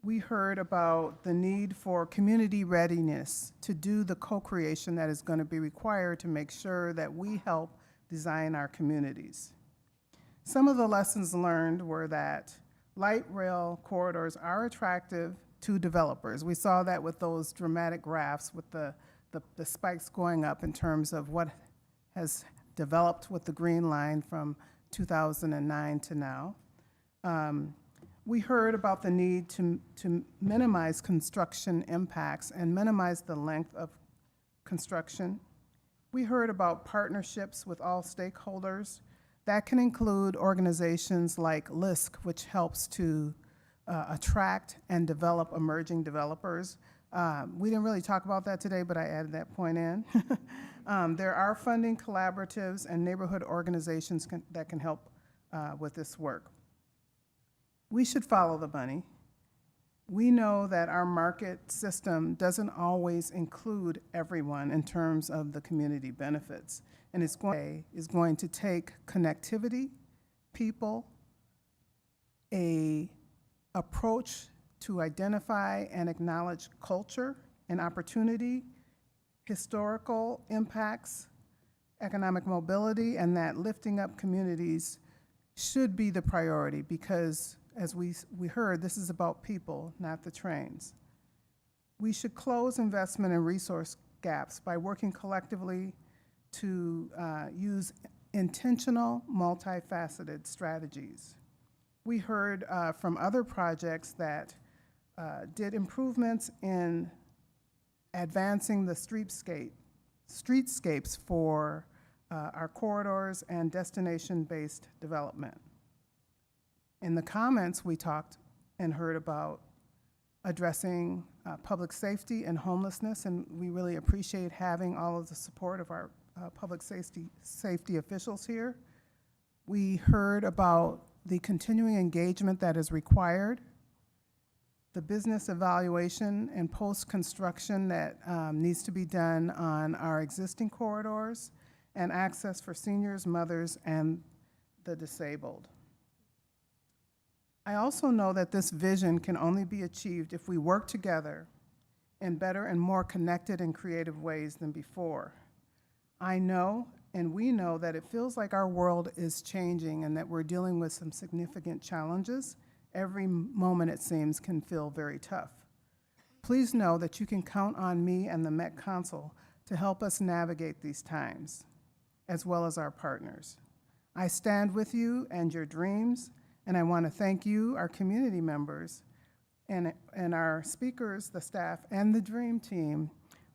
We heard about the need for community readiness to do the co-creation that is going to be required to make sure that we help design our communities. Some of the lessons learned were that light rail corridors are attractive to developers. We saw that with those dramatic graphs with the spikes going up in terms of what has developed with the Green Line from 2009 to now. We heard about the need to minimize construction impacts and minimize the length of construction. We heard about partnerships with all stakeholders. That can include organizations like LISC, which helps to attract and develop emerging developers. We didn't really talk about that today, but I added that point in. There are funding collaboratives and neighborhood organizations that can help with this work. We should follow the money. We know that our market system doesn't always include everyone in terms of the community benefits, and it's going to take connectivity, people, an approach to identify and acknowledge culture and opportunity, historical impacts, economic mobility, and that lifting up communities should be the priority, because as we heard, this is about people, not the trains. We should close investment and resource gaps by working collectively to use intentional, multifaceted strategies. We heard from other projects that did improvements in advancing the streetscapes for our corridors and destination-based development. In the comments, we talked and heard about addressing public safety and homelessness, and we really appreciate having all of the support of our public safety officials here. We heard about the continuing engagement that is required, the business evaluation and post-construction that needs to be done on our existing corridors, and access for seniors, mothers, and the disabled. I also know that this vision can only be achieved if we work together in better and more connected and creative ways than before. I know, and we know, that it feels like our world is changing and that we're dealing with some significant challenges. Every moment, it seems, can feel very tough. Please know that you can count on me and the Met Council to help us navigate these times, as well as our partners. I stand with you and your dreams, and I want to thank you, our community members, and our speakers, the staff, and the Dream Team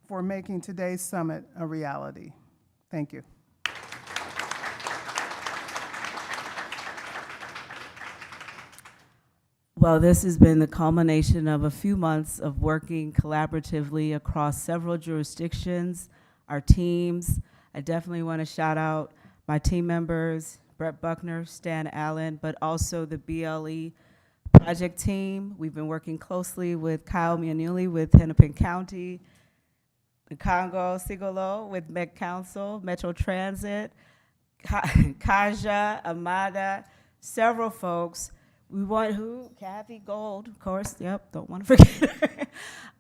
for making today's summit a reality. Thank you. Well, this has been the culmination of a few months of working collaboratively across several jurisdictions, our teams. I definitely want to shout out my team members, Brett Buckner, Stan Allen, but also the BLE project team. We've been working closely with Kyle Mianuli with Hennepin County, the Congo Sigolo with Met Council, Metro Transit, Kaja, Amada, several folks. We want who? Kathy Gold, of course. Yep, don't want to forget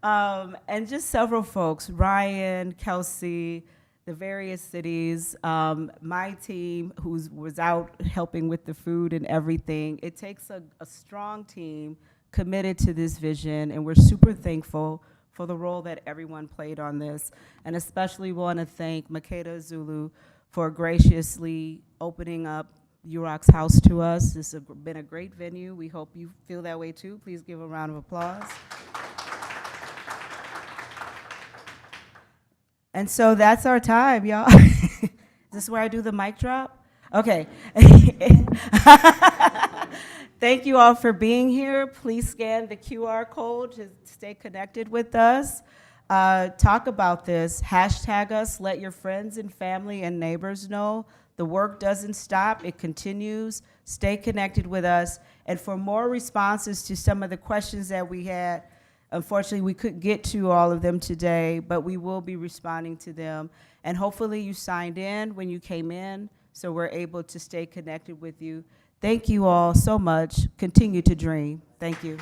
her. And just several folks, Ryan, Kelsey, the various cities, my team who was out helping with the food and everything. It takes a strong team committed to this vision, and we're super thankful for the role that everyone played on this. And especially want to thank Makeda Zulu for graciously opening up UROC's house to us. This has been a great venue. We hope you feel that way too. Please give a round of applause. And so that's our time, y'all. Is this where I do the mic drop? Okay. Thank you all for being here. Please scan the QR code to stay connected with us. Talk about this. Hashtag us. Let your friends and family and neighbors know. The work doesn't stop. It continues. Stay connected with us. And for more responses to some of the questions that we had, unfortunately, we couldn't get to all of them today, but we will be responding to them. And hopefully you signed in when you came in, so we're able to stay connected with you. Thank you all so much. Continue to dream. Thank you.